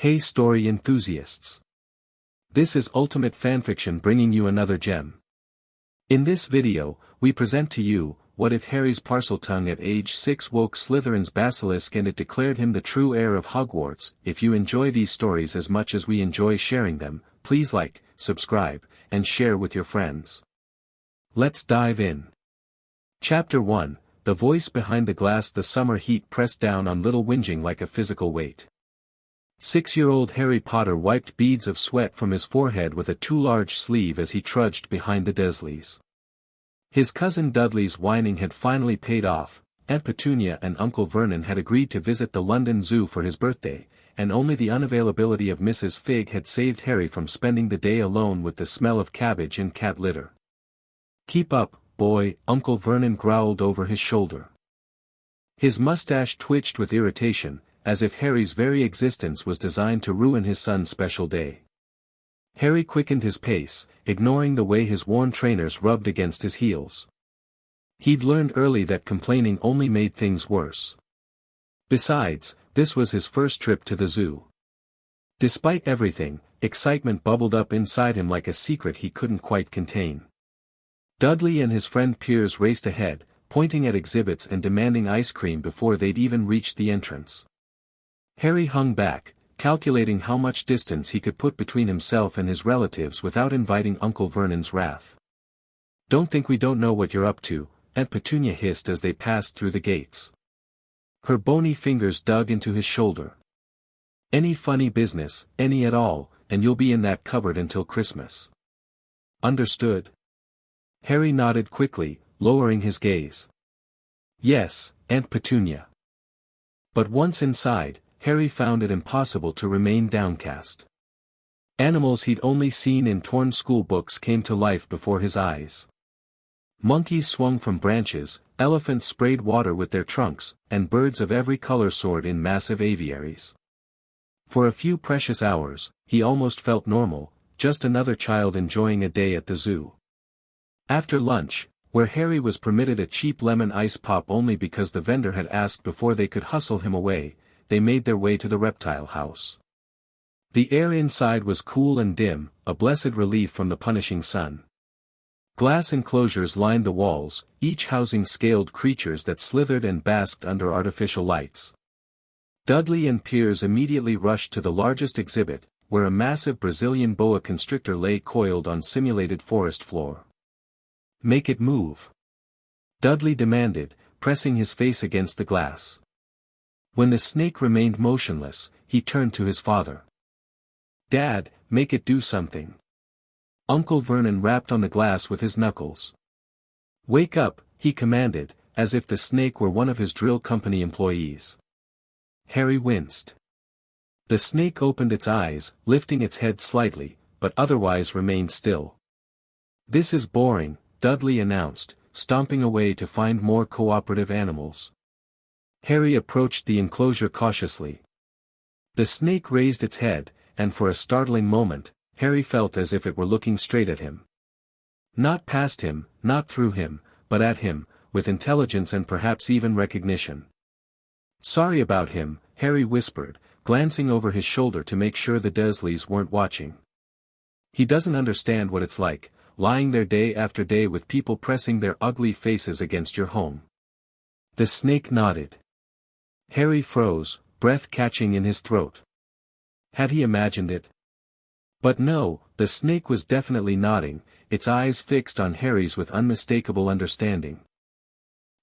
Hey story enthusiasts! This is Ultimate Fanfiction bringing you another gem. In this video, we present to you, what if Harry's Parseltongue at age 6 woke Slytherin's Basilisk and it declared him the true heir of Hogwarts. If you enjoy these stories as much as we enjoy sharing them, please like, subscribe, and share with your friends. Let's dive in. Chapter 1, The voice behind the glass. The summer heat pressed down on little whinging like a physical weight. 6-year-old Harry Potter wiped beads of sweat from his forehead with a too large sleeve as he trudged behind the Dursleys. His cousin Dudley's whining had finally paid off. Aunt Petunia and Uncle Vernon had agreed to visit the London Zoo for his birthday, and only the unavailability of Mrs. Fig had saved Harry from spending the day alone with the smell of cabbage and cat litter. "Keep up, boy," Uncle Vernon growled over his shoulder. His mustache twitched with irritation, as if Harry's very existence was designed to ruin his son's special day. Harry quickened his pace, ignoring the way his worn trainers rubbed against his heels. He'd learned early that complaining only made things worse. Besides, this was his first trip to the zoo. Despite everything, excitement bubbled up inside him like a secret he couldn't quite contain. Dudley and his friend Piers raced ahead, pointing at exhibits and demanding ice cream before they'd even reached the entrance. Harry hung back, calculating how much distance he could put between himself and his relatives without inviting Uncle Vernon's wrath. "Don't think we don't know what you're up to," Aunt Petunia hissed as they passed through the gates. Her bony fingers dug into his shoulder. "Any funny business, any at all, and you'll be in that cupboard until Christmas. Understood?" Harry nodded quickly, lowering his gaze. "Yes, Aunt Petunia." But once inside, Harry found it impossible to remain downcast. Animals he'd only seen in torn school books came to life before his eyes. Monkeys swung from branches, elephants sprayed water with their trunks, and birds of every color soared in massive aviaries. For a few precious hours, he almost felt normal, just another child enjoying a day at the zoo. After lunch, where Harry was permitted a cheap lemon ice pop only because the vendor had asked before they could hustle him away, they made their way to the reptile house. The air inside was cool and dim, a blessed relief from the punishing sun. Glass enclosures lined the walls, each housing scaled creatures that slithered and basked under artificial lights. Dudley and Piers immediately rushed to the largest exhibit, where a massive Brazilian boa constrictor lay coiled on simulated forest floor. "Make it move," Dudley demanded, pressing his face against the glass. When the snake remained motionless, he turned to his father. "Dad, make it do something." Uncle Vernon rapped on the glass with his knuckles. "Wake up," he commanded, as if the snake were one of his drill company employees. Harry winced. The snake opened its eyes, lifting its head slightly, but otherwise remained still. "This is boring," Dudley announced, stomping away to find more cooperative animals. Harry approached the enclosure cautiously. The snake raised its head, and for a startling moment, Harry felt as if it were looking straight at him. Not past him, not through him, but at him, with intelligence and perhaps even recognition. "Sorry about him," Harry whispered, glancing over his shoulder to make sure the Dursleys weren't watching. "He doesn't understand what it's like, lying there day after day with people pressing their ugly faces against your home." The snake nodded. Harry froze, breath catching in his throat. Had he imagined it? But no, the snake was definitely nodding, its eyes fixed on Harry's with unmistakable understanding.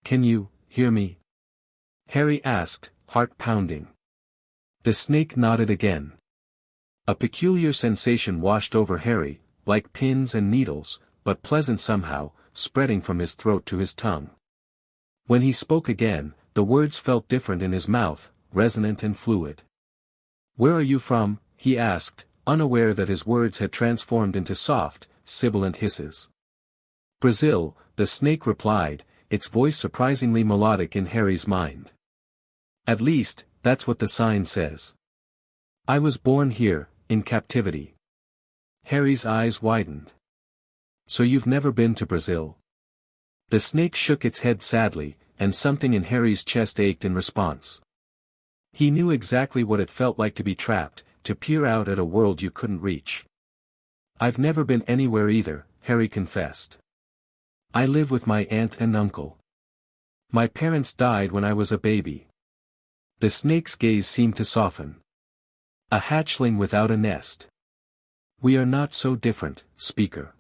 "Can you hear me?" Harry asked, heart pounding. The snake nodded again. A peculiar sensation washed over Harry, like pins and needles, but pleasant somehow, spreading from his throat to his tongue. When he spoke again, the words felt different in his mouth, resonant and fluid. "Where are you from?" he asked, unaware that his words had transformed into soft, sibilant hisses. "Brazil," the snake replied, its voice surprisingly melodic in Harry's mind. "At least, that's what the sign says. I was born here, in captivity." Harry's eyes widened. "So you've never been to Brazil?" The snake shook its head sadly, and something in Harry's chest ached in response. He knew exactly what it felt like to be trapped, to peer out at a world you couldn't reach. "I've never been anywhere either," Harry confessed. "I live with my aunt and uncle. My parents died when I was a baby." The snake's gaze seemed to soften. "A hatchling without a nest. We are not so different, speaker."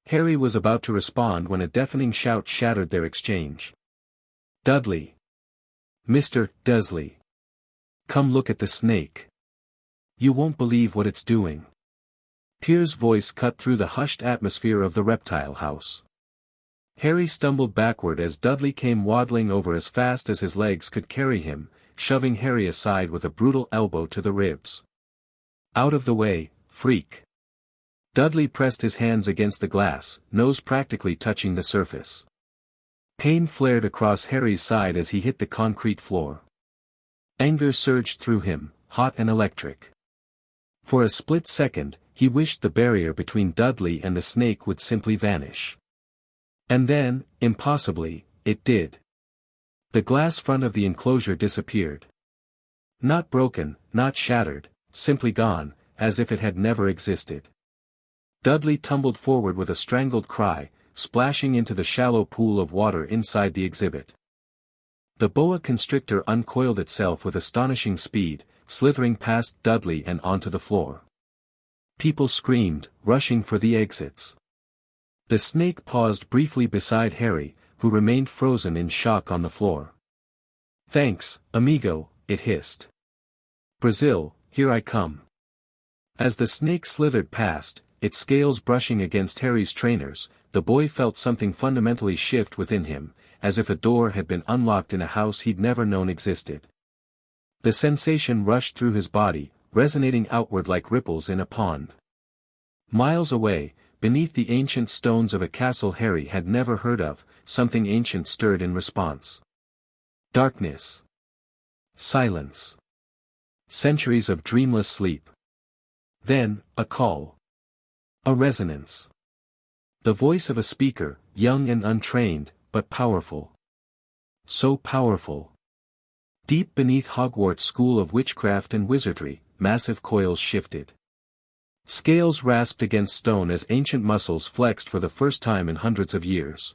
Harry was about to respond when a deafening shout shattered their exchange. "Dudley! Mr. Dursley! Come look at the snake. You won't believe what it's doing." Pierre's voice cut through the hushed atmosphere of the reptile house. Harry stumbled backward as Dudley came waddling over as fast as his legs could carry him, shoving Harry aside with a brutal elbow to the ribs. "Out of the way, freak!" Dudley pressed his hands against the glass, nose practically touching the surface. Pain flared across Harry's side as he hit the concrete floor. Anger surged through him, hot and electric. For a split second, he wished the barrier between Dudley and the snake would simply vanish. And then, impossibly, it did. The glass front of the enclosure disappeared. Not broken, not shattered, simply gone, as if it had never existed. Dudley tumbled forward with a strangled cry, splashing into the shallow pool of water inside the exhibit. The boa constrictor uncoiled itself with astonishing speed, slithering past Dudley and onto the floor. People screamed, rushing for the exits. The snake paused briefly beside Harry, who remained frozen in shock on the floor. "Thanks, amigo," it hissed. "Brazil, here I come." As the snake slithered past, its scales brushing against Harry's trainers, the boy felt something fundamentally shift within him, as if a door had been unlocked in a house he'd never known existed. The sensation rushed through his body, resonating outward like ripples in a pond. Miles away, beneath the ancient stones of a castle Harry had never heard of, something ancient stirred in response. Darkness. Silence. Centuries of dreamless sleep. Then, a call. A resonance. The voice of a speaker, young and untrained, but powerful. So powerful. Deep beneath Hogwarts' school of witchcraft and wizardry, massive coils shifted. Scales rasped against stone as ancient muscles flexed for the first time in hundreds of years.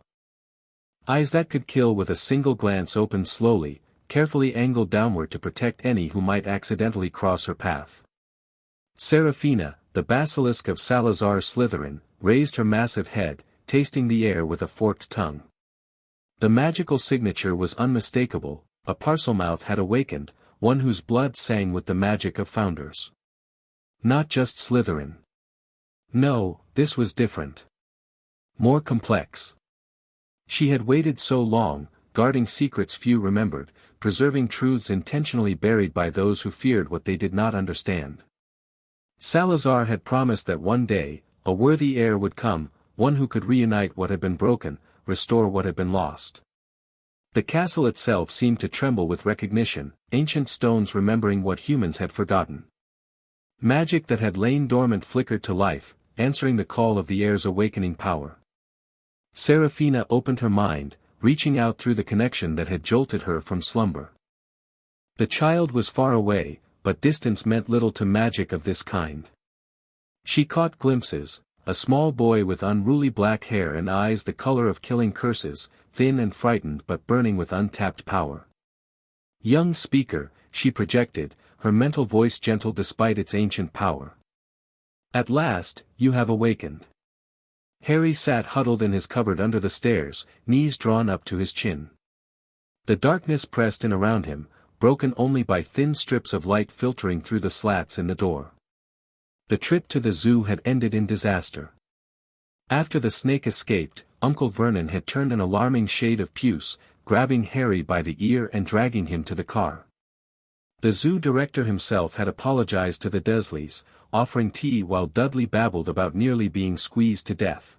Eyes that could kill with a single glance opened slowly, carefully angled downward to protect any who might accidentally cross her path. Seraphina, the Basilisk of Salazar Slytherin, raised her massive head, tasting the air with a forked tongue. The magical signature was unmistakable. A Parselmouth had awakened, one whose blood sang with the magic of founders. Not just Slytherin. No, this was different. More complex. She had waited so long, guarding secrets few remembered, preserving truths intentionally buried by those who feared what they did not understand. Salazar had promised that one day, a worthy heir would come, one who could reunite what had been broken, restore what had been lost. The castle itself seemed to tremble with recognition, ancient stones remembering what humans had forgotten. Magic that had lain dormant flickered to life, answering the call of the heir's awakening power. Seraphina opened her mind, reaching out through the connection that had jolted her from slumber. The child was far away, but distance meant little to magic of this kind. She caught glimpses, a small boy with unruly black hair and eyes the color of killing curses, thin and frightened but burning with untapped power. Young speaker, she projected, her mental voice gentle despite its ancient power. At last, you have awakened. Harry sat huddled in his cupboard under the stairs, knees drawn up to his chin. The darkness pressed in around him, broken only by thin strips of light filtering through the slats in the door. The trip to the zoo had ended in disaster. After the snake escaped, Uncle Vernon had turned an alarming shade of puce, grabbing Harry by the ear and dragging him to the car. The zoo director himself had apologized to the Dursleys, offering tea while Dudley babbled about nearly being squeezed to death.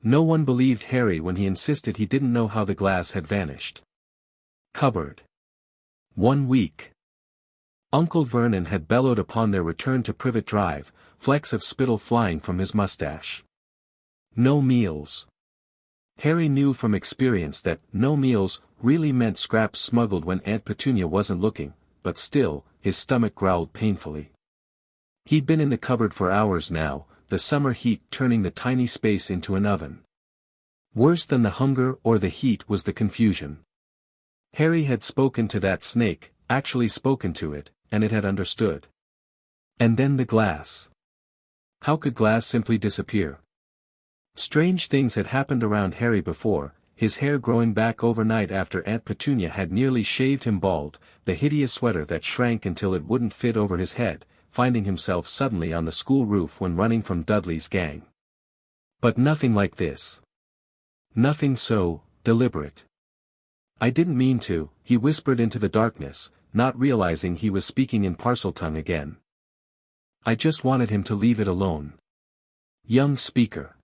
No one believed Harry when he insisted he didn't know how the glass had vanished. Cupboard. 1 week. Uncle Vernon had bellowed upon their return to Privet Drive, flecks of spittle flying from his mustache. No meals. Harry knew from experience that no meals really meant scraps smuggled when Aunt Petunia wasn't looking, but still, his stomach growled painfully. He'd been in the cupboard for hours now, the summer heat turning the tiny space into an oven. Worse than the hunger or the heat was the confusion. Harry had spoken to that snake, actually spoken to it, and it had understood. And then the glass. How could glass simply disappear? Strange things had happened around Harry before, his hair growing back overnight after Aunt Petunia had nearly shaved him bald, the hideous sweater that shrank until it wouldn't fit over his head, finding himself suddenly on the school roof when running from Dudley's gang. But nothing like this. Nothing so deliberate. "I didn't mean to," he whispered into the darkness, not realizing he was speaking in Parseltongue again. "I just wanted him to leave it alone." Young speaker.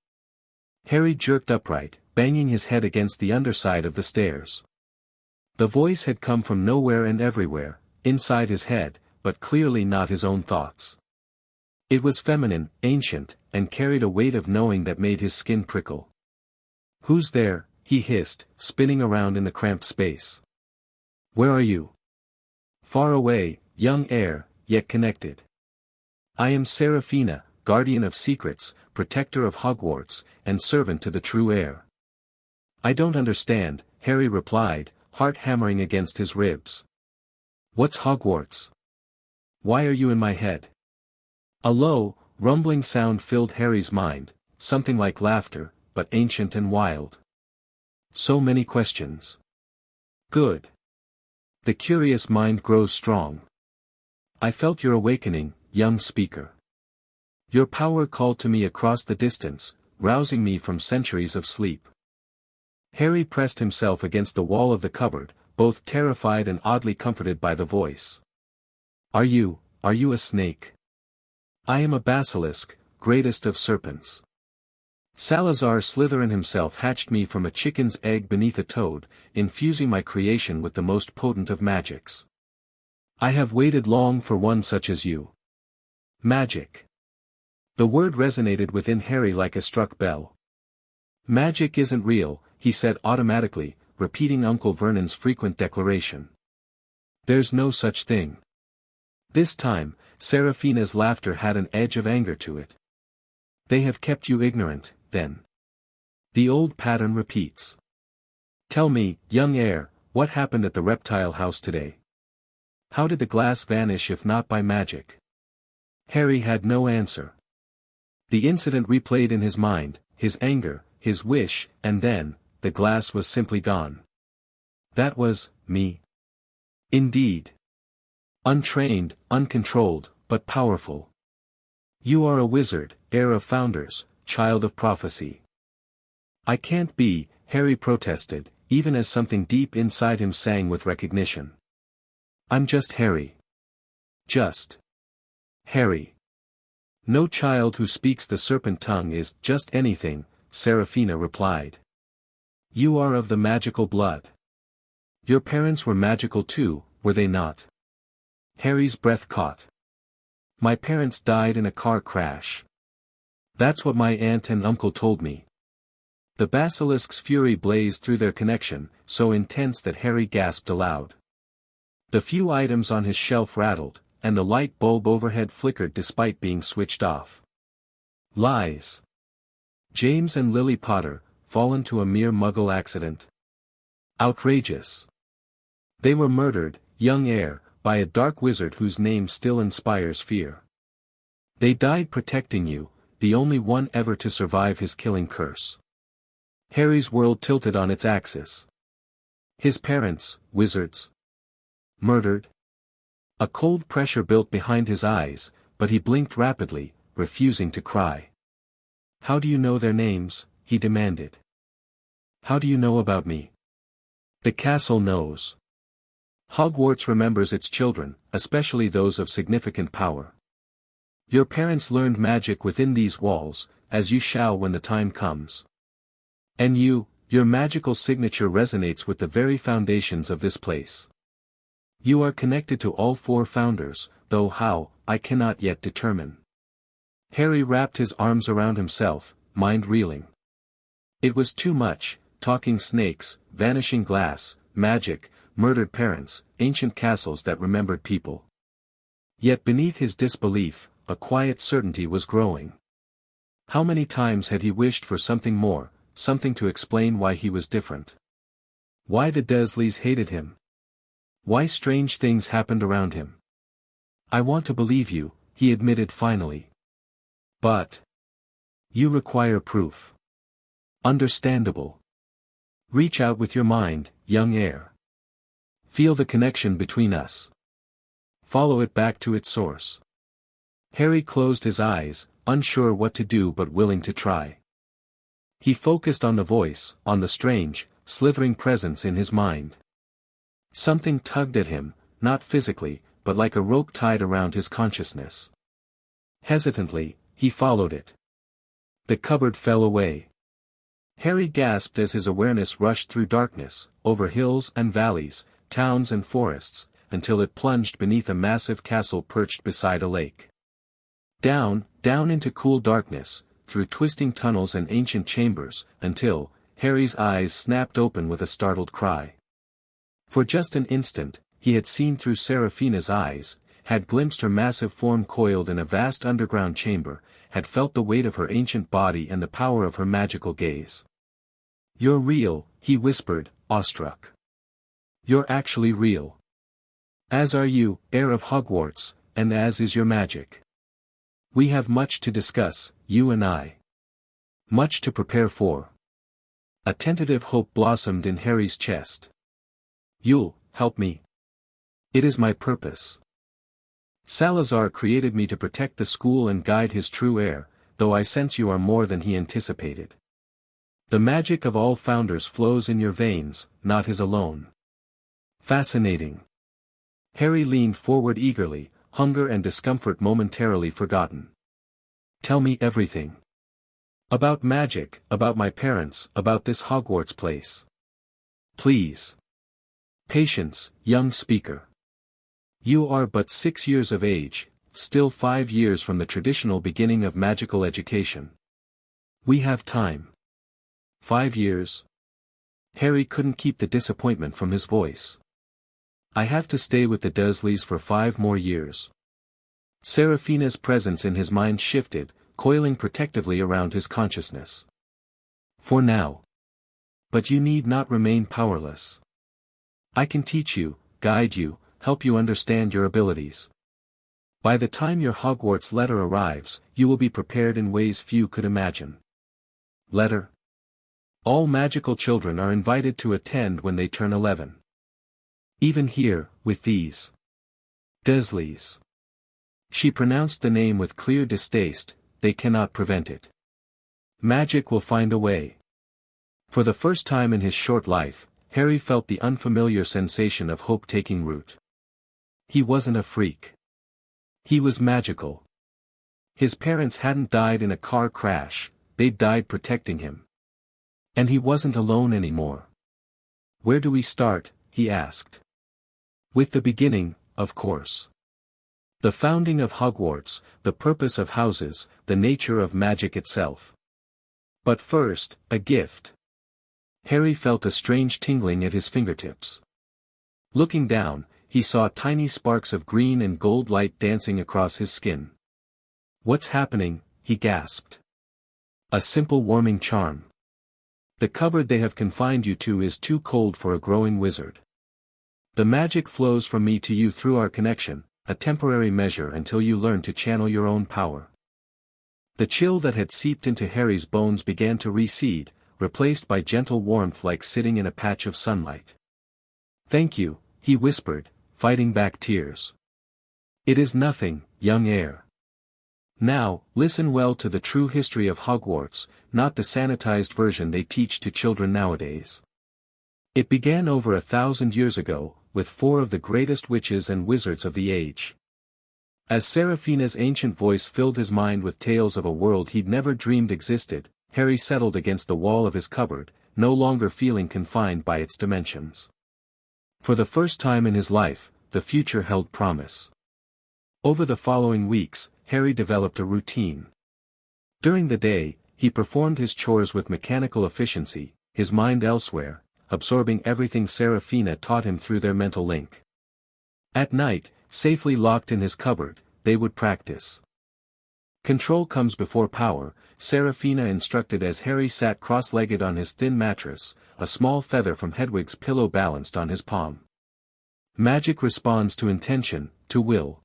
Harry jerked upright, banging his head against the underside of the stairs. The voice had come from nowhere and everywhere, inside his head, but clearly not his own thoughts. It was feminine, ancient, and carried a weight of knowing that made his skin prickle. "Who's there?" he hissed, spinning around in the cramped space. "Where are you?" "Far away, young heir, yet connected. I am Seraphina, guardian of secrets, protector of Hogwarts, and servant to the true heir." "I don't understand," Harry replied, heart hammering against his ribs. "What's Hogwarts? Why are you in my head?" A low, rumbling sound filled Harry's mind, something like laughter, but ancient and wild. So many questions. Good. The curious mind grows strong. "I felt your awakening, young speaker. Your power called to me across the distance, rousing me from centuries of sleep." Harry pressed himself against the wall of the cupboard, both terrified and oddly comforted by the voice. Are you a snake?" "I am a basilisk, greatest of serpents. Salazar Slytherin himself hatched me from a chicken's egg beneath a toad, infusing my creation with the most potent of magics. I have waited long for one such as you." "Magic." The word resonated within Harry like a struck bell. "Magic isn't real," he said automatically, repeating Uncle Vernon's frequent declaration. "There's no such thing." This time, Seraphina's laughter had an edge of anger to it. "They have kept you ignorant, then. The old pattern repeats. Tell me, young heir, what happened at the reptile house today? How did the glass vanish if not by magic?" Harry had no answer. The incident replayed in his mind, his anger, his wish, and then, the glass was simply gone. That was, me. Indeed. Untrained, uncontrolled, but powerful. "You are a wizard, heir of founders, child of prophecy." "I can't be," Harry protested, even as something deep inside him sang with recognition. "I'm just Harry. Just Harry." "No child who speaks the serpent tongue is just anything," Seraphina replied. "You are of the magical blood. Your parents were magical too, were they not?" Harry's breath caught. "My parents died in a car crash. That's what my aunt and uncle told me." The basilisk's fury blazed through their connection, so intense that Harry gasped aloud. The few items on his shelf rattled, and the light bulb overhead flickered despite being switched off. Lies. James and Lily Potter, fallen to a mere muggle accident. Outrageous. They were murdered, young heir, by a dark wizard whose name still inspires fear. They died protecting you, the only one ever to survive his killing curse. Harry's world tilted on its axis. His parents, wizards. Murdered? A cold pressure built behind his eyes, but he blinked rapidly, refusing to cry. "How do you know their names?" he demanded. "How do you know about me?" "The castle knows. Hogwarts remembers its children, especially those of significant power. Your parents learned magic within these walls, as you shall when the time comes. And your magical signature resonates with the very foundations of this place. You are connected to all four founders, though how, I cannot yet determine." Harry wrapped his arms around himself, mind reeling. It was too much, talking snakes, vanishing glass, magic, murdered parents, ancient castles that remembered people. Yet beneath his disbelief, a quiet certainty was growing. How many times had he wished for something more, something to explain why he was different? Why the Dursleys hated him? Why strange things happened around him? "I want to believe you," he admitted finally. "But you require proof." "Understandable. Reach out with your mind, young heir. Feel the connection between us. Follow it back to its source." Harry closed his eyes, unsure what to do but willing to try. He focused on the voice, on the strange, slithering presence in his mind. Something tugged at him, not physically, but like a rope tied around his consciousness. Hesitantly, he followed it. The cupboard fell away. Harry gasped as his awareness rushed through darkness, over hills and valleys, towns and forests, until it plunged beneath a massive castle perched beside a lake. Down, down into cool darkness, through twisting tunnels and ancient chambers, until Harry's eyes snapped open with a startled cry. For just an instant, he had seen through Seraphina's eyes, had glimpsed her massive form coiled in a vast underground chamber, had felt the weight of her ancient body and the power of her magical gaze. "You're real," he whispered, awestruck. "You're actually real. As are you, Heir of Hogwarts, and as is your magic. We have much to discuss, you and I. Much to prepare for." A tentative hope blossomed in Harry's chest. "You'll help me. It is my purpose. Salazar created me to protect the school and guide his true heir, though I sense you are more than he anticipated. The magic of all founders flows in your veins, not his alone." Fascinating. Harry leaned forward eagerly, hunger and discomfort momentarily forgotten. "Tell me everything. About magic, about my parents, about this Hogwarts place. Please." "Patience, young speaker. You are but 6 years of age, still 5 years from the traditional beginning of magical education. We have time." 5 years? Harry couldn't keep the disappointment from his voice. "I have to stay with the Dursleys for 5 more years." Seraphina's presence in his mind shifted, coiling protectively around his consciousness. "For now. But you need not remain powerless. I can teach you, guide you, help you understand your abilities. By the time your Hogwarts letter arrives, you will be prepared in ways few could imagine." "Letter?" "All magical children are invited to attend when they turn 11. Even here, with these Dursleys." She pronounced the name with clear distaste. "They cannot prevent it. Magic will find a way." For the first time in his short life, Harry felt the unfamiliar sensation of hope taking root. He wasn't a freak. He was magical. His parents hadn't died in a car crash, they'd died protecting him. And he wasn't alone anymore. "Where do we start?" he asked. "With the beginning, of course. The founding of Hogwarts, the purpose of houses, the nature of magic itself. But first, a gift." Harry felt a strange tingling at his fingertips. Looking down, he saw tiny sparks of green and gold light dancing across his skin. "What's happening?" he gasped. "A simple warming charm. The cupboard they have confined you to is too cold for a growing wizard. The magic flows from me to you through our connection, a temporary measure until you learn to channel your own power." The chill that had seeped into Harry's bones began to recede, replaced by gentle warmth like sitting in a patch of sunlight. "Thank you," he whispered, fighting back tears. "It is nothing, young heir. Now, listen well to the true history of Hogwarts, not the sanitized version they teach to children nowadays. It began over 1,000 years ago, with 4 of the greatest witches and wizards of the age." As Seraphina's ancient voice filled his mind with tales of a world he'd never dreamed existed, Harry settled against the wall of his cupboard, no longer feeling confined by its dimensions. For the first time in his life, the future held promise. Over the following weeks, Harry developed a routine. During the day, he performed his chores with mechanical efficiency, his mind elsewhere, absorbing everything Seraphina taught him through their mental link. At night, safely locked in his cupboard, they would practice. Control comes before power, Seraphina instructed as Harry sat cross-legged on his thin mattress, a small feather from Hedwig's pillow balanced on his palm. Magic responds to intention, to will.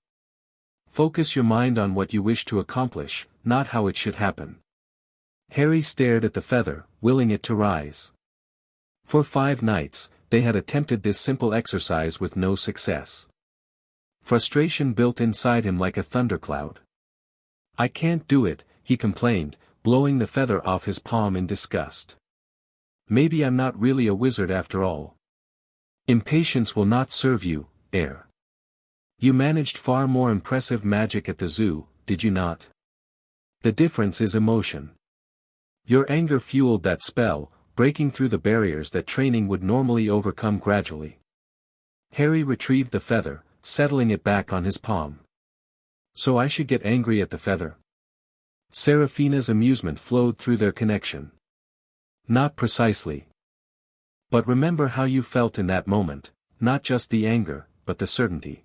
Focus your mind on what you wish to accomplish, not how it should happen. Harry stared at the feather, willing it to rise. For 5 nights, they had attempted this simple exercise with no success. Frustration built inside him like a thundercloud. "I can't do it," he complained, blowing the feather off his palm in disgust. "Maybe I'm not really a wizard after all. Impatience will not serve you, Heir. You managed far more impressive magic at the zoo, did you not? The difference is emotion. Your anger fueled that spell, breaking through the barriers that training would normally overcome gradually." Harry retrieved the feather, settling it back on his palm. "So I should get angry at the feather?" Seraphina's amusement flowed through their connection. "Not precisely. But remember how you felt in that moment, not just the anger, but the certainty.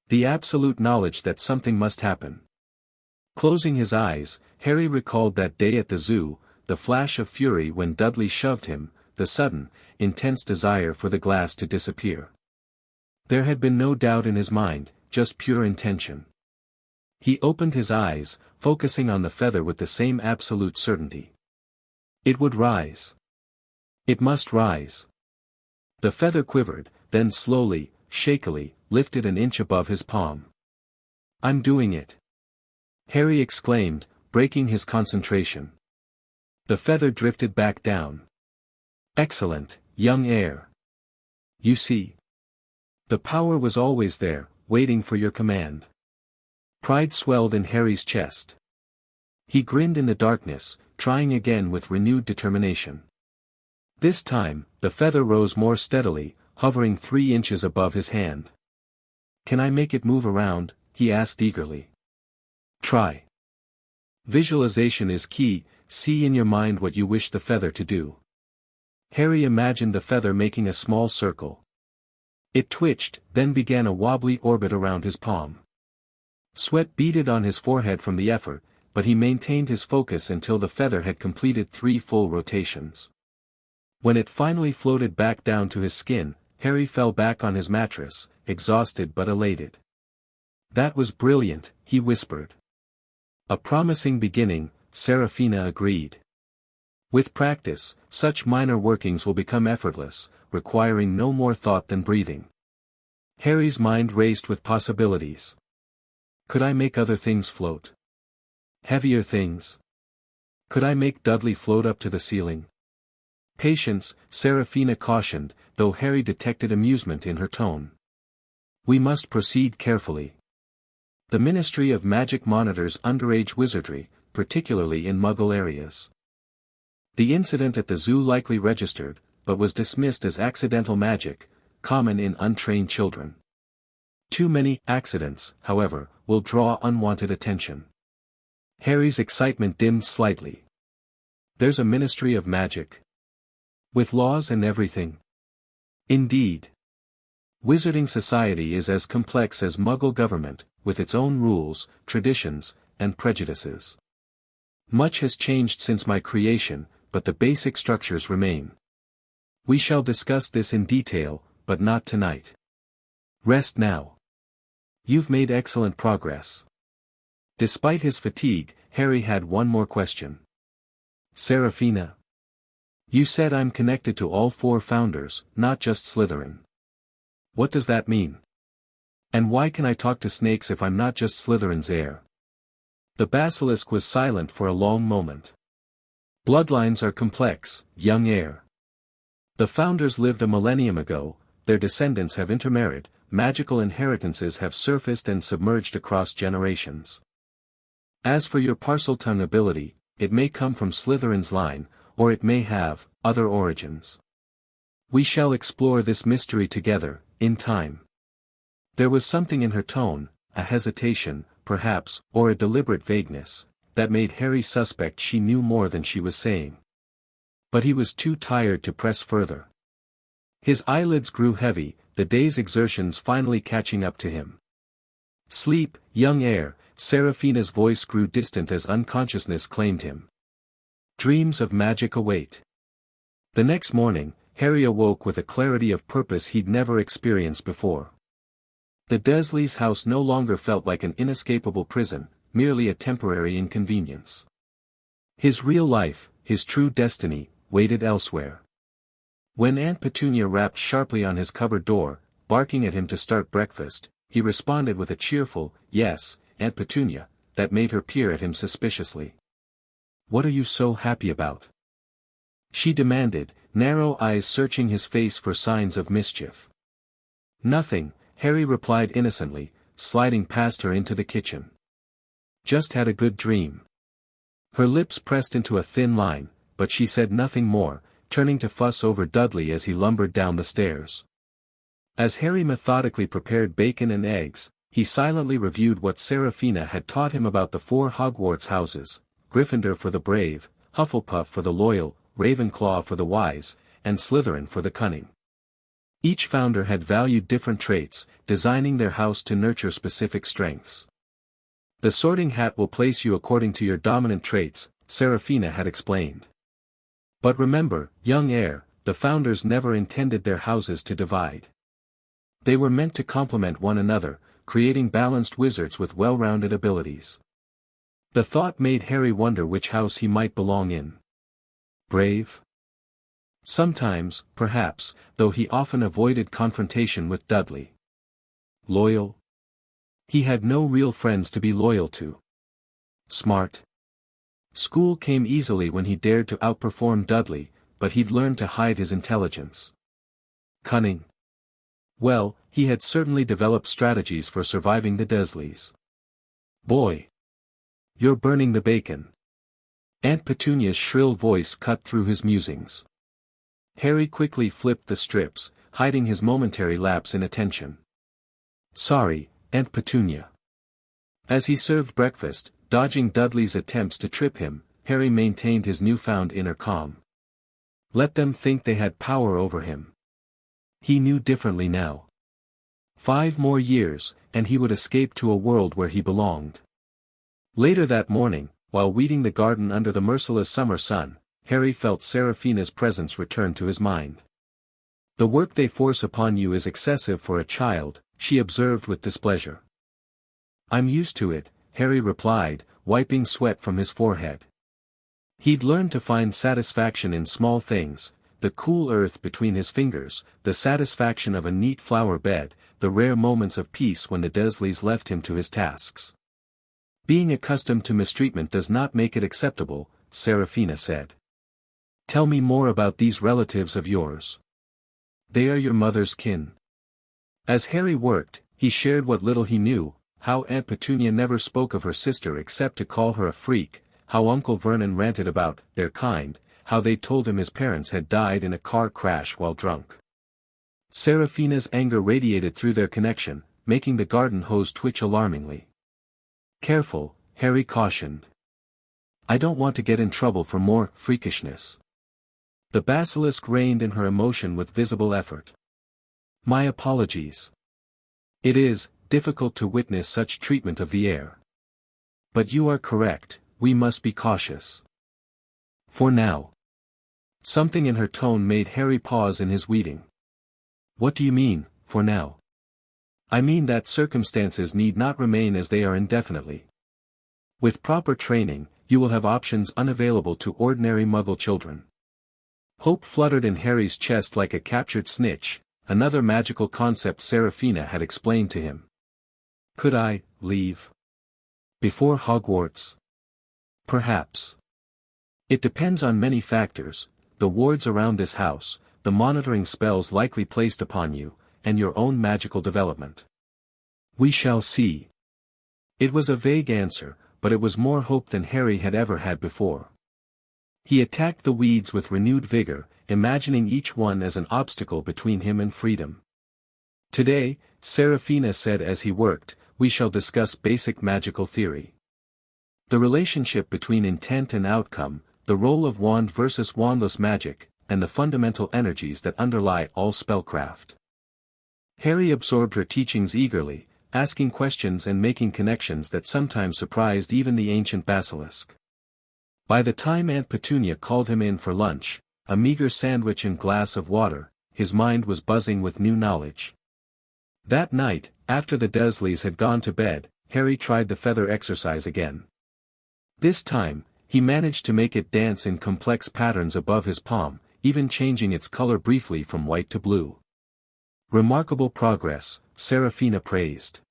The absolute knowledge that something must happen." Closing his eyes, Harry recalled that day at the zoo, the flash of fury when Dudley shoved him, the sudden, intense desire for the glass to disappear. There had been no doubt in his mind, just pure intention. He opened his eyes, focusing on the feather with the same absolute certainty. It would rise. It must rise. The feather quivered, then slowly, shakily, lifted an inch above his palm. "I'm doing it!" Harry exclaimed, breaking his concentration. The feather drifted back down. "Excellent, young Heir. You see. The power was always there, waiting for your command." Pride swelled in Harry's chest. He grinned in the darkness, trying again with renewed determination. This time, the feather rose more steadily, hovering 3 inches above his hand. "Can I make it move around?" he asked eagerly. "Try." Visualization is key. See in your mind what you wish the feather to do. Harry imagined the feather making a small circle. It twitched, then began a wobbly orbit around his palm. Sweat beaded on his forehead from the effort, but he maintained his focus until the feather had completed 3 full rotations. When it finally floated back down to his skin, Harry fell back on his mattress, exhausted but elated. "That was brilliant," he whispered. "A promising beginning," Seraphina agreed. "With practice, such minor workings will become effortless, requiring no more thought than breathing." Harry's mind raced with possibilities. Could I make other things float? Heavier things? Could I make Dudley float up to the ceiling? "Patience," Seraphina cautioned, though Harry detected amusement in her tone. "We must proceed carefully. The Ministry of Magic monitors underage wizardry, particularly in Muggle areas. The incident at the zoo likely registered, but was dismissed as accidental magic, common in untrained children. Too many accidents, however, will draw unwanted attention." Harry's excitement dimmed slightly. "There's a Ministry of Magic? With laws and everything?" "Indeed. Wizarding society is as complex as Muggle government, with its own rules, traditions, and prejudices. Much has changed since my creation, but the basic structures remain. We shall discuss this in detail, but not tonight. Rest now. You've made excellent progress." Despite his fatigue, Harry had one more question. "Seraphina. You said I'm connected to all 4 founders, not just Slytherin. What does that mean? And why can I talk to snakes if I'm not just Slytherin's heir?" The Basilisk was silent for a long moment. "Bloodlines are complex, young Heir. The founders lived a millennium ago, their descendants have intermarried, magical inheritances have surfaced and submerged across generations. As for your Parseltongue ability, it may come from Slytherin's line, or it may have other origins. We shall explore this mystery together, in time." There was something in her tone, a hesitation, perhaps, or a deliberate vagueness, that made Harry suspect she knew more than she was saying. But he was too tired to press further. His eyelids grew heavy, the day's exertions finally catching up to him. "Sleep, young Heir," Seraphina's voice grew distant as unconsciousness claimed him. Dreams of magic await. The next morning, Harry awoke with a clarity of purpose he'd never experienced before. The Dursleys' house no longer felt like an inescapable prison, merely a temporary inconvenience. His real life, his true destiny, waited elsewhere. When Aunt Petunia rapped sharply on his cupboard door, barking at him to start breakfast, he responded with a cheerful, "Yes, Aunt Petunia," that made her peer at him suspiciously. "What are you so happy about?" she demanded, narrow eyes searching his face for signs of mischief. "Nothing," Harry replied innocently, sliding past her into the kitchen. "Just had a good dream." Her lips pressed into a thin line, but she said nothing more, turning to fuss over Dudley as he lumbered down the stairs. As Harry methodically prepared bacon and eggs, he silently reviewed what Seraphina had taught him about the 4 Hogwarts houses: Gryffindor for the brave, Hufflepuff for the loyal, Ravenclaw for the wise, and Slytherin for the cunning. Each founder had valued different traits, designing their house to nurture specific strengths. "The sorting hat will place you according to your dominant traits," Seraphina had explained. "But remember, young heir, the founders never intended their houses to divide. They were meant to complement one another, creating balanced wizards with well-rounded abilities." The thought made Harry wonder which house he might belong in. Brave? Sometimes, perhaps, though he often avoided confrontation with Dudley. Loyal? He had no real friends to be loyal to. Smart? School came easily when he dared to outperform Dudley, but he'd learned to hide his intelligence. Cunning? Well, he had certainly developed strategies for surviving the Dursleys. "Boy! You're burning the bacon." Aunt Petunia's shrill voice cut through his musings. Harry quickly flipped the strips, hiding his momentary lapse in attention. "Sorry, Aunt Petunia." As he served breakfast, dodging Dudley's attempts to trip him, Harry maintained his newfound inner calm. Let them think they had power over him. He knew differently now. 5 more years, and he would escape to a world where he belonged. Later that morning, while weeding the garden under the merciless summer sun, Harry felt Seraphina's presence return to his mind. "The work they force upon you is excessive for a child," she observed with displeasure. "I'm used to it," Harry replied, wiping sweat from his forehead. He'd learned to find satisfaction in small things: the cool earth between his fingers, the satisfaction of a neat flower bed, the rare moments of peace when the Dursleys left him to his tasks. "Being accustomed to mistreatment does not make it acceptable," Seraphina said. "Tell me more about these relatives of yours. They are your mother's kin." As Harry worked, he shared what little he knew: how Aunt Petunia never spoke of her sister except to call her a freak, how Uncle Vernon ranted about their kind, how they told him his parents had died in a car crash while drunk. Seraphina's anger radiated through their connection, making the garden hose twitch alarmingly. "Careful," Harry cautioned. "I don't want to get in trouble for more freakishness." The basilisk reined in her emotion with visible effort. "My apologies. It is difficult to witness such treatment of the heir. But you are correct, we must be cautious. For now." Something in her tone made Harry pause in his weeding. "What do you mean, for now?" "I mean that circumstances need not remain as they are indefinitely. With proper training, you will have options unavailable to ordinary Muggle children." Hope fluttered in Harry's chest like a captured snitch, another magical concept Seraphina had explained to him. "Could I leave before Hogwarts?" "Perhaps. It depends on many factors: the wards around this house, the monitoring spells likely placed upon you, and your own magical development. We shall see." It was a vague answer, but it was more hope than Harry had ever had before. He attacked the weeds with renewed vigor, imagining each one as an obstacle between him and freedom. "Today," Seraphina said as he worked, "we shall discuss basic magical theory. The relationship between intent and outcome, the role of wand versus wandless magic, and the fundamental energies that underlie all spellcraft." Harry absorbed her teachings eagerly, asking questions and making connections that sometimes surprised even the ancient Basilisk. By the time Aunt Petunia called him in for lunch, a meager sandwich and glass of water, his mind was buzzing with new knowledge. That night, after the Dursleys had gone to bed, Harry tried the feather exercise again. This time, he managed to make it dance in complex patterns above his palm, even changing its color briefly from white to blue. Remarkable progress, Seraphina praised.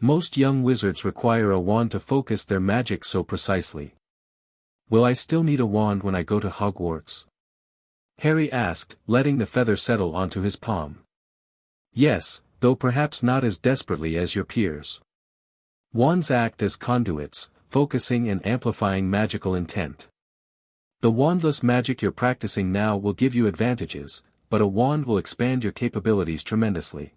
Most young wizards require a wand to focus their magic so precisely. Will I still need a wand when I go to Hogwarts? Harry asked, letting the feather settle onto his palm. Yes, though perhaps not as desperately as your peers. Wands act as conduits, focusing and amplifying magical intent. The wandless magic you're practicing now will give you advantages, but a wand will expand your capabilities tremendously.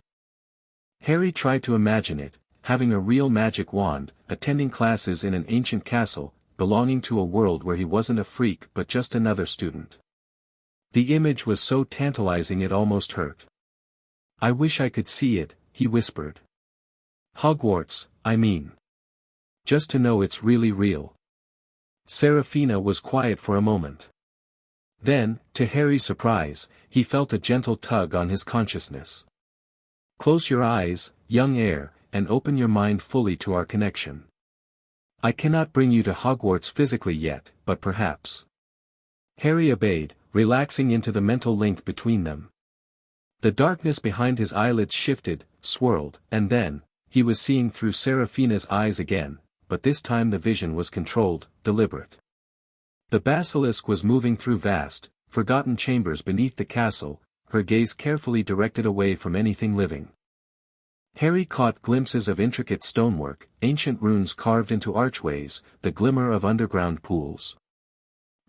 Harry tried to imagine it, having a real magic wand, attending classes in an ancient castle, belonging to a world where he wasn't a freak but just another student. The image was so tantalizing it almost hurt. I wish I could see it, he whispered. Hogwarts, I mean. Just to know it's really real. Seraphina was quiet for a moment. Then, to Harry's surprise, he felt a gentle tug on his consciousness. Close your eyes, young heir, and open your mind fully to our connection. I cannot bring you to Hogwarts physically yet, but perhaps. Harry obeyed, relaxing into the mental link between them. The darkness behind his eyelids shifted, swirled, and then, he was seeing through Seraphina's eyes again, but this time the vision was controlled, deliberate. The basilisk was moving through vast, forgotten chambers beneath the castle, her gaze carefully directed away from anything living. Harry caught glimpses of intricate stonework, ancient runes carved into archways, the glimmer of underground pools.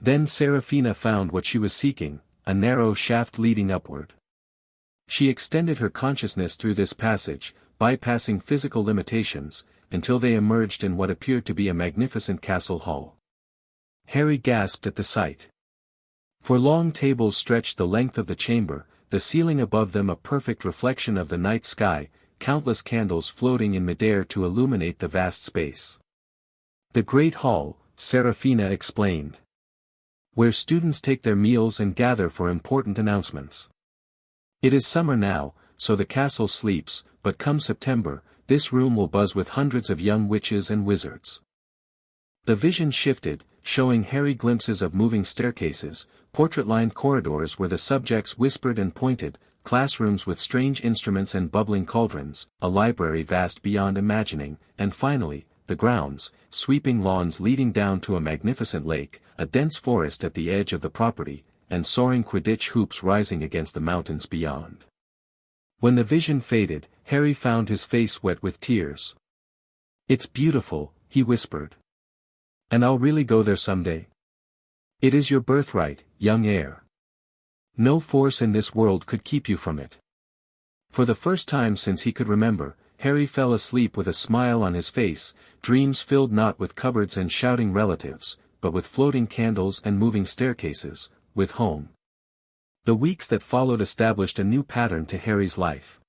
Then Seraphina found what she was seeking, a narrow shaft leading upward. She extended her consciousness through this passage, bypassing physical limitations, until they emerged in what appeared to be a magnificent castle hall. Harry gasped at the sight. For long tables stretched the length of the chamber, the ceiling above them a perfect reflection of the night sky, countless candles floating in midair to illuminate the vast space. The Great Hall, Seraphina explained. Where students take their meals and gather for important announcements. It is summer now, so the castle sleeps, but come September, this room will buzz with hundreds of young witches and wizards. The vision shifted, showing Harry glimpses of moving staircases, portrait-lined corridors where the subjects whispered and pointed, classrooms with strange instruments and bubbling cauldrons, a library vast beyond imagining, and finally, the grounds, sweeping lawns leading down to a magnificent lake, a dense forest at the edge of the property, and soaring Quidditch hoops rising against the mountains beyond. When the vision faded, Harry found his face wet with tears. It's beautiful, he whispered. And I'll really go there someday. It is your birthright, young heir. No force in this world could keep you from it. For the first time since he could remember, Harry fell asleep with a smile on his face, dreams filled not with cupboards and shouting relatives, but with floating candles and moving staircases, with home. The weeks that followed established a new pattern to Harry's life.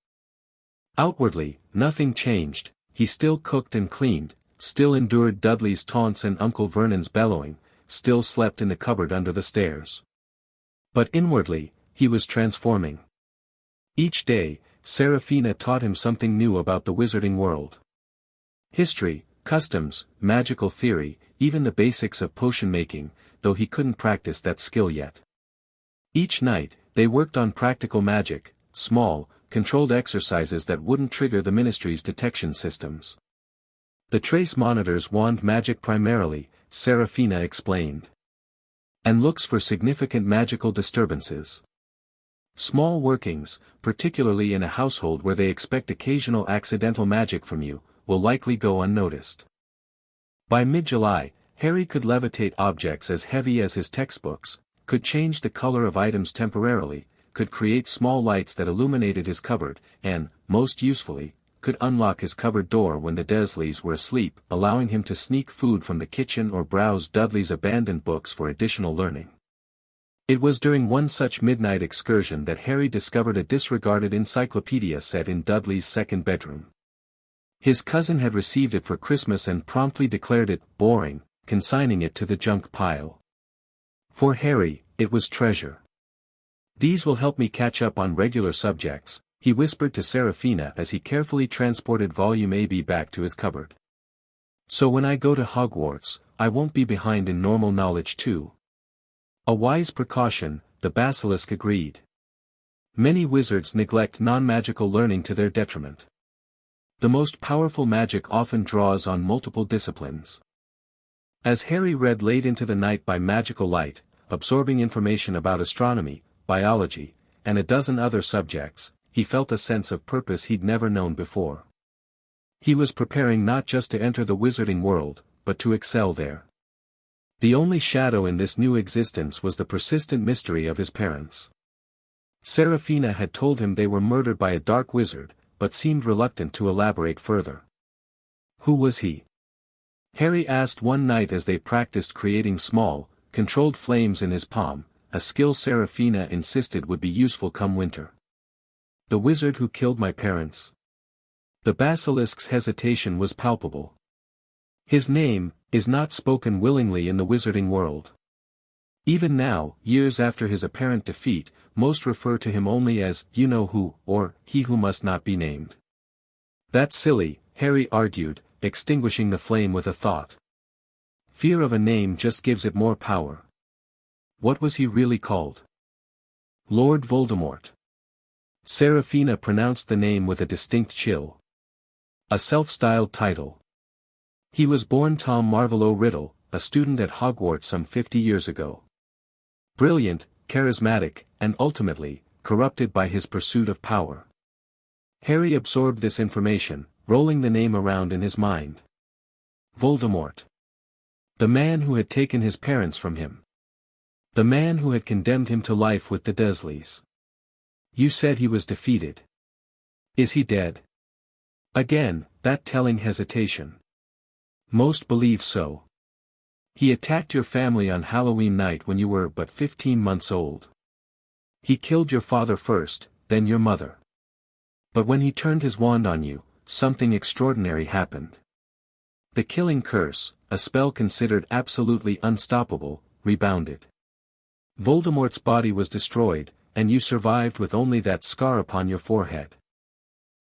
Outwardly, nothing changed, he still cooked and cleaned, still endured Dudley's taunts and Uncle Vernon's bellowing, still slept in the cupboard under the stairs. But inwardly, he was transforming. Each day, Seraphina taught him something new about the wizarding world. History, customs, magical theory, even the basics of potion making, though he couldn't practice that skill yet. Each night, they worked on practical magic, small, controlled exercises that wouldn't trigger the Ministry's detection systems. The trace monitors wand magic primarily, Seraphina explained. And looks for significant magical disturbances. Small workings, particularly in a household where they expect occasional accidental magic from you, will likely go unnoticed. By mid-July, Harry could levitate objects as heavy as his textbooks, could change the color of items temporarily, could create small lights that illuminated his cupboard, and, most usefully, could unlock his cupboard door when the Dursleys were asleep, allowing him to sneak food from the kitchen or browse Dudley's abandoned books for additional learning. It was during one such midnight excursion that Harry discovered a disregarded encyclopedia set in Dudley's second bedroom. His cousin had received it for Christmas and promptly declared it boring, consigning it to the junk pile. For Harry, it was treasure. "These will help me catch up on regular subjects," he whispered to Seraphina as he carefully transported volume AB back to his cupboard. "So when I go to Hogwarts, I won't be behind in normal knowledge too." A wise precaution, the Basilisk agreed. Many wizards neglect non-magical learning to their detriment. The most powerful magic often draws on multiple disciplines. As Harry read late into the night by magical light, absorbing information about astronomy, biology, and a dozen other subjects, he felt a sense of purpose he'd never known before. He was preparing not just to enter the wizarding world, but to excel there. The only shadow in this new existence was the persistent mystery of his parents. Seraphina had told him they were murdered by a dark wizard, but seemed reluctant to elaborate further. Who was he? Harry asked one night as they practiced creating small, controlled flames in his palm, a skill Seraphina insisted would be useful come winter. "The wizard who killed my parents." The basilisk's hesitation was palpable. His name is not spoken willingly in the wizarding world. Even now, years after his apparent defeat, most refer to him only as you-know-who, or he who must not be named. "That's silly," Harry argued, extinguishing the flame with a thought. "Fear of a name just gives it more power." What was he really called? Lord Voldemort. Seraphina pronounced the name with a distinct chill. A self-styled title. He was born Tom Marvolo Riddle, a student at Hogwarts some 50 years ago. Brilliant, charismatic, and ultimately, corrupted by his pursuit of power. Harry absorbed this information, rolling the name around in his mind. Voldemort. The man who had taken his parents from him. The man who had condemned him to life with the Dursleys. "You said he was defeated. Is he dead?" Again, that telling hesitation. "Most believe so. He attacked your family on Halloween night when you were but 15 months old. He killed your father first, then your mother. But when he turned his wand on you, something extraordinary happened. The killing curse, a spell considered absolutely unstoppable, rebounded. Voldemort's body was destroyed, and you survived with only that scar upon your forehead."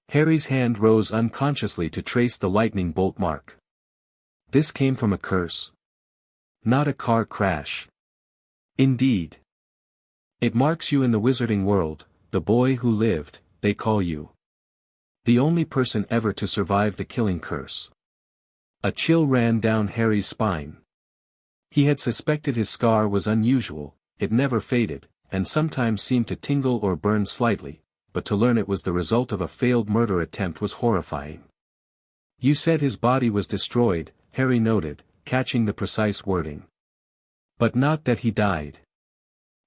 Harry's hand rose unconsciously to trace the lightning bolt mark. This came from a curse. Not a car crash. Indeed. It marks you in the wizarding world, the boy who lived, they call you. The only person ever to survive the killing curse. A chill ran down Harry's spine. He had suspected his scar was unusual, it never faded, and sometimes seemed to tingle or burn slightly, but to learn it was the result of a failed murder attempt was horrifying. "You said his body was destroyed," Harry noted, catching the precise wording. "But not that he died."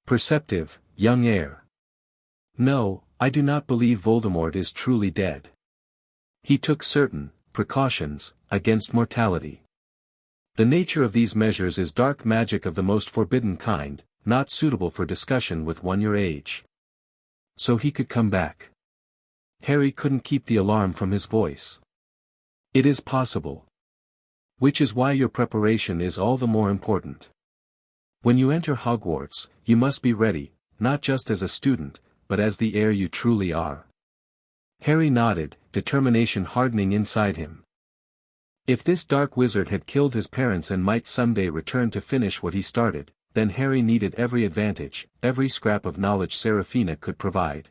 Perceptive, young heir. "No, I do not believe Voldemort is truly dead. He took certain precautions against mortality. The nature of these measures is dark magic of the most forbidden kind, not suitable for discussion with one your age. So he could come back." Harry couldn't keep the alarm from his voice. "It is possible. Which is why your preparation is all the more important. When you enter Hogwarts, you must be ready, not just as a student, but as the heir you truly are." Harry nodded, determination hardening inside him. If this dark wizard had killed his parents and might someday return to finish what he started, then Harry needed every advantage, every scrap of knowledge Seraphina could provide.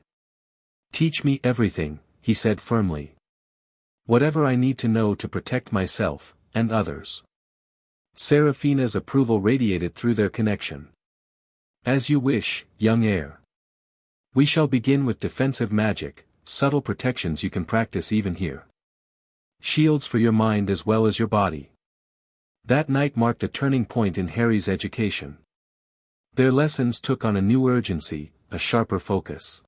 "Teach me everything," he said firmly. "Whatever I need to know to protect myself, and others." Seraphina's approval radiated through their connection. "As you wish, young heir. We shall begin with defensive magic, subtle protections you can practice even here. Shields for your mind as well as your body." That night marked a turning point in Harry's education. Their lessons took on a new urgency, a sharper focus.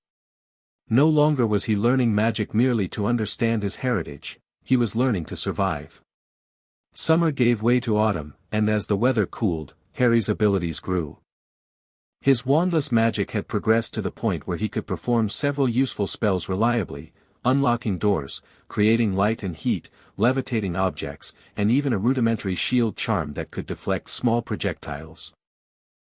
No longer was he learning magic merely to understand his heritage, he was learning to survive. Summer gave way to autumn, and as the weather cooled, Harry's abilities grew. His wandless magic had progressed to the point where he could perform several useful spells reliably, unlocking doors, creating light and heat, levitating objects, and even a rudimentary shield charm that could deflect small projectiles.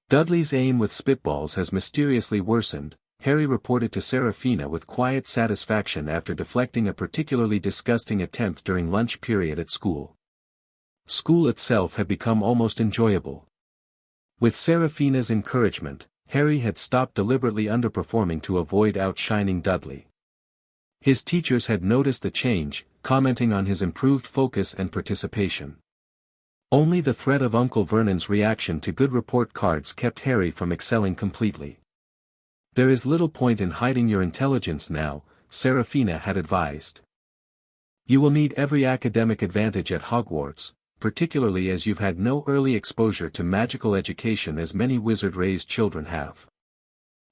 Dudley's aim with spitballs has mysteriously worsened, Harry reported to Seraphina with quiet satisfaction after deflecting a particularly disgusting attempt during lunch period at school. School itself had become almost enjoyable. With Seraphina's encouragement, Harry had stopped deliberately underperforming to avoid outshining Dudley. His teachers had noticed the change, commenting on his improved focus and participation. Only the threat of Uncle Vernon's reaction to good report cards kept Harry from excelling completely. "There is little point in hiding your intelligence now," Seraphina had advised. "You will need every academic advantage at Hogwarts, particularly as you've had no early exposure to magical education as many wizard-raised children have."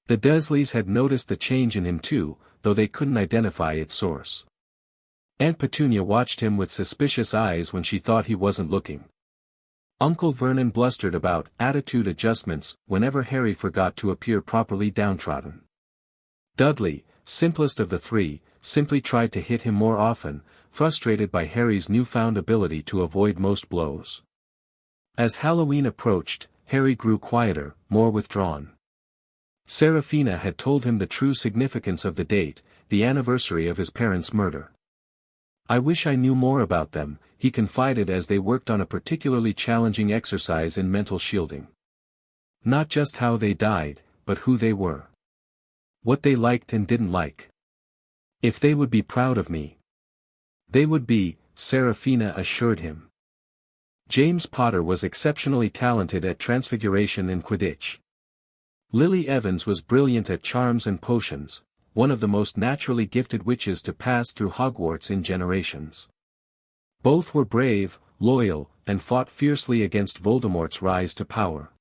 The Dursleys had noticed the change in him too, though they couldn't identify its source. Aunt Petunia watched him with suspicious eyes when she thought he wasn't looking. Uncle Vernon blustered about attitude adjustments whenever Harry forgot to appear properly downtrodden. Dudley, simplest of the three, simply tried to hit him more often, frustrated by Harry's newfound ability to avoid most blows. As Halloween approached, Harry grew quieter, more withdrawn. Seraphina had told him the true significance of the date, the anniversary of his parents' murder. "I wish I knew more about them," he confided as they worked on a particularly challenging exercise in mental shielding. "Not just how they died, but who they were. What they liked and didn't like. If they would be proud of me." "They would be," Seraphina assured him. James Potter was exceptionally talented at transfiguration and Quidditch. Lily Evans was brilliant at charms and potions, one of the most naturally gifted witches to pass through Hogwarts in generations. Both were brave, loyal, and fought fiercely against Voldemort's rise to power.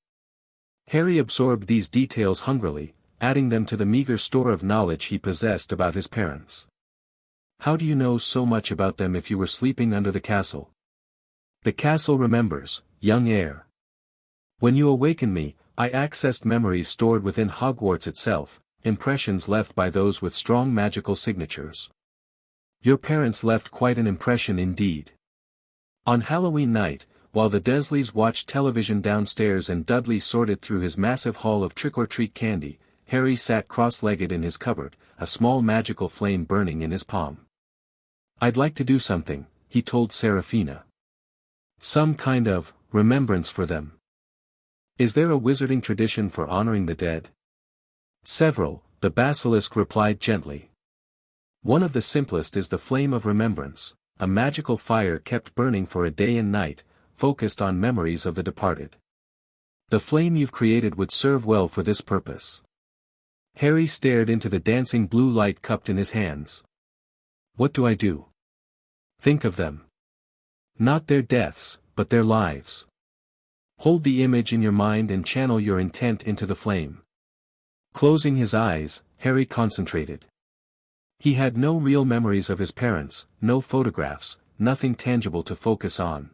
Harry absorbed these details hungrily, adding them to the meager store of knowledge he possessed about his parents. "How do you know so much about them if you were sleeping under the castle?" "The castle remembers, young heir. When you awakened me, I accessed memories stored within Hogwarts itself, impressions left by those with strong magical signatures. Your parents left quite an impression indeed." On Halloween night, while the Dursleys watched television downstairs and Dudley sorted through his massive haul of trick-or-treat candy, Harry sat cross-legged in his cupboard, a small magical flame burning in his palm. "I'd like to do something," he told Seraphina. "Some kind of remembrance for them." "Is there a wizarding tradition for honoring the dead?" "Several," the Basilisk replied gently. "One of the simplest is the Flame of Remembrance, a magical fire kept burning for a day and night, focused on memories of the departed. The flame you've created would serve well for this purpose." Harry stared into the dancing blue light cupped in his hands. "What do I do?" "Think of them. Not their deaths, but their lives. Hold the image in your mind and channel your intent into the flame." Closing his eyes, Harry concentrated. He had no real memories of his parents, no photographs, nothing tangible to focus on.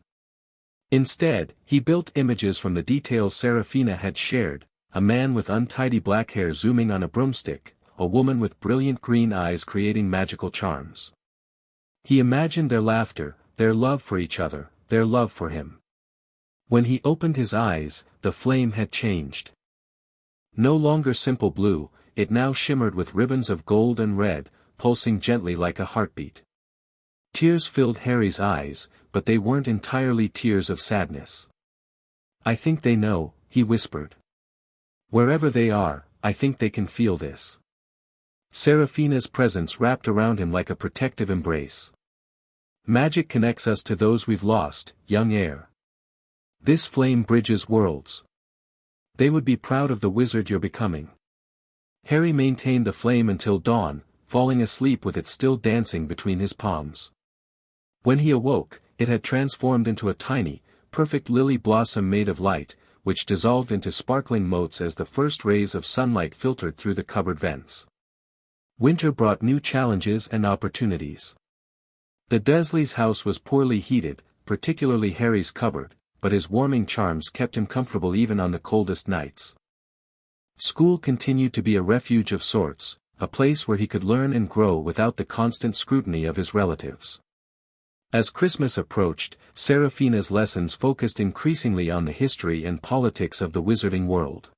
Instead, he built images from the details Seraphina had shared, a man with untidy black hair zooming on a broomstick, a woman with brilliant green eyes creating magical charms. He imagined their laughter, their love for each other, their love for him. When he opened his eyes, the flame had changed. No longer simple blue, it now shimmered with ribbons of gold and red, pulsing gently like a heartbeat. Tears filled Harry's eyes, but they weren't entirely tears of sadness. "I think they know," he whispered. "Wherever they are, I think they can feel this." Seraphina's presence wrapped around him like a protective embrace. "Magic connects us to those we've lost, young heir. This flame bridges worlds. They would be proud of the wizard you're becoming." Harry maintained the flame until dawn, falling asleep with it still dancing between his palms. When he awoke, it had transformed into a tiny, perfect lily blossom made of light, which dissolved into sparkling motes as the first rays of sunlight filtered through the cupboard vents. Winter brought new challenges and opportunities. The Dursleys' house was poorly heated, particularly Harry's cupboard, but his warming charms kept him comfortable even on the coldest nights. School continued to be a refuge of sorts, a place where he could learn and grow without the constant scrutiny of his relatives. As Christmas approached, Serafina's lessons focused increasingly on the history and politics of the wizarding world.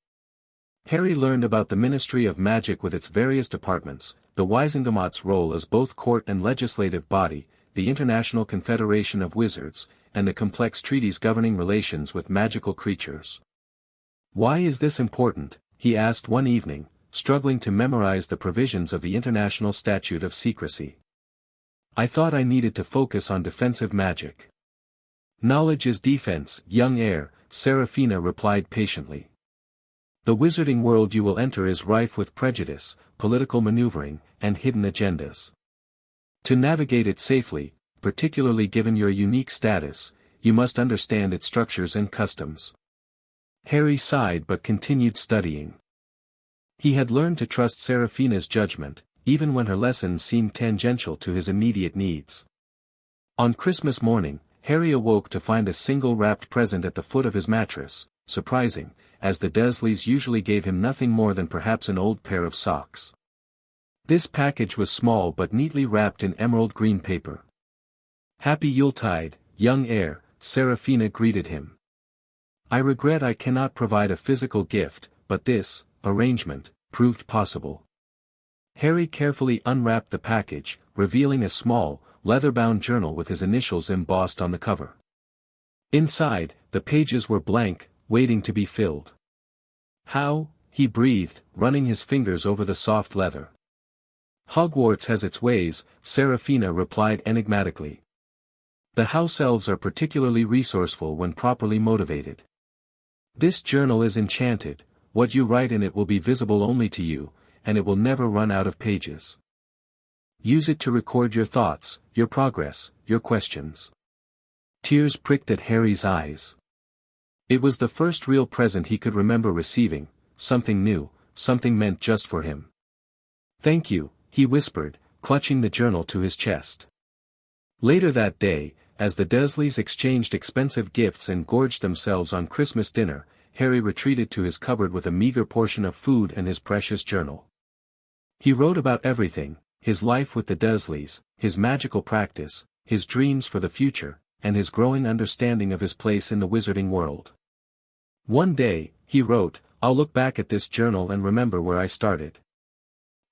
Harry learned about the Ministry of Magic with its various departments, the Wizengamot's role as both court and legislative body, the International Confederation of Wizards, and the complex treaties governing relations with magical creatures. "Why is this important?" he asked one evening, struggling to memorize the provisions of the International Statute of Secrecy. "I thought I needed to focus on defensive magic." "Knowledge is defense, young heir," Serafina replied patiently. "The wizarding world you will enter is rife with prejudice, political maneuvering, and hidden agendas. To navigate it safely, particularly given your unique status, you must understand its structures and customs." Harry sighed but continued studying. He had learned to trust Serafina's judgment, even when her lessons seemed tangential to his immediate needs. On Christmas morning, Harry awoke to find a single wrapped present at the foot of his mattress, surprising, as the Dursleys usually gave him nothing more than perhaps an old pair of socks. This package was small but neatly wrapped in emerald green paper. "Happy Yuletide, young heir," Serafina greeted him. "I regret I cannot provide a physical gift, but this arrangement proved possible." Harry carefully unwrapped the package, revealing a small, leather-bound journal with his initials embossed on the cover. Inside, the pages were blank, waiting to be filled. "How?" he breathed, running his fingers over the soft leather. "Hogwarts has its ways," Serafina replied enigmatically. "The house elves are particularly resourceful when properly motivated. This journal is enchanted. What you write in it will be visible only to you, and it will never run out of pages. Use it to record your thoughts, your progress, your questions." Tears pricked at Harry's eyes. It was the first real present he could remember receiving, something new, something meant just for him. "Thank you," he whispered, clutching the journal to his chest. Later that day, as the Dursleys exchanged expensive gifts and gorged themselves on Christmas dinner, Harry retreated to his cupboard with a meager portion of food and his precious journal. He wrote about everything: his life with the Dursleys, his magical practice, his dreams for the future, and his growing understanding of his place in the wizarding world. One day, he wrote, "I'll look back at this journal and remember where I started.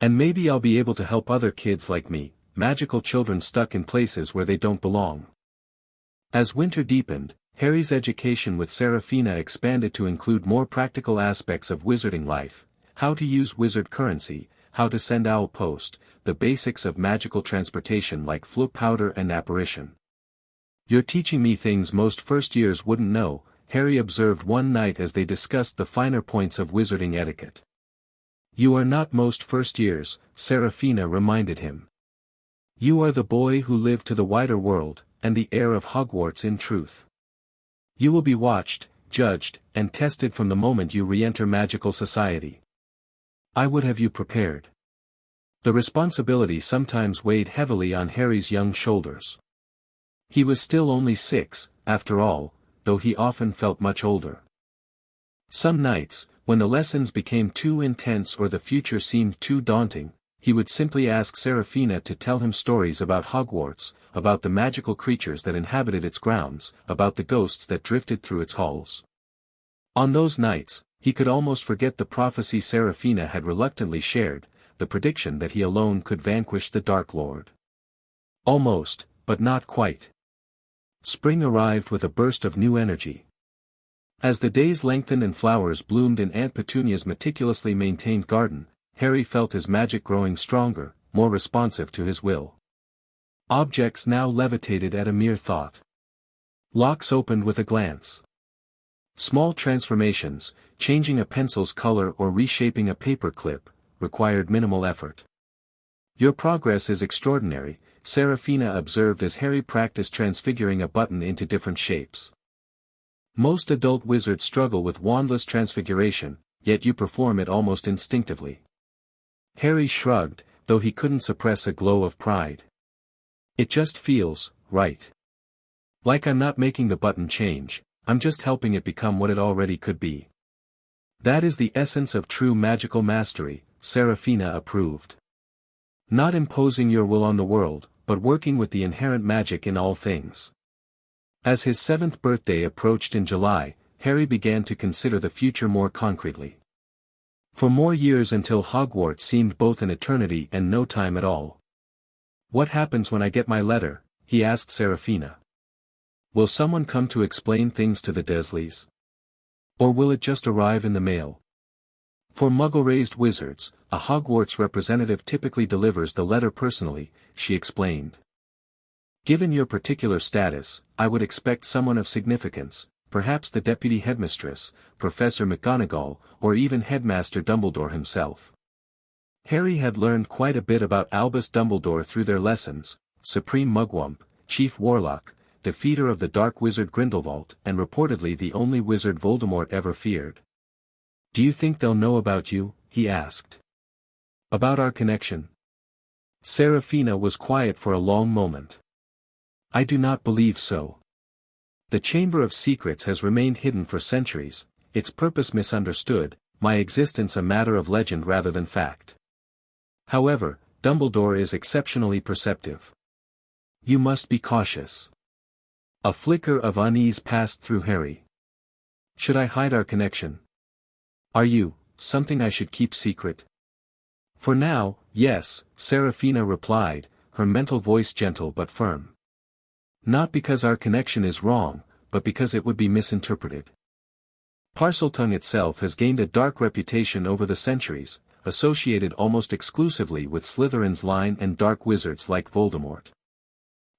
And maybe I'll be able to help other kids like me, magical children stuck in places where they don't belong." As winter deepened, Harry's education with Serafina expanded to include more practical aspects of wizarding life: how to use wizard currency, how to send owl post, the basics of magical transportation like flow powder and apparition. "You're teaching me things most first-years wouldn't know," Harry observed one night as they discussed the finer points of wizarding etiquette. "You are not most first-years," Serafina reminded him. "You are the boy who lived to the wider world, and the heir of Hogwarts in truth. You will be watched, judged, and tested from the moment you re-enter magical society. I would have you prepared." The responsibility sometimes weighed heavily on Harry's young shoulders. He was still only 6, after all, though he often felt much older. Some nights, when the lessons became too intense or the future seemed too daunting, he would simply ask Serafina to tell him stories about Hogwarts, about the magical creatures that inhabited its grounds, about the ghosts that drifted through its halls. On those nights, he could almost forget the prophecy Serafina had reluctantly shared, the prediction that he alone could vanquish the Dark Lord. Almost, but not quite. Spring arrived with a burst of new energy. As the days lengthened and flowers bloomed in Aunt Petunia's meticulously maintained garden, Harry felt his magic growing stronger, more responsive to his will. Objects now levitated at a mere thought. Locks opened with a glance. Small transformations, changing a pencil's color or reshaping a paper clip, required minimal effort. "Your progress is extraordinary," Serafina observed as Harry practiced transfiguring a button into different shapes. "Most adult wizards struggle with wandless transfiguration, yet you perform it almost instinctively." Harry shrugged, though he couldn't suppress a glow of pride. "It just feels right. Like I'm not making the button change, I'm just helping it become what it already could be. That is the essence of true magical mastery," Serafina approved. Not imposing your will on the world, but working with the inherent magic in all things. As his 7th birthday approached in July, Harry began to consider the future more concretely. For more years until Hogwarts seemed both an eternity and no time at all. "What happens when I get my letter?" he asked Serafina. "Will someone come to explain things to the Dursleys? Or will it just arrive in the mail?" For Muggle-raised wizards, a Hogwarts representative typically delivers the letter personally, she explained. "Given your particular status, I would expect someone of significance, perhaps the deputy headmistress, Professor McGonagall, or even Headmaster Dumbledore himself." Harry had learned quite a bit about Albus Dumbledore through their lessons: Supreme Mugwump, Chief Warlock, defeater of the Dark Wizard Grindelwald, and reportedly the only wizard Voldemort ever feared. "Do you think they'll know about you?" he asked. "About our connection?" Serafina was quiet for a long moment. "I do not believe so. The Chamber of Secrets has remained hidden for centuries, its purpose misunderstood, my existence a matter of legend rather than fact. However, Dumbledore is exceptionally perceptive. You must be cautious." A flicker of unease passed through Harry. "Should I hide our connection? Are you something I should keep secret?" "For now, yes," Serafina replied, her mental voice gentle but firm. "Not because our connection is wrong, but because it would be misinterpreted. Parseltongue itself has gained a dark reputation over the centuries, associated almost exclusively with Slytherin's line and dark wizards like Voldemort.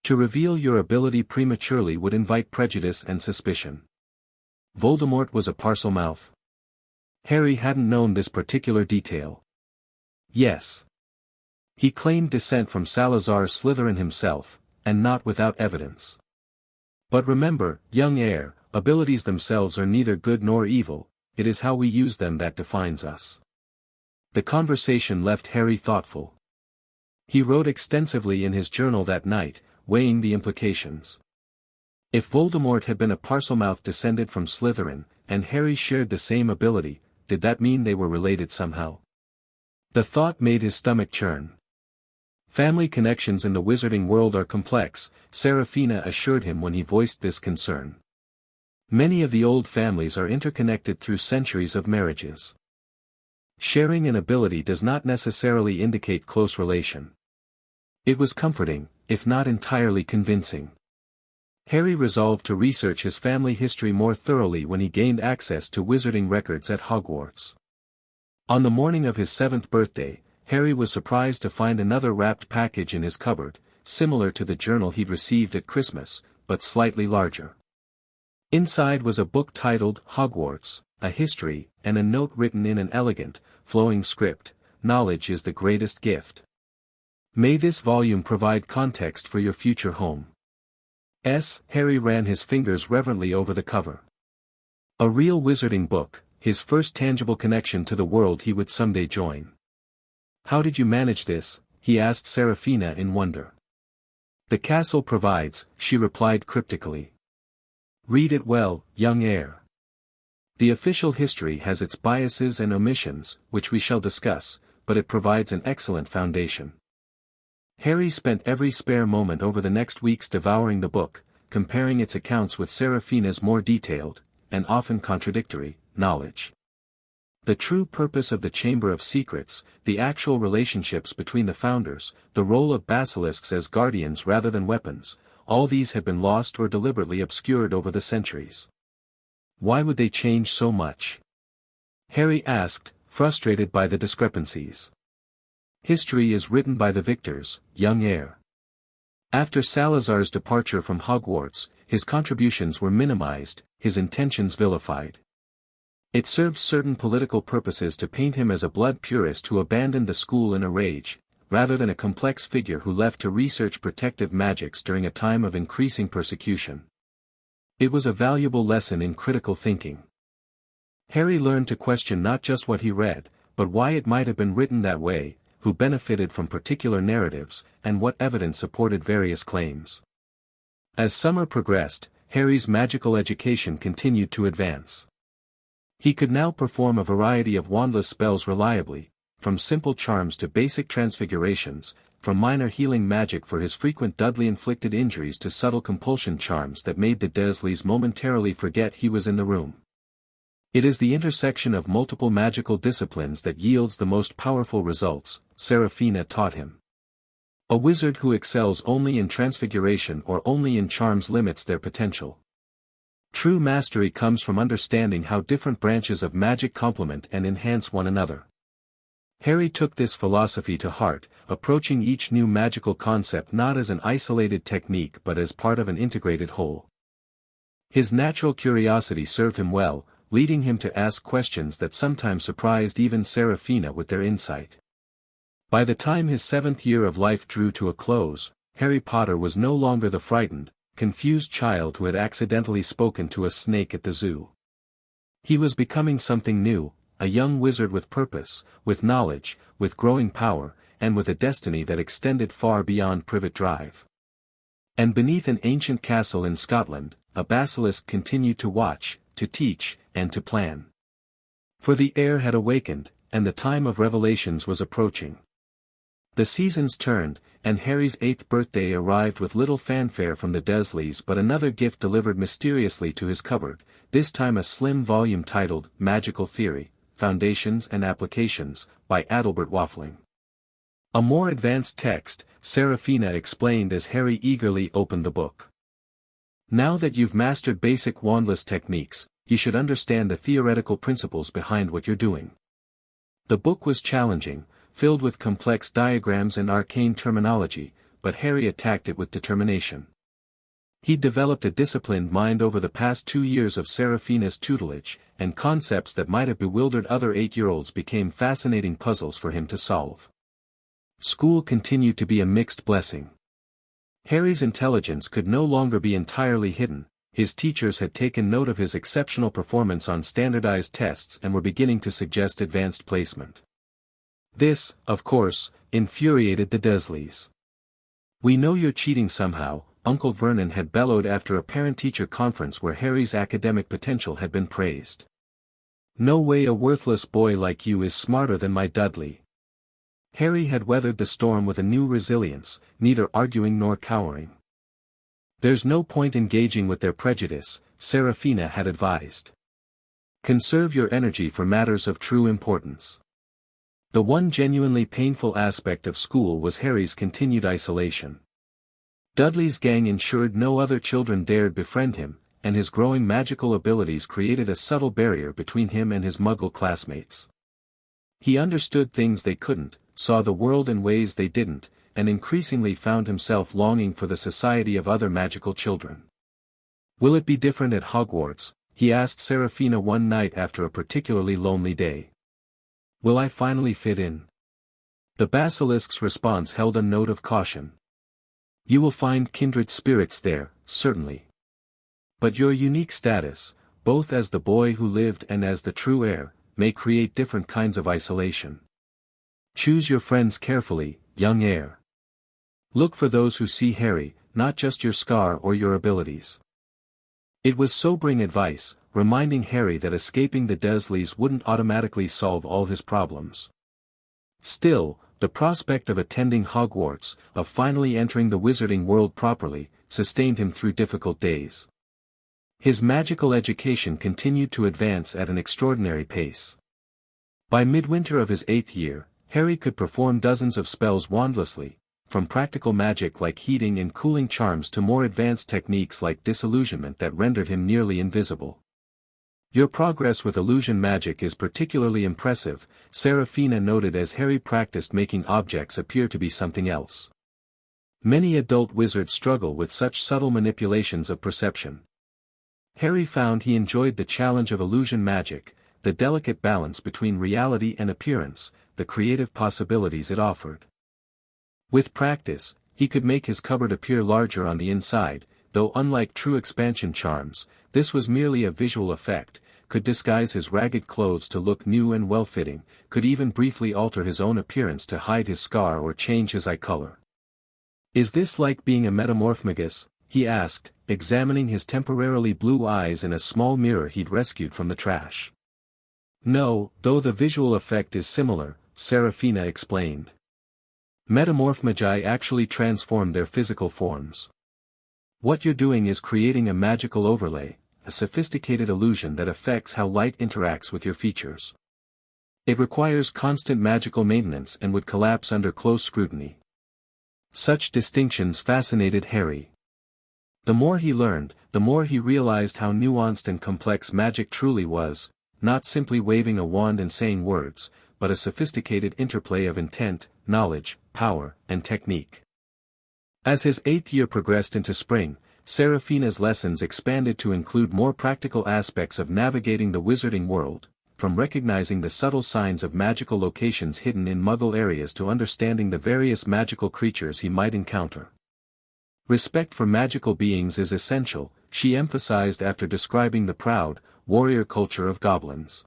To reveal your ability prematurely would invite prejudice and suspicion." Voldemort was a Parselmouth? Harry hadn't known this particular detail. Yes. He claimed descent from Salazar Slytherin himself, and not without evidence. But remember, young heir, abilities themselves are neither good nor evil, it is how we use them that defines us. The conversation left Harry thoughtful. He wrote extensively in his journal that night, weighing the implications. If Voldemort had been a Parselmouth descended from Slytherin, and Harry shared the same ability, did that mean they were related somehow? The thought made his stomach churn. Family connections in the wizarding world are complex, Serafina assured him when he voiced this concern. Many of the old families are interconnected through centuries of marriages. Sharing an ability does not necessarily indicate close relation. It was comforting, if not entirely convincing. Harry resolved to research his family history more thoroughly when he gained access to wizarding records at Hogwarts. On the morning of his 7th birthday, Harry was surprised to find another wrapped package in his cupboard, similar to the journal he'd received at Christmas, but slightly larger. Inside was a book titled Hogwarts, a history, and a note written in an elegant, flowing script: "Knowledge is the greatest gift. May this volume provide context for your future home." Harry ran his fingers reverently over the cover. A real wizarding book, his first tangible connection to the world he would someday join. "How did you manage this?" he asked Serafina in wonder. "The castle provides," she replied cryptically. "Read it well, young heir. The official history has its biases and omissions, which we shall discuss, but it provides an excellent foundation." Harry spent every spare moment over the next weeks devouring the book, comparing its accounts with Serafina's more detailed, and often contradictory, knowledge. The true purpose of the Chamber of Secrets, the actual relationships between the founders, the role of basilisks as guardians rather than weapons, all these had been lost or deliberately obscured over the centuries. Why would they change so much? Harry asked, frustrated by the discrepancies. "History is written by the victors, young heir. After Salazar's departure from Hogwarts, his contributions were minimized, his intentions vilified. It served certain political purposes to paint him as a blood purist who abandoned the school in a rage, rather than a complex figure who left to research protective magics during a time of increasing persecution. It was a valuable lesson in critical thinking. Harry learned to question not just what he read, but why it might have been written that way, who benefited from particular narratives, and what evidence supported various claims. As summer progressed, Harry's magical education continued to advance. He could now perform a variety of wandless spells reliably, from simple charms to basic transfigurations, from minor healing magic for his frequent Dudley-inflicted injuries to subtle compulsion charms that made the Dursleys momentarily forget he was in the room. It is the intersection of multiple magical disciplines that yields the most powerful results, Seraphina taught him. A wizard who excels only in transfiguration or only in charms limits their potential. True mastery comes from understanding how different branches of magic complement and enhance one another. Harry took this philosophy to heart, approaching each new magical concept not as an isolated technique but as part of an integrated whole. His natural curiosity served him well, leading him to ask questions that sometimes surprised even Seraphina with their insight. By the time his 7th year of life drew to a close, Harry Potter was no longer the frightened, confused child who had accidentally spoken to a snake at the zoo. He was becoming something new, a young wizard with purpose, with knowledge, with growing power, and with a destiny that extended far beyond Privet Drive. And beneath an ancient castle in Scotland, a basilisk continued to watch, to teach, and to plan. For the heir had awakened, and the time of revelations was approaching. The seasons turned, and Harry's 8th birthday arrived with little fanfare from the Dursleys but another gift delivered mysteriously to his cupboard, this time a slim volume titled Magical Theory, Foundations and Applications, by Adalbert Waffling. A more advanced text, Seraphina explained as Harry eagerly opened the book. Now that you've mastered basic wandless techniques, you should understand the theoretical principles behind what you're doing. The book was challenging, filled with complex diagrams and arcane terminology, but Harry attacked it with determination. He'd developed a disciplined mind over the past 2 years of Seraphina's tutelage, and concepts that might have bewildered other 8-year-olds became fascinating puzzles for him to solve. School continued to be a mixed blessing. Harry's intelligence could no longer be entirely hidden. His teachers had taken note of his exceptional performance on standardized tests and were beginning to suggest advanced placement. This, of course, infuriated the Dursleys. "We know you're cheating somehow," Uncle Vernon had bellowed after a parent-teacher conference where Harry's academic potential had been praised. "No way a worthless boy like you is smarter than my Dudley." Harry had weathered the storm with a new resilience, neither arguing nor cowering. "There's no point engaging with their prejudice," Seraphina had advised. "Conserve your energy for matters of true importance." The one genuinely painful aspect of school was Harry's continued isolation. Dudley's gang ensured no other children dared befriend him, and his growing magical abilities created a subtle barrier between him and his Muggle classmates. He understood things they couldn't, saw the world in ways they didn't, and increasingly found himself longing for the society of other magical children. "Will it be different at Hogwarts?" he asked Seraphina one night after a particularly lonely day. "Will I finally fit in?" The Basilisk's response held a note of caution. "You will find kindred spirits there, certainly. But your unique status, both as the boy who lived and as the true heir, may create different kinds of isolation. Choose your friends carefully, young heir. Look for those who see Harry, not just your scar or your abilities." It was sobering advice, reminding Harry that escaping the Dursleys wouldn't automatically solve all his problems. Still, the prospect of attending Hogwarts, of finally entering the wizarding world properly, sustained him through difficult days. His magical education continued to advance at an extraordinary pace. By midwinter of his 8th year, Harry could perform dozens of spells wandlessly, from practical magic like heating and cooling charms to more advanced techniques like disillusionment that rendered him nearly invisible. "Your progress with illusion magic is particularly impressive," Seraphina noted as Harry practiced making objects appear to be something else. Many adult wizards struggle with such subtle manipulations of perception. Harry found he enjoyed the challenge of illusion magic, the delicate balance between reality and appearance, the creative possibilities it offered. With practice, he could make his cupboard appear larger on the inside, though unlike true expansion charms, this was merely a visual effect, could disguise his ragged clothes to look new and well-fitting, could even briefly alter his own appearance to hide his scar or change his eye color. "Is this like being a metamorphomagus?" he asked, examining his temporarily blue eyes in a small mirror he'd rescued from the trash. "No, though the visual effect is similar," Seraphina explained. Metamorph magi actually transform their physical forms. What you're doing is creating a magical overlay, a sophisticated illusion that affects how light interacts with your features. It requires constant magical maintenance and would collapse under close scrutiny. Such distinctions fascinated Harry. The more he learned, the more he realized how nuanced and complex magic truly was, not simply waving a wand and saying words, but a sophisticated interplay of intent, knowledge, power, and technique. As his 8th year progressed into spring, Seraphina's lessons expanded to include more practical aspects of navigating the wizarding world, from recognizing the subtle signs of magical locations hidden in Muggle areas to understanding the various magical creatures he might encounter. Respect for magical beings is essential, she emphasized after describing the proud, warrior culture of goblins.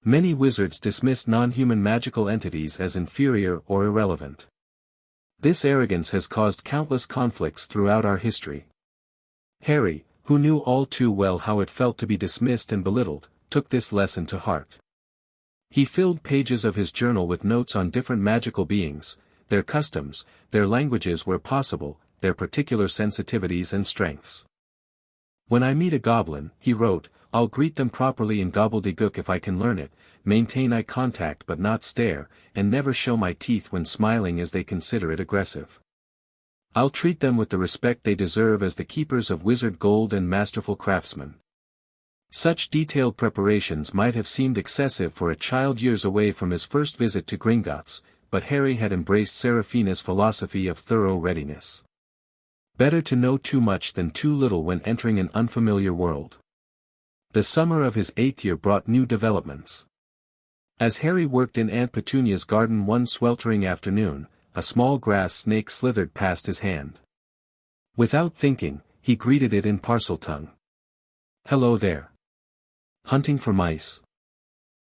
Many wizards dismiss non-human magical entities as inferior or irrelevant. This arrogance has caused countless conflicts throughout our history. Harry, who knew all too well how it felt to be dismissed and belittled, took this lesson to heart. He filled pages of his journal with notes on different magical beings, their customs, their languages where possible, their particular sensitivities and strengths. When I meet a goblin, he wrote, I'll greet them properly in gobbledygook if I can learn it, maintain eye contact but not stare, and never show my teeth when smiling as they consider it aggressive. I'll treat them with the respect they deserve as the keepers of wizard gold and masterful craftsmen. Such detailed preparations might have seemed excessive for a child years away from his first visit to Gringotts, but Harry had embraced Seraphina's philosophy of thorough readiness. Better to know too much than too little when entering an unfamiliar world. The summer of his 8th year brought new developments. As Harry worked in Aunt Petunia's garden one sweltering afternoon, a small grass snake slithered past his hand. Without thinking, he greeted it in Parseltongue. Hello there. Hunting for mice?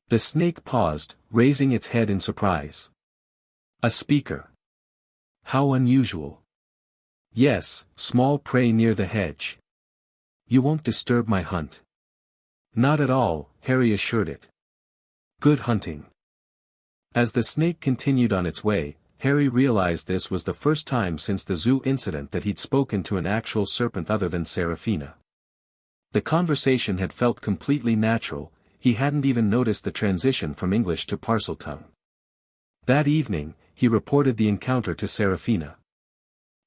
The snake paused, raising its head in surprise. A speaker. How unusual. Yes, small prey near the hedge. You won't disturb my hunt. Not at all, Harry assured it. Good hunting. As the snake continued on its way, Harry realized this was the first time since the zoo incident that he'd spoken to an actual serpent other than Seraphina. The conversation had felt completely natural, he hadn't even noticed the transition from English to Parseltongue. That evening, he reported the encounter to Seraphina.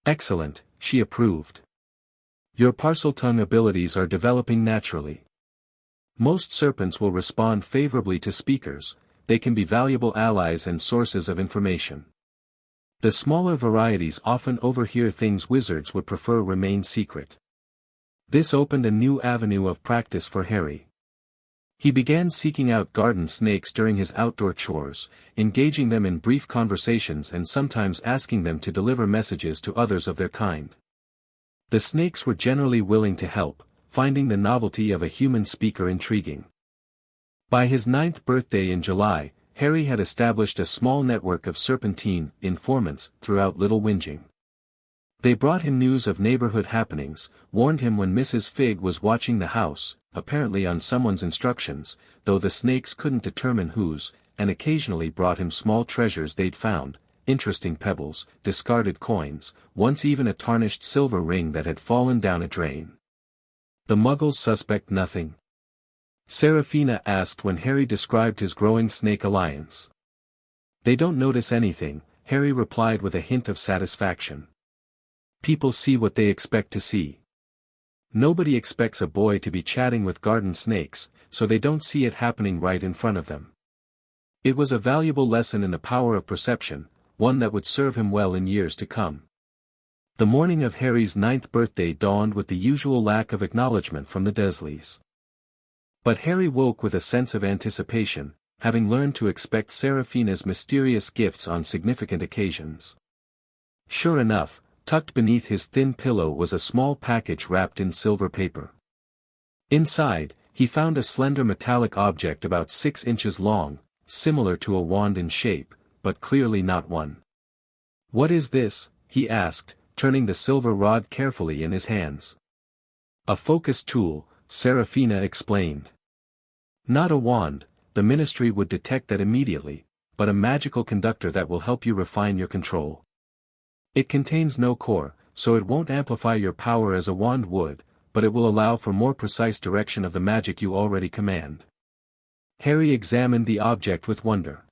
Excellent, she approved. Your Parseltongue abilities are developing naturally. Most serpents will respond favorably to speakers, they can be valuable allies and sources of information. The smaller varieties often overhear things wizards would prefer remain secret. This opened a new avenue of practice for Harry. He began seeking out garden snakes during his outdoor chores, engaging them in brief conversations and sometimes asking them to deliver messages to others of their kind. The snakes were generally willing to help, finding the novelty of a human speaker intriguing. By his 9th birthday in July, Harry had established a small network of serpentine informants throughout Little Whinging. They brought him news of neighborhood happenings, warned him when Mrs. Fig was watching the house, apparently on someone's instructions, though the snakes couldn't determine whose, and occasionally brought him small treasures they'd found, interesting pebbles, discarded coins, once even a tarnished silver ring that had fallen down a drain. The Muggles suspect nothing? Seraphina asked when Harry described his growing snake alliance. They don't notice anything, Harry replied with a hint of satisfaction. People see what they expect to see. Nobody expects a boy to be chatting with garden snakes, so they don't see it happening right in front of them. It was a valuable lesson in the power of perception, one that would serve him well in years to come. The morning of Harry's 9th birthday dawned with the usual lack of acknowledgement from the Dursleys. But Harry woke with a sense of anticipation, having learned to expect Seraphina's mysterious gifts on significant occasions. Sure enough, tucked beneath his thin pillow was a small package wrapped in silver paper. Inside, he found a slender metallic object about 6 inches long, similar to a wand in shape, but clearly not one. What is this? He asked, turning the silver rod carefully in his hands. A focus tool, Seraphina explained. Not a wand, the ministry would detect that immediately, but a magical conductor that will help you refine your control. It contains no core, so it won't amplify your power as a wand would, but it will allow for more precise direction of the magic you already command. Harry examined the object with wonder.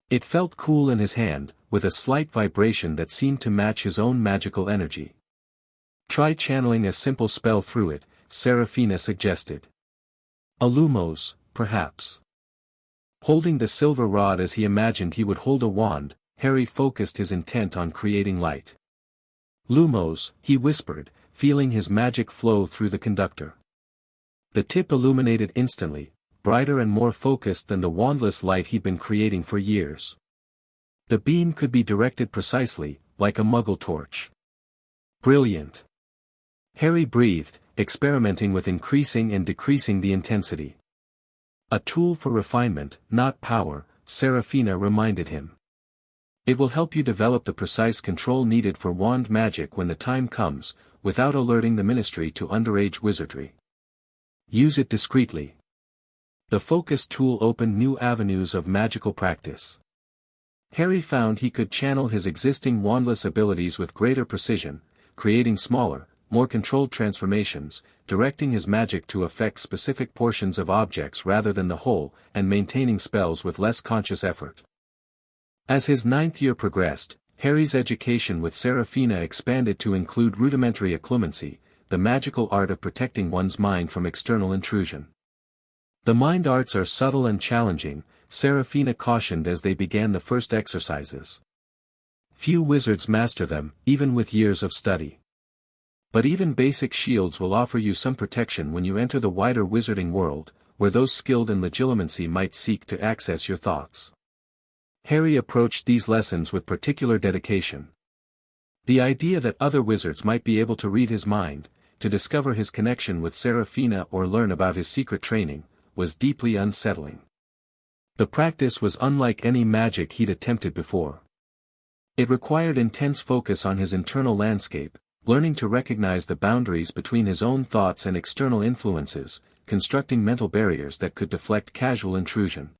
It felt cool in his hand, with a slight vibration that seemed to match his own magical energy. Try channeling a simple spell through it, Seraphina suggested. A lumos, perhaps. Holding the silver rod as he imagined he would hold a wand, Harry focused his intent on creating light. Lumos, he whispered, feeling his magic flow through the conductor. The tip illuminated instantly, brighter and more focused than the wandless light he'd been creating for years. The beam could be directed precisely, like a muggle torch. Brilliant. Harry breathed, experimenting with increasing and decreasing the intensity. A tool for refinement, not power, Seraphina reminded him. It will help you develop the precise control needed for wand magic when the time comes, without alerting the Ministry to underage wizardry. Use it discreetly. The focus tool opened new avenues of magical practice. Harry found he could channel his existing wandless abilities with greater precision, creating smaller, more controlled transformations, directing his magic to affect specific portions of objects rather than the whole, and maintaining spells with less conscious effort. As his 9th year progressed, Harry's education with Seraphina expanded to include rudimentary occlumency, the magical art of protecting one's mind from external intrusion. The mind arts are subtle and challenging, Seraphina cautioned as they began the first exercises. Few wizards master them, even with years of study. But even basic shields will offer you some protection when you enter the wider wizarding world, where those skilled in legilimency might seek to access your thoughts. Harry approached these lessons with particular dedication. The idea that other wizards might be able to read his mind, to discover his connection with Seraphina or learn about his secret training, was deeply unsettling. The practice was unlike any magic he'd attempted before. It required intense focus on his internal landscape, learning to recognize the boundaries between his own thoughts and external influences, constructing mental barriers that could deflect casual intrusion.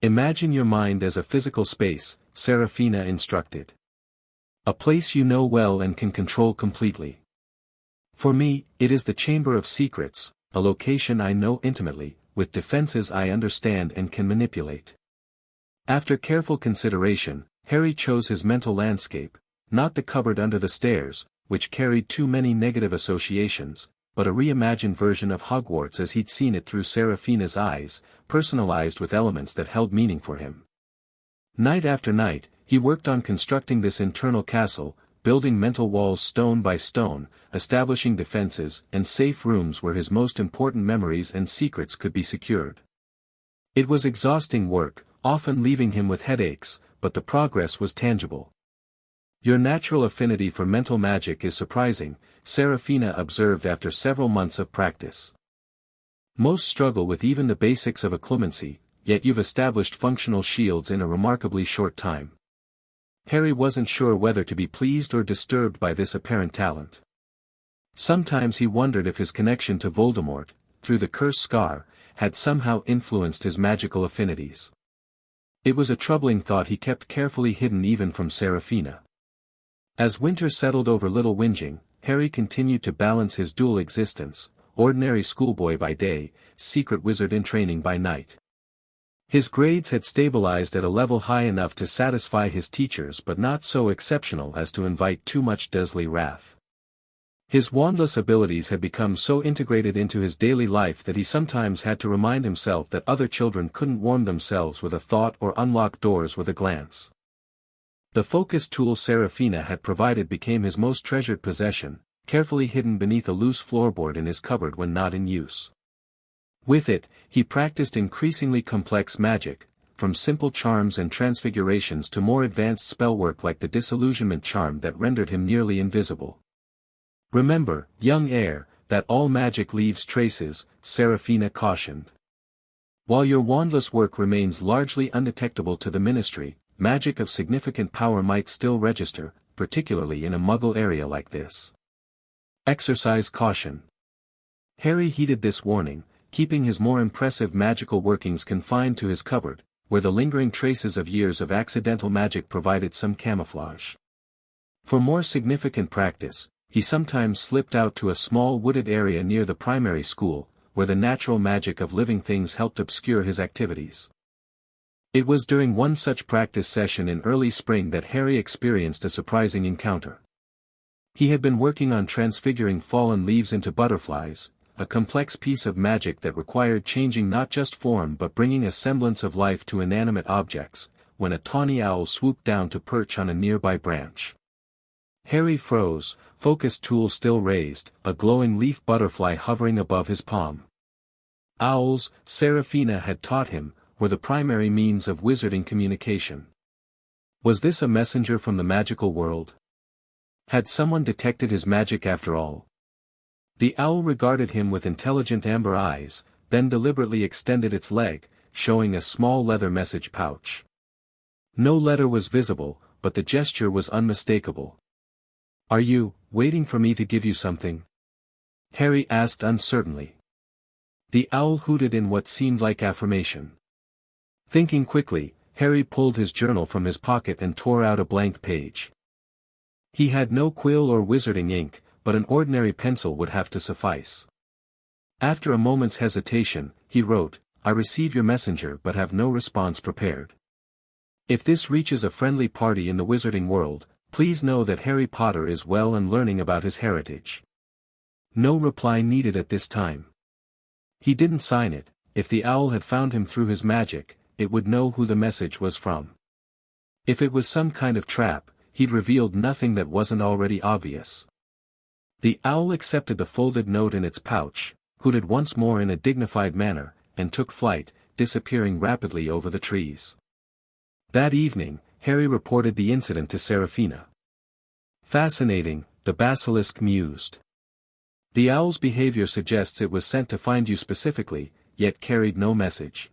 Imagine your mind as a physical space, Seraphina instructed. A place you know well and can control completely. For me, it is the Chamber of Secrets, a location I know intimately, with defenses I understand and can manipulate. After careful consideration, Harry chose his mental landscape, not the cupboard under the stairs, which carried too many negative associations, but a reimagined version of Hogwarts as he'd seen it through Seraphina's eyes, personalized with elements that held meaning for him. Night after night, he worked on constructing this internal castle, building mental walls stone by stone, establishing defenses and safe rooms where his most important memories and secrets could be secured. It was exhausting work, often leaving him with headaches, but the progress was tangible. Your natural affinity for mental magic is surprising, Seraphina observed after several months of practice. Most struggle with even the basics of occlumency, yet you've established functional shields in a remarkably short time. Harry wasn't sure whether to be pleased or disturbed by this apparent talent. Sometimes he wondered if his connection to Voldemort, through the cursed scar, had somehow influenced his magical affinities. It was a troubling thought he kept carefully hidden even from Seraphina. As winter settled over Little Whinging, Harry continued to balance his dual existence, ordinary schoolboy by day, secret wizard in training by night. His grades had stabilized at a level high enough to satisfy his teachers but not so exceptional as to invite too much Dursley wrath. His wandless abilities had become so integrated into his daily life that he sometimes had to remind himself that other children couldn't warm themselves with a thought or unlock doors with a glance. The focus tool Seraphina had provided became his most treasured possession, carefully hidden beneath a loose floorboard in his cupboard when not in use. With it, he practiced increasingly complex magic, from simple charms and transfigurations to more advanced spellwork like the disillusionment charm that rendered him nearly invisible. Remember, young heir, that all magic leaves traces, Seraphina cautioned. While your wandless work remains largely undetectable to the Ministry, magic of significant power might still register, particularly in a muggle area like this. Exercise caution. Harry heeded this warning, keeping his more impressive magical workings confined to his cupboard, where the lingering traces of years of accidental magic provided some camouflage. For more significant practice, he sometimes slipped out to a small wooded area near the primary school, where the natural magic of living things helped obscure his activities. It was during one such practice session in early spring that Harry experienced a surprising encounter. He had been working on transfiguring fallen leaves into butterflies, a complex piece of magic that required changing not just form but bringing a semblance of life to inanimate objects, when a tawny owl swooped down to perch on a nearby branch. Harry froze, focus tool still raised, a glowing leaf butterfly hovering above his palm. Owls, Seraphina had taught him, were the primary means of wizarding communication. Was this a messenger from the magical world? Had someone detected his magic after all? The owl regarded him with intelligent amber eyes, then deliberately extended its leg, showing a small leather message pouch. No letter was visible, but the gesture was unmistakable. "Are you waiting for me to give you something?" Harry asked uncertainly. The owl hooted in what seemed like affirmation. Thinking quickly, Harry pulled his journal from his pocket and tore out a blank page. He had no quill or wizarding ink, but an ordinary pencil would have to suffice. After a moment's hesitation, he wrote, "I receive your messenger but have no response prepared. If this reaches a friendly party in the wizarding world, please know that Harry Potter is well and learning about his heritage." No reply needed at this time. He didn't sign it. If the owl had found him through his magic, it would know who the message was from. If it was some kind of trap, he'd revealed nothing that wasn't already obvious. The owl accepted the folded note in its pouch, hooted once more in a dignified manner, and took flight, disappearing rapidly over the trees. That evening, Harry reported the incident to Seraphina. "Fascinating," the Basilisk mused. "The owl's behavior suggests it was sent to find you specifically, yet carried no message.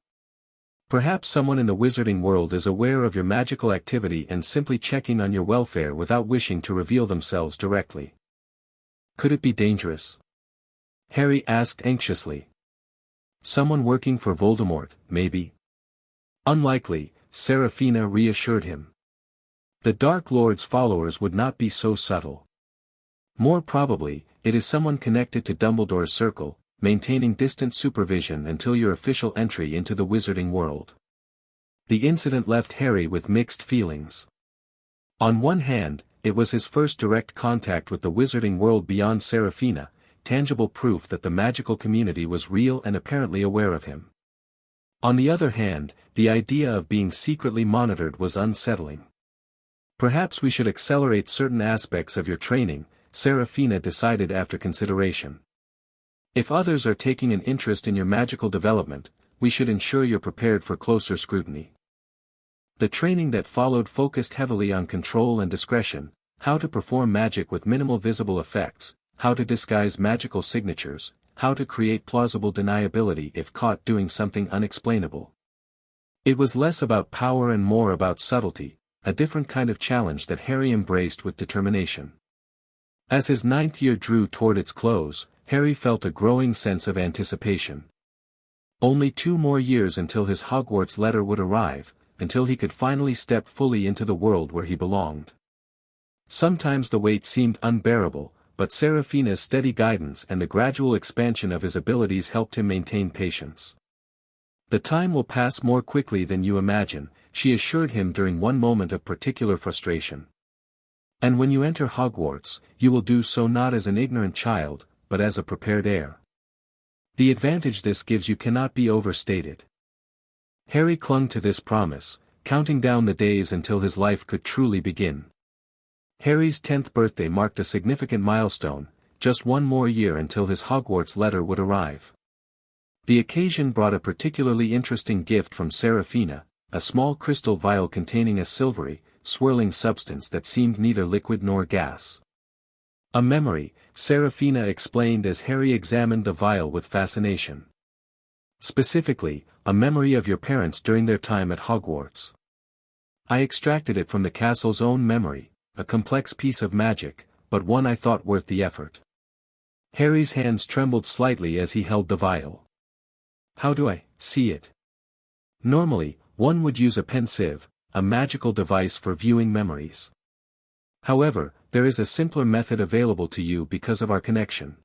Perhaps someone in the wizarding world is aware of your magical activity and simply checking on your welfare without wishing to reveal themselves directly. Could it be dangerous?" Harry asked anxiously. "Someone working for Voldemort, maybe?" "Unlikely," Seraphina reassured him. "The Dark Lord's followers would not be so subtle. More probably, it is someone connected to Dumbledore's circle, maintaining distant supervision until your official entry into the wizarding world." The incident left Harry with mixed feelings. On one hand, it was his first direct contact with the wizarding world beyond Seraphina, tangible proof that the magical community was real and apparently aware of him. On the other hand, the idea of being secretly monitored was unsettling. "Perhaps we should accelerate certain aspects of your training," Seraphina decided after consideration. "If others are taking an interest in your magical development, we should ensure you're prepared for closer scrutiny." The training that followed focused heavily on control and discretion, how to perform magic with minimal visible effects, how to disguise magical signatures, how to create plausible deniability if caught doing something unexplainable. It was less about power and more about subtlety, a different kind of challenge that Harry embraced with determination. As his 9th year drew toward its close, Harry felt a growing sense of anticipation. Only 2 more years until his Hogwarts letter would arrive, until he could finally step fully into the world where he belonged. Sometimes the wait seemed unbearable, but Seraphina's steady guidance and the gradual expansion of his abilities helped him maintain patience. "The time will pass more quickly than you imagine," she assured him during one moment of particular frustration. "And when you enter Hogwarts, you will do so not as an ignorant child, but as a prepared heir. The advantage this gives you cannot be overstated." Harry clung to this promise, counting down the days until his life could truly begin. Harry's 10th birthday marked a significant milestone, just 1 more year until his Hogwarts letter would arrive. The occasion brought a particularly interesting gift from Seraphina, a small crystal vial containing a silvery, swirling substance that seemed neither liquid nor gas. "A memory," Seraphina explained as Harry examined the vial with fascination. "Specifically, a memory of your parents during their time at Hogwarts. I extracted it from the castle's own memory, a complex piece of magic, but one I thought worth the effort." Harry's hands trembled slightly as he held the vial. "How do I see it?" "Normally, One would use a pensieve, a magical device for viewing memories. However, there is a simpler method available to you because of our connection.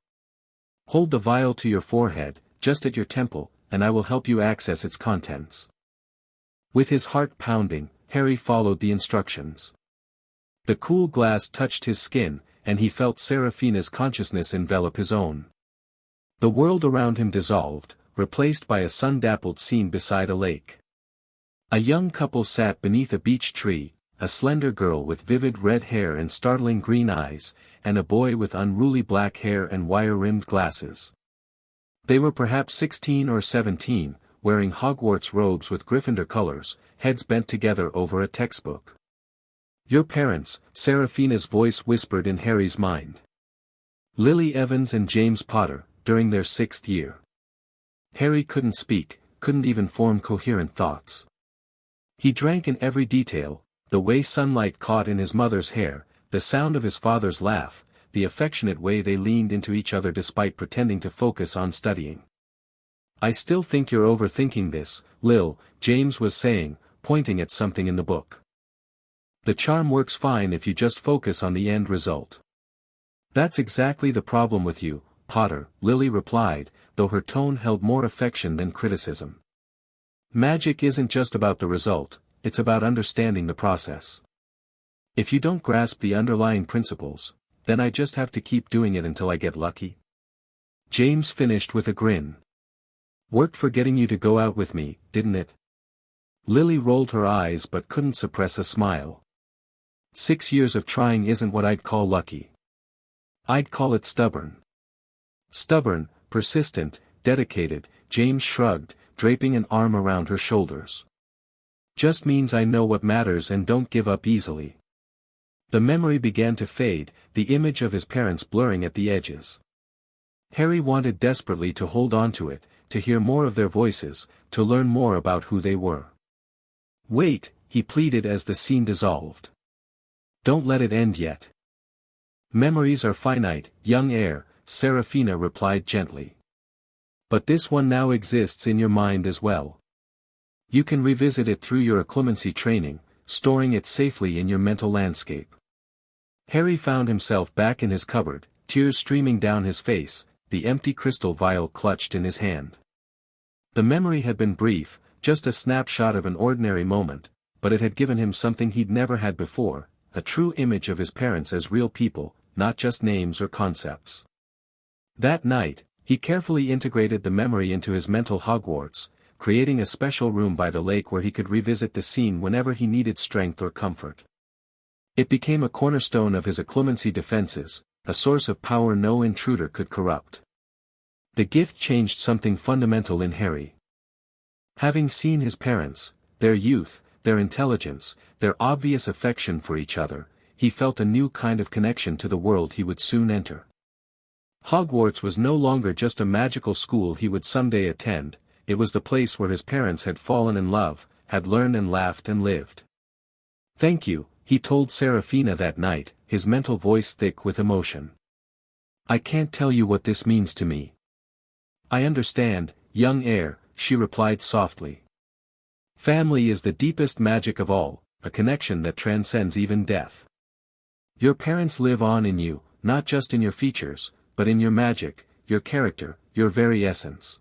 Hold the vial to your forehead, just at your temple, and I will help you access its contents. With his heart pounding, Harry followed the instructions. The cool glass touched his skin, and he felt Seraphina's consciousness envelop his own. The world around him dissolved, replaced by a sun-dappled scene beside a lake. A young couple sat beneath a beech tree, a slender girl with vivid red hair and startling green eyes, and a boy with unruly black hair and wire-rimmed glasses. They were perhaps 16 or 17, wearing Hogwarts robes with Gryffindor colors, heads bent together over a textbook. "Your parents," Seraphina's voice whispered in Harry's mind. Lily Evans and James Potter, during their 6th year. Harry couldn't speak, couldn't even form coherent thoughts. He drank in every detail, the way sunlight caught in his mother's hair, the sound of his father's laugh, the affectionate way they leaned into each other despite pretending to focus on studying. "I still think you're overthinking this, Lil," James was saying, pointing at something in the book. "The charm works fine if you just focus on the end result." "That's exactly the problem with you, Potter," Lily replied, though her tone held more affection than criticism. "Magic isn't just about the result, it's about understanding the process. If you don't grasp the underlying principles, then I just have to keep doing it until I get lucky." James finished with a grin. "Worked for getting you to go out with me, didn't it?" Lily rolled her eyes but couldn't suppress a smile. 6 years of trying isn't what I'd call lucky. I'd call it stubborn." "Stubborn, persistent, dedicated," James shrugged, draping an arm around her shoulders. "Just means I know what matters and don't give up easily." The memory began to fade, the image of his parents blurring at the edges. Harry wanted desperately to hold on to it, to hear more of their voices, to learn more about who they were. "Wait," he pleaded as the scene dissolved. "Don't let it end yet." "Memories are finite, young heir," Seraphina replied gently. "But this one now exists in your mind as well. You can revisit it through your occlumency training, storing it safely in your mental landscape." Harry found himself back in his cupboard, tears streaming down his face, the empty crystal vial clutched in his hand. The memory had been brief, just a snapshot of an ordinary moment, but it had given him something he'd never had before, a true image of his parents as real people, not just names or concepts. That night, he carefully integrated the memory into his mental Hogwarts, creating a special room by the lake where he could revisit the scene whenever he needed strength or comfort. It became a cornerstone of his occlumency defenses, a source of power no intruder could corrupt. The gift changed something fundamental in Harry. Having seen his parents, their youth, their intelligence, their obvious affection for each other, he felt a new kind of connection to the world he would soon enter. Hogwarts was no longer just a magical school he would someday attend, it was the place where his parents had fallen in love, had learned and laughed and lived. "Thank you," he told Seraphina that night, his mental voice thick with emotion. "I can't tell you what this means to me." "I understand, young heir," she replied softly. "Family is the deepest magic of all, a connection that transcends even death. Your parents live on in you, not just in your features, but in your magic, your character, your very essence."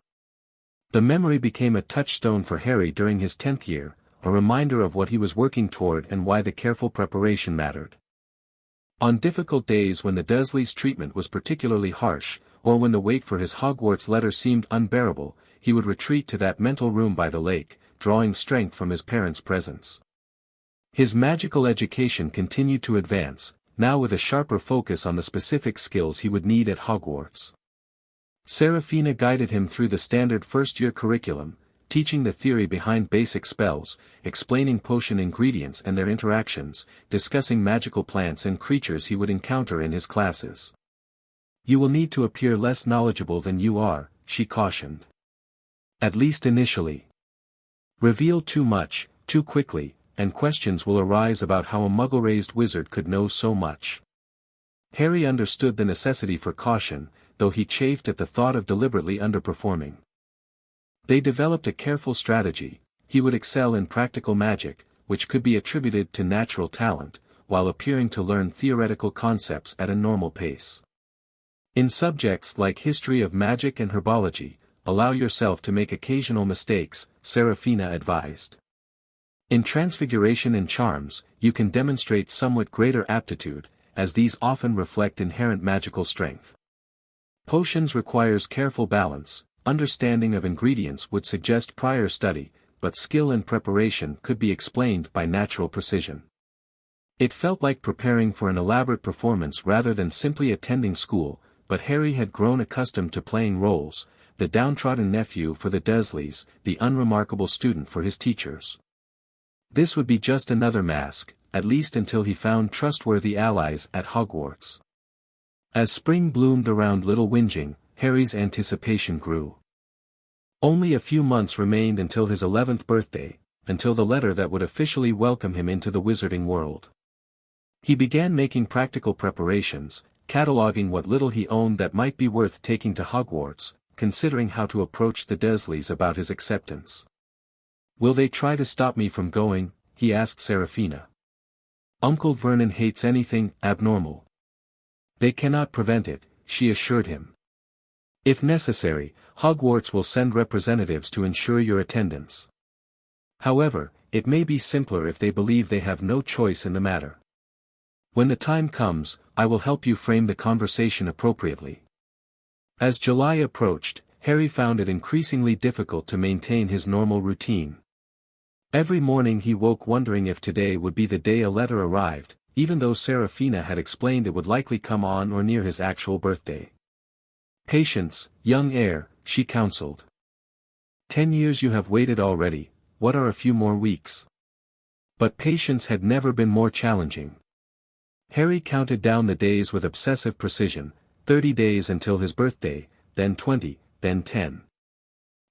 The memory became a touchstone for Harry during his 10th year, a reminder of what he was working toward and why the careful preparation mattered. On difficult days when the Dursleys' treatment was particularly harsh, or when the wait for his Hogwarts letter seemed unbearable, he would retreat to that mental room by the lake, drawing strength from his parents' presence. His magical education continued to advance, now with a sharper focus on the specific skills he would need at Hogwarts. Seraphina guided him through the standard first-year curriculum, teaching the theory behind basic spells, explaining potion ingredients and their interactions, discussing magical plants and creatures he would encounter in his classes. "You will need to appear less knowledgeable than you are," she cautioned. "At least initially. Reveal too much, too quickly, and questions will arise about how a muggle-raised wizard could know so much." Harry understood the necessity for caution, though he chafed at the thought of deliberately underperforming. They developed a careful strategy, he would excel in practical magic, which could be attributed to natural talent, while appearing to learn theoretical concepts at a normal pace. In subjects like history of magic and herbology, allow yourself to make occasional mistakes, Serafina advised. In transfiguration and charms, you can demonstrate somewhat greater aptitude, as these often reflect inherent magical strength. Potions requires careful balance, understanding of ingredients would suggest prior study, but skill in preparation could be explained by natural precision. It felt like preparing for an elaborate performance rather than simply attending school, but Harry had grown accustomed to playing roles, the downtrodden nephew for the Dursleys, the unremarkable student for his teachers. This would be just another mask, at least until he found trustworthy allies at Hogwarts. As spring bloomed around Little Whinging, Harry's anticipation grew. Only a few months remained until his 11th birthday, until the letter that would officially welcome him into the wizarding world. He began making practical preparations, cataloging what little he owned that might be worth taking to Hogwarts, considering how to approach the Dursleys about his acceptance. "Will they try to stop me from going?" he asked Serafina. "Uncle Vernon hates anything abnormal." "They cannot prevent it," she assured him. "If necessary, Hogwarts will send representatives to ensure your attendance. However, it may be simpler if they believe they have no choice in the matter. When the time comes, I will help you frame the conversation appropriately." As July approached, Harry found it increasingly difficult to maintain his normal routine. Every morning he woke wondering if today would be the day a letter arrived, even though Serafina had explained it would likely come on or near his actual birthday. "Patience, young heir," she counseled. 10 years you have waited already, what are a few more weeks?" But patience had never been more challenging. Harry counted down the days with obsessive precision, 30 days until his birthday, then 20, then 10.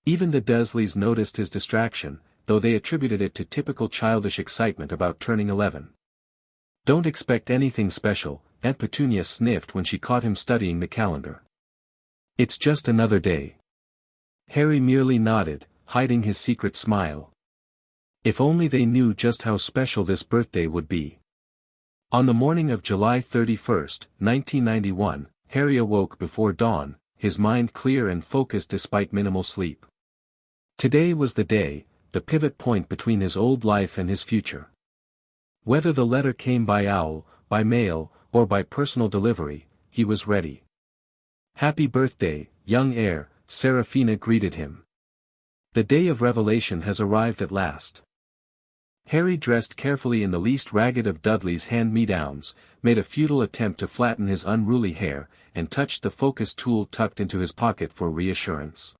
Even the Dursleys noticed his distraction, though they attributed it to typical childish excitement about turning 11. "Don't expect anything special," Aunt Petunia sniffed when she caught him studying the calendar. "It's just another day." Harry merely nodded, hiding his secret smile. If only they knew just how special this birthday would be. On the morning of July 31, 1991, Harry awoke before dawn, his mind clear and focused despite minimal sleep. Today was the day, the pivot point between his old life and his future. Whether the letter came by owl, by mail, or by personal delivery, he was ready. "Happy birthday, young heir," Serafina greeted him. "The day of revelation has arrived at last." Harry dressed carefully in the least ragged of Dudley's hand-me-downs, made a futile attempt to flatten his unruly hair, and touched the focus tool tucked into his pocket for reassurance.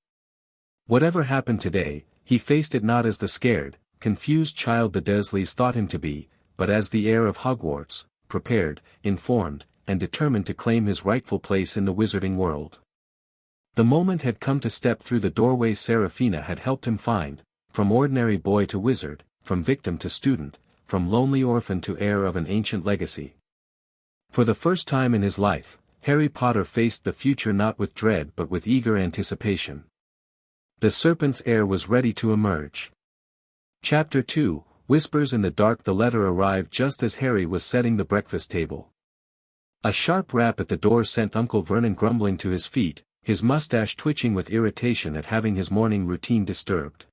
Whatever happened today, he faced it not as the scared, confused child the Dursleys thought him to be, but as the heir of Hogwarts, prepared, informed, and determined to claim his rightful place in the wizarding world. The moment had come to step through the doorway Serafina had helped him find, from ordinary boy to wizard, from victim to student, from lonely orphan to heir of an ancient legacy. For the first time in his life, Harry Potter faced the future not with dread but with eager anticipation. The serpent's heir was ready to emerge. Chapter 2, Whispers in the Dark. The letter arrived just as Harry was setting the breakfast table. A sharp rap at the door sent Uncle Vernon grumbling to his feet, his mustache twitching with irritation at having his morning routine disturbed.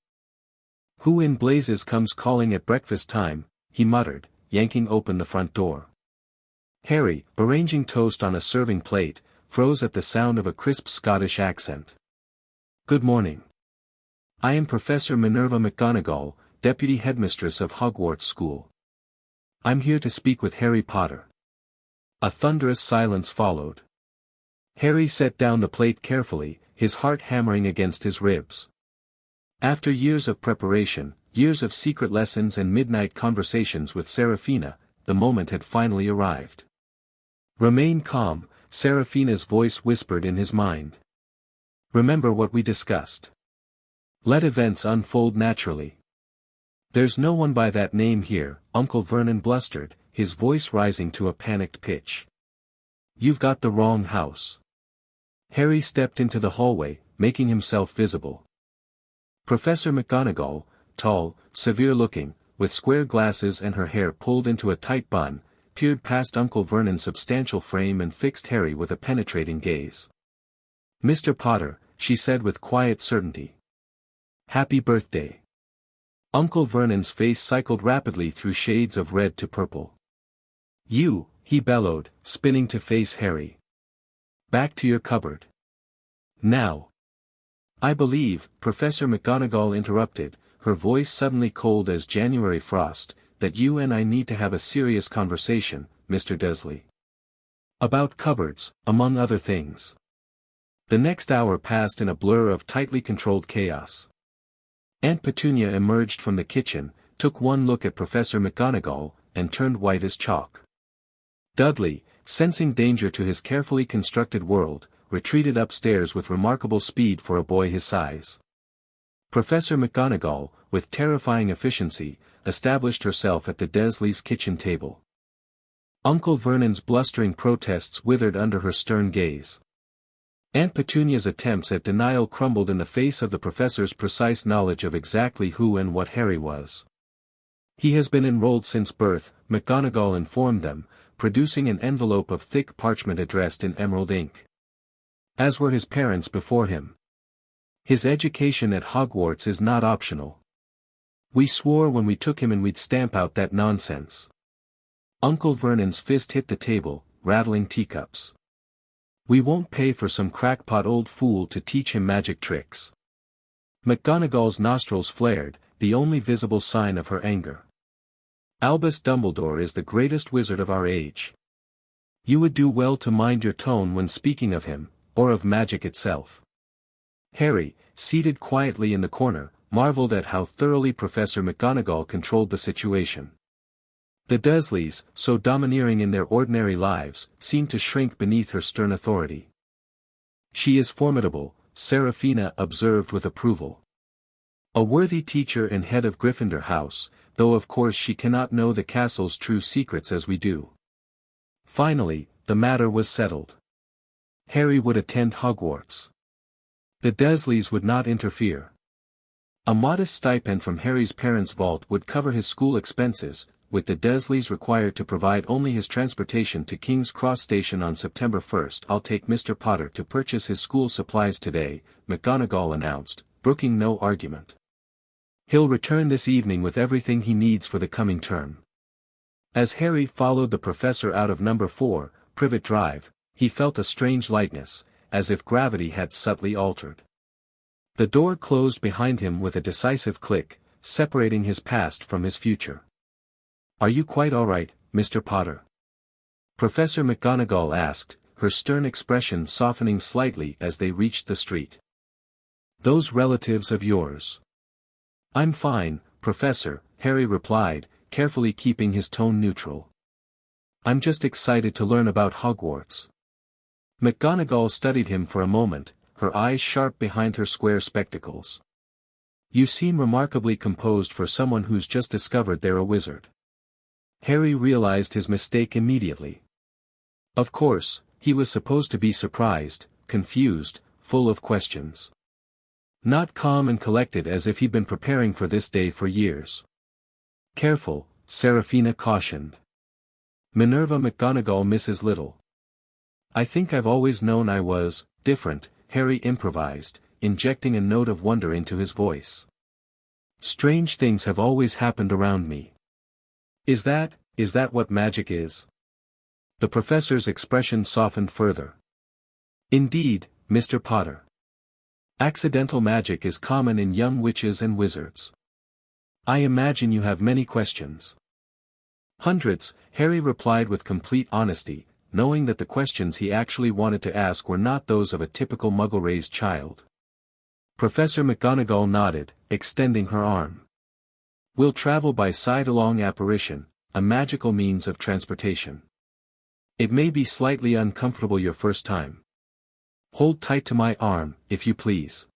"Who in blazes comes calling at breakfast time?" he muttered, yanking open the front door. Harry, arranging toast on a serving plate, froze at the sound of a crisp Scottish accent. "Good morning. I am Professor Minerva McGonagall, Deputy Headmistress of Hogwarts School. I'm here to speak with Harry Potter." A thunderous silence followed. Harry set down the plate carefully, his heart hammering against his ribs. After years of preparation, years of secret lessons and midnight conversations with Serafina, the moment had finally arrived. "Remain calm," Serafina's voice whispered in his mind. "Remember what we discussed. Let events unfold naturally." "There's no one by that name here," Uncle Vernon blustered, his voice rising to a panicked pitch. "You've got the wrong house." Harry stepped into the hallway, making himself visible. "Professor McGonagall, tall, severe-looking, with square glasses and her hair pulled into a tight bun, peered past Uncle Vernon's substantial frame and fixed Harry with a penetrating gaze. "Mr. Potter," she said with quiet certainty. "Happy birthday." Uncle Vernon's face cycled rapidly through shades of red to purple. "You," he bellowed, spinning to face Harry. "Back to your cupboard. Now." "I believe," Professor McGonagall interrupted, her voice suddenly cold as January frost, "that you and I need to have a serious conversation, Mr. Dursley. About cupboards, among other things." The next hour passed in a blur of tightly controlled chaos. Aunt Petunia emerged from the kitchen, took one look at Professor McGonagall, and turned white as chalk. Dudley, sensing danger to his carefully constructed world, retreated upstairs with remarkable speed for a boy his size. Professor McGonagall, with terrifying efficiency, established herself at the Dursleys' kitchen table. Uncle Vernon's blustering protests withered under her stern gaze. Aunt Petunia's attempts at denial crumbled in the face of the professor's precise knowledge of exactly who and what Harry was. "He has been enrolled since birth," McGonagall informed them, producing an envelope of thick parchment addressed in emerald ink. "As were his parents before him. His education at Hogwarts is not optional. We swore when we took him in we'd stamp out that nonsense." Uncle Vernon's fist hit the table, rattling teacups. "We won't pay for some crackpot old fool to teach him magic tricks." McGonagall's nostrils flared, the only visible sign of her anger. "Albus Dumbledore is the greatest wizard of our age. You would do well to mind your tone when speaking of him, or of magic itself." Harry, seated quietly in the corner, marveled at how thoroughly Professor McGonagall controlled the situation. The Dursleys, so domineering in their ordinary lives, seemed to shrink beneath her stern authority. "She is formidable," Seraphina observed with approval. "A worthy teacher and head of Gryffindor House, though of course she cannot know the castle's true secrets as we do." Finally, the matter was settled. Harry would attend Hogwarts. The Dursleys would not interfere. A modest stipend from Harry's parents' vault would cover his school expenses, with the Dursleys required to provide only his transportation to King's Cross Station on September 1st. "I'll take Mr. Potter to purchase his school supplies today," McGonagall announced, brooking no argument. "He'll return this evening with everything he needs for the coming term." As Harry followed the professor out of number 4, Privet Drive, he felt a strange lightness, as if gravity had subtly altered. The door closed behind him with a decisive click, separating his past from his future. "Are you quite all right, Mr. Potter?" Professor McGonagall asked, her stern expression softening slightly as they reached the street. "Those relatives of yours?" "I'm fine, Professor," Harry replied, carefully keeping his tone neutral. "I'm just excited to learn about Hogwarts." McGonagall studied him for a moment, her eyes sharp behind her square spectacles. "You seem remarkably composed for someone who's just discovered they're a wizard." Harry realized his mistake immediately. Of course, he was supposed to be surprised, confused, full of questions. Not calm and collected as if he'd been preparing for this day for years. "Careful," Seraphina cautioned. "Minerva McGonagall misses little." "I think I've always known I was different," Harry improvised, injecting a note of wonder into his voice. "Strange things have always happened around me." Is that what magic is?" The professor's expression softened further. "Indeed, Mr. Potter. Accidental magic is common in young witches and wizards. I imagine you have many questions." "Hundreds," Harry replied with complete honesty, knowing that the questions he actually wanted to ask were not those of a typical Muggle-raised child. Professor McGonagall nodded, extending her arm. "We'll travel by side-along apparition, a magical means of transportation. It may be slightly uncomfortable your first time. Hold tight to my arm, if you please."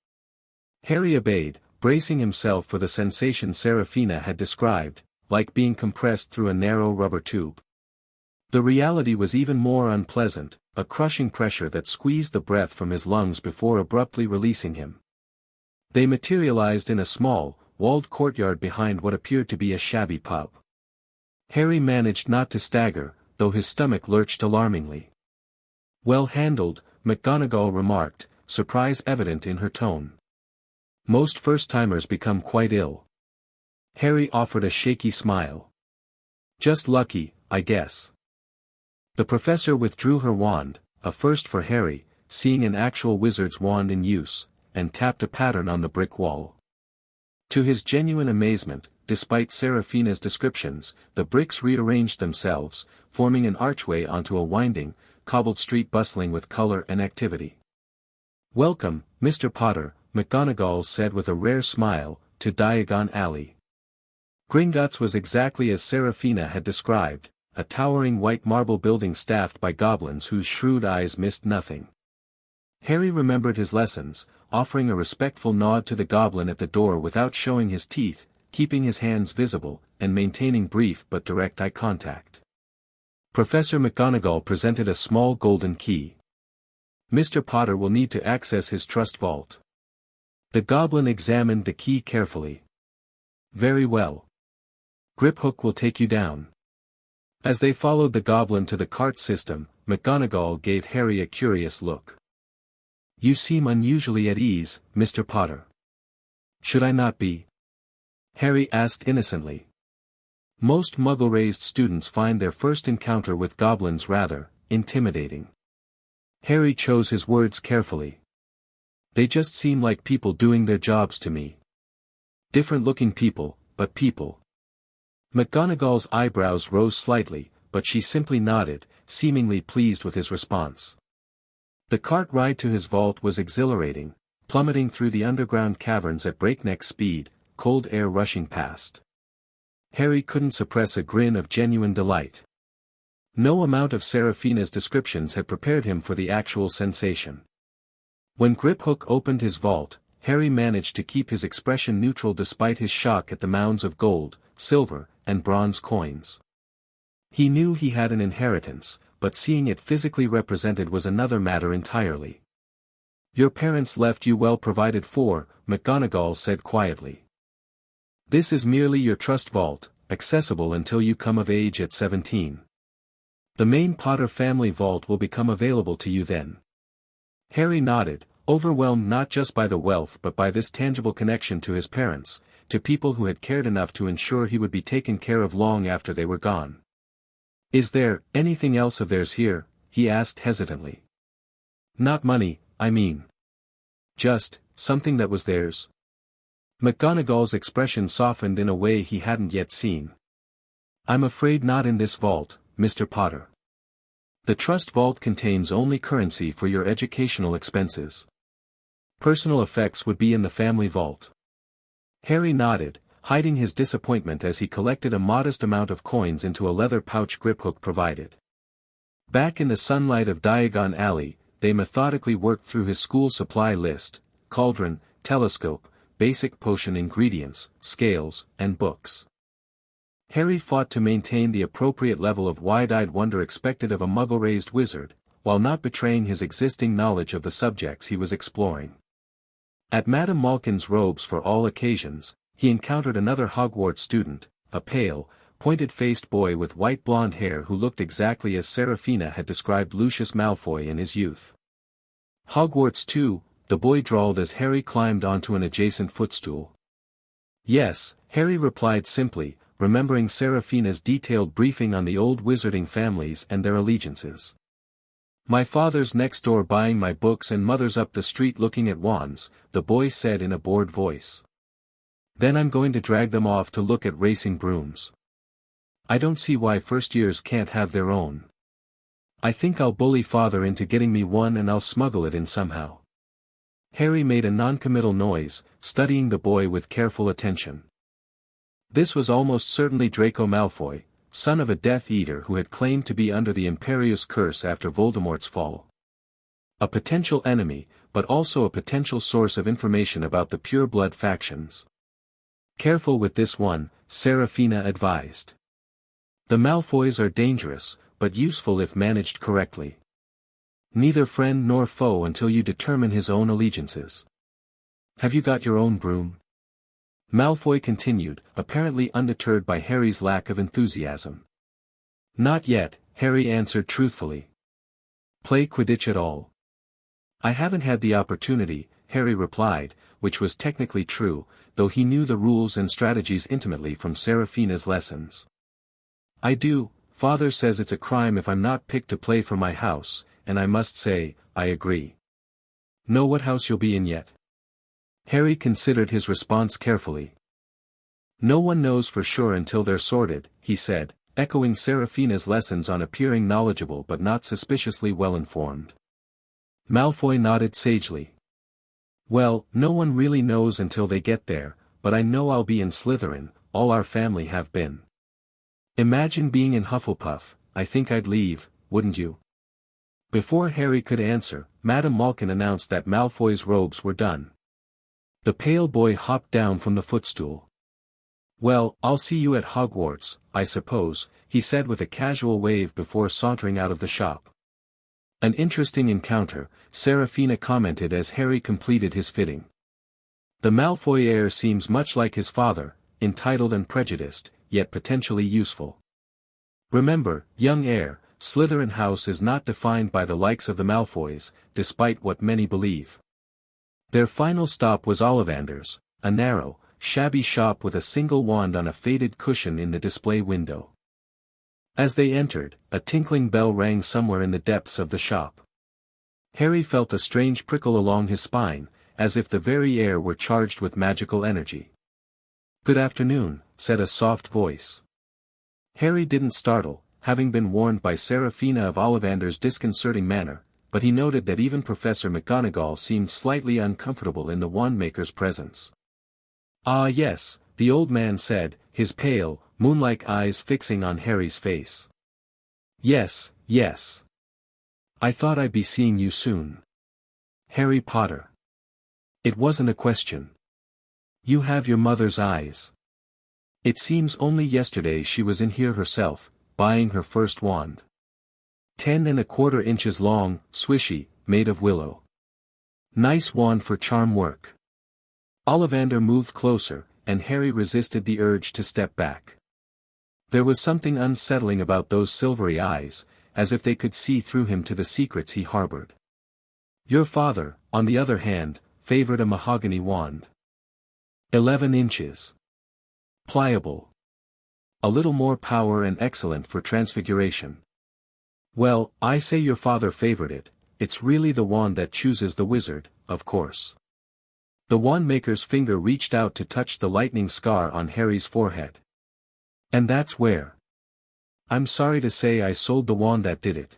Harry obeyed, bracing himself for the sensation Seraphina had described, like being compressed through a narrow rubber tube. The reality was even more unpleasant, a crushing pressure that squeezed the breath from his lungs before abruptly releasing him. They materialized in a small, walled courtyard behind what appeared to be a shabby pub. Harry managed not to stagger, though his stomach lurched alarmingly. "Well handled," McGonagall remarked, surprise evident in her tone. "Most first-timers become quite ill." Harry offered a shaky smile. "Just lucky, I guess." The professor withdrew her wand, a first for Harry, seeing an actual wizard's wand in use, and tapped a pattern on the brick wall. To his genuine amazement, despite Seraphina's descriptions, the bricks rearranged themselves, forming an archway onto a winding, cobbled street bustling with color and activity. "Welcome, Mr. Potter," McGonagall said with a rare smile, to Diagon Alley. Gringotts was exactly as Seraphina had described, a towering white marble building staffed by goblins whose shrewd eyes missed nothing. Harry remembered his lessons, offering a respectful nod to the goblin at the door without showing his teeth, keeping his hands visible, and maintaining brief but direct eye contact. Professor McGonagall presented a small golden key. "Mr. Potter will need to access his trust vault." The goblin examined the key carefully. "Very well. Griphook will take you down." As they followed the goblin to the cart system, McGonagall gave Harry a curious look. "You seem unusually at ease, Mr. Potter." "Should I not be?" Harry asked innocently. Most Muggle-raised students find their first encounter with goblins rather intimidating. Harry chose his words carefully. "They just seem like people doing their jobs to me. Different-looking people, but people." McGonagall's eyebrows rose slightly, but she simply nodded, seemingly pleased with his response. The cart ride to his vault was exhilarating, plummeting through the underground caverns at breakneck speed, cold air rushing past. Harry couldn't suppress a grin of genuine delight. No amount of Seraphina's descriptions had prepared him for the actual sensation. When Griphook opened his vault, Harry managed to keep his expression neutral despite his shock at the mounds of gold, silver, and bronze coins. He knew he had an inheritance, but seeing it physically represented was another matter entirely. "Your parents left you well provided for," McGonagall said quietly. "This is merely your trust vault, accessible until you come of age at 17. The main Potter family vault will become available to you then." Harry nodded, overwhelmed not just by the wealth but by this tangible connection to his parents, to people who had cared enough to ensure he would be taken care of long after they were gone. "Is there anything else of theirs here?" he asked hesitantly. "Not money, I mean. Just something that was theirs." McGonagall's expression softened in a way he hadn't yet seen. "I'm afraid not in this vault, Mr. Potter. The trust vault contains only currency for your educational expenses. Personal effects would be in the family vault." Harry nodded, hiding his disappointment as he collected a modest amount of coins into a leather pouch Griphook provided. Back in the sunlight of Diagon Alley, they methodically worked through his school supply list: cauldron, telescope, basic potion ingredients, scales, and books. Harry fought to maintain the appropriate level of wide-eyed wonder expected of a Muggle-raised wizard, while not betraying his existing knowledge of the subjects he was exploring. At Madame Malkin's robes for all occasions, he encountered another Hogwarts student, a pale, pointed-faced boy with white blonde hair who looked exactly as Seraphina had described Lucius Malfoy in his youth. "Hogwarts too," the boy drawled as Harry climbed onto an adjacent footstool. "Yes," Harry replied simply, remembering Seraphina's detailed briefing on the old wizarding families and their allegiances. "My father's next door buying my books and mother's up the street looking at wands," the boy said in a bored voice. "Then I'm going to drag them off to look at racing brooms. I don't see why first years can't have their own. I think I'll bully father into getting me one and I'll smuggle it in somehow." Harry made a non-committal noise, studying the boy with careful attention. This was almost certainly Draco Malfoy, son of a Death Eater who had claimed to be under the Imperius curse after Voldemort's fall. A potential enemy, but also a potential source of information about the pure-blood factions. "Careful with this one," Seraphina advised. "The Malfoys are dangerous, but useful if managed correctly. Neither friend nor foe until you determine his own allegiances. Have you got your own broom?" Malfoy continued, apparently undeterred by Harry's lack of enthusiasm. Not yet, Harry answered truthfully. Play Quidditch at all? I haven't had the opportunity, Harry replied, which was technically true, though he knew the rules and strategies intimately from Seraphina's lessons. I do. Father says it's a crime if I'm not picked to play for my house, and I must say, I agree. Know what house you'll be in yet? Harry considered his response carefully. No one knows for sure until they're sorted, he said, echoing Seraphina's lessons on appearing knowledgeable but not suspiciously well-informed. Malfoy nodded sagely. Well, no one really knows until they get there, but I know I'll be in Slytherin, all our family have been. Imagine being in Hufflepuff, I think I'd leave, wouldn't you? Before Harry could answer, Madame Malkin announced that Malfoy's robes were done. The pale boy hopped down from the footstool. Well, I'll see you at Hogwarts, I suppose, he said with a casual wave before sauntering out of the shop. An interesting encounter, Seraphina commented as Harry completed his fitting. The Malfoy heir seems much like his father, entitled and prejudiced, yet potentially useful. Remember, young heir, Slytherin house is not defined by the likes of the Malfoys, despite what many believe. Their final stop was Ollivander's, a narrow, shabby shop with a single wand on a faded cushion in the display window. As they entered, a tinkling bell rang somewhere in the depths of the shop. Harry felt a strange prickle along his spine, as if the very air were charged with magical energy. Good afternoon, said a soft voice. Harry didn't startle, having been warned by Seraphina of Ollivander's disconcerting manner, but he noted that even Professor McGonagall seemed slightly uncomfortable in the wandmaker's presence. Ah yes, the old man said, his pale, moon-like eyes fixing on Harry's face. Yes, yes. I thought I'd be seeing you soon. Harry Potter. It wasn't a question. You have your mother's eyes. It seems only yesterday she was in here herself, buying her first wand. 10¼ inches long, swishy, made of willow. Nice wand for charm work. Ollivander moved closer, and Harry resisted the urge to step back. There was something unsettling about those silvery eyes, as if they could see through him to the secrets he harbored. Your father, on the other hand, favored a mahogany wand. 11 inches. Pliable. A little more power and excellent for transfiguration. Well, I say your father favored it, it's really the wand that chooses the wizard, of course. The wandmaker's finger reached out to touch the lightning scar on Harry's forehead. And that's where. I'm sorry to say I sold the wand that did it.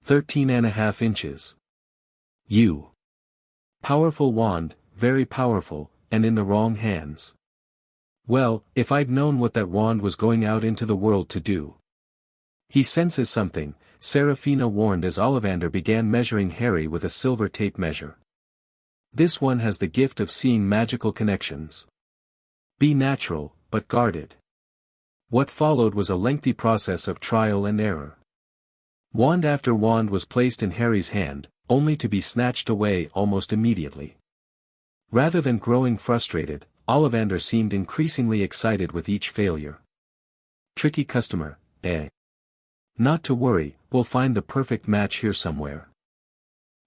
13½ inches. You. Powerful wand, very powerful, and in the wrong hands. Well, if I'd known what that wand was going out into the world to do. He senses something, Seraphina warned as Ollivander began measuring Harry with a silver tape measure. This one has the gift of seeing magical connections. Be natural, but guarded. What followed was a lengthy process of trial and error. Wand after wand was placed in Harry's hand, only to be snatched away almost immediately. Rather than growing frustrated, Ollivander seemed increasingly excited with each failure. Tricky customer, eh? Not to worry, we'll find the perfect match here somewhere.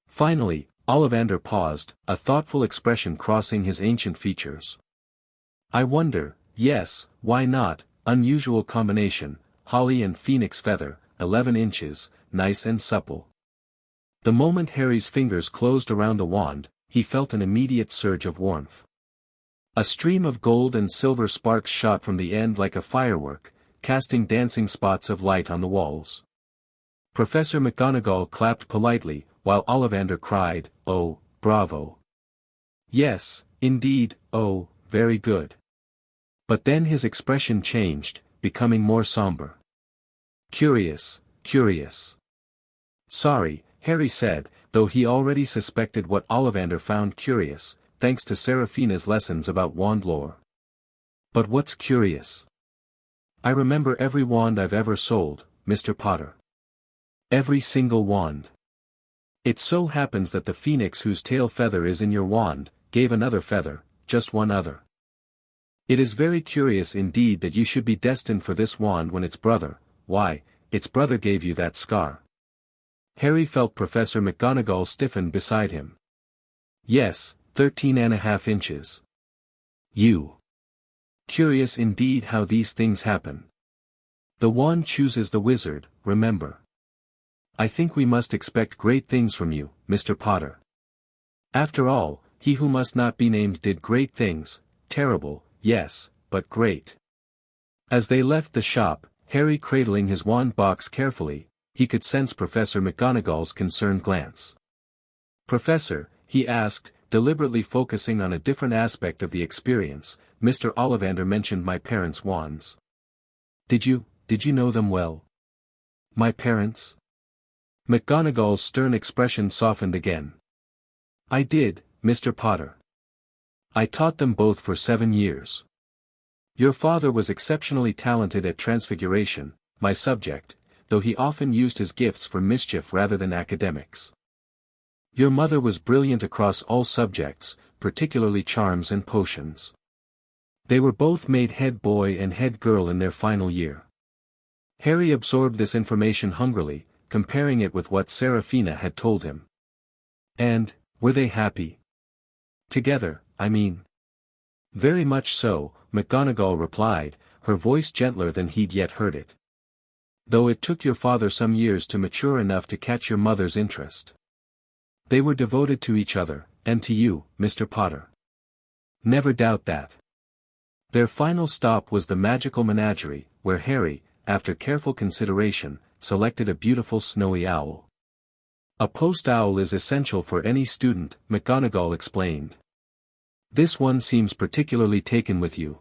Finally, Ollivander paused, a thoughtful expression crossing his ancient features. I wonder, yes, why not, unusual combination, holly and phoenix feather, 11 inches, nice and supple. The moment Harry's fingers closed around the wand, he felt an immediate surge of warmth. A stream of gold and silver sparks shot from the end like a firework, casting dancing spots of light on the walls. Professor McGonagall clapped politely, while Ollivander cried, "Oh, bravo!" Yes, indeed, oh, very good. But then his expression changed, becoming more somber. Curious, curious. Sorry, Harry said, though he already suspected what Ollivander found curious, thanks to Seraphina's lessons about wand lore. But what's curious? I remember every wand I've ever sold, Mr. Potter. Every single wand. It so happens that the phoenix whose tail feather is in your wand, gave another feather, just one other. It is very curious indeed that you should be destined for this wand when its brother, why, its brother gave you that scar. Harry felt Professor McGonagall stiffen beside him. Yes, 13.5 inches. You. Curious indeed how these things happen. The wand chooses the wizard, remember. I think we must expect great things from you, Mr. Potter. After all, he who must not be named did great things, terrible, yes, but great. As they left the shop, Harry cradling his wand box carefully, he could sense Professor McGonagall's concerned glance. Professor, he asked, deliberately focusing on a different aspect of the experience, Mr. Ollivander mentioned my parents' wands. Did you know them well? My parents? McGonagall's stern expression softened again. I did, Mr. Potter. I taught them both for 7 years. Your father was exceptionally talented at transfiguration, my subject, though he often used his gifts for mischief rather than academics. Your mother was brilliant across all subjects, particularly charms and potions. They were both made head boy and head girl in their final year. Harry absorbed this information hungrily, comparing it with what Seraphina had told him. And, were they happy? Together, I mean. Very much so, McGonagall replied, her voice gentler than he'd yet heard it. Though it took your father some years to mature enough to catch your mother's interest. They were devoted to each other, and to you, Mr. Potter. Never doubt that. Their final stop was the magical menagerie, where Harry, after careful consideration, selected a beautiful snowy owl. A post owl is essential for any student, McGonagall explained. This one seems particularly taken with you.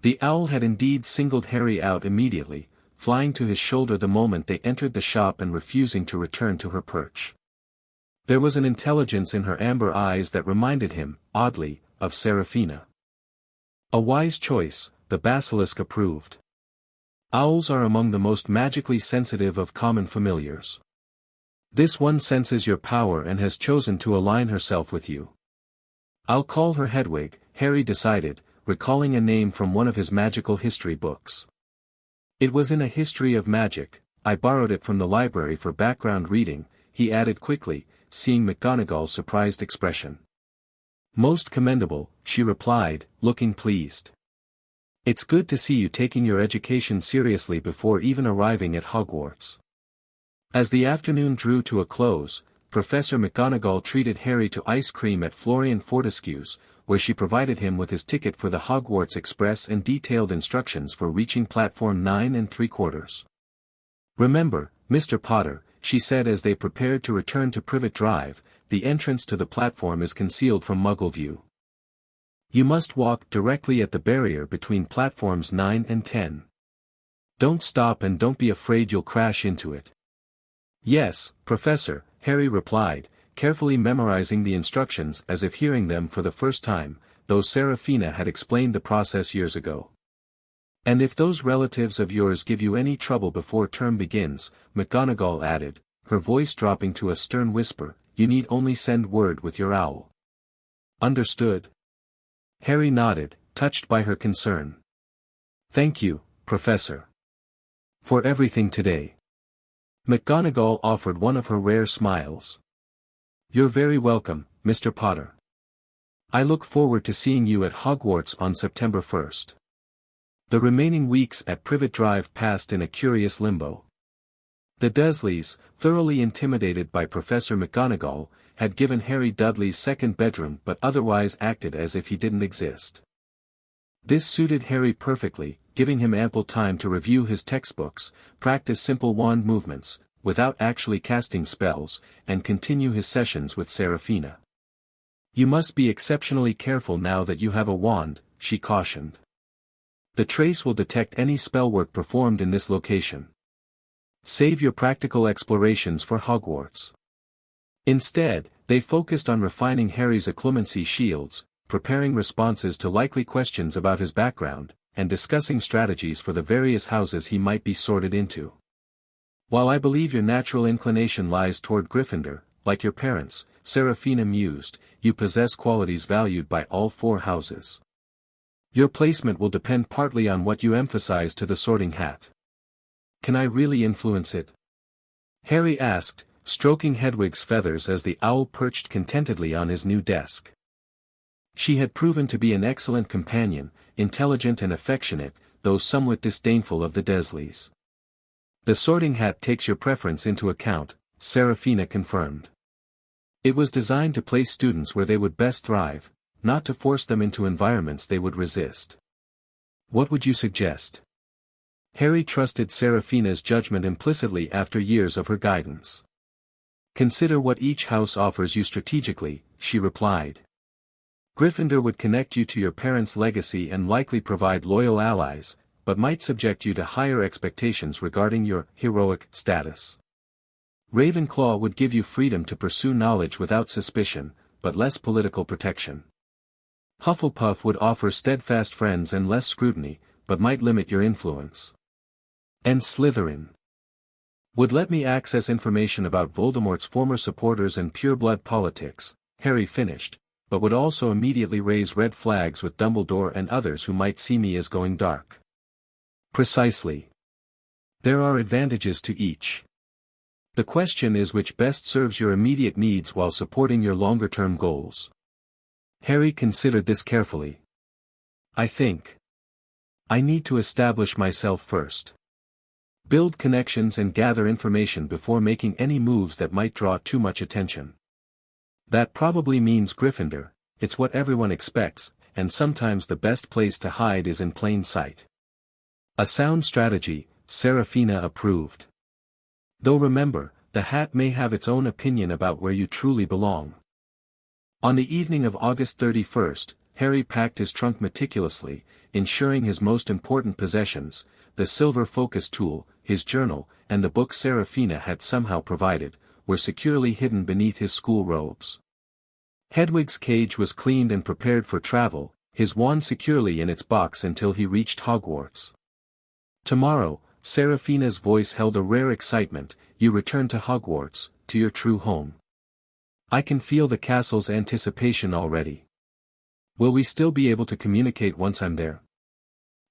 The owl had indeed singled Harry out immediately, flying to his shoulder the moment they entered the shop and refusing to return to her perch. There was an intelligence in her amber eyes that reminded him, oddly, of Seraphina. A wise choice, the Basilisk approved. Owls are among the most magically sensitive of common familiars. This one senses your power and has chosen to align herself with you. I'll call her Hedwig, Harry decided, recalling a name from one of his magical history books. It was in a history of magic, I borrowed it from the library for background reading, he added quickly, seeing McGonagall's surprised expression. Most commendable, she replied, looking pleased. It's good to see you taking your education seriously before even arriving at Hogwarts. As the afternoon drew to a close, Professor McGonagall treated Harry to ice cream at Florian Fortescue's, where she provided him with his ticket for the Hogwarts Express and detailed instructions for reaching platform 9 3/4. Remember, Mr. Potter, she said as they prepared to return to Privet Drive, the entrance to the platform is concealed from Muggle view. You must walk directly at the barrier between platforms 9 and 10. Don't stop and don't be afraid you'll crash into it. Yes, Professor, Harry replied, carefully memorizing the instructions as if hearing them for the first time, though Seraphina had explained the process years ago. And if those relatives of yours give you any trouble before term begins, McGonagall added, her voice dropping to a stern whisper, you need only send word with your owl. Understood? Harry nodded, touched by her concern. Thank you, Professor. For everything today. McGonagall offered one of her rare smiles. You're very welcome, Mr. Potter. I look forward to seeing you at Hogwarts on September 1st. The remaining weeks at Privet Drive passed in a curious limbo. The Dursleys, thoroughly intimidated by Professor McGonagall, had given Harry Dudley's second bedroom but otherwise acted as if he didn't exist. This suited Harry perfectly, giving him ample time to review his textbooks, practice simple wand movements, without actually casting spells, and continue his sessions with Seraphina. You must be exceptionally careful now that you have a wand, she cautioned. The trace will detect any spellwork performed in this location. Save your practical explorations for Hogwarts. Instead, they focused on refining Harry's occlumency shields, preparing responses to likely questions about his background, and discussing strategies for the various houses he might be sorted into. While I believe your natural inclination lies toward Gryffindor, like your parents, Seraphina mused, you possess qualities valued by all 4 houses. Your placement will depend partly on what you emphasize to the Sorting Hat. Can I really influence it? Harry asked, stroking Hedwig's feathers as the owl perched contentedly on his new desk. She had proven to be an excellent companion, intelligent and affectionate, though somewhat disdainful of the Dursleys. The Sorting Hat takes your preference into account, Seraphina confirmed. It was designed to place students where they would best thrive, not to force them into environments they would resist. What would you suggest? Harry trusted Seraphina's judgment implicitly after years of her guidance. Consider what each house offers you strategically, she replied. Gryffindor would connect you to your parents' legacy and likely provide loyal allies, but might subject you to higher expectations regarding your heroic status. Ravenclaw would give you freedom to pursue knowledge without suspicion, but less political protection. Hufflepuff would offer steadfast friends and less scrutiny, but might limit your influence. And Slytherin would let me access information about Voldemort's former supporters and pureblood politics, Harry finished, but would also immediately raise red flags with Dumbledore and others who might see me as going dark. Precisely. There are advantages to each. The question is which best serves your immediate needs while supporting your longer-term goals. Harry considered this carefully. I think I need to establish myself first. Build connections and gather information before making any moves that might draw too much attention. That probably means Gryffindor, it's what everyone expects, and sometimes the best place to hide is in plain sight. A sound strategy, Seraphina approved. Though remember, the hat may have its own opinion about where you truly belong. On the evening of August 31st, Harry packed his trunk meticulously, ensuring his most important possessions, the silver focus tool, his journal, and the book Seraphina had somehow provided, were securely hidden beneath his school robes. Hedwig's cage was cleaned and prepared for travel, his wand securely in its box until he reached Hogwarts. Tomorrow, Seraphina's voice held a rare excitement, you return to Hogwarts, to your true home. I can feel the castle's anticipation already. Will we still be able to communicate once I'm there?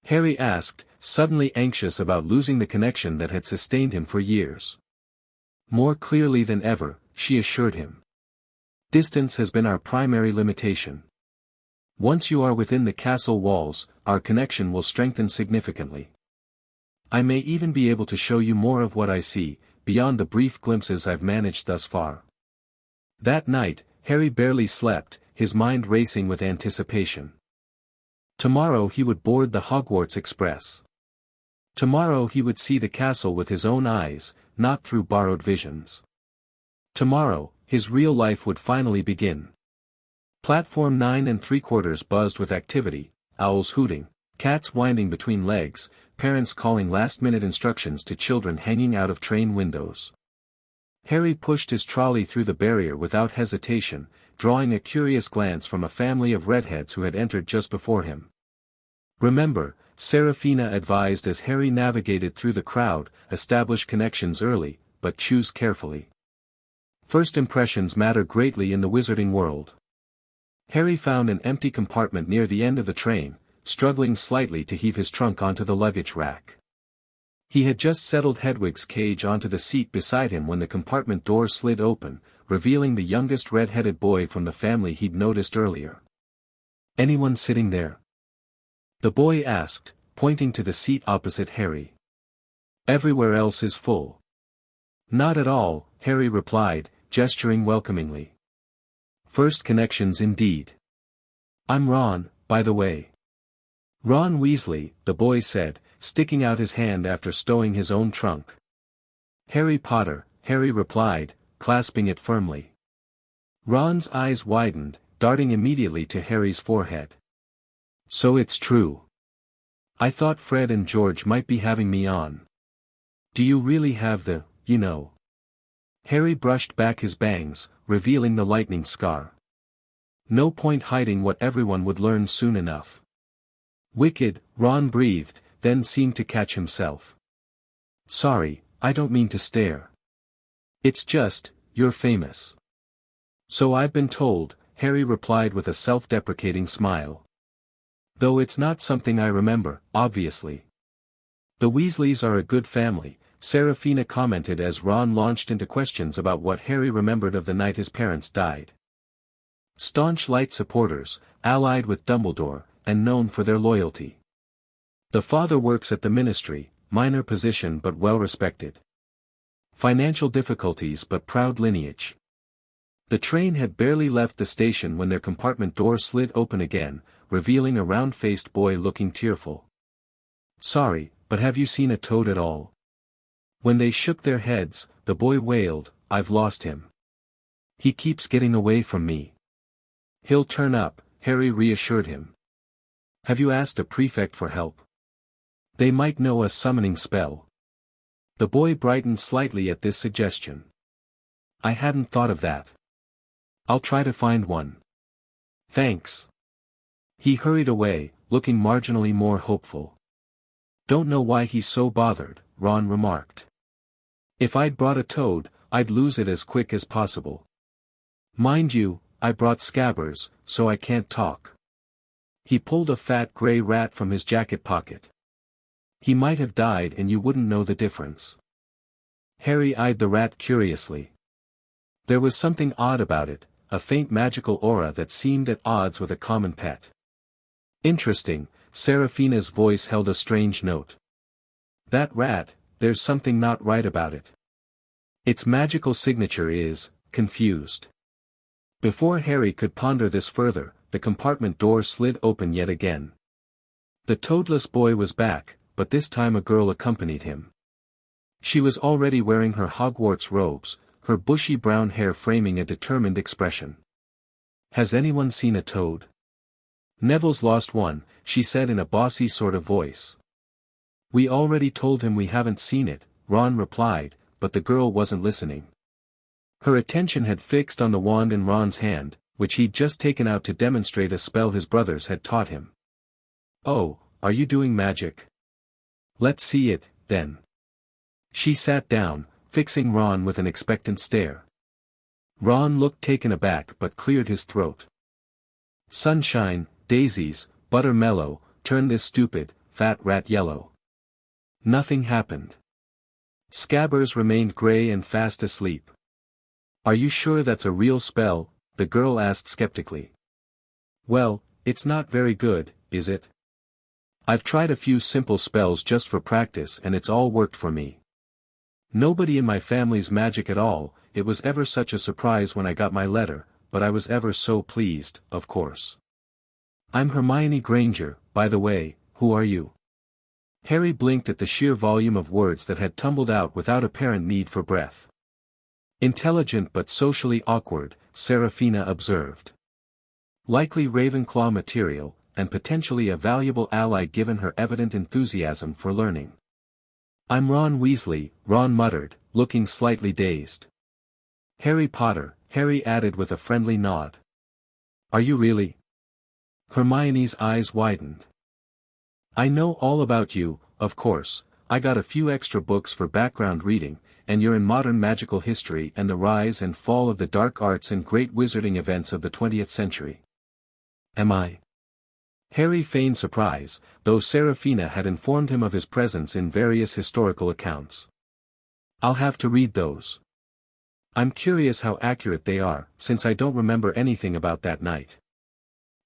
Harry asked, suddenly anxious about losing the connection that had sustained him for years. More clearly than ever, she assured him. Distance has been our primary limitation. Once you are within the castle walls, our connection will strengthen significantly. I may even be able to show you more of what I see, beyond the brief glimpses I've managed thus far. That night, Harry barely slept, his mind racing with anticipation. Tomorrow he would board the Hogwarts Express. Tomorrow he would see the castle with his own eyes, not through borrowed visions. Tomorrow, his real life would finally begin. Platform 9 3/4 buzzed with activity, owls hooting, cats winding between legs, parents calling last-minute instructions to children hanging out of train windows. Harry pushed his trolley through the barrier without hesitation, drawing a curious glance from a family of redheads who had entered just before him. Remember, Seraphina advised as Harry navigated through the crowd, establish connections early, but choose carefully. First impressions matter greatly in the wizarding world. Harry found an empty compartment near the end of the train, struggling slightly to heave his trunk onto the luggage rack. He had just settled Hedwig's cage onto the seat beside him when the compartment door slid open, revealing the youngest red-headed boy from the family he'd noticed earlier. Anyone sitting there? The boy asked, pointing to the seat opposite Harry. Everywhere else is full. Not at all, Harry replied, gesturing welcomingly. First connections indeed. I'm Ron, by the way. Ron Weasley, the boy said, sticking out his hand after stowing his own trunk. Harry Potter, Harry replied, clasping it firmly. Ron's eyes widened, darting immediately to Harry's forehead. So it's true. I thought Fred and George might be having me on. Do you really have the, you know? Harry brushed back his bangs, revealing the lightning scar. No point hiding what everyone would learn soon enough. Wicked, Ron breathed, then seemed to catch himself. Sorry, I don't mean to stare. It's just, you're famous. So I've been told, Harry replied with a self-deprecating smile. Though it's not something I remember, obviously. The Weasleys are a good family, Seraphina commented as Ron launched into questions about what Harry remembered of the night his parents died. Staunch light supporters, allied with Dumbledore, and known for their loyalty. The father works at the ministry, minor position but well respected. Financial difficulties but proud lineage. The train had barely left the station when their compartment door slid open again, revealing a round-faced boy looking tearful. "Sorry, but have you seen a toad at all?" When they shook their heads, the boy wailed, "I've lost him. He keeps getting away from me." "He'll turn up," Harry reassured him. "Have you asked a prefect for help? They might know a summoning spell." The boy brightened slightly at this suggestion. "I hadn't thought of that. I'll try to find one. Thanks." He hurried away, looking marginally more hopeful. "Don't know why he's so bothered," Ron remarked. "If I'd brought a toad, I'd lose it as quick as possible. Mind you, I brought Scabbers, so I can't talk." He pulled a fat gray rat from his jacket pocket. "He might have died and you wouldn't know the difference." Harry eyed the rat curiously. There was something odd about it, a faint magical aura that seemed at odds with a common pet. "Interesting," Seraphina's voice held a strange note. "That rat, there's something not right about it. Its magical signature is, confused." Before Harry could ponder this further, the compartment door slid open yet again. The toadless boy was back, but this time a girl accompanied him. She was already wearing her Hogwarts robes, her bushy brown hair framing a determined expression. "Has anyone seen a toad?" "Neville's lost one," she said in a bossy sort of voice. "We already told him we haven't seen it," Ron replied, but the girl wasn't listening. Her attention had fixed on the wand in Ron's hand, which he'd just taken out to demonstrate a spell his brothers had taught him. "Oh, are you doing magic? Let's see it, then." She sat down, fixing Ron with an expectant stare. Ron looked taken aback but cleared his throat. "Sunshine, daisies, buttermellow, turn this stupid, fat rat yellow." Nothing happened. Scabbers remained gray and fast asleep. "Are you sure that's a real spell?" the girl asked skeptically. "Well, it's not very good, is it? I've tried a few simple spells just for practice and it's all worked for me. Nobody in my family's magic at all. It was ever such a surprise when I got my letter, but I was ever so pleased, of course. I'm Hermione Granger, by the way. Who are you?" Harry blinked at the sheer volume of words that had tumbled out without apparent need for breath. "Intelligent but socially awkward," Seraphina observed. "Likely Ravenclaw material, and potentially a valuable ally given her evident enthusiasm for learning." "I'm Ron Weasley," Ron muttered, looking slightly dazed. "Harry Potter," Harry added with a friendly nod. "Are you really?" Hermione's eyes widened. "I know all about you, of course. I got a few extra books for background reading, and you're in modern magical history and the rise and fall of the dark arts and great wizarding events of the 20th century. Am I?" Harry feigned surprise, though Seraphina had informed him of his presence in various historical accounts. "I'll have to read those. I'm curious how accurate they are, since I don't remember anything about that night."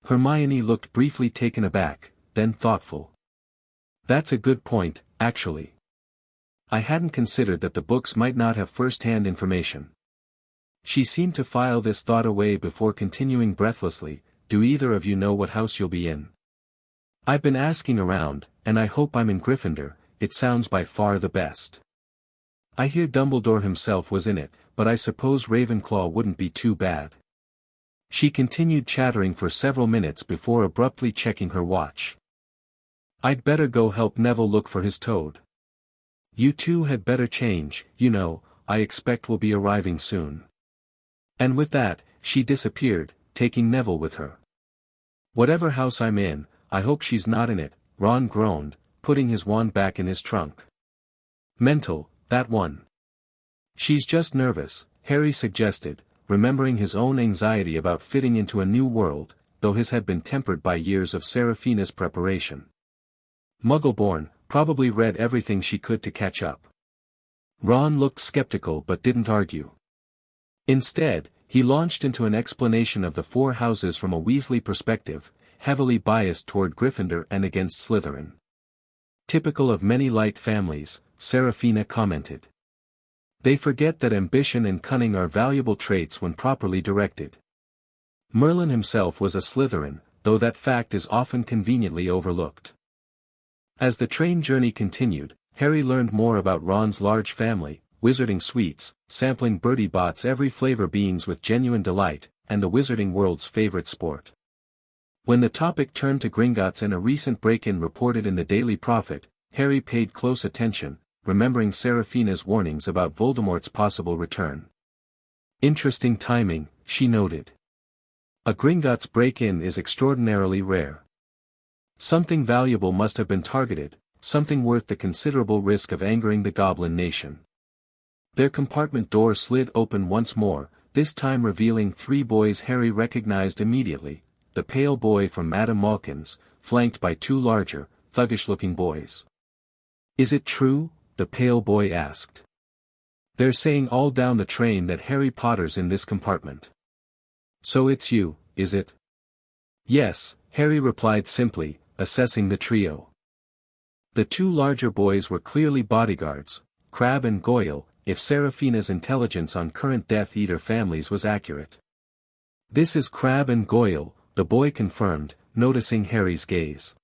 Hermione looked briefly taken aback, then thoughtful. "That's a good point, actually. I hadn't considered that the books might not have first-hand information." She seemed to file this thought away before continuing breathlessly, "Do either of you know what house you'll be in?" "I've been asking around, and I hope I'm in Gryffindor. It sounds by far the best. I hear Dumbledore himself was in it, but I suppose Ravenclaw wouldn't be too bad." She continued chattering for several minutes before abruptly checking her watch. "I'd better go help Neville look for his toad. You two had better change, you know, I expect we'll be arriving soon." And with that, she disappeared, taking Neville with her. "Whatever house I'm in, I hope she's not in it," Ron groaned, putting his wand back in his trunk. "Mental, that one." "She's just nervous," Harry suggested, remembering his own anxiety about fitting into a new world, though his had been tempered by years of Seraphina's preparation. Muggle-born, probably read everything she could to catch up. Ron looked skeptical but didn't argue. Instead, he launched into an explanation of the four houses from a Weasley perspective, heavily biased toward Gryffindor and against Slytherin. Typical of many light families, Seraphina commented. They forget that ambition and cunning are valuable traits when properly directed. Merlin himself was a Slytherin, though that fact is often conveniently overlooked. As the train journey continued, Harry learned more about Ron's large family, wizarding sweets, sampling Bertie Bott's every flavor beings with genuine delight, and the wizarding world's favorite sport. When the topic turned to Gringotts and a recent break-in reported in the Daily Prophet, Harry paid close attention, remembering Seraphina's warnings about Voldemort's possible return. Interesting timing, she noted. A Gringotts break-in is extraordinarily rare. Something valuable must have been targeted, something worth the considerable risk of angering the Goblin Nation. Their compartment door slid open once more, this time revealing three boys Harry recognized immediately, the pale boy from Madame Malkin's, flanked by two larger, thuggish-looking boys. "Is it true?" the pale boy asked. "They're saying all down the train that Harry Potter's in this compartment." "So it's you, is it?" "Yes," Harry replied simply, assessing the trio. The two larger boys were clearly bodyguards, Crabbe and Goyle, if Seraphina's intelligence on current Death Eater families was accurate. "This is Crabbe and Goyle," the boy confirmed, noticing Harry's gaze.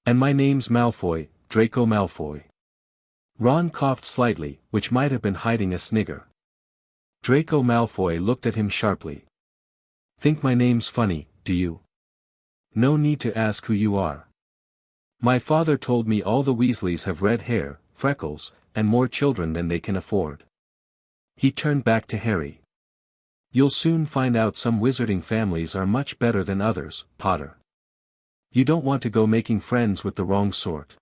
"And my name's Malfoy, Draco Malfoy." Ron coughed slightly, which might have been hiding a snigger. Draco Malfoy looked at him sharply. "Think my name's funny, do you? No need to ask who you are. My father told me all the Weasleys have red hair, freckles, and more children than they can afford." He turned back to Harry. "You'll soon find out some wizarding families are much better than others, Potter. You don't want to go making friends with the wrong sort.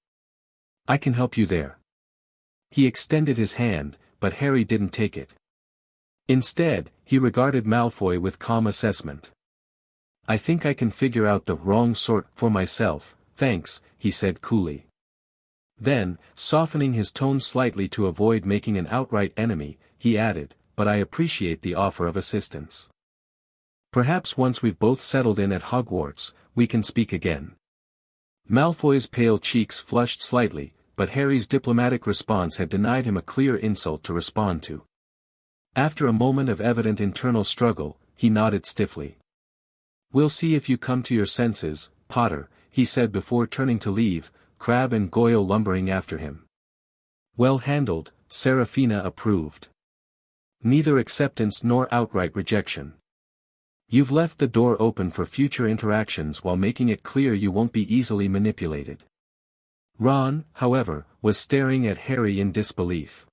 I can help you there." He extended his hand, but Harry didn't take it. Instead, he regarded Malfoy with calm assessment. "I think I can figure out the wrong sort for myself, thanks," he said coolly. Then, softening his tone slightly to avoid making an outright enemy, he added, "But I appreciate the offer of assistance. Perhaps once we've both settled in at Hogwarts, we can speak again." Malfoy's pale cheeks flushed slightly, but Harry's diplomatic response had denied him a clear insult to respond to. After a moment of evident internal struggle, he nodded stiffly. "We'll see if you come to your senses, Potter," he said before turning to leave, Crabbe and Goyle lumbering after him. "Well handled," Seraphina approved. "Neither acceptance nor outright rejection. You've left the door open for future interactions while making it clear you won't be easily manipulated." Ron, however, was staring at Harry in disbelief.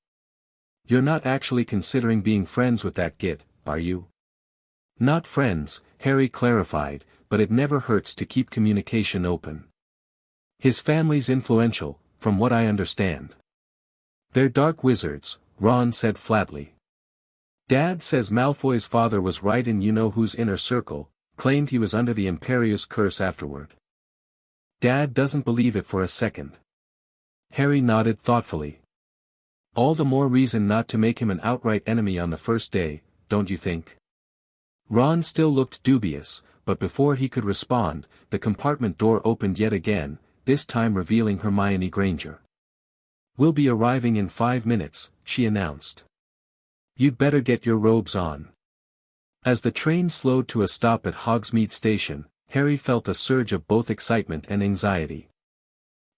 "You're not actually considering being friends with that git, are you?" "Not friends," Harry clarified, "but it never hurts to keep communication open. His family's influential, from what I understand." "They're dark wizards," Ron said flatly. "Dad says Malfoy's father was right in you-know-whose inner circle, claimed he was under the Imperius curse afterward." "Dad doesn't believe it for a second." Harry nodded thoughtfully. "All the more reason not to make him an outright enemy on the first day, don't you think?" Ron still looked dubious, but before he could respond, the compartment door opened yet again, this time revealing Hermione Granger. "We'll be arriving in 5 minutes," she announced. "You'd better get your robes on." As the train slowed to a stop at Hogsmeade Station, Harry felt a surge of both excitement and anxiety.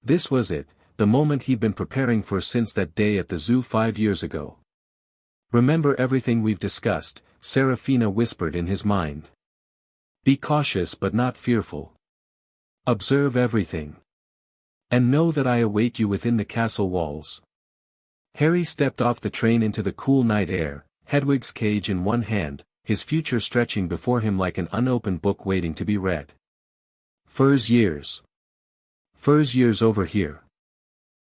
This was it, the moment he'd been preparing for since that day at the zoo 5 years ago. "Remember everything we've discussed," Seraphina whispered in his mind. "Be cautious but not fearful. Observe everything. And know that I await you within the castle walls." Harry stepped off the train into the cool night air, Hedwig's cage in one hand, his future stretching before him like an unopened book waiting to be read. "Furs years. Furs years over here."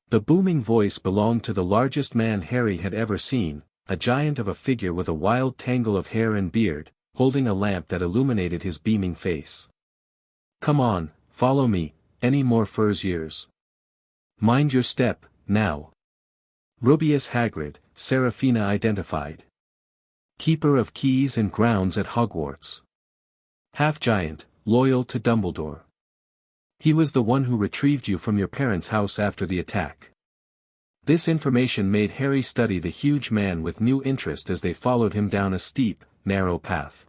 The booming voice belonged to the largest man Harry had ever seen, a giant of a figure with a wild tangle of hair and beard, holding a lamp that illuminated his beaming face. Come on, follow me, any more fur's years. Mind your step, now. Rubeus Hagrid, Seraphina identified. Keeper of keys and grounds at Hogwarts. Half-giant, loyal to Dumbledore. He was the one who retrieved you from your parents' house after the attack. This information made Harry study the huge man with new interest as they followed him down a steep, narrow path.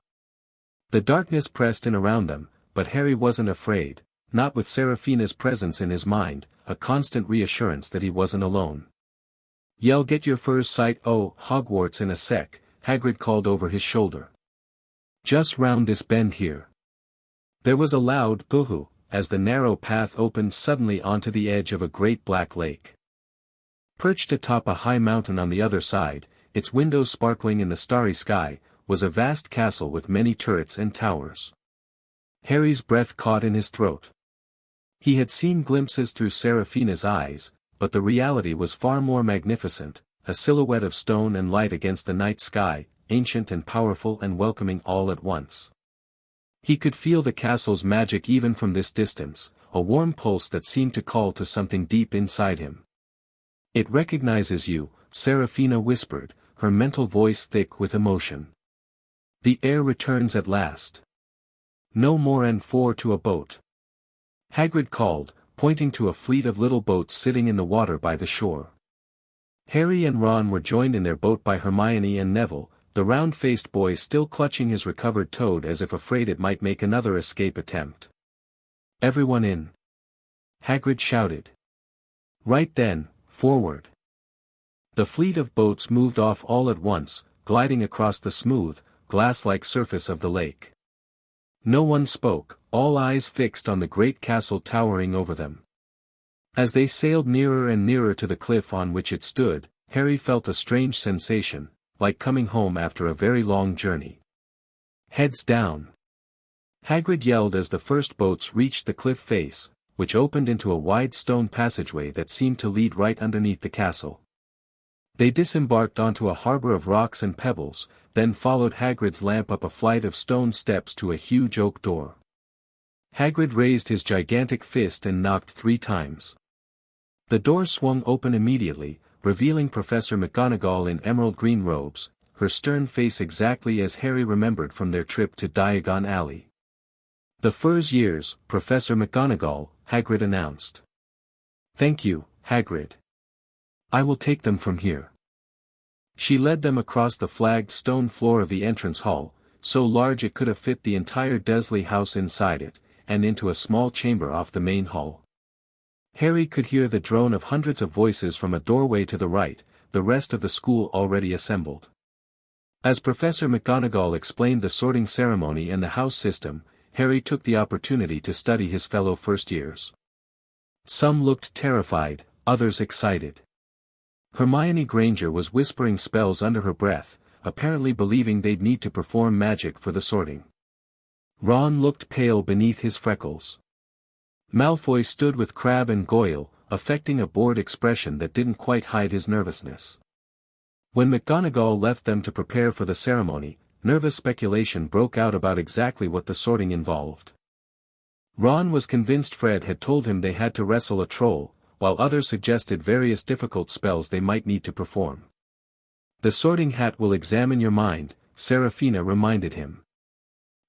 The darkness pressed in around them, but Harry wasn't afraid, not with Seraphina's presence in his mind, a constant reassurance that he wasn't alone. "Y'all get your first sight o' Hogwarts in a sec," Hagrid called over his shoulder. "Just round this bend here." There was a loud boo-hoo, as the narrow path opened suddenly onto the edge of a great black lake. Perched atop a high mountain on the other side, its windows sparkling in the starry sky, was a vast castle with many turrets and towers. Harry's breath caught in his throat. He had seen glimpses through Seraphina's eyes, but the reality was far more magnificent, a silhouette of stone and light against the night sky, ancient and powerful and welcoming all at once. He could feel the castle's magic even from this distance, a warm pulse that seemed to call to something deep inside him. "It recognizes you," Seraphina whispered, her mental voice thick with emotion. "The heir returns at last. No more and four to a boat." Hagrid called, pointing to a fleet of little boats sitting in the water by the shore. Harry and Ron were joined in their boat by Hermione and Neville, the round-faced boy still clutching his recovered toad as if afraid it might make another escape attempt. "Everyone in!" Hagrid shouted. Right then, forward. The fleet of boats moved off all at once, gliding across the smooth, glass-like surface of the lake. No one spoke, all eyes fixed on the great castle towering over them. As they sailed nearer and nearer to the cliff on which it stood, Harry felt a strange sensation, like coming home after a very long journey. "Heads down!" Hagrid yelled as the first boats reached the cliff face, which opened into a wide stone passageway that seemed to lead right underneath the castle. They disembarked onto a harbor of rocks and pebbles, then followed Hagrid's lamp up a flight of stone steps to a huge oak door. Hagrid raised his gigantic fist and knocked 3 times. The door swung open immediately, revealing Professor McGonagall in emerald green robes, her stern face exactly as Harry remembered from their trip to Diagon Alley. "The fur's years, Professor McGonagall," Hagrid announced. "Thank you, Hagrid. I will take them from here." She led them across the flagged stone floor of the entrance hall, so large it could have fit the entire Dursley house inside it, and into a small chamber off the main hall. Harry could hear the drone of hundreds of voices from a doorway to the right, the rest of the school already assembled. As Professor McGonagall explained the sorting ceremony and the house system, Harry took the opportunity to study his fellow first-years. Some looked terrified, others excited. Hermione Granger was whispering spells under her breath, apparently believing they'd need to perform magic for the sorting. Ron looked pale beneath his freckles. Malfoy stood with Crabbe and Goyle, affecting a bored expression that didn't quite hide his nervousness. When McGonagall left them to prepare for the ceremony, nervous speculation broke out about exactly what the sorting involved. Ron was convinced Fred had told him they had to wrestle a troll, while others suggested various difficult spells they might need to perform. "The sorting hat will examine your mind," Seraphina reminded him.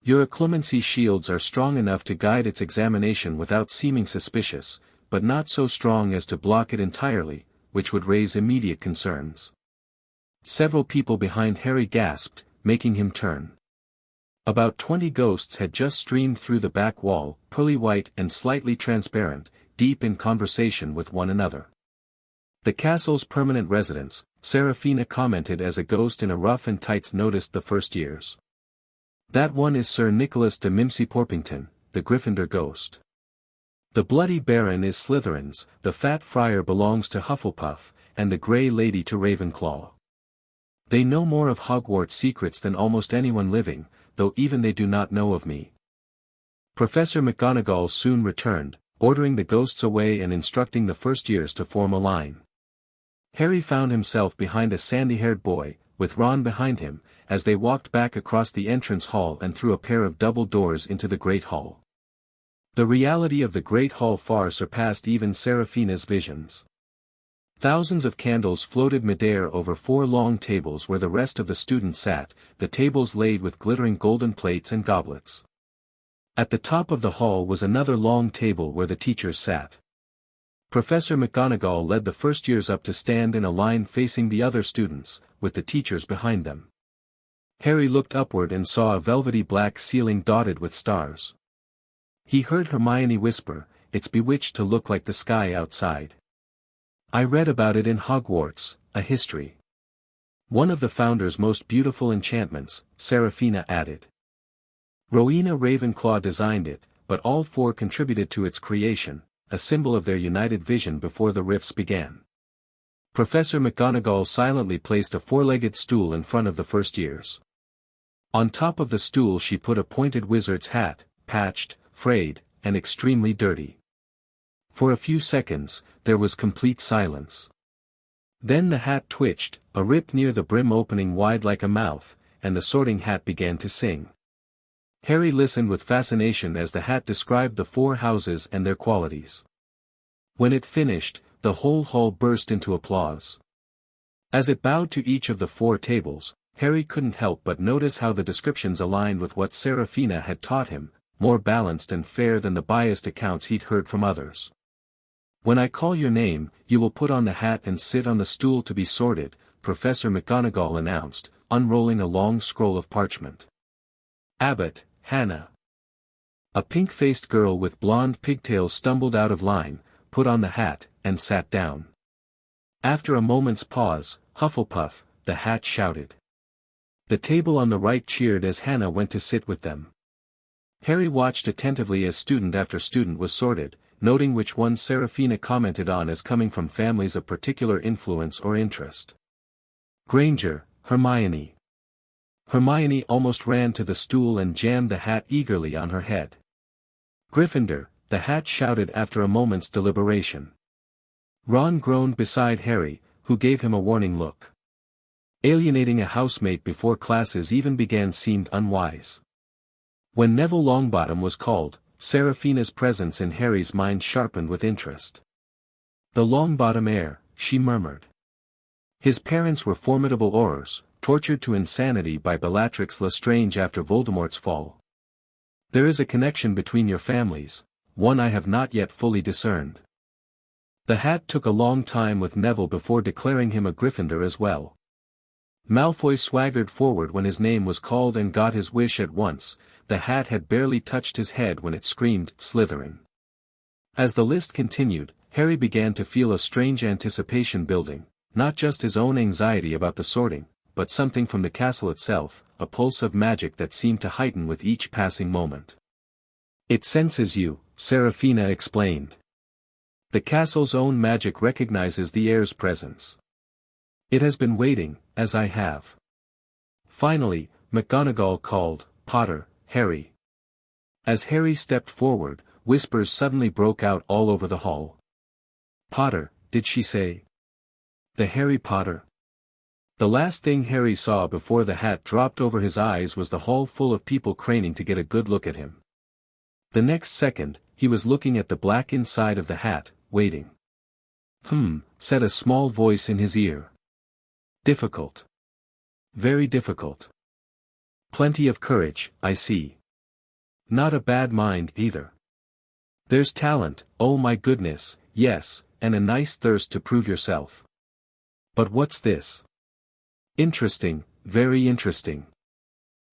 "Your occlumency shields are strong enough to guide its examination without seeming suspicious, but not so strong as to block it entirely, which would raise immediate concerns." Several people behind Harry gasped, making him turn. About 20 ghosts had just streamed through the back wall, pearly white and slightly transparent, deep in conversation with one another. "The castle's permanent residents," Seraphina commented as a ghost in a ruff and tights noticed the first-years. "That one is Sir Nicholas de Mimsy Porpington, the Gryffindor ghost. The Bloody Baron is Slytherin's, the Fat Friar belongs to Hufflepuff, and the Grey Lady to Ravenclaw. They know more of Hogwarts secrets than almost anyone living, though even they do not know of me." Professor McGonagall soon returned, ordering the ghosts away and instructing the first-years to form a line. Harry found himself behind a sandy-haired boy, with Ron behind him, as they walked back across the entrance hall and through a pair of double doors into the Great Hall. The reality of the great hall far surpassed even Seraphina's visions. Thousands of candles floated midair over 4 long tables where the rest of the students sat, the tables laid with glittering golden plates and goblets. At the top of the hall was another long table where the teachers sat. Professor McGonagall led the first years up to stand in a line facing the other students, with the teachers behind them. Harry looked upward and saw a velvety black ceiling dotted with stars. He heard Hermione whisper, "It's bewitched to look like the sky outside. I read about it in Hogwarts, a history. One of the Founder's most beautiful enchantments," Seraphina added. Rowena Ravenclaw designed it, but all 4 contributed to its creation, a symbol of their united vision before the rifts began. Professor McGonagall silently placed a 4-legged stool in front of the first years. On top of the stool she put a pointed wizard's hat, patched, frayed, and extremely dirty. For a few seconds, there was complete silence. Then the hat twitched, a rip near the brim opening wide like a mouth, and the Sorting Hat began to sing. Harry listened with fascination as the hat described the 4 houses and their qualities. When it finished, the whole hall burst into applause. As it bowed to each of the 4 tables, Harry couldn't help but notice how the descriptions aligned with what Seraphina had taught him, more balanced and fair than the biased accounts he'd heard from others. "When I call your name, you will put on the hat and sit on the stool to be sorted," Professor McGonagall announced, unrolling a long scroll of parchment. "Abbott, Hannah." A pink-faced girl with blonde pigtails stumbled out of line, put on the hat, and sat down. After a moment's pause, Hufflepuff, the hat shouted. The table on the right cheered as Hannah went to sit with them. Harry watched attentively as student after student was sorted, noting which ones Seraphina commented on as coming from families of particular influence or interest. Granger, Hermione. Hermione almost ran to the stool and jammed the hat eagerly on her head. Gryffindor, the hat shouted after a moment's deliberation. Ron groaned beside Harry, who gave him a warning look. Alienating a housemate before classes even began seemed unwise. When Neville Longbottom was called, Seraphina's presence in Harry's mind sharpened with interest. "The Longbottom heir," she murmured. "His parents were formidable Aurors, tortured to insanity by Bellatrix Lestrange after Voldemort's fall. There is a connection between your families, one I have not yet fully discerned." The hat took a long time with Neville before declaring him a Gryffindor as well. Malfoy swaggered forward when his name was called and got his wish at once. The hat had barely touched his head when it screamed, "Slytherin." As the list continued, Harry began to feel a strange anticipation building, not just his own anxiety about the sorting, but something from the castle itself, a pulse of magic that seemed to heighten with each passing moment. "It senses you," Seraphina explained. "The castle's own magic recognizes the heir's presence. It has been waiting, as I have." Finally, McGonagall called, "Potter, Harry." As Harry stepped forward, whispers suddenly broke out all over the hall. "Potter, did she say? The Harry Potter?" The last thing Harry saw before the hat dropped over his eyes was the hall full of people craning to get a good look at him. The next second, he was looking at the black inside of the hat, waiting. Said a small voice in his ear. "Difficult. Very difficult. Plenty of courage, I see. Not a bad mind, either. There's talent, oh my goodness, yes, and a nice thirst to prove yourself. But what's this? Interesting, very interesting."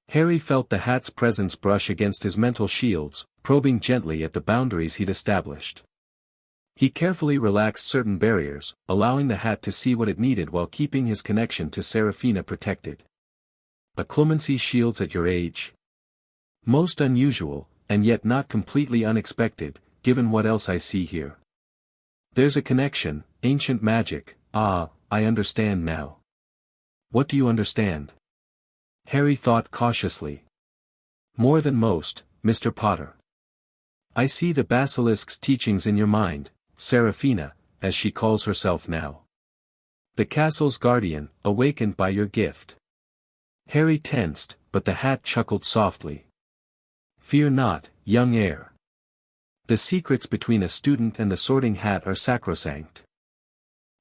Harry felt the hat's presence brush against his mental shields, probing gently at the boundaries he'd established. He carefully relaxed certain barriers, allowing the hat to see what it needed while keeping his connection to Seraphina protected. "A clemency shields at your age? Most unusual, and yet not completely unexpected, given what else I see here. There's a connection, ancient magic, I understand now." "What do you understand?" Harry thought cautiously. "More than most, Mr. Potter. I see the Basilisk's teachings in your mind, Seraphina, as she calls herself now. The castle's guardian, awakened by your gift." Harry tensed, but the hat chuckled softly. "Fear not, young heir. The secrets between a student and the Sorting Hat are sacrosanct.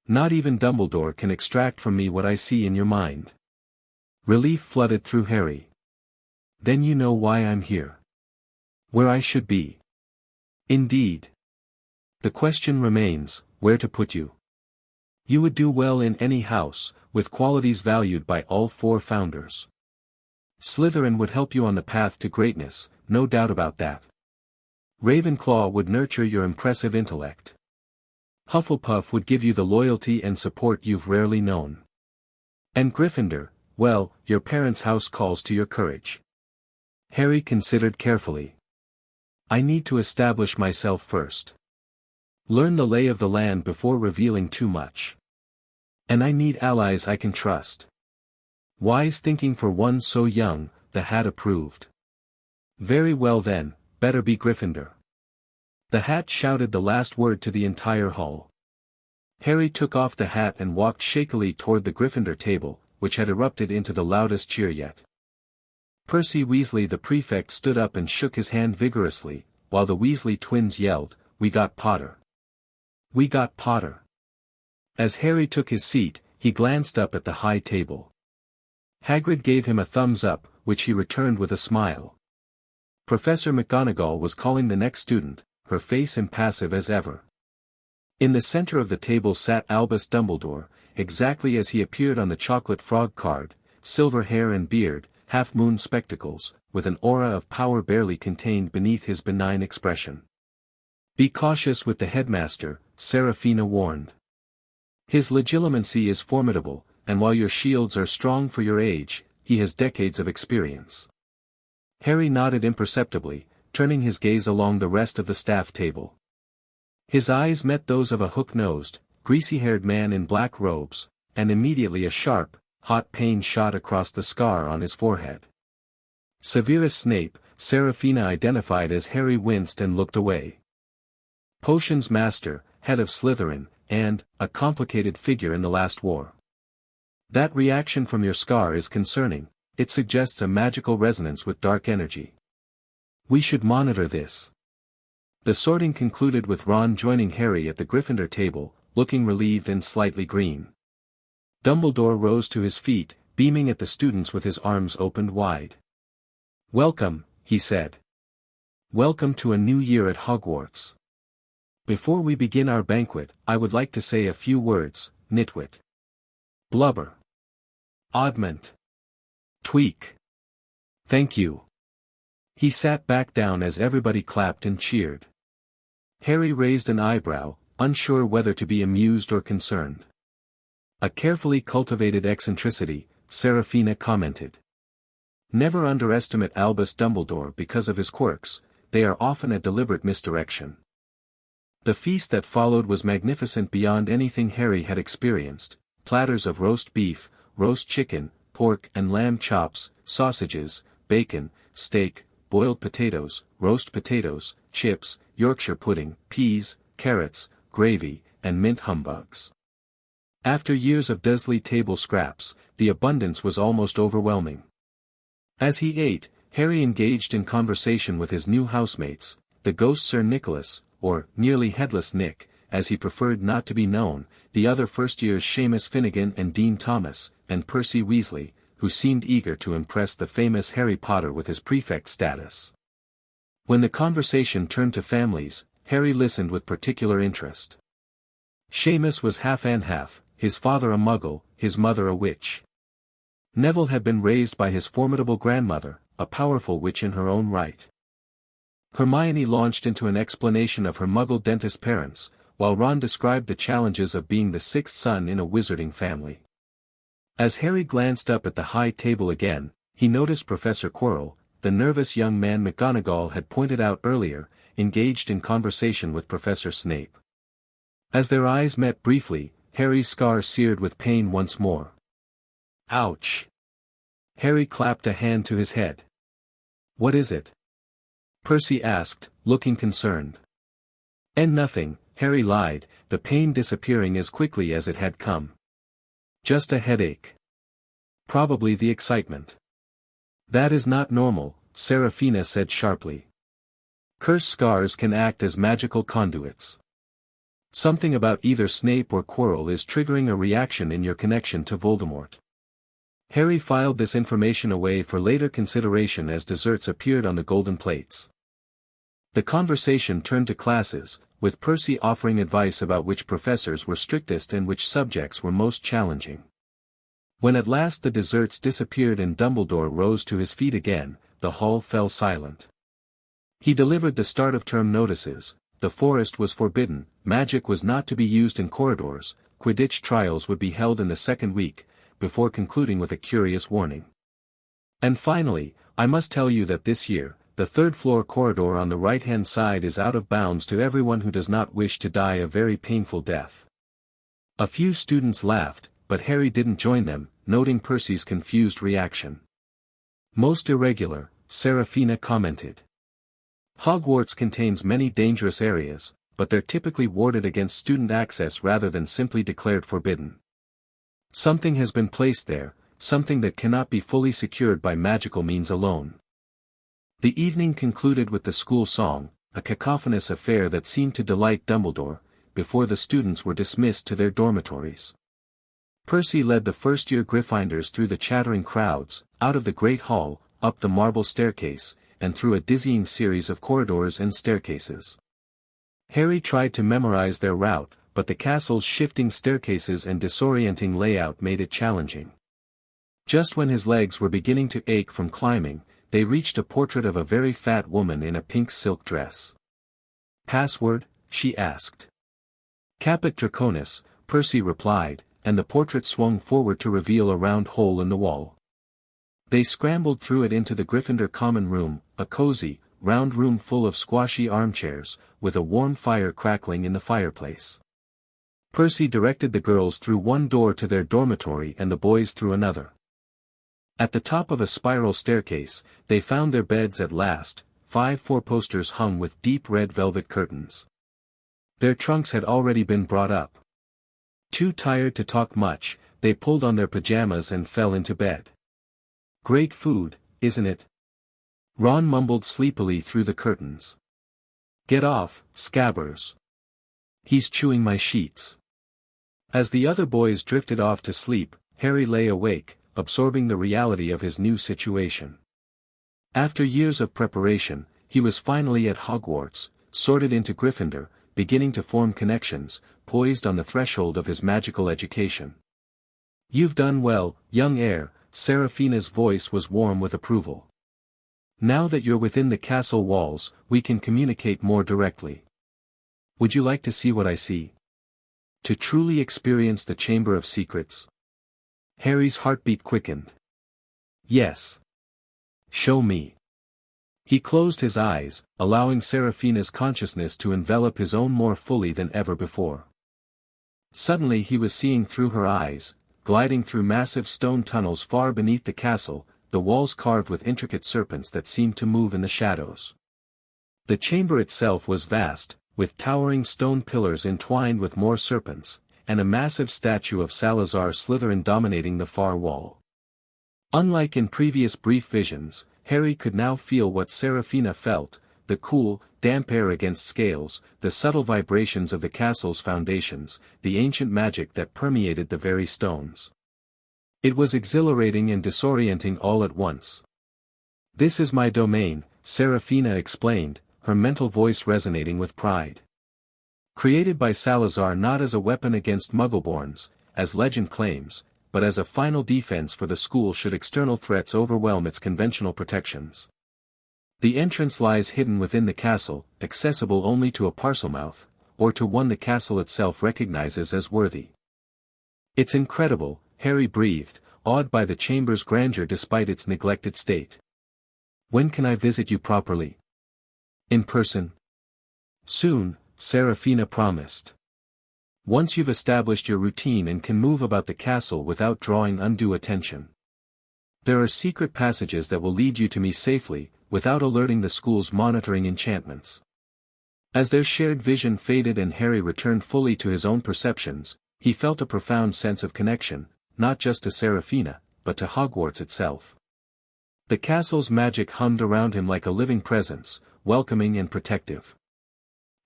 Not even Dumbledore can extract from me what I see in your mind. Relief flooded through Harry. Then you know why I'm here. Where I should be. Indeed. The question remains, where to put you. You would do well in any house, with qualities valued by all four founders. Slytherin would help you on the path to greatness, no doubt about that. Ravenclaw would nurture your impressive intellect. Hufflepuff would give you the loyalty and support you've rarely known. And Gryffindor, well, your parents' house calls to your courage. Harry considered carefully. I need to establish myself first. Learn the lay of the land before revealing too much. And I need allies I can trust. Wise thinking for one so young, the Hat approved. Very well then, better be Gryffindor. The Hat shouted the last word to the entire hall. Harry took off the hat and walked shakily toward the Gryffindor table, which had erupted into the loudest cheer yet. Percy Weasley the prefect stood up and shook his hand vigorously, while the Weasley twins yelled, "We got Potter! We got Potter!" As Harry took his seat, he glanced up at the high table. Hagrid gave him a thumbs up, which he returned with a smile. Professor McGonagall was calling the next student, her face impassive as ever. In the center of the table sat Albus Dumbledore, exactly as he appeared on the chocolate frog card, silver hair and beard, half-moon spectacles, with an aura of power barely contained beneath his benign expression. Be cautious with the headmaster, Seraphina warned. His legitimacy is formidable, and while your shields are strong for your age, he has decades of experience. Harry nodded imperceptibly, turning his gaze along the rest of the staff table. His eyes met those of a hook-nosed, greasy-haired man in black robes, and immediately a sharp, hot pain shot across the scar on his forehead. Severus Snape, Seraphina identified as Harry winced and looked away. Potions Master, head of Slytherin, and, a complicated figure in the last war. That reaction from your scar is concerning, it suggests a magical resonance with dark energy. We should monitor this. The sorting concluded with Ron joining Harry at the Gryffindor table, looking relieved and slightly green. Dumbledore rose to his feet, beaming at the students with his arms opened wide. Welcome, he said. Welcome to a new year at Hogwarts. Before we begin our banquet, I would like to say a few words, nitwit. Blubber. Oddment. Tweak. Thank you. He sat back down as everybody clapped and cheered. Harry raised an eyebrow, unsure whether to be amused or concerned. A carefully cultivated eccentricity, Seraphina commented. Never underestimate Albus Dumbledore because of his quirks, they are often a deliberate misdirection. The feast that followed was magnificent beyond anything Harry had experienced, platters of roast beef, roast chicken, pork and lamb chops, sausages, bacon, steak, boiled potatoes, roast potatoes, chips, Yorkshire pudding, peas, carrots, gravy, and mint humbugs. After years of Dursley table scraps, the abundance was almost overwhelming. As he ate, Harry engaged in conversation with his new housemates, the ghost Sir Nicholas, or nearly Headless Nick, as he preferred not to be known, the other first-years Seamus Finnegan and Dean Thomas, and Percy Weasley, who seemed eager to impress the famous Harry Potter with his prefect status. When the conversation turned to families, Harry listened with particular interest. Seamus was half and half, his father a muggle, his mother a witch. Neville had been raised by his formidable grandmother, a powerful witch in her own right. Hermione launched into an explanation of her muggle dentist parents, while Ron described the challenges of being the sixth son in a wizarding family. As Harry glanced up at the high table again, he noticed Professor Quirrell, the nervous young man McGonagall had pointed out earlier, engaged in conversation with Professor Snape. As their eyes met briefly, Harry's scar seared with pain once more. Ouch! Harry clapped a hand to his head. What is it? Percy asked, looking concerned. And nothing, Harry lied, the pain disappearing as quickly as it had come. Just a headache. Probably the excitement. That is not normal, Seraphina said sharply. Curse scars can act as magical conduits. Something about either Snape or Quirrell is triggering a reaction in your connection to Voldemort. Harry filed this information away for later consideration as desserts appeared on the golden plates. The conversation turned to classes, with Percy offering advice about which professors were strictest and which subjects were most challenging. When at last the desserts disappeared and Dumbledore rose to his feet again, the hall fell silent. He delivered the start-of-term notices. The forest was forbidden, magic was not to be used in corridors, Quidditch trials would be held in the second week, before concluding with a curious warning. And finally, I must tell you that this year, the third-floor corridor on the right-hand side is out of bounds to everyone who does not wish to die a very painful death. A few students laughed, but Harry didn't join them, noting Percy's confused reaction. Most irregular, Seraphina commented. Hogwarts contains many dangerous areas, but they're typically warded against student access rather than simply declared forbidden. Something has been placed there, something that cannot be fully secured by magical means alone. The evening concluded with the school song, a cacophonous affair that seemed to delight Dumbledore, before the students were dismissed to their dormitories. Percy led the first-year Gryffindors through the chattering crowds, out of the Great Hall, up the marble staircase, and through a dizzying series of corridors and staircases. Harry tried to memorize their route, but the castle's shifting staircases and disorienting layout made it challenging. Just when his legs were beginning to ache from climbing, they reached a portrait of a very fat woman in a pink silk dress. "Password?" she asked. "Caput Draconis," Percy replied, and the portrait swung forward to reveal a round hole in the wall. They scrambled through it into the Gryffindor common room, a cozy, round room full of squashy armchairs, with a warm fire crackling in the fireplace. Percy directed the girls through one door to their dormitory and the boys through another. At the top of a spiral staircase, they found their beds at last, 5 four-posters hung with deep red velvet curtains. Their trunks had already been brought up. Too tired to talk much, they pulled on their pajamas and fell into bed. "Great food, isn't it?" Ron mumbled sleepily through the curtains. "Get off, Scabbers. He's chewing my sheets." As the other boys drifted off to sleep, Harry lay awake, absorbing the reality of his new situation. After years of preparation, he was finally at Hogwarts, sorted into Gryffindor, beginning to form connections, poised on the threshold of his magical education. "You've done well, young heir," Seraphina's voice was warm with approval. "Now that you're within the castle walls, we can communicate more directly. Would you like to see what I see? To truly experience the Chamber of Secrets?" Harry's heartbeat quickened. "Yes. Show me." He closed his eyes, allowing Seraphina's consciousness to envelop his own more fully than ever before. Suddenly he was seeing through her eyes, gliding through massive stone tunnels far beneath the castle, the walls carved with intricate serpents that seemed to move in the shadows. The chamber itself was vast, with towering stone pillars entwined with more serpents, and a massive statue of Salazar Slytherin dominating the far wall. Unlike in previous brief visions, Harry could now feel what Seraphina felt, the cool, damp air against scales, the subtle vibrations of the castle's foundations, the ancient magic that permeated the very stones. It was exhilarating and disorienting all at once. "This is my domain," Seraphina explained, her mental voice resonating with pride. Created by Salazar not as a weapon against Muggleborns, as legend claims, but as a final defense for the school should external threats overwhelm its conventional protections. The entrance lies hidden within the castle, accessible only to a Parselmouth, or to one the castle itself recognizes as worthy. "It's incredible," Harry breathed, awed by the chamber's grandeur despite its neglected state. "When can I visit you properly? In person?" "Soon," Seraphina promised. "Once you've established your routine and can move about the castle without drawing undue attention. There are secret passages that will lead you to me safely, without alerting the school's monitoring enchantments." As their shared vision faded and Harry returned fully to his own perceptions, he felt a profound sense of connection, not just to Seraphina, but to Hogwarts itself. The castle's magic hummed around him like a living presence, welcoming and protective.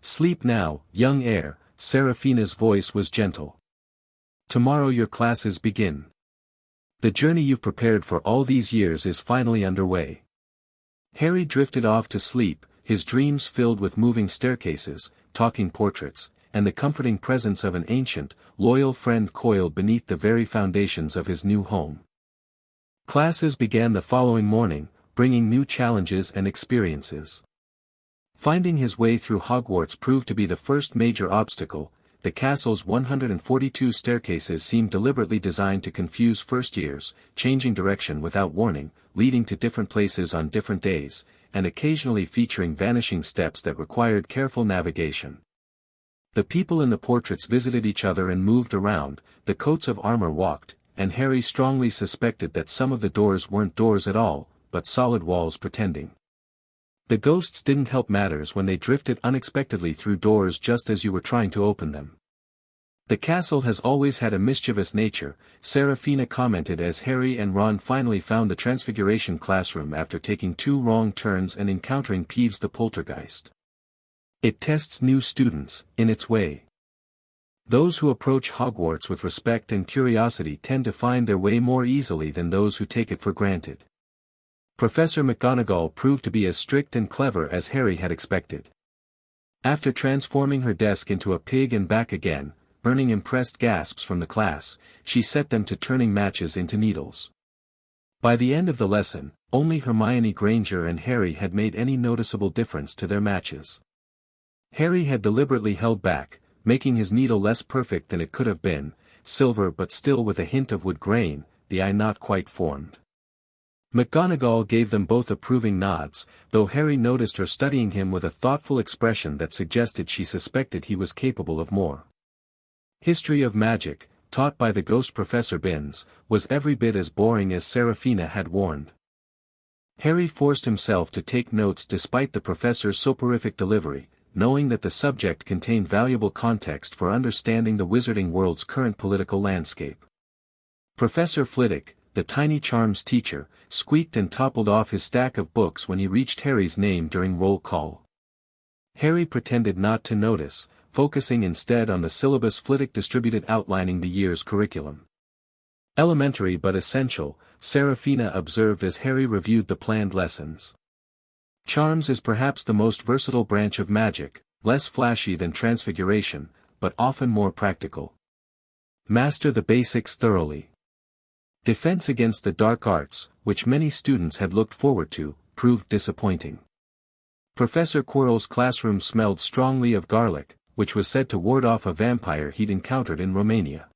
"Sleep now, young heir," Seraphina's voice was gentle. "Tomorrow your classes begin. The journey you've prepared for all these years is finally underway." Harry drifted off to sleep, his dreams filled with moving staircases, talking portraits, and the comforting presence of an ancient, loyal friend coiled beneath the very foundations of his new home. Classes began the following morning, bringing new challenges and experiences. Finding his way through Hogwarts proved to be the first major obstacle. The castle's 142 staircases seemed deliberately designed to confuse first-years, changing direction without warning, leading to different places on different days, and occasionally featuring vanishing steps that required careful navigation. The people in the portraits visited each other and moved around, the coats of armor walked, and Harry strongly suspected that some of the doors weren't doors at all, but solid walls pretending. The ghosts didn't help matters when they drifted unexpectedly through doors just as you were trying to open them. "The castle has always had a mischievous nature," Seraphina commented as Harry and Ron finally found the Transfiguration classroom after taking 2 wrong turns and encountering Peeves the poltergeist. "It tests new students, in its way. Those who approach Hogwarts with respect and curiosity tend to find their way more easily than those who take it for granted." Professor McGonagall proved to be as strict and clever as Harry had expected. After transforming her desk into a pig and back again, earning impressed gasps from the class, she set them to turning matches into needles. By the end of the lesson, only Hermione Granger and Harry had made any noticeable difference to their matches. Harry had deliberately held back, making his needle less perfect than it could have been, silver but still with a hint of wood grain, the eye not quite formed. McGonagall gave them both approving nods, though Harry noticed her studying him with a thoughtful expression that suggested she suspected he was capable of more. History of Magic, taught by the ghost Professor Binns, was every bit as boring as Seraphina had warned. Harry forced himself to take notes despite the professor's soporific delivery, knowing that the subject contained valuable context for understanding the wizarding world's current political landscape. Professor Flitwick, the tiny charms teacher, squeaked and toppled off his stack of books when he reached Harry's name during roll call. Harry pretended not to notice, focusing instead on the syllabus Flitwick distributed outlining the year's curriculum. "Elementary but essential," Seraphina observed as Harry reviewed the planned lessons. "Charms is perhaps the most versatile branch of magic, less flashy than Transfiguration, but often more practical. Master the basics thoroughly. Defense against the dark arts, which many students had looked forward to, proved disappointing." Professor Quirrell's classroom smelled strongly of garlic, which was said to ward off a vampire he'd encountered in Romania.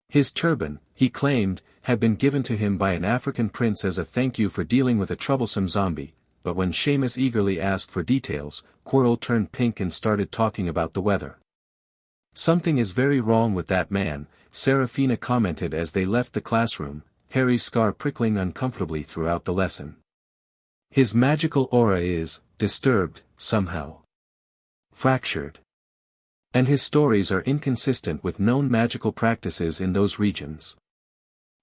His turban, he claimed, had been given to him by an African prince as a thank you for dealing with a troublesome zombie, but when Seamus eagerly asked for details, Quirrell turned pink and started talking about the weather. "Something is very wrong with that man," Seraphina commented as they left the classroom, Harry's scar prickling uncomfortably throughout the lesson. "His magical aura is disturbed, somehow. Fractured. And his stories are inconsistent with known magical practices in those regions."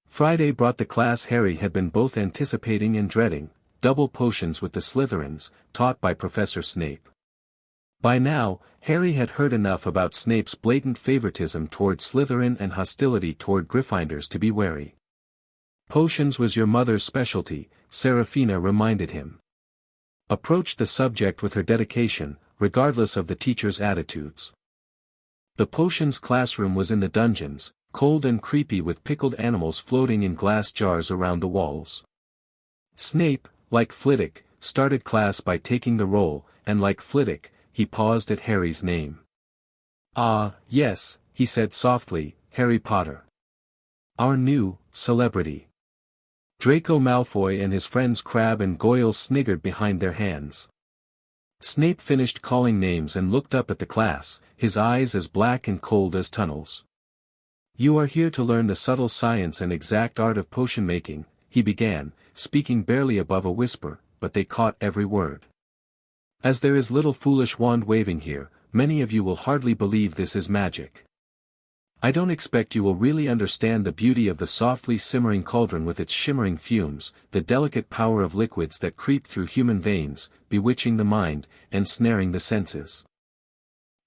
Friday brought the class Harry had been both anticipating and dreading, double potions with the Slytherins, taught by Professor Snape. By now, Harry had heard enough about Snape's blatant favoritism toward Slytherin and hostility toward Gryffindors to be wary. "Potions was your mother's specialty," Seraphina reminded him. Approached the subject with her dedication, regardless of the teacher's attitudes. The potions classroom was in the dungeons, cold and creepy with pickled animals floating in glass jars around the walls. Snape, like Flitwick, started class by taking the roll, and like Flitwick, he paused at Harry's name. "Ah, yes," he said softly, "Harry Potter. Our new celebrity." Draco Malfoy and his friends Crabbe and Goyle sniggered behind their hands. Snape finished calling names and looked up at the class, his eyes as black and cold as tunnels. "You are here to learn the subtle science and exact art of potion making," he began, speaking barely above a whisper, but they caught every word. "As there is little foolish wand-waving here, many of you will hardly believe this is magic. I don't expect you will really understand the beauty of the softly simmering cauldron with its shimmering fumes, the delicate power of liquids that creep through human veins, bewitching the mind, and snaring the senses.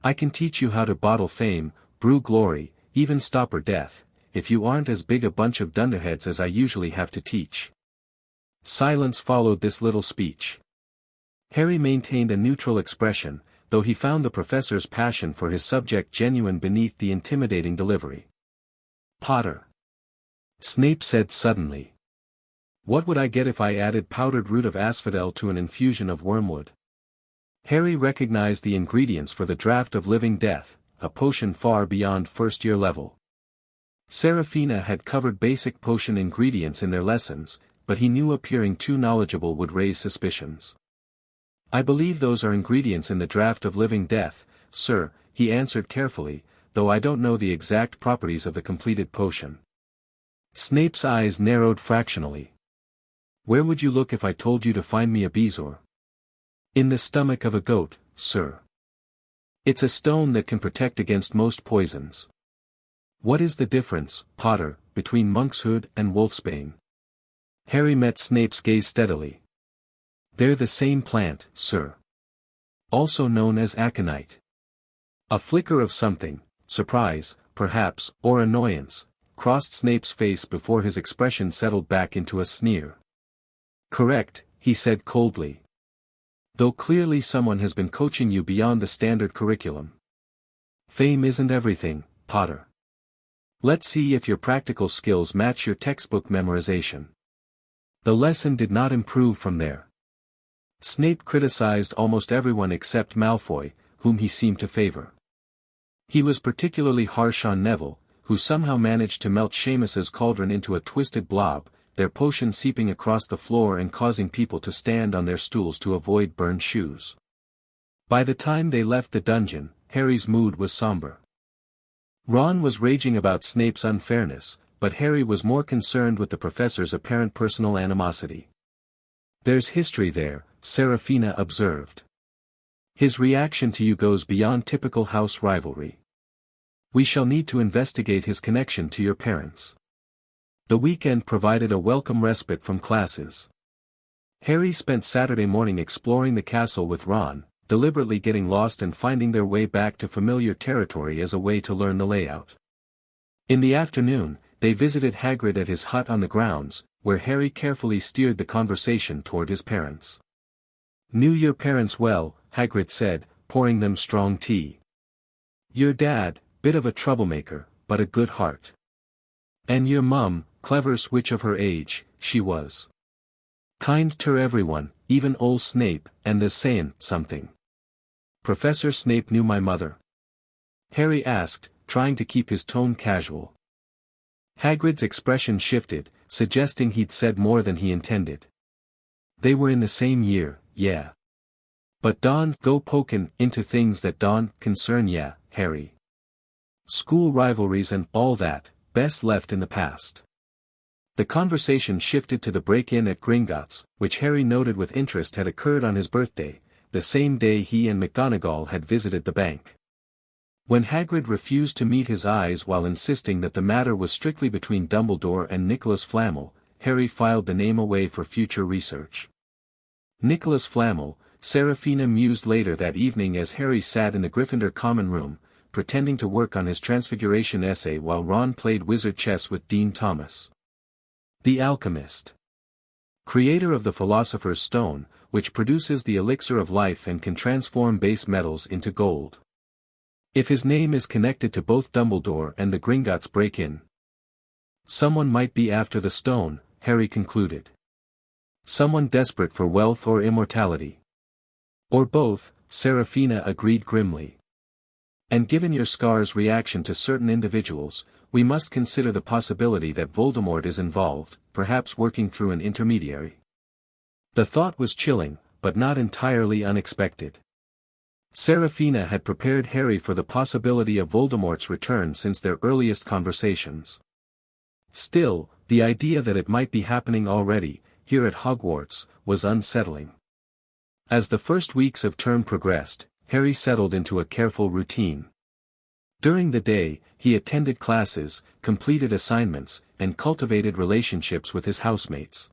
I can teach you how to bottle fame, brew glory, even stopper death, if you aren't as big a bunch of dunderheads as I usually have to teach. Silence followed this little speech. Harry maintained a neutral expression, though he found the professor's passion for his subject genuine beneath the intimidating delivery. Potter. Snape said suddenly. What would I get if I added powdered root of asphodel to an infusion of wormwood? Harry recognized the ingredients for the draught of living death, a potion far beyond first-year level. Seraphina had covered basic potion ingredients in their lessons, but he knew appearing too knowledgeable would raise suspicions. I believe those are ingredients in the draught of living death, sir, he answered carefully, though I don't know the exact properties of the completed potion. Snape's eyes narrowed fractionally. Where would you look if I told you to find me a bezoar? In the stomach of a goat, sir. It's a stone that can protect against most poisons. What is the difference, Potter, between monkshood and wolfsbane? Harry met Snape's gaze steadily. They're the same plant, sir. Also known as aconite. A flicker of something, surprise, perhaps, or annoyance, crossed Snape's face before his expression settled back into a sneer. Correct, he said coldly. Though clearly someone has been coaching you beyond the standard curriculum. Fame isn't everything, Potter. Let's see if your practical skills match your textbook memorization. The lesson did not improve from there. Snape criticized almost everyone except Malfoy, whom he seemed to favor. He was particularly harsh on Neville, who somehow managed to melt Seamus's cauldron into a twisted blob, their potion seeping across the floor and causing people to stand on their stools to avoid burned shoes. By the time they left the dungeon, Harry's mood was somber. Ron was raging about Snape's unfairness, but Harry was more concerned with the professor's apparent personal animosity. There's history there, Seraphina observed. His reaction to you goes beyond typical house rivalry. We shall need to investigate his connection to your parents. The weekend provided a welcome respite from classes. Harry spent Saturday morning exploring the castle with Ron, deliberately getting lost and finding their way back to familiar territory as a way to learn the layout. In the afternoon, they visited Hagrid at his hut on the grounds, where Harry carefully steered the conversation toward his parents. Knew your parents well, Hagrid said, pouring them strong tea. Your dad, bit of a troublemaker, but a good heart. And your mum, clever switch of her age, she was. Kind to everyone, even old Snape, and the sayin' something. Professor Snape knew my mother? Harry asked, trying to keep his tone casual. Hagrid's expression shifted, suggesting he'd said more than he intended. They were in the same year, yeah. But don't go pokin' into things that don't concern ya, Harry. School rivalries and all that, best left in the past. The conversation shifted to the break-in at Gringotts, which Harry noted with interest had occurred on his birthday, the same day he and McGonagall had visited the bank. When Hagrid refused to meet his eyes while insisting that the matter was strictly between Dumbledore and Nicholas Flamel, Harry filed the name away for future research. Nicholas Flamel, Seraphina mused later that evening as Harry sat in the Gryffindor common room, pretending to work on his Transfiguration essay while Ron played wizard chess with Dean Thomas. The alchemist. Creator of the Philosopher's Stone, which produces the elixir of life and can transform base metals into gold. If his name is connected to both Dumbledore and the Gringotts break-in, someone might be after the stone, Harry concluded. Someone desperate for wealth or immortality. Or both, Seraphina agreed grimly. And given your scar's reaction to certain individuals, we must consider the possibility that Voldemort is involved, perhaps working through an intermediary. The thought was chilling, but not entirely unexpected. Seraphina had prepared Harry for the possibility of Voldemort's return since their earliest conversations. Still, the idea that it might be happening already, here at Hogwarts, was unsettling. As the first weeks of term progressed, Harry settled into a careful routine. During the day, he attended classes, completed assignments, and cultivated relationships with his housemates.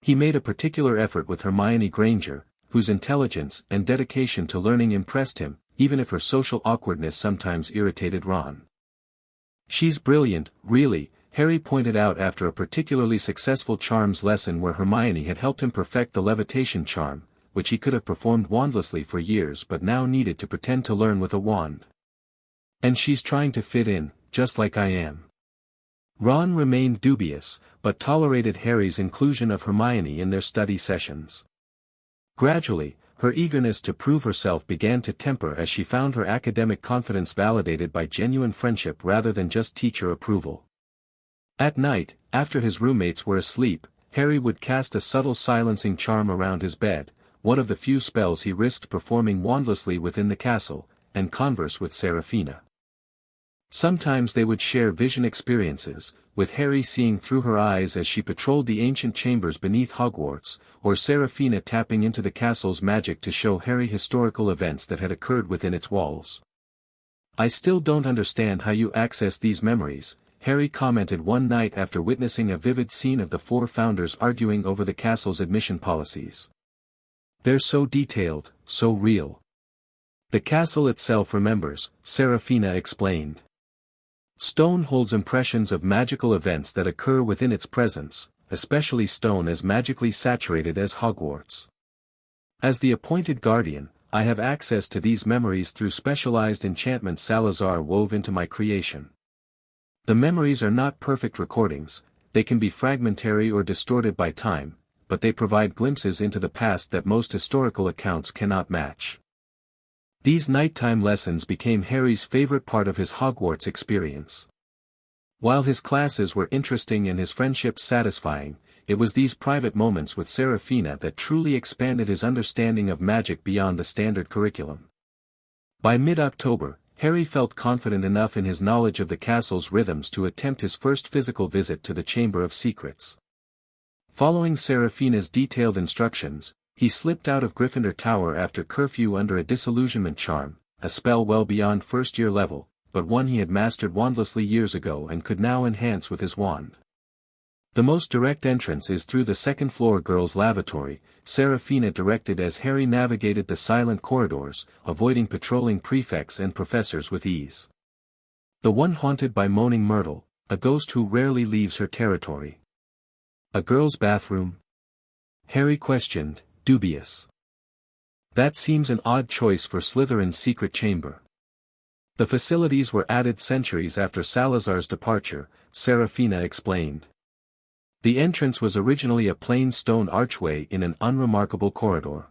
He made a particular effort with Hermione Granger, whose intelligence and dedication to learning impressed him, even if her social awkwardness sometimes irritated Ron. "She's brilliant, really," Harry pointed out after a particularly successful charms lesson where Hermione had helped him perfect the levitation charm, which he could have performed wandlessly for years but now needed to pretend to learn with a wand. "And she's trying to fit in, just like I am." Ron remained dubious, but tolerated Harry's inclusion of Hermione in their study sessions. Gradually, her eagerness to prove herself began to temper as she found her academic confidence validated by genuine friendship rather than just teacher approval. At night, after his roommates were asleep, Harry would cast a subtle silencing charm around his bed, one of the few spells he risked performing wandlessly within the castle, and converse with Seraphina. Sometimes they would share vision experiences, with Harry seeing through her eyes as she patrolled the ancient chambers beneath Hogwarts, or Seraphina tapping into the castle's magic to show Harry historical events that had occurred within its walls. "I still don't understand how you access these memories," Harry commented one night after witnessing a vivid scene of the four founders arguing over the castle's admission policies. "They're so detailed, so real." "The castle itself remembers," Seraphina explained. "Stone holds impressions of magical events that occur within its presence, especially stone as magically saturated as Hogwarts. As the appointed guardian, I have access to these memories through specialized enchantments Salazar wove into my creation. The memories are not perfect recordings, they can be fragmentary or distorted by time, but they provide glimpses into the past that most historical accounts cannot match." These nighttime lessons became Harry's favorite part of his Hogwarts experience. While his classes were interesting and his friendships satisfying, it was these private moments with Seraphina that truly expanded his understanding of magic beyond the standard curriculum. By mid-October, Harry felt confident enough in his knowledge of the castle's rhythms to attempt his first physical visit to the Chamber of Secrets. Following Seraphina's detailed instructions, he slipped out of Gryffindor Tower after curfew under a disillusionment charm, a spell well beyond first-year level, but one he had mastered wandlessly years ago and could now enhance with his wand. "The most direct entrance is through the second-floor girls' lavatory," Seraphina directed as Harry navigated the silent corridors, avoiding patrolling prefects and professors with ease. "The one haunted by Moaning Myrtle, a ghost who rarely leaves her territory." "A girl's bathroom?" Harry questioned, dubious. "That seems an odd choice for Slytherin's secret chamber." "The facilities were added centuries after Salazar's departure," Seraphina explained. "The entrance was originally a plain stone archway in an unremarkable corridor.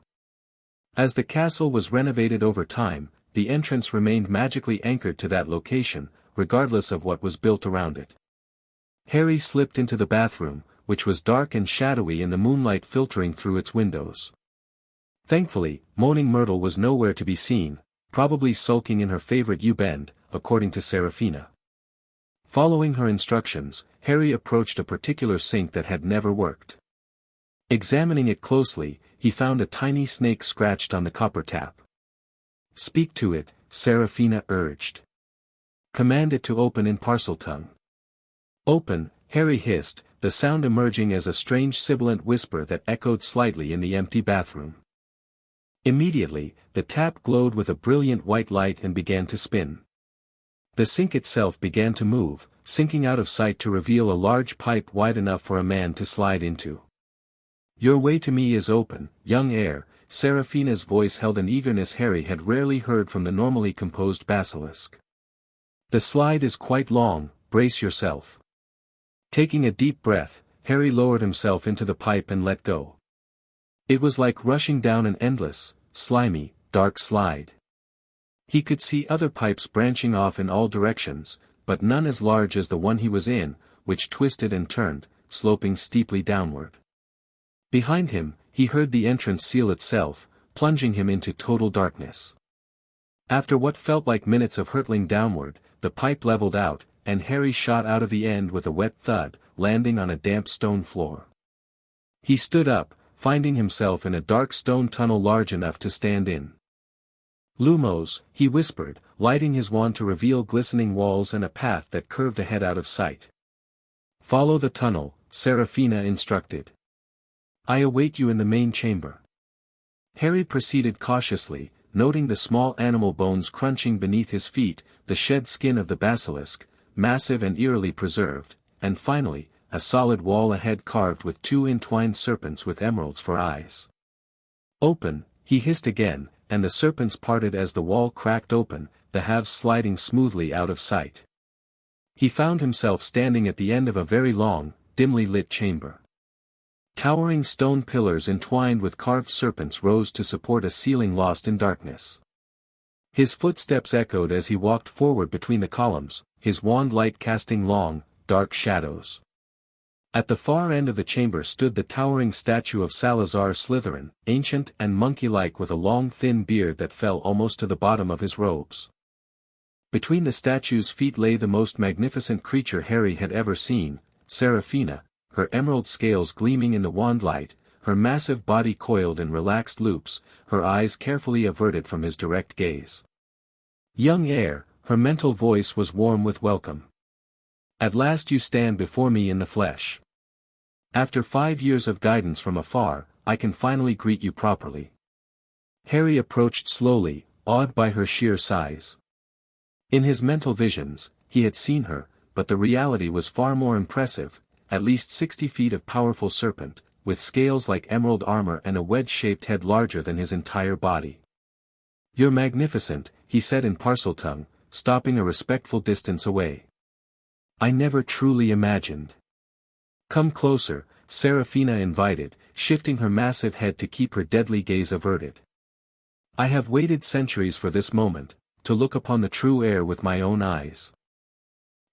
As the castle was renovated over time, the entrance remained magically anchored to that location, regardless of what was built around it." Harry slipped into the bathroom, which was dark and shadowy in the moonlight filtering through its windows. Thankfully, Moaning Myrtle was nowhere to be seen, probably sulking in her favorite U-bend, according to Seraphina. Following her instructions, Harry approached a particular sink that had never worked. Examining it closely, he found a tiny snake scratched on the copper tap. "Speak to it," Seraphina urged. "Command it to open in Parseltongue." "Open," Harry hissed, the sound emerging as a strange sibilant whisper that echoed slightly in the empty bathroom. Immediately, the tap glowed with a brilliant white light and began to spin. The sink itself began to move, sinking out of sight to reveal a large pipe wide enough for a man to slide into. "Your way to me is open, young heir," Seraphina's voice held an eagerness Harry had rarely heard from the normally composed Basilisk. "The slide is quite long, brace yourself." Taking a deep breath, Harry lowered himself into the pipe and let go. It was like rushing down an endless, slimy, dark slide. He could see other pipes branching off in all directions, but none as large as the one he was in, which twisted and turned, sloping steeply downward. Behind him, he heard the entrance seal itself, plunging him into total darkness. After what felt like minutes of hurtling downward, the pipe leveled out, and Harry shot out of the end with a wet thud, landing on a damp stone floor. He stood up, finding himself in a dark stone tunnel large enough to stand in. "Lumos," he whispered, lighting his wand to reveal glistening walls and a path that curved ahead out of sight. "Follow the tunnel," Seraphina instructed. "I await you in the main chamber." Harry proceeded cautiously, noting the small animal bones crunching beneath his feet, the shed skin of the basilisk, massive and eerily preserved, and finally, a solid wall ahead carved with two entwined serpents with emeralds for eyes. "Open," he hissed again, and the serpents parted as the wall cracked open, the halves sliding smoothly out of sight. He found himself standing at the end of a very long, dimly lit chamber. Towering stone pillars entwined with carved serpents rose to support a ceiling lost in darkness. His footsteps echoed as he walked forward between the columns, his wand light casting long, dark shadows. At the far end of the chamber stood the towering statue of Salazar Slytherin, ancient and monkey-like with a long thin beard that fell almost to the bottom of his robes. Between the statue's feet lay the most magnificent creature Harry had ever seen, Seraphina, her emerald scales gleaming in the wand light, her massive body coiled in relaxed loops, her eyes carefully averted from his direct gaze. "Young heir," her mental voice was warm with welcome. "At last you stand before me in the flesh. After 5 years of guidance from afar, I can finally greet you properly." Harry approached slowly, awed by her sheer size. In his mental visions, he had seen her, but the reality was far more impressive, at least 60 feet of powerful serpent, with scales like emerald armor and a wedge-shaped head larger than his entire body. "You're magnificent," he said in Parseltongue, stopping a respectful distance away. "I never truly imagined." "Come closer," Seraphina invited, shifting her massive head to keep her deadly gaze averted. "I have waited centuries for this moment, to look upon the true heir with my own eyes."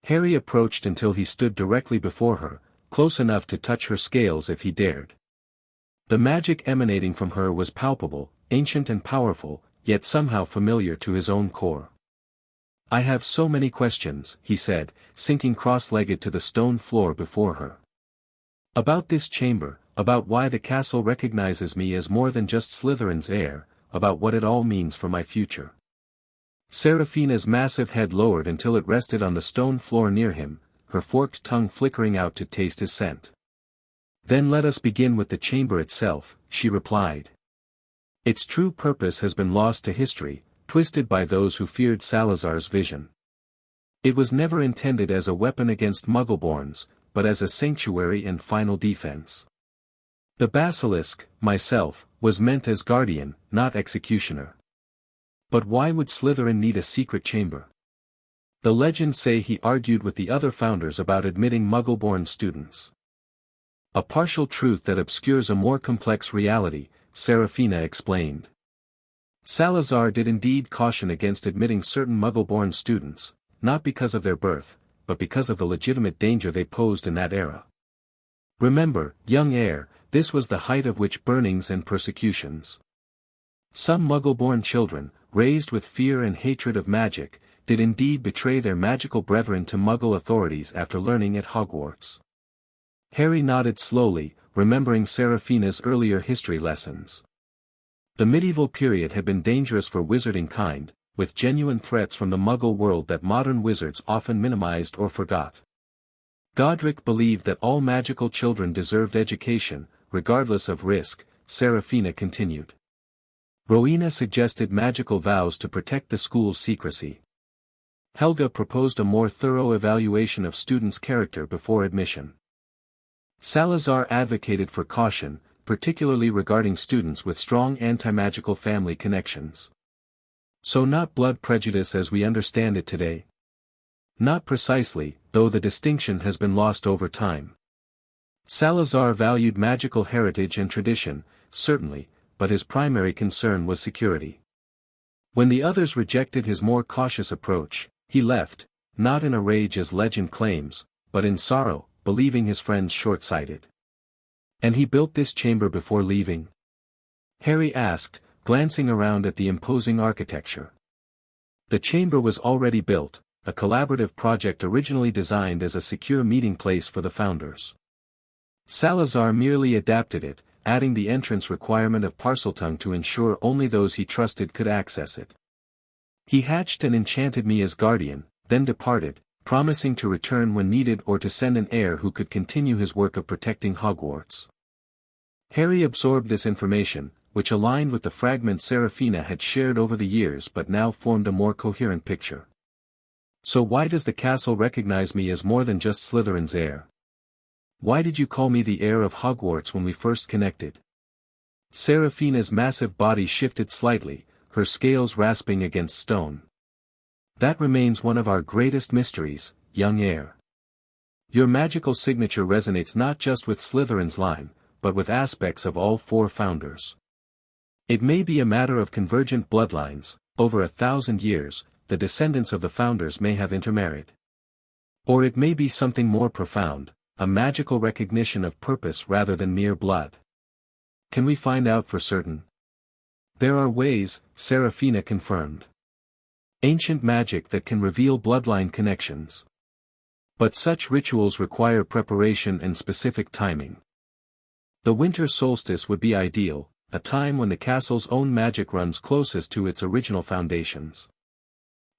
Harry approached until he stood directly before her, close enough to touch her scales if he dared. The magic emanating from her was palpable, ancient and powerful, yet somehow familiar to his own core. "I have so many questions," he said, sinking cross-legged to the stone floor before her. "About this chamber, about why the castle recognizes me as more than just Slytherin's heir, about what it all means for my future." Seraphina's massive head lowered until it rested on the stone floor near him, her forked tongue flickering out to taste his scent. "Then let us begin with the chamber itself," she replied. "Its true purpose has been lost to history, twisted by those who feared Salazar's vision. It was never intended as a weapon against Muggleborns, but as a sanctuary and final defense. The Basilisk, myself, was meant as guardian, not executioner. But why would Slytherin need a secret chamber? The legends say he argued with the other founders about admitting Muggle-born students. A partial truth that obscures a more complex reality, Seraphina explained. Salazar did indeed caution against admitting certain Muggle-born students, not because of their birth, but because of the legitimate danger they posed in that era. Remember, young heir, this was the height of witch burnings and persecutions. Some Muggle-born children, raised with fear and hatred of magic, did indeed betray their magical brethren to Muggle authorities after learning at Hogwarts. Harry nodded slowly, remembering Seraphina's earlier history lessons. The medieval period had been dangerous for wizarding kind, with genuine threats from the Muggle world that modern wizards often minimized or forgot. Godric believed that all magical children deserved education, regardless of risk, Seraphina continued. Rowena suggested magical vows to protect the school's secrecy. Helga proposed a more thorough evaluation of students' character before admission. Salazar advocated for caution, particularly regarding students with strong anti-magical family connections. So not blood prejudice as we understand it today? Not precisely, though the distinction has been lost over time. Salazar valued magical heritage and tradition, certainly, but his primary concern was security. When the others rejected his more cautious approach, he left, not in a rage as legend claims, but in sorrow, believing his friends short-sighted. "And he built this chamber before leaving?" Harry asked, glancing around at the imposing architecture. The chamber was already built, a collaborative project originally designed as a secure meeting place for the founders. Salazar merely adapted it, adding the entrance requirement of Parseltongue to ensure only those he trusted could access it. He hatched and enchanted me as guardian, then departed, promising to return when needed or to send an heir who could continue his work of protecting Hogwarts. Harry absorbed this information, which aligned with the fragments Seraphina had shared over the years but now formed a more coherent picture. So why does the castle recognize me as more than just Slytherin's heir? Why did you call me the heir of Hogwarts when we first connected? Seraphina's massive body shifted slightly, her scales rasping against stone. That remains one of our greatest mysteries, young heir. Your magical signature resonates not just with Slytherin's line, but with aspects of all four founders. It may be a matter of convergent bloodlines, over 1,000 years, the descendants of the founders may have intermarried. Or it may be something more profound, a magical recognition of purpose rather than mere blood. Can we find out for certain? There are ways, Seraphina confirmed. Ancient magic that can reveal bloodline connections. But such rituals require preparation and specific timing. The winter solstice would be ideal, a time when the castle's own magic runs closest to its original foundations.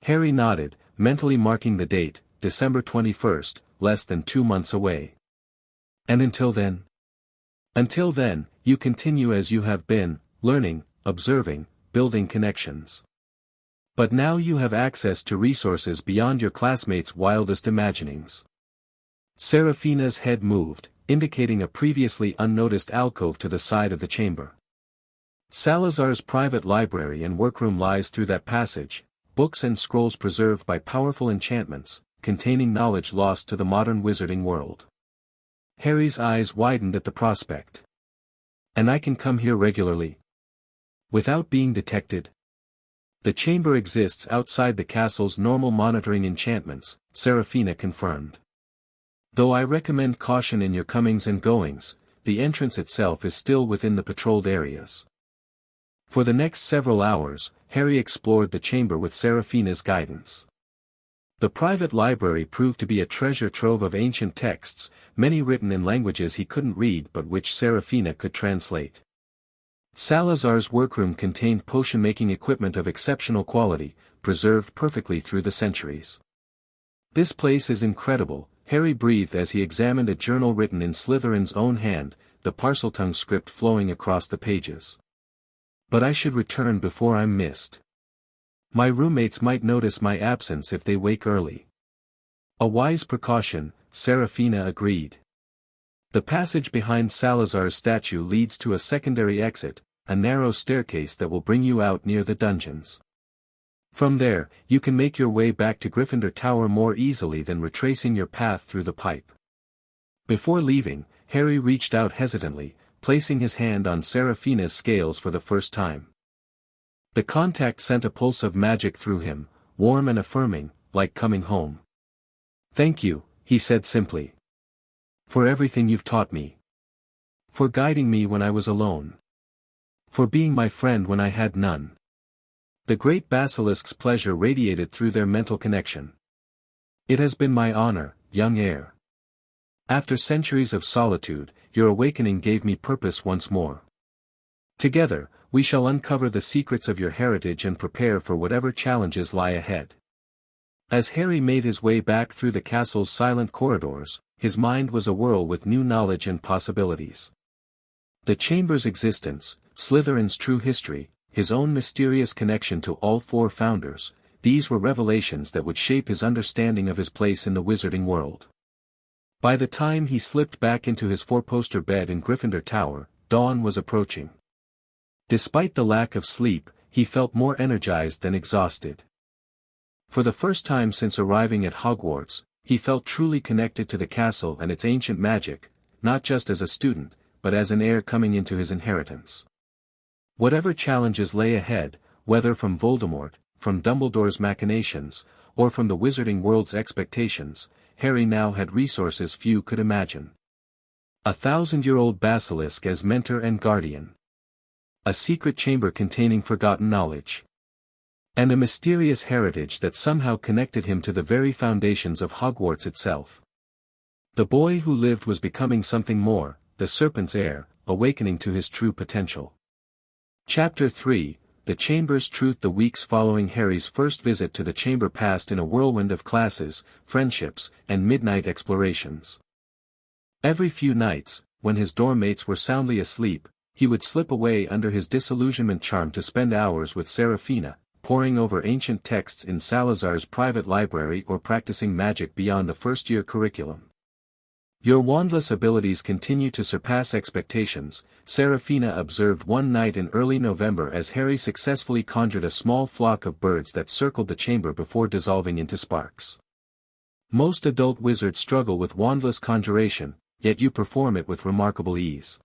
Harry nodded, mentally marking the date, December 21st, less than 2 months away. And until then? Until then, you continue as you have been, learning, observing, building connections. But now you have access to resources beyond your classmates' wildest imaginings. Seraphina's head moved, indicating a previously unnoticed alcove to the side of the chamber. Salazar's private library and workroom lies through that passage, books and scrolls preserved by powerful enchantments, containing knowledge lost to the modern wizarding world. Harry's eyes widened at the prospect. And I can come here regularly? Without being detected? The chamber exists outside the castle's normal monitoring enchantments, Seraphina confirmed. Though I recommend caution in your comings and goings, the entrance itself is still within the patrolled areas. For the next several hours, Harry explored the chamber with Seraphina's guidance. The private library proved to be a treasure trove of ancient texts, many written in languages he couldn't read but which Seraphina could translate. Salazar's workroom contained potion-making equipment of exceptional quality, preserved perfectly through the centuries. This place is incredible, Harry breathed as he examined a journal written in Slytherin's own hand, the Parseltongue script flowing across the pages. But I should return before I'm missed. My roommates might notice my absence if they wake early. A wise precaution, Seraphina agreed. The passage behind Salazar's statue leads to a secondary exit, a narrow staircase that will bring you out near the dungeons. From there, you can make your way back to Gryffindor Tower more easily than retracing your path through the pipe. Before leaving, Harry reached out hesitantly, placing his hand on Seraphina's scales for the first time. The contact sent a pulse of magic through him, warm and affirming, like coming home. Thank you, he said simply. For everything you've taught me. For guiding me when I was alone. For being my friend when I had none. The great Basilisk's pleasure radiated through their mental connection. It has been my honor, young heir. After centuries of solitude, your awakening gave me purpose once more. Together, we shall uncover the secrets of your heritage and prepare for whatever challenges lie ahead. As Harry made his way back through the castle's silent corridors, his mind was awhirl with new knowledge and possibilities. The chamber's existence, Slytherin's true history, his own mysterious connection to all four founders, these were revelations that would shape his understanding of his place in the wizarding world. By the time he slipped back into his four-poster bed in Gryffindor Tower, dawn was approaching. Despite the lack of sleep, he felt more energized than exhausted. For the first time since arriving at Hogwarts, he felt truly connected to the castle and its ancient magic, not just as a student, but as an heir coming into his inheritance. Whatever challenges lay ahead, whether from Voldemort, from Dumbledore's machinations, or from the wizarding world's expectations, Harry now had resources few could imagine. 1,000-year-old Basilisk as mentor and guardian. A secret chamber containing forgotten knowledge. And a mysterious heritage that somehow connected him to the very foundations of Hogwarts itself. The boy who lived was becoming something more, the serpent's heir, awakening to his true potential. Chapter 3, the chamber's truth. The weeks following Harry's first visit to the chamber passed in a whirlwind of classes, friendships, and midnight explorations. Every few nights, when his dorm mates were soundly asleep, he would slip away under his disillusionment charm to spend hours with Serafina, poring over ancient texts in Salazar's private library or practicing magic beyond the first-year curriculum. "Your wandless abilities continue to surpass expectations," Serafina observed one night in early November as Harry successfully conjured a small flock of birds that circled the chamber before dissolving into sparks. "Most adult wizards struggle with wandless conjuration, yet you perform it with remarkable ease."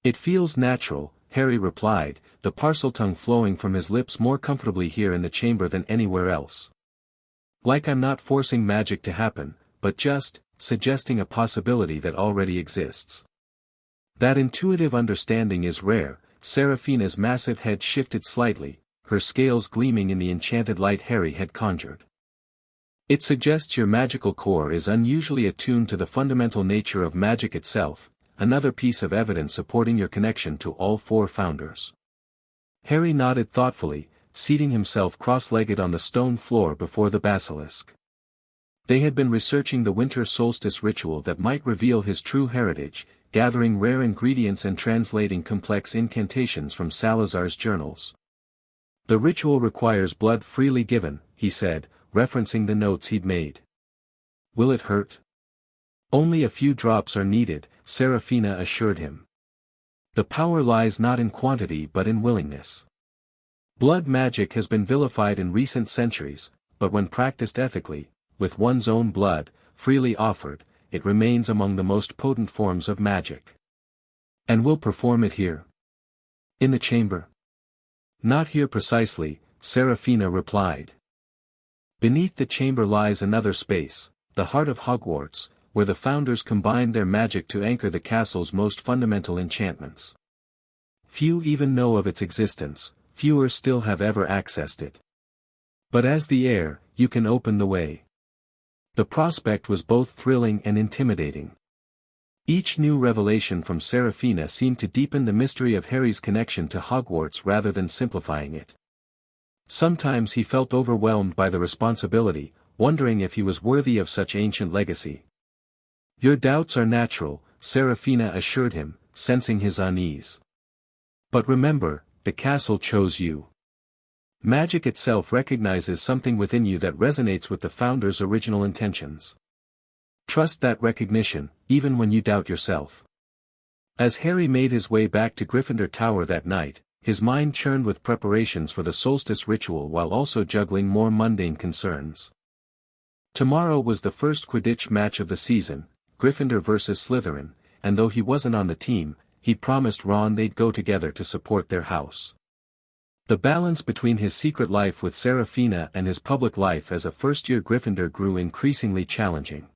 "It feels natural," Harry replied, the Parseltongue flowing from his lips more comfortably here in the chamber than anywhere else. "Like I'm not forcing magic to happen, but just suggesting a possibility that already exists." "That intuitive understanding is rare." Serafina's massive head shifted slightly, her scales gleaming in the enchanted light Harry had conjured. "It suggests your magical core is unusually attuned to the fundamental nature of magic itself, another piece of evidence supporting your connection to all four founders." Harry nodded thoughtfully, seating himself cross-legged on the stone floor before the basilisk. They had been researching the winter solstice ritual that might reveal his true heritage, gathering rare ingredients and translating complex incantations from Salazar's journals. "The ritual requires blood freely given," he said, referencing the notes he'd made. "Will it hurt?" "Only a few drops are needed," Serafina assured him. "The power lies not in quantity but in willingness. Blood magic has been vilified in recent centuries, but when practiced ethically, with one's own blood, freely offered, it remains among the most potent forms of magic." "And we'll perform it here? In the chamber?" "Not here precisely," Serafina replied. "Beneath the chamber lies another space, the Heart of Hogwarts, where the founders combined their magic to anchor the castle's most fundamental enchantments. Few even know of its existence, fewer still have ever accessed it. But as the heir, you can open the way." The prospect was both thrilling and intimidating. Each new revelation from Serafina seemed to deepen the mystery of Harry's connection to Hogwarts rather than simplifying it. Sometimes he felt overwhelmed by the responsibility, wondering if he was worthy of such ancient legacy. "Your doubts are natural," Serafina assured him, sensing his unease. "But remember, the castle chose you. Magic itself recognizes something within you that resonates with the founders' original intentions. Trust that recognition, even when you doubt yourself." As Harry made his way back to Gryffindor Tower that night, his mind churned with preparations for the solstice ritual while also juggling more mundane concerns. Tomorrow was the first Quidditch match of the season, Gryffindor versus Slytherin, and though he wasn't on the team, he promised Ron they'd go together to support their house. The balance between his secret life with Serafina and his public life as a first-year Gryffindor grew increasingly challenging.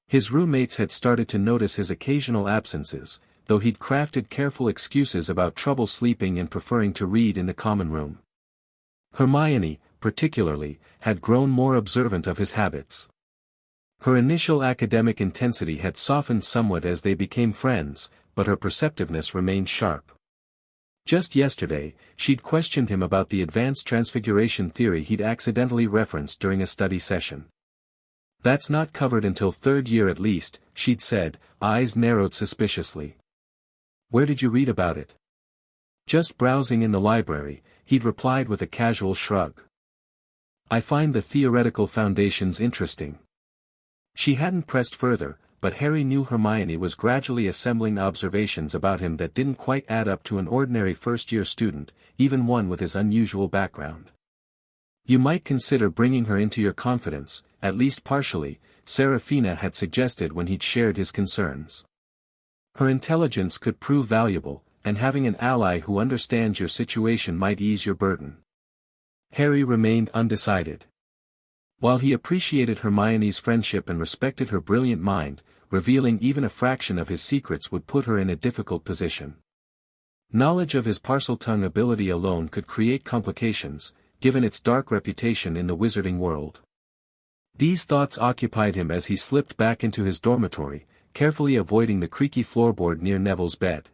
His roommates had started to notice his occasional absences, though he'd crafted careful excuses about trouble sleeping and preferring to read in the common room. Hermione, particularly, had grown more observant of his habits. Her initial academic intensity had softened somewhat as they became friends, but her perceptiveness remained sharp. Just yesterday, she'd questioned him about the advanced transfiguration theory he'd accidentally referenced during a study session. "That's not covered until third year at least," she'd said, eyes narrowed suspiciously. "Where did you read about it?" "Just browsing in the library," he'd replied with a casual shrug. "I find the theoretical foundations interesting." She hadn't pressed further, but Harry knew Hermione was gradually assembling observations about him that didn't quite add up to an ordinary first-year student, even one with his unusual background. "You might consider bringing her into your confidence, at least partially," Serafina had suggested when he'd shared his concerns. "Her intelligence could prove valuable, and having an ally who understands your situation might ease your burden." Harry remained undecided. While he appreciated Hermione's friendship and respected her brilliant mind, revealing even a fraction of his secrets would put her in a difficult position. Knowledge of his Parseltongue ability alone could create complications, given its dark reputation in the wizarding world. These thoughts occupied him as he slipped back into his dormitory, carefully avoiding the creaky floorboard near Neville's bed.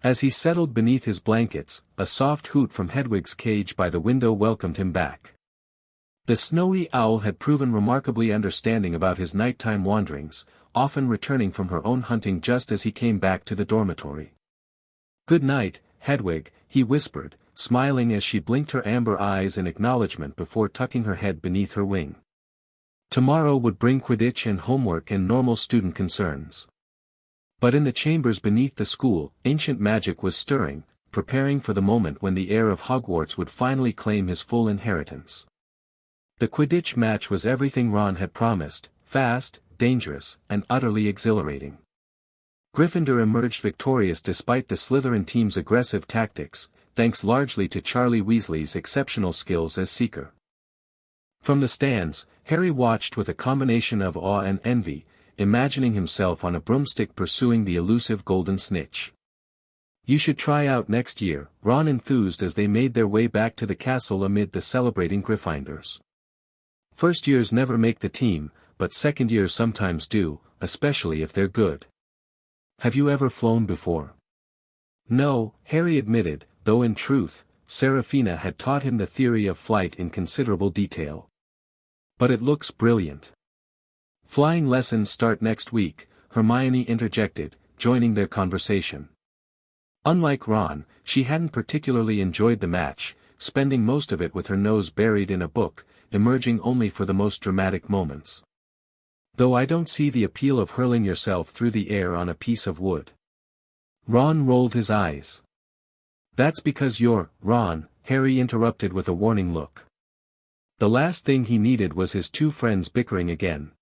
As he settled beneath his blankets, a soft hoot from Hedwig's cage by the window welcomed him back. The snowy owl had proven remarkably understanding about his nighttime wanderings, often returning from her own hunting just as he came back to the dormitory. "Good night, Hedwig," he whispered, smiling as she blinked her amber eyes in acknowledgement before tucking her head beneath her wing. Tomorrow would bring Quidditch and homework and normal student concerns. But in the chambers beneath the school, ancient magic was stirring, preparing for the moment when the heir of Hogwarts would finally claim his full inheritance. The Quidditch match was everything Ron had promised: fast, dangerous, and utterly exhilarating. Gryffindor emerged victorious despite the Slytherin team's aggressive tactics, thanks largely to Charlie Weasley's exceptional skills as seeker. From the stands, Harry watched with a combination of awe and envy, imagining himself on a broomstick pursuing the elusive golden snitch. "You should try out next year," Ron enthused as they made their way back to the castle amid the celebrating Gryffindors. "First years never make the team, but second years sometimes do, especially if they're good. Have you ever flown before?" "No," Harry admitted, though in truth, Seraphina had taught him the theory of flight in considerable detail. "But it looks brilliant." "Flying lessons start next week," Hermione interjected, joining their conversation. Unlike Ron, she hadn't particularly enjoyed the match, spending most of it with her nose buried in a book, emerging only for the most dramatic moments. "Though I don't see the appeal of hurling yourself through the air on a piece of wood." Ron rolled his eyes. "That's because you're, Ron," Harry interrupted with a warning look. The last thing he needed was his two friends bickering again.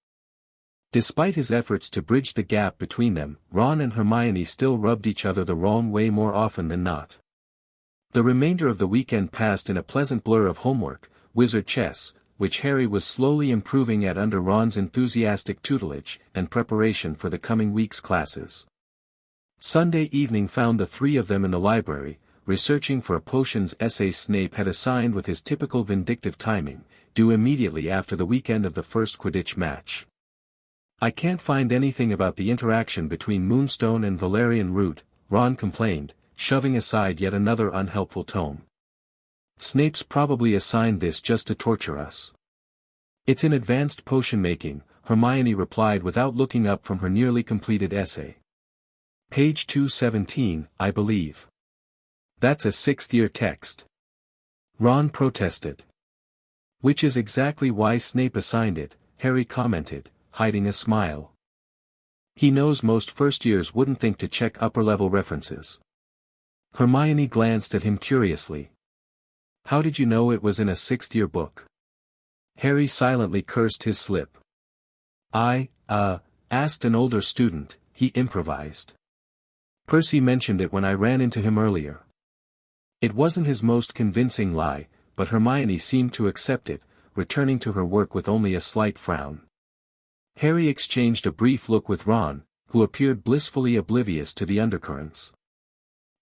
Despite his efforts to bridge the gap between them, Ron and Hermione still rubbed each other the wrong way more often than not. The remainder of the weekend passed in a pleasant blur of homework, wizard chess, which Harry was slowly improving at under Ron's enthusiastic tutelage, and preparation for the coming week's classes. Sunday evening found the three of them in the library, researching for a potions essay Snape had assigned with his typical vindictive timing, due immediately after the weekend of the first Quidditch match. "I can't find anything about the interaction between Moonstone and Valerian Root," Ron complained, shoving aside yet another unhelpful tome. "Snape's probably assigned this just to torture us." "It's in advanced potion making," Hermione replied without looking up from her nearly completed essay. "Page 217, I believe." "That's a sixth-year text." Ron protested. "Which is exactly why Snape assigned it," Harry commented, hiding a smile. "He knows most first-years wouldn't think to check upper-level references." Hermione glanced at him curiously. "How did you know it was in a sixth-year book?" Harry silently cursed his slip. "I asked an older student," he improvised. "Percy mentioned it when I ran into him earlier." It wasn't his most convincing lie, but Hermione seemed to accept it, returning to her work with only a slight frown. Harry exchanged a brief look with Ron, who appeared blissfully oblivious to the undercurrents.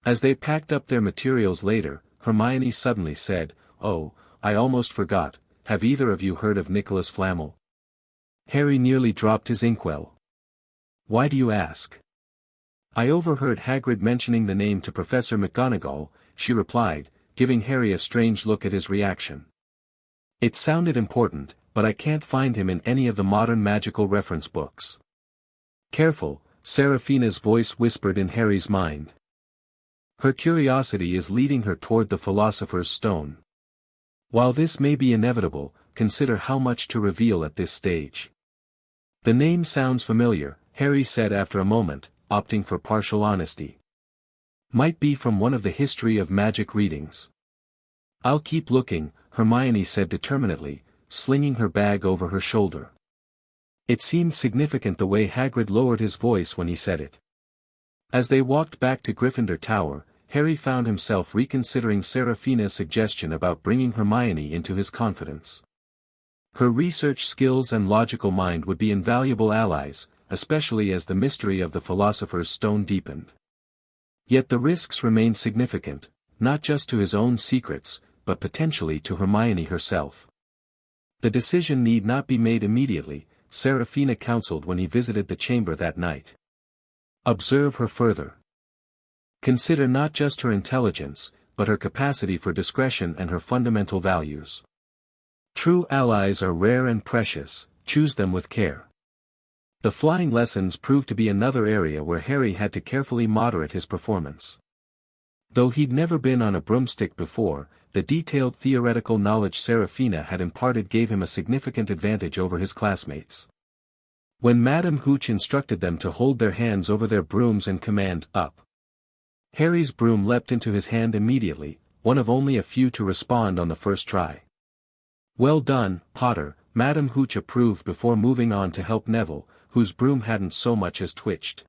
As they packed up their materials later, Hermione suddenly said, "Oh, I almost forgot, have either of you heard of Nicholas Flamel?" Harry nearly dropped his inkwell. "Why do you ask?" "I overheard Hagrid mentioning the name to Professor McGonagall," she replied, giving Harry a strange look at his reaction. "It sounded important, but I can't find him in any of the modern magical reference books." "Careful," Seraphina's voice whispered in Harry's mind. "Her curiosity is leading her toward the Philosopher's Stone. While this may be inevitable, consider how much to reveal at this stage." "The name sounds familiar," Harry said after a moment, opting for partial honesty. "Might be from one of the History of Magic readings." "I'll keep looking," Hermione said determinedly, slinging her bag over her shoulder. It seemed significant the way Hagrid lowered his voice when he said it. As they walked back to Gryffindor Tower, Harry found himself reconsidering Seraphina's suggestion about bringing Hermione into his confidence. Her research skills and logical mind would be invaluable allies, especially as the mystery of the Philosopher's Stone deepened. Yet the risks remained significant, not just to his own secrets, but potentially to Hermione herself. The decision need not be made immediately, Seraphina counseled when he visited the chamber that night. "Observe her further. Consider not just her intelligence, but her capacity for discretion and her fundamental values. True allies are rare and precious, choose them with care. The flying lessons proved to be another area where Harry had to carefully moderate his performance. Though he'd never been on a broomstick before, the detailed theoretical knowledge Serafina had imparted gave him a significant advantage over his classmates. When Madame Hooch instructed them to hold their hands over their brooms and command, "Up!" Harry's broom leapt into his hand immediately, one of only a few to respond on the first try. "Well done, Potter," Madame Hooch approved before moving on to help Neville, whose broom hadn't so much as twitched.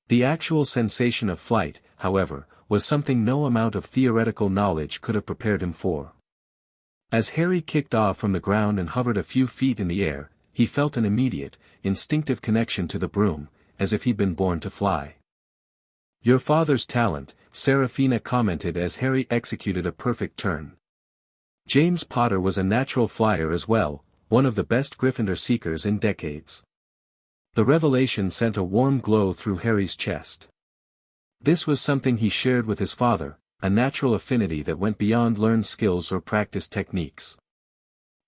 The actual sensation of flight, however, was something no amount of theoretical knowledge could have prepared him for. As Harry kicked off from the ground and hovered a few feet in the air, he felt an immediate, instinctive connection to the broom, as if he'd been born to fly. "Your father's talent," Serafina commented as Harry executed a perfect turn. James Potter was a natural flyer as well, one of the best Gryffindor seekers in decades. The revelation sent a warm glow through Harry's chest. This was something he shared with his father, a natural affinity that went beyond learned skills or practiced techniques.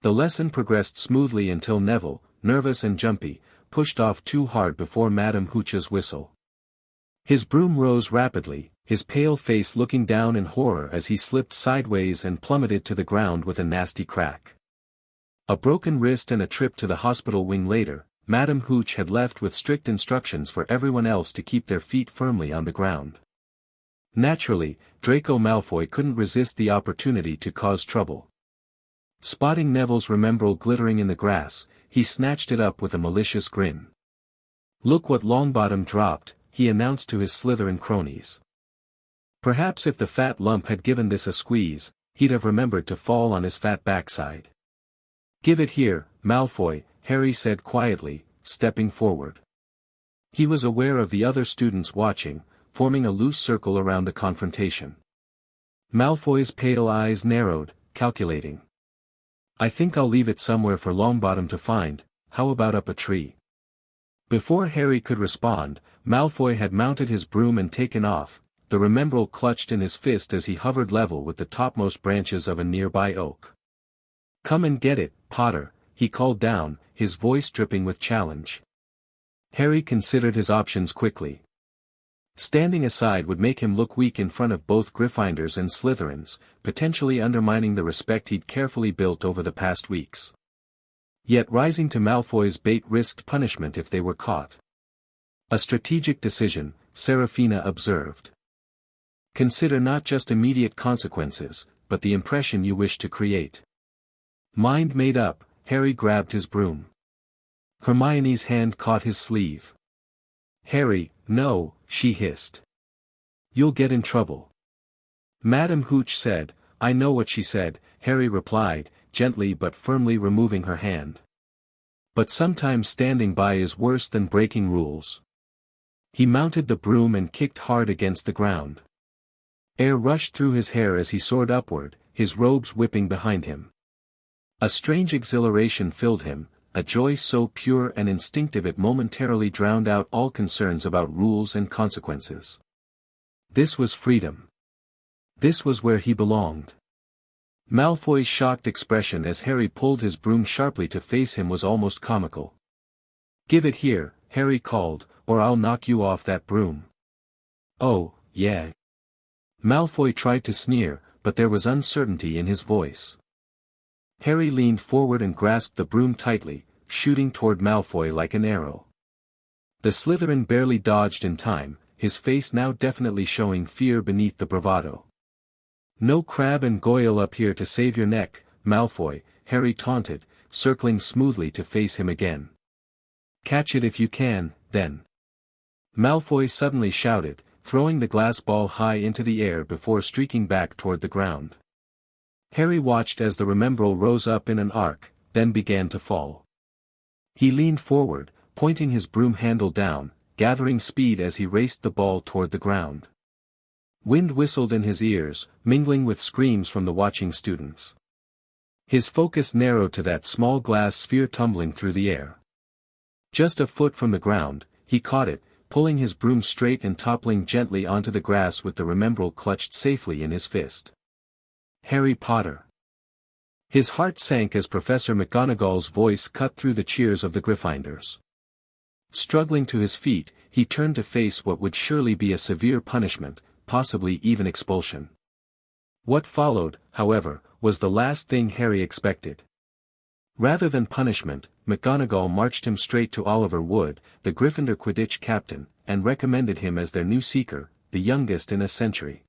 The lesson progressed smoothly until Neville, nervous and jumpy, pushed off too hard before Madame Hooch's whistle. His broom rose rapidly, his pale face looking down in horror as he slipped sideways and plummeted to the ground with a nasty crack. A broken wrist and a trip to the hospital wing later, Madame Hooch had left with strict instructions for everyone else to keep their feet firmly on the ground. Naturally, Draco Malfoy couldn't resist the opportunity to cause trouble. Spotting Neville's Remembrall glittering in the grass, he snatched it up with a malicious grin. "Look what Longbottom dropped," he announced to his Slytherin cronies. Perhaps if the fat lump had given this a squeeze, he'd have remembered to fall on his fat backside. "Give it here, Malfoy," Harry said quietly, stepping forward. He was aware of the other students watching, forming a loose circle around the confrontation. Malfoy's pale eyes narrowed, calculating. "I think I'll leave it somewhere for Longbottom to find, how about up a tree?" Before Harry could respond, Malfoy had mounted his broom and taken off, the Remembrall clutched in his fist as he hovered level with the topmost branches of a nearby oak. "Come and get it, Potter," he called down, his voice dripping with challenge. Harry considered his options quickly. Standing aside would make him look weak in front of both Gryffindors and Slytherins, potentially undermining the respect he'd carefully built over the past weeks. Yet rising to Malfoy's bait risked punishment if they were caught. "A strategic decision," Serafina observed. "Consider not just immediate consequences, but the impression you wish to create." Mind made up, Harry grabbed his broom. Hermione's hand caught his sleeve. "Harry, no," she hissed. "You'll get in trouble." Madame Hooch said, "I know what she said," Harry replied, gently but firmly removing her hand. "But sometimes standing by is worse than breaking rules." He mounted the broom and kicked hard against the ground. Air rushed through his hair as he soared upward, his robes whipping behind him. A strange exhilaration filled him, a joy so pure and instinctive it momentarily drowned out all concerns about rules and consequences. This was freedom. This was where he belonged. Malfoy's shocked expression as Harry pulled his broom sharply to face him was almost comical. "Give it here," Harry called, "or I'll knock you off that broom." "Oh, yeah." Malfoy tried to sneer, but there was uncertainty in his voice. Harry leaned forward and grasped the broom tightly, shooting toward Malfoy like an arrow. The Slytherin barely dodged in time, his face now definitely showing fear beneath the bravado. "No Crab and Goyle up here to save your neck, Malfoy," Harry taunted, circling smoothly to face him again. "Catch it if you can, then." Malfoy suddenly shouted, throwing the glass ball high into the air before streaking back toward the ground. Harry watched as the Remembrall rose up in an arc, then began to fall. He leaned forward, pointing his broom handle down, gathering speed as he raced the ball toward the ground. Wind whistled in his ears, mingling with screams from the watching students. His focus narrowed to that small glass sphere tumbling through the air. Just a foot from the ground, he caught it, pulling his broom straight and toppling gently onto the grass with the remembrall clutched safely in his fist. Harry Potter. His heart sank as Professor McGonagall's voice cut through the cheers of the Gryffindors. Struggling to his feet, he turned to face what would surely be a severe punishment, possibly even expulsion. What followed, however, was the last thing Harry expected. Rather than punishment, McGonagall marched him straight to Oliver Wood, the Gryffindor Quidditch captain, and recommended him as their new seeker, the youngest in a century.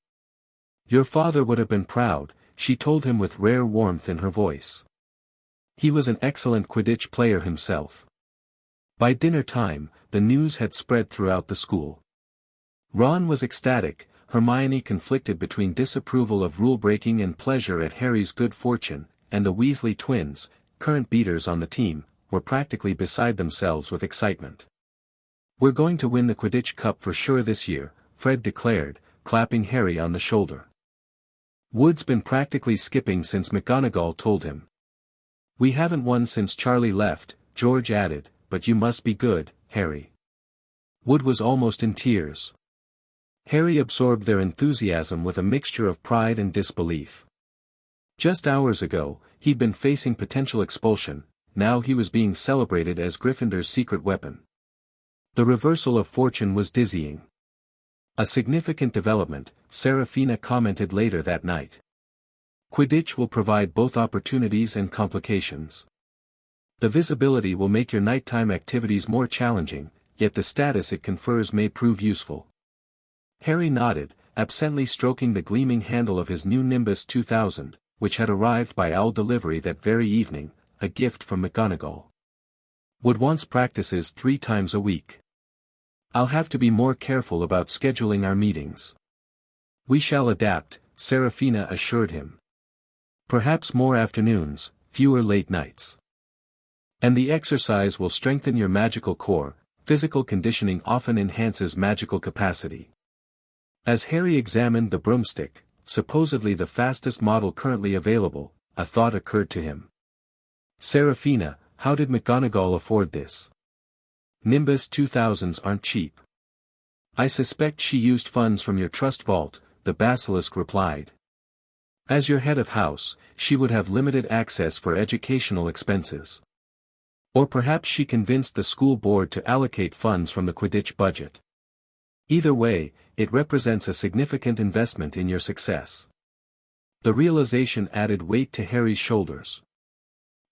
"Your father would have been proud," she told him with rare warmth in her voice. He was an excellent Quidditch player himself. By dinner time, the news had spread throughout the school. Ron was ecstatic, Hermione conflicted between disapproval of rule-breaking and pleasure at Harry's good fortune, and the Weasley twins, current beaters on the team, were practically beside themselves with excitement. "We're going to win the Quidditch Cup for sure this year," Fred declared, clapping Harry on the shoulder. Wood's been practically skipping since McGonagall told him. "We haven't won since Charlie left," George added, "but you must be good, Harry." Wood was almost in tears. Harry absorbed their enthusiasm with a mixture of pride and disbelief. Just hours ago, he'd been facing potential expulsion, now he was being celebrated as Gryffindor's secret weapon. The reversal of fortune was dizzying. A significant development, Serafina commented later that night. "Quidditch will provide both opportunities and complications. The visibility will make your nighttime activities more challenging, yet the status it confers may prove useful." Harry nodded, absently stroking the gleaming handle of his new Nimbus 2000, which had arrived by owl delivery that very evening, a gift from McGonagall. "Wood wants practices 3 times a week. I'll have to be more careful about scheduling our meetings." "We shall adapt," Serafina assured him. "Perhaps more afternoons, fewer late nights. And the exercise will strengthen your magical core, physical conditioning often enhances magical capacity." As Harry examined the broomstick, supposedly the fastest model currently available, a thought occurred to him. "Serafina, how did McGonagall afford this? Nimbus 2000s aren't cheap." "I suspect she used funds from your trust vault," the Basilisk replied. "As your head of house, she would have limited access for educational expenses. Or perhaps she convinced the school board to allocate funds from the Quidditch budget. Either way, it represents a significant investment in your success." The realization added weight to Harry's shoulders.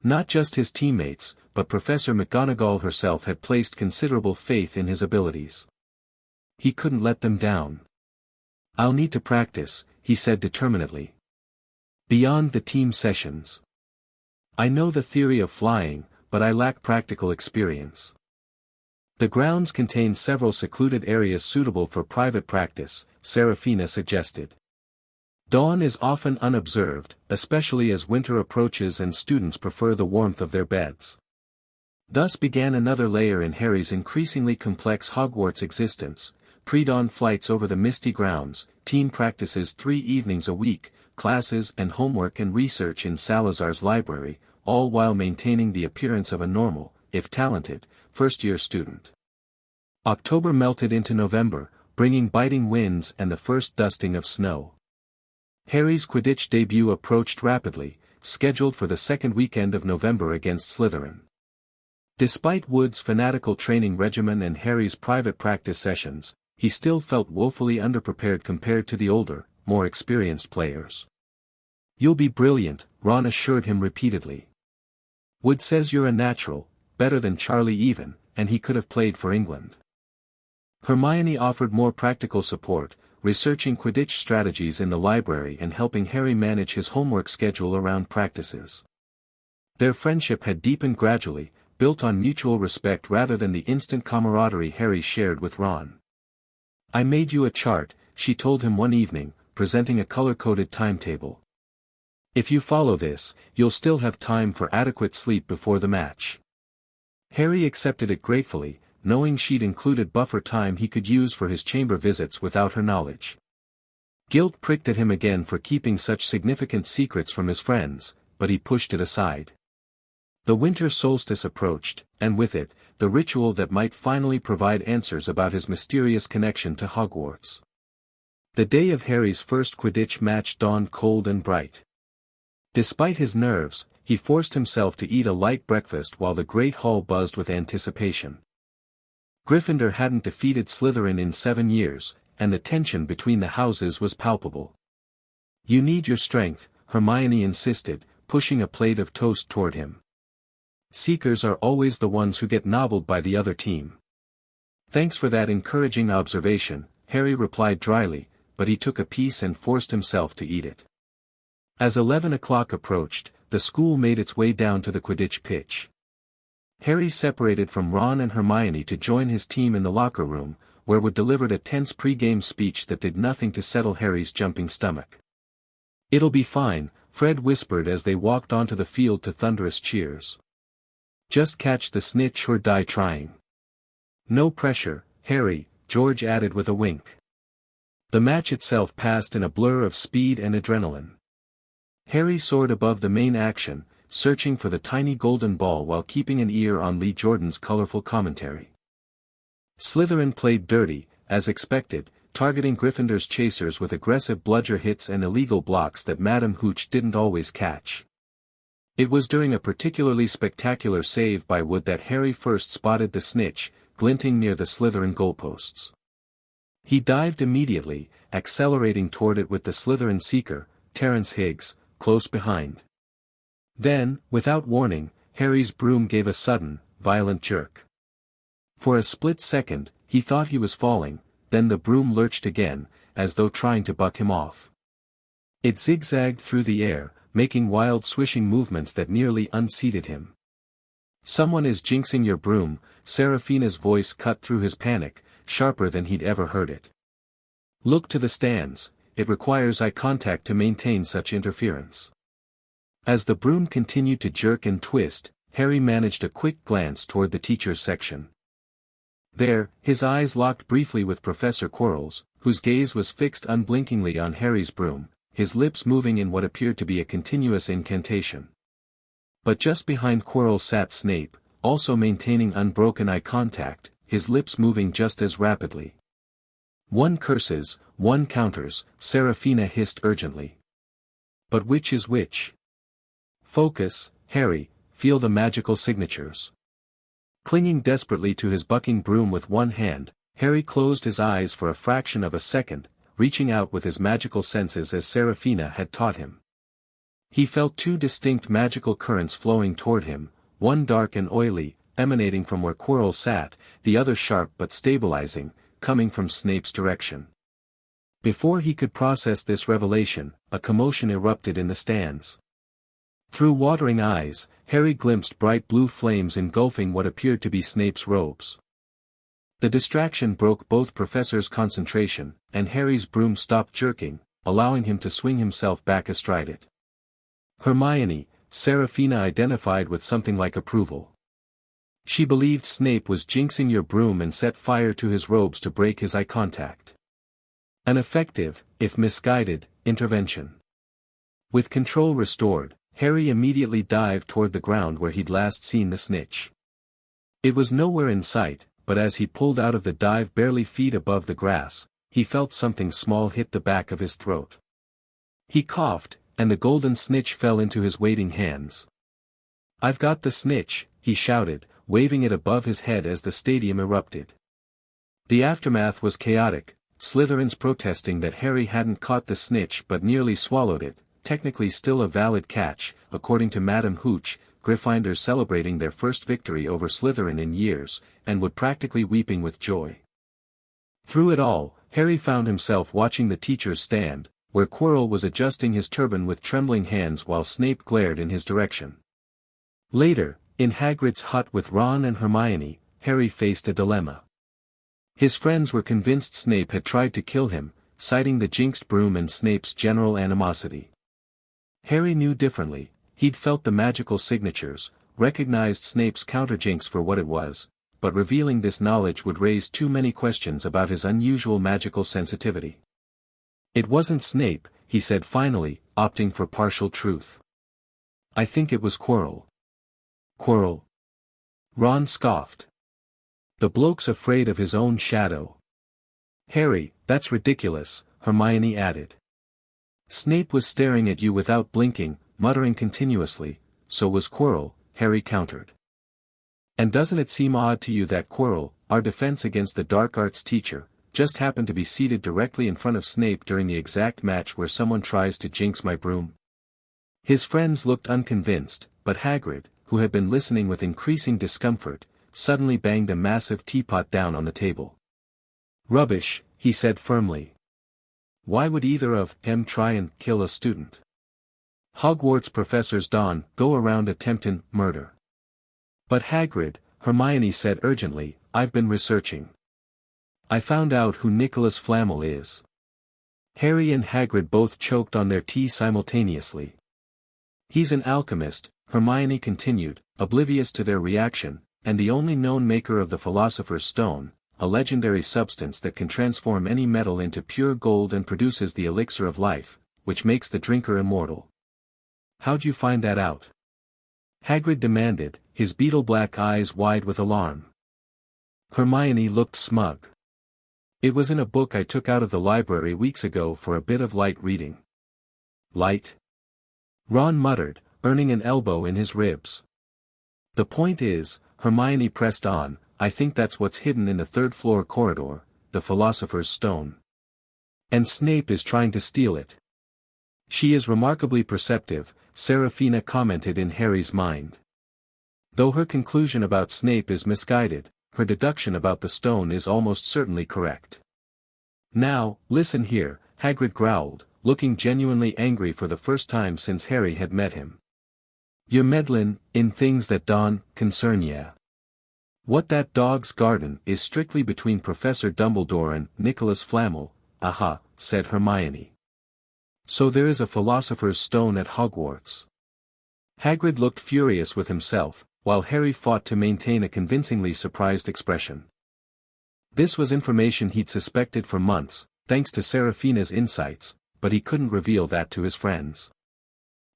Not just his teammates, but Professor McGonagall herself had placed considerable faith in his abilities. He couldn't let them down. "I'll need to practice," he said determinedly. "Beyond the team sessions. I know the theory of flying, but I lack practical experience." "The grounds contain several secluded areas suitable for private practice," Serafina suggested. "Dawn is often unobserved, especially as winter approaches and students prefer the warmth of their beds." Thus began another layer in Harry's increasingly complex Hogwarts existence: pre-dawn flights over the misty grounds, team practices 3 evenings a week, classes and homework and research in Salazar's library, all while maintaining the appearance of a normal, if talented, first-year student. October melted into November, bringing biting winds and the first dusting of snow. Harry's Quidditch debut approached rapidly, scheduled for the second weekend of November against Slytherin. Despite Wood's fanatical training regimen and Harry's private practice sessions, he still felt woefully underprepared compared to the older, more experienced players. "You'll be brilliant," Ron assured him repeatedly. "Wood says you're a natural, better than Charlie even, and he could have played for England." Hermione offered more practical support, researching Quidditch strategies in the library and helping Harry manage his homework schedule around practices. Their friendship had deepened gradually, built on mutual respect rather than the instant camaraderie Harry shared with Ron. "I made you a chart," she told him one evening, presenting a color-coded timetable. "If you follow this, you'll still have time for adequate sleep before the match." Harry accepted it gratefully, knowing she'd included buffer time he could use for his chamber visits without her knowledge. Guilt pricked at him again for keeping such significant secrets from his friends, but he pushed it aside. The winter solstice approached, and with it, the ritual that might finally provide answers about his mysterious connection to Hogwarts. The day of Harry's first Quidditch match dawned cold and bright. Despite his nerves, he forced himself to eat a light breakfast while the Great Hall buzzed with anticipation. Gryffindor hadn't defeated Slytherin in 7 years, and the tension between the houses was palpable. "You need your strength," Hermione insisted, pushing a plate of toast toward him. "Seekers are always the ones who get nobbled by the other team." "Thanks for that encouraging observation," Harry replied dryly, but he took a piece and forced himself to eat it. As 11 o'clock approached, the school made its way down to the Quidditch pitch. Harry separated from Ron and Hermione to join his team in the locker room, where Wood delivered a tense pre-game speech that did nothing to settle Harry's jumping stomach. "It'll be fine," Fred whispered as they walked onto the field to thunderous cheers. "Just catch the snitch or die trying." "No pressure, Harry," George added with a wink. The match itself passed in a blur of speed and adrenaline. Harry soared above the main action, searching for the tiny golden ball while keeping an ear on Lee Jordan's colorful commentary. Slytherin played dirty, as expected, targeting Gryffindor's chasers with aggressive bludger hits and illegal blocks that Madame Hooch didn't always catch. It was during a particularly spectacular save by Wood that Harry first spotted the snitch, glinting near the Slytherin goalposts. He dived immediately, accelerating toward it with the Slytherin seeker, Terence Higgs, close behind. Then, without warning, Harry's broom gave a sudden, violent jerk. For a split second, he thought he was falling, then the broom lurched again, as though trying to buck him off. It zigzagged through the air, making wild swishing movements that nearly unseated him. "Someone is jinxing your broom," Seraphina's voice cut through his panic, sharper than he'd ever heard it. "Look to the stands, it requires eye contact to maintain such interference." As the broom continued to jerk and twist, Harry managed a quick glance toward the teachers' section. There, his eyes locked briefly with Professor Quirrell's, whose gaze was fixed unblinkingly on Harry's broom, his lips moving in what appeared to be a continuous incantation. But just behind Quirrell sat Snape, also maintaining unbroken eye contact, his lips moving just as rapidly. "One curses, one counters," Seraphina hissed urgently. "But which is which? Focus, Harry, feel the magical signatures." Clinging desperately to his bucking broom with one hand, Harry closed his eyes for a fraction of a second, reaching out with his magical senses as Seraphina had taught him. He felt 2 distinct magical currents flowing toward him, one dark and oily, emanating from where Quirrell sat, the other sharp but stabilizing, coming from Snape's direction. Before he could process this revelation, a commotion erupted in the stands. Through watering eyes, Harry glimpsed bright blue flames engulfing what appeared to be Snape's robes. The distraction broke both professors' concentration, and Harry's broom stopped jerking, allowing him to swing himself back astride it. "Hermione," Seraphina identified with something like approval. She believed Snape was jinxing your broom and set fire to his robes to break his eye contact. An effective, if misguided, intervention. With control restored, Harry immediately dived toward the ground where he'd last seen the snitch. It was nowhere in sight, but as he pulled out of the dive barely feet above the grass, he felt something small hit the back of his throat. He coughed, and the golden snitch fell into his waiting hands. "I've got the snitch," he shouted, waving it above his head as the stadium erupted. The aftermath was chaotic, Slytherins protesting that Harry hadn't caught the snitch but nearly swallowed it, technically still a valid catch, according to Madame Hooch, Gryffindors celebrating their first victory over Slytherin in years, and Wood practically weeping with joy. Through it all, Harry found himself watching the teachers stand, where Quirrell was adjusting his turban with trembling hands while Snape glared in his direction. Later, in Hagrid's hut with Ron and Hermione, Harry faced a dilemma. His friends were convinced Snape had tried to kill him, citing the jinxed broom and Snape's general animosity. Harry knew differently. He'd felt the magical signatures, recognized Snape's counterjinx for what it was, but revealing this knowledge would raise too many questions about his unusual magical sensitivity. "It wasn't Snape," he said finally, opting for partial truth. "I think it was Quirrell." "Quirrell?" Ron scoffed. The bloke's afraid of his own shadow. Harry, that's ridiculous, Hermione added. Snape was staring at you without blinking, muttering continuously, so was Quirrell, Harry countered. And doesn't it seem odd to you that Quirrell, our defense against the dark arts teacher, just happened to be seated directly in front of Snape during the exact match where someone tries to jinx my broom? His friends looked unconvinced, but Hagrid, who had been listening with increasing discomfort, suddenly banged a massive teapot down on the table. Rubbish, he said firmly. Why would either of them try and kill a student? Hogwarts professors don't go around attempting murder. But Hagrid, Hermione said urgently, I've been researching. I found out who Nicholas Flamel is. Harry and Hagrid both choked on their tea simultaneously. He's an alchemist, Hermione continued, oblivious to their reaction, and the only known maker of the Philosopher's Stone, a legendary substance that can transform any metal into pure gold and produces the elixir of life, which makes the drinker immortal. How'd you find that out? Hagrid demanded, his beetle-black eyes wide with alarm. Hermione looked smug. It was in a book I took out of the library weeks ago for a bit of light reading. Light? Ron muttered, earning an elbow in his ribs. The point is, Hermione pressed on, I think that's what's hidden in the third-floor corridor, the Philosopher's Stone. And Snape is trying to steal it. She is remarkably perceptive, Seraphina commented in Harry's mind. Though her conclusion about Snape is misguided, her deduction about the stone is almost certainly correct. Now, listen here, Hagrid growled, looking genuinely angry for the first time since Harry had met him. You're meddlin' in things that don't concern ya. What that dog's garden is strictly between Professor Dumbledore and Nicholas Flamel, aha, said Hermione. So there is a Philosopher's Stone at Hogwarts. Hagrid looked furious with himself, while Harry fought to maintain a convincingly surprised expression. This was information he'd suspected for months, thanks to Seraphina's insights, but he couldn't reveal that to his friends.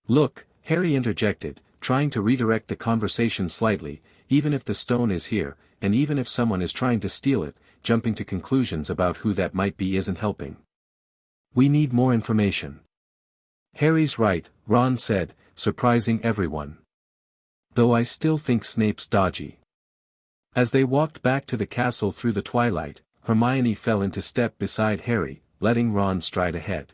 Look, Harry interjected, trying to redirect the conversation slightly, even if the stone is here, and even if someone is trying to steal it, jumping to conclusions about who that might be isn't helping. We need more information. Harry's right, Ron said, surprising everyone. Though I still think Snape's dodgy. As they walked back to the castle through the twilight, Hermione fell into step beside Harry, letting Ron stride ahead.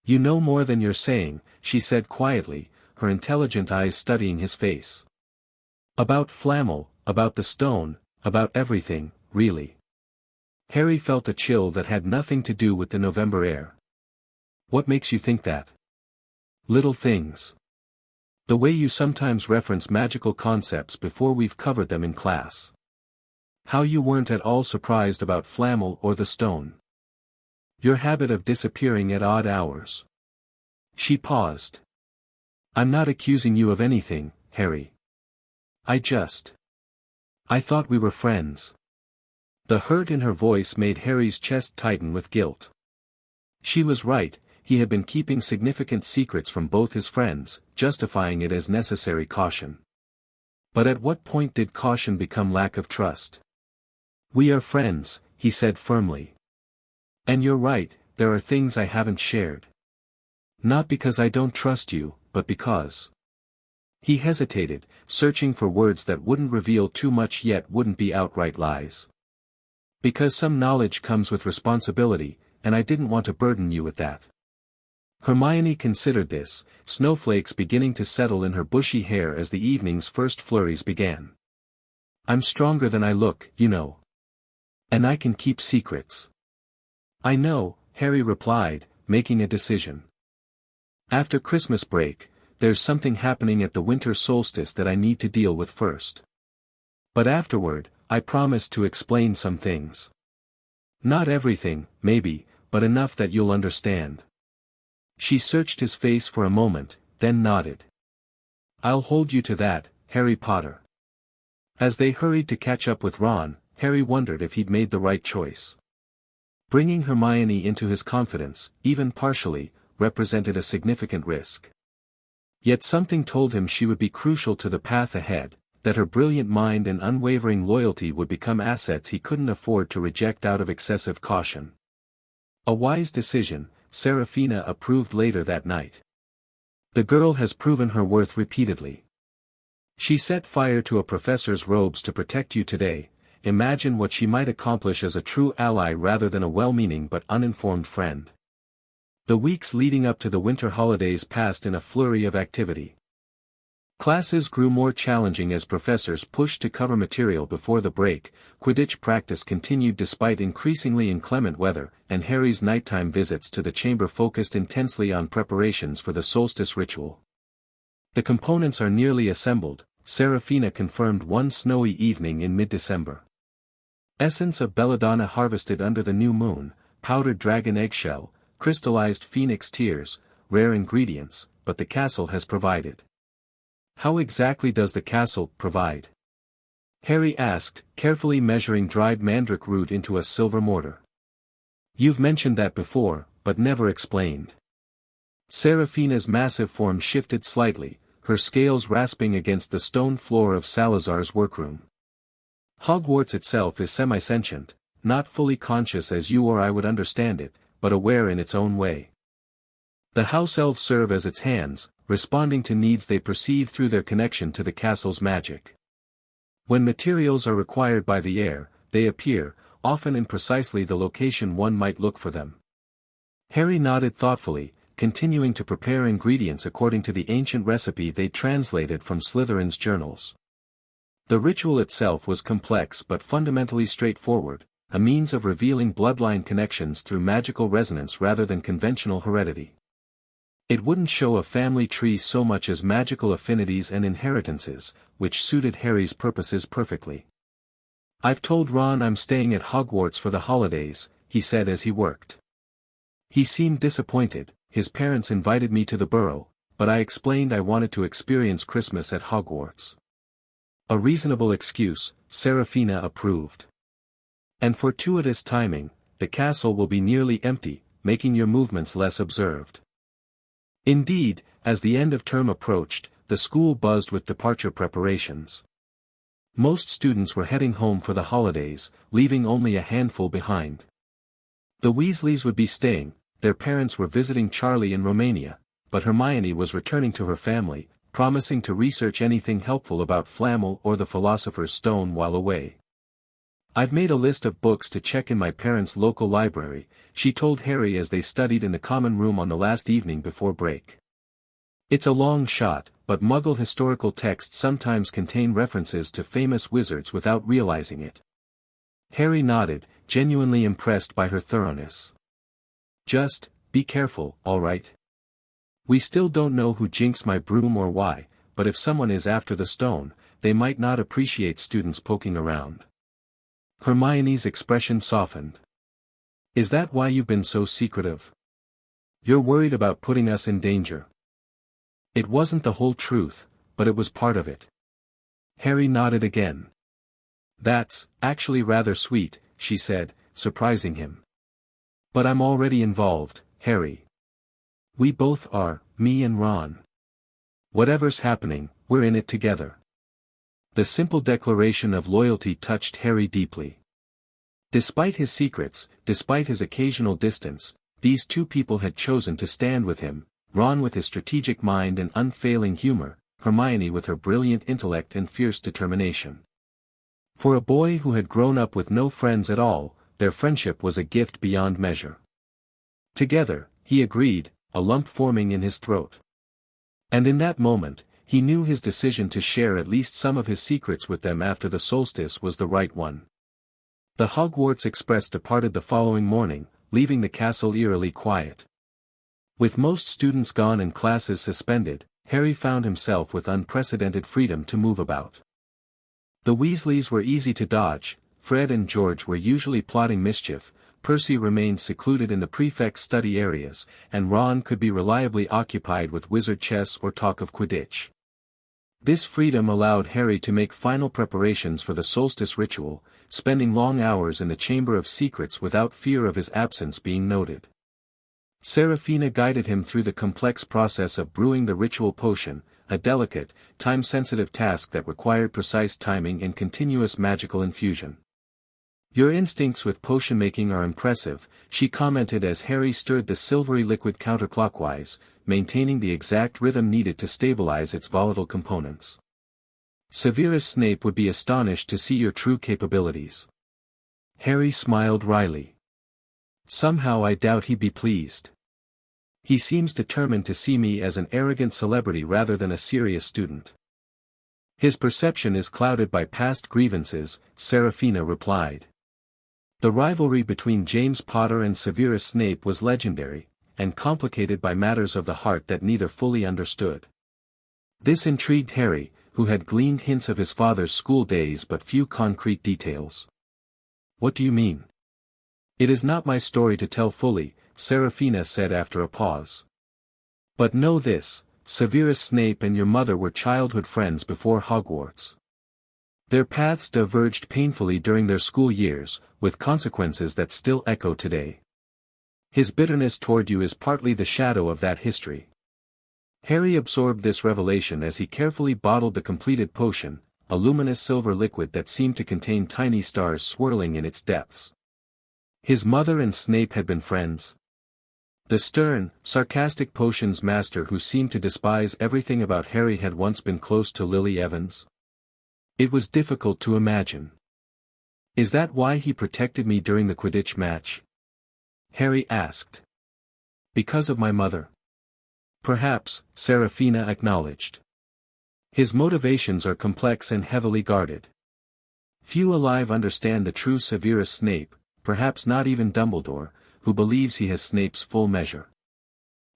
You know more than you're saying, she said quietly, her intelligent eyes studying his face. About Flamel, about the stone, about everything, really. Harry felt a chill that had nothing to do with the November air. What makes you think that? Little things. The way you sometimes reference magical concepts before we've covered them in class. How you weren't at all surprised about Flamel or the stone. Your habit of disappearing at odd hours. She paused. I'm not accusing you of anything, Harry. I thought we were friends. The hurt in her voice made Harry's chest tighten with guilt. She was right, he had been keeping significant secrets from both his friends, justifying it as necessary caution. But at what point did caution become lack of trust? We are friends, he said firmly. And you're right, there are things I haven't shared. Not because I don't trust you, but because. He hesitated, searching for words that wouldn't reveal too much yet wouldn't be outright lies. Because some knowledge comes with responsibility, and I didn't want to burden you with that. Hermione considered this, snowflakes beginning to settle in her bushy hair as the evening's first flurries began. I'm stronger than I look, you know. And I can keep secrets. I know, Harry replied, making a decision. After Christmas break, there's something happening at the winter solstice that I need to deal with first. But afterward, I promise to explain some things. Not everything, maybe, but enough that you'll understand. She searched his face for a moment, then nodded. I'll hold you to that, Harry Potter. As they hurried to catch up with Ron, Harry wondered if he'd made the right choice. Bringing Hermione into his confidence, even partially, represented a significant risk. Yet something told him she would be crucial to the path ahead, that her brilliant mind and unwavering loyalty would become assets he couldn't afford to reject out of excessive caution. A wise decision, Serafina approved later that night. The girl has proven her worth repeatedly. She set fire to a professor's robes to protect you today. Imagine what she might accomplish as a true ally rather than a well-meaning but uninformed friend. The weeks leading up to the winter holidays passed in a flurry of activity. Classes grew more challenging as professors pushed to cover material before the break, Quidditch practice continued despite increasingly inclement weather, and Harry's nighttime visits to the chamber focused intensely on preparations for the solstice ritual. The components are nearly assembled, Serafina confirmed one snowy evening in mid-December. Essence of belladonna harvested under the new moon, powdered dragon eggshell, crystallized phoenix tears, rare ingredients, but the castle has provided. How exactly does the castle provide? Harry asked, carefully measuring dried mandrake root into a silver mortar. You've mentioned that before, but never explained. Serafina's massive form shifted slightly, her scales rasping against the stone floor of Salazar's workroom. Hogwarts itself is semi-sentient, not fully conscious as you or I would understand it, but aware in its own way. The house elves serve as its hands, responding to needs they perceive through their connection to the castle's magic. When materials are required by the heir, they appear, often in precisely the location one might look for them. Harry nodded thoughtfully, continuing to prepare ingredients according to the ancient recipe they translated from Slytherin's journals. The ritual itself was complex but fundamentally straightforward, a means of revealing bloodline connections through magical resonance rather than conventional heredity. It wouldn't show a family tree so much as magical affinities and inheritances, which suited Harry's purposes perfectly. I've told Ron I'm staying at Hogwarts for the holidays, he said as he worked. He seemed disappointed. His parents invited me to the Burrow, but I explained I wanted to experience Christmas at Hogwarts. A reasonable excuse, Serafina approved. And fortuitous timing, the castle will be nearly empty, making your movements less observed. Indeed, as the end of term approached, the school buzzed with departure preparations. Most students were heading home for the holidays, leaving only a handful behind. The Weasleys would be staying, their parents were visiting Charlie in Romania, but Hermione was returning to her family, promising to research anything helpful about Flamel or the Philosopher's Stone while away. I've made a list of books to check in my parents' local library, she told Harry as they studied in the common room on the last evening before break. It's a long shot, but Muggle historical texts sometimes contain references to famous wizards without realizing it. Harry nodded, genuinely impressed by her thoroughness. Just, be careful, all right? We still don't know who jinxed my broom or why, but if someone is after the stone, they might not appreciate students poking around. Hermione's expression softened. Is that why you've been so secretive? You're worried about putting us in danger. It wasn't the whole truth, but it was part of it. Harry nodded again. That's, actually rather sweet, she said, surprising him. But I'm already involved, Harry. We both are, me and Ron. Whatever's happening, we're in it together. The simple declaration of loyalty touched Harry deeply. Despite his secrets, despite his occasional distance, these two people had chosen to stand with him, Ron with his strategic mind and unfailing humor, Hermione with her brilliant intellect and fierce determination. For a boy who had grown up with no friends at all, their friendship was a gift beyond measure. Together, he agreed, a lump forming in his throat. And in that moment, he knew his decision to share at least some of his secrets with them after the solstice was the right one. The Hogwarts Express departed the following morning, leaving the castle eerily quiet. With most students gone and classes suspended, Harry found himself with unprecedented freedom to move about. The Weasleys were easy to dodge, Fred and George were usually plotting mischief, Percy remained secluded in the prefect's study areas, and Ron could be reliably occupied with wizard chess or talk of Quidditch. This freedom allowed Harry to make final preparations for the solstice ritual, spending long hours in the Chamber of Secrets without fear of his absence being noted. Serafina guided him through the complex process of brewing the ritual potion, a delicate, time-sensitive task that required precise timing and continuous magical infusion. "Your instincts with potion-making are impressive," she commented as Harry stirred the silvery liquid counterclockwise, maintaining the exact rhythm needed to stabilize its volatile components. "Severus Snape would be astonished to see your true capabilities." Harry smiled wryly. "Somehow I doubt he'd be pleased. He seems determined to see me as an arrogant celebrity rather than a serious student." "His perception is clouded by past grievances," Seraphina replied. The rivalry between James Potter and Severus Snape was legendary, and complicated by matters of the heart that neither fully understood. This intrigued Harry, who had gleaned hints of his father's school days but few concrete details. "What do you mean?" "It is not my story to tell fully," Seraphina said after a pause. "But know this, Severus Snape and your mother were childhood friends before Hogwarts. Their paths diverged painfully during their school years, with consequences that still echo today. His bitterness toward you is partly the shadow of that history." Harry absorbed this revelation as he carefully bottled the completed potion, a luminous silver liquid that seemed to contain tiny stars swirling in its depths. His mother and Snape had been friends. The stern, sarcastic potions master who seemed to despise everything about Harry had once been close to Lily Evans? It was difficult to imagine. "Is that why he protected me during the Quidditch match?" Harry asked. "Because of my mother?" "Perhaps," Seraphina acknowledged. "His motivations are complex and heavily guarded. Few alive understand the true Severus Snape, perhaps not even Dumbledore, who believes he has Snape's full measure."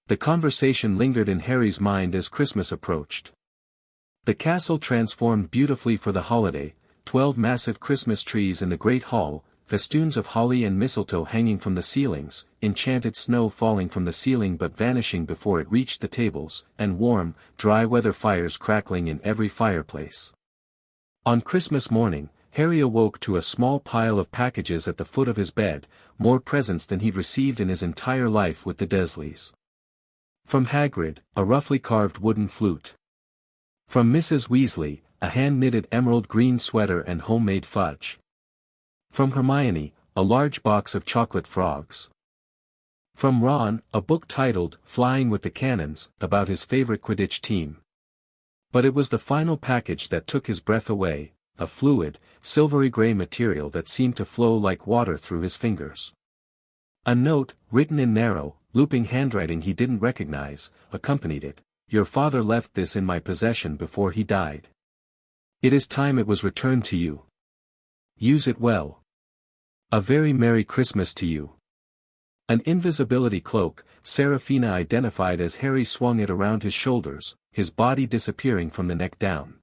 The conversation lingered in Harry's mind as Christmas approached. The castle transformed beautifully for the holiday, 12 massive Christmas trees in the Great Hall, festoons of holly and mistletoe hanging from the ceilings, enchanted snow falling from the ceiling but vanishing before it reached the tables, and warm, dry weather fires crackling in every fireplace. On Christmas morning, Harry awoke to a small pile of packages at the foot of his bed, more presents than he'd received in his entire life with the Dursleys. From Hagrid, a roughly carved wooden flute. From Mrs. Weasley, a hand-knitted emerald green sweater and homemade fudge. From Hermione, a large box of chocolate frogs. From Ron, a book titled, Flying with the Cannons, about his favorite Quidditch team. But it was the final package that took his breath away, a fluid, silvery gray material that seemed to flow like water through his fingers. A note, written in narrow, looping handwriting he didn't recognize, accompanied it. "Your father left this in my possession before he died. It is time it was returned to you. Use it well. A very Merry Christmas to you." An invisibility cloak, Seraphina identified as Harry swung it around his shoulders, his body disappearing from the neck down.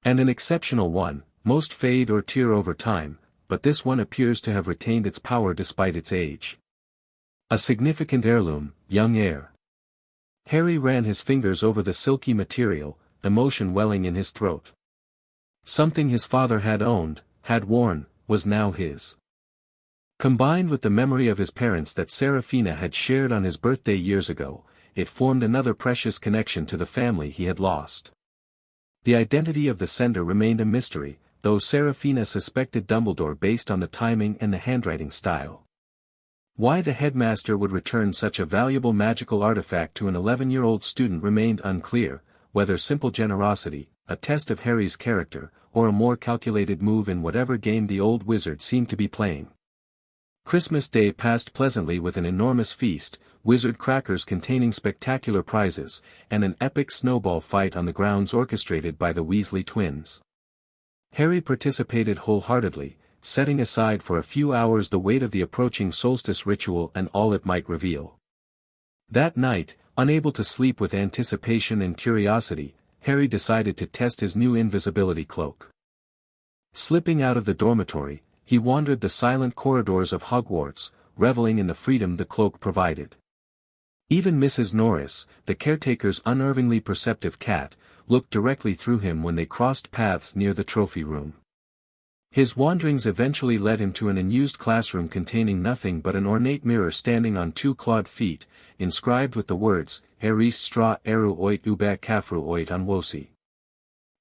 "And an exceptional one, most fade or tear over time, but this one appears to have retained its power despite its age. A significant heirloom, young heir." Harry ran his fingers over the silky material, emotion welling in his throat. Something his father had owned, had worn, was now his. Combined with the memory of his parents that Seraphina had shared on his birthday years ago, it formed another precious connection to the family he had lost. The identity of the sender remained a mystery, though Seraphina suspected Dumbledore based on the timing and the handwriting style. Why the headmaster would return such a valuable magical artifact to an 11-year-old student remained unclear, whether simple generosity, a test of Harry's character, or a more calculated move in whatever game the old wizard seemed to be playing. Christmas Day passed pleasantly with an enormous feast, wizard crackers containing spectacular prizes, and an epic snowball fight on the grounds orchestrated by the Weasley twins. Harry participated wholeheartedly, setting aside for a few hours the weight of the approaching solstice ritual and all it might reveal. That night, unable to sleep with anticipation and curiosity, Harry decided to test his new invisibility cloak. Slipping out of the dormitory, he wandered the silent corridors of Hogwarts, reveling in the freedom the cloak provided. Even Mrs. Norris, the caretaker's unnervingly perceptive cat, looked directly through him when they crossed paths near the trophy room. His wanderings eventually led him to an unused classroom containing nothing but an ornate mirror standing on two clawed feet, inscribed with the words, Eris stra eru oit ube kafru oit anwosi.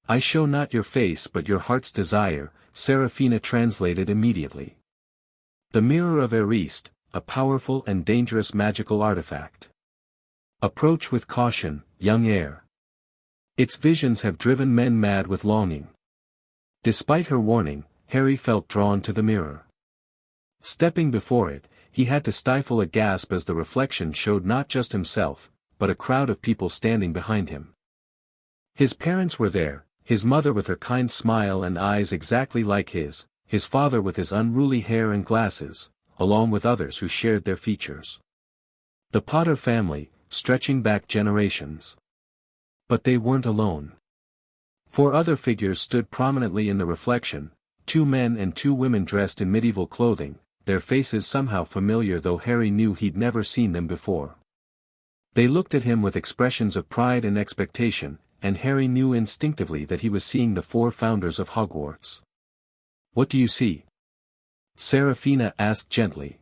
I show not your face but your heart's desire, Seraphina translated immediately. The Mirror of Erist, a powerful and dangerous magical artifact. Approach with caution, young heir. Its visions have driven men mad with longing. Despite her warning, Harry felt drawn to the mirror. Stepping before it, he had to stifle a gasp as the reflection showed not just himself, but a crowd of people standing behind him. His parents were there, his mother with her kind smile and eyes exactly like his father with his unruly hair and glasses, along with others who shared their features. The Potter family, stretching back generations. But they weren't alone. 4 other figures stood prominently in the reflection, 2 men and 2 women dressed in medieval clothing, their faces somehow familiar though Harry knew he'd never seen them before. They looked at him with expressions of pride and expectation, and Harry knew instinctively that he was seeing the 4 founders of Hogwarts. What do you see? Seraphina asked gently.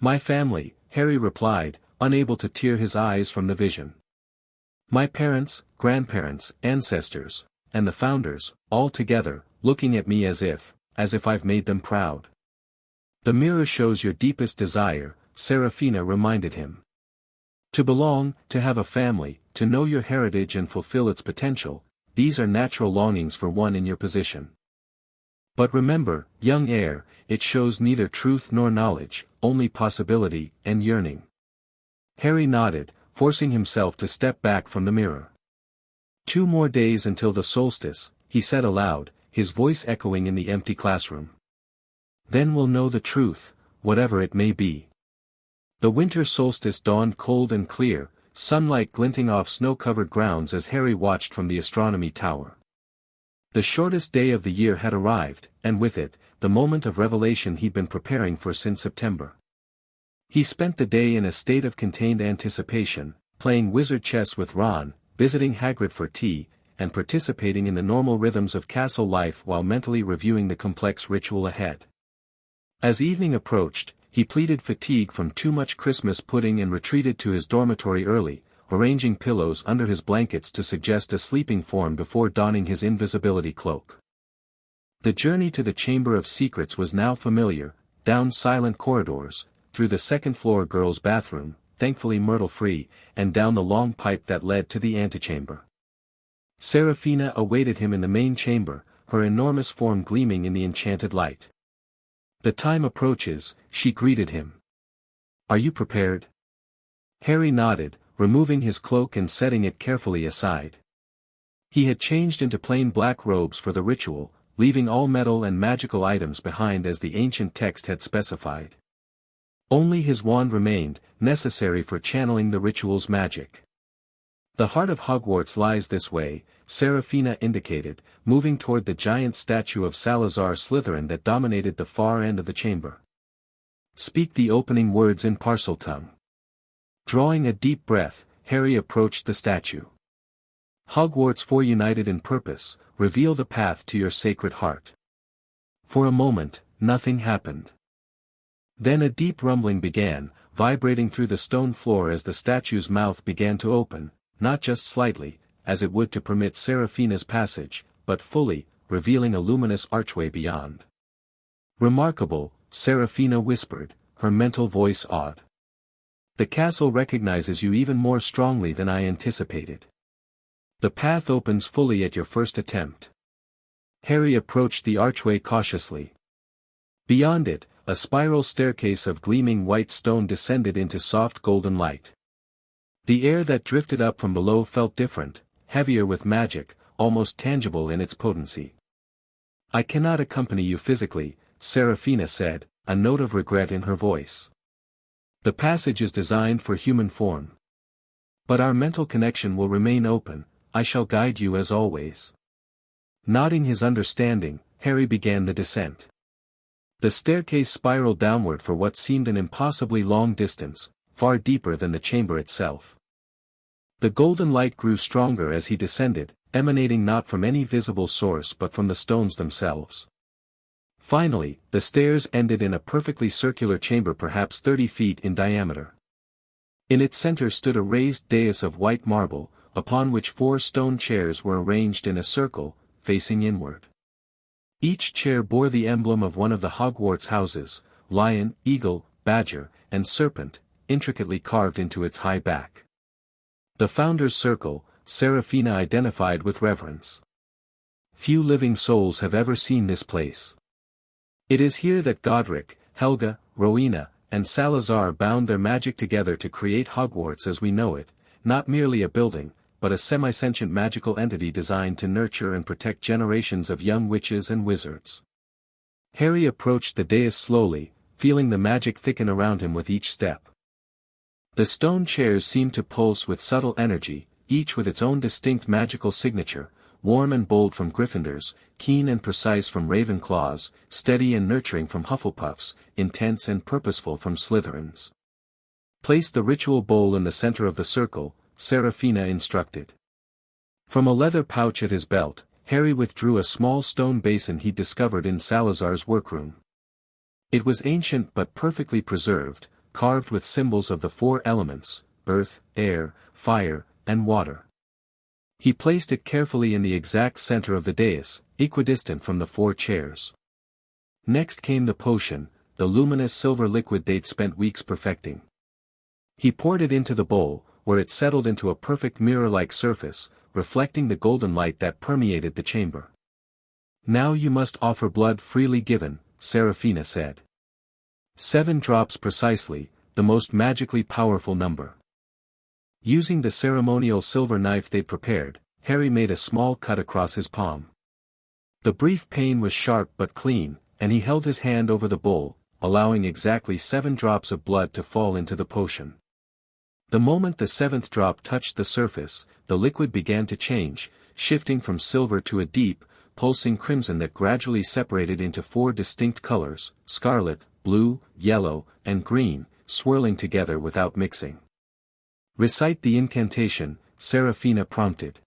My family, Harry replied, unable to tear his eyes from the vision. My parents, grandparents, ancestors, and the founders, all together, looking at me as if I've made them proud. The mirror shows your deepest desire, Seraphina reminded him. To belong, to have a family, to know your heritage and fulfill its potential, these are natural longings for one in your position. But remember, young heir, it shows neither truth nor knowledge, only possibility and yearning. Harry nodded, forcing himself to step back from the mirror. 2 more days until the solstice, he said aloud, his voice echoing in the empty classroom. Then we'll know the truth, whatever it may be. The winter solstice dawned cold and clear, sunlight glinting off snow-covered grounds as Harry watched from the astronomy tower. The shortest day of the year had arrived, and with it, the moment of revelation he'd been preparing for since September. He spent the day in a state of contained anticipation, playing wizard chess with Ron, visiting Hagrid for tea, and participating in the normal rhythms of castle life while mentally reviewing the complex ritual ahead. As evening approached, he pleaded fatigue from too much Christmas pudding and retreated to his dormitory early, arranging pillows under his blankets to suggest a sleeping form before donning his invisibility cloak. The journey to the Chamber of Secrets was now familiar, down silent corridors, through the second-floor girls' bathroom, thankfully myrtle-free, and down the long pipe that led to the antechamber. Seraphina awaited him in the main chamber, her enormous form gleaming in the enchanted light. The time approaches, she greeted him. Are you prepared? Harry nodded, removing his cloak and setting it carefully aside. He had changed into plain black robes for the ritual, leaving all metal and magical items behind as the ancient text had specified. Only his wand remained, necessary for channeling the ritual's magic. The heart of Hogwarts lies this way, Seraphina indicated, moving toward the giant statue of Salazar Slytherin that dominated the far end of the chamber. Speak the opening words in Parseltongue. Drawing a deep breath, Harry approached the statue. Hogwarts for united in purpose, reveal the path to your sacred heart. For a moment, nothing happened. Then a deep rumbling began, vibrating through the stone floor as the statue's mouth began to open, not just slightly, as it would to permit Seraphina's passage, but fully, revealing a luminous archway beyond. Remarkable, Seraphina whispered, her mental voice awed. The castle recognizes you even more strongly than I anticipated. The path opens fully at your first attempt. Harry approached the archway cautiously. Beyond it, a spiral staircase of gleaming white stone descended into soft golden light. The air that drifted up from below felt different, heavier with magic, almost tangible in its potency. I cannot accompany you physically, Seraphina said, a note of regret in her voice. The passage is designed for human form. But our mental connection will remain open, I shall guide you as always. Nodding his understanding, Harry began the descent. The staircase spiraled downward for what seemed an impossibly long distance, far deeper than the chamber itself. The golden light grew stronger as he descended, emanating not from any visible source but from the stones themselves. Finally, the stairs ended in a perfectly circular chamber perhaps 30 feet in diameter. In its center stood a raised dais of white marble, upon which 4 stone chairs were arranged in a circle, facing inward. Each chair bore the emblem of one of the Hogwarts houses, lion, eagle, badger, and serpent, intricately carved into its high back. The Founder's Circle, Seraphina identified with reverence. Few living souls have ever seen this place. It is here that Godric, Helga, Rowena, and Salazar bound their magic together to create Hogwarts as we know it, not merely a building, but a semi-sentient magical entity designed to nurture and protect generations of young witches and wizards. Harry approached the dais slowly, feeling the magic thicken around him with each step. The stone chairs seemed to pulse with subtle energy, each with its own distinct magical signature, warm and bold from Gryffindors, keen and precise from Ravenclaws, steady and nurturing from Hufflepuffs, intense and purposeful from Slytherins. Place the ritual bowl in the center of the circle, Seraphina instructed. From a leather pouch at his belt, Harry withdrew a small stone basin he'd discovered in Salazar's workroom. It was ancient but perfectly preserved, carved with symbols of the 4 elements, earth, air, fire, and water. He placed it carefully in the exact center of the dais, equidistant from the 4 chairs. Next came the potion, the luminous silver liquid they'd spent weeks perfecting. He poured it into the bowl, where it settled into a perfect mirror-like surface, reflecting the golden light that permeated the chamber. Now you must offer blood freely given, Seraphina said. 7 drops precisely, the most magically powerful number. Using the ceremonial silver knife they'd prepared, Harry made a small cut across his palm. The brief pain was sharp but clean, and he held his hand over the bowl, allowing exactly 7 drops of blood to fall into the potion. The moment the 7th drop touched the surface, the liquid began to change, shifting from silver to a deep, pulsing crimson that gradually separated into 4 distinct colors, scarlet, blue, yellow, and green, swirling together without mixing. Recite the incantation, Seraphina prompted.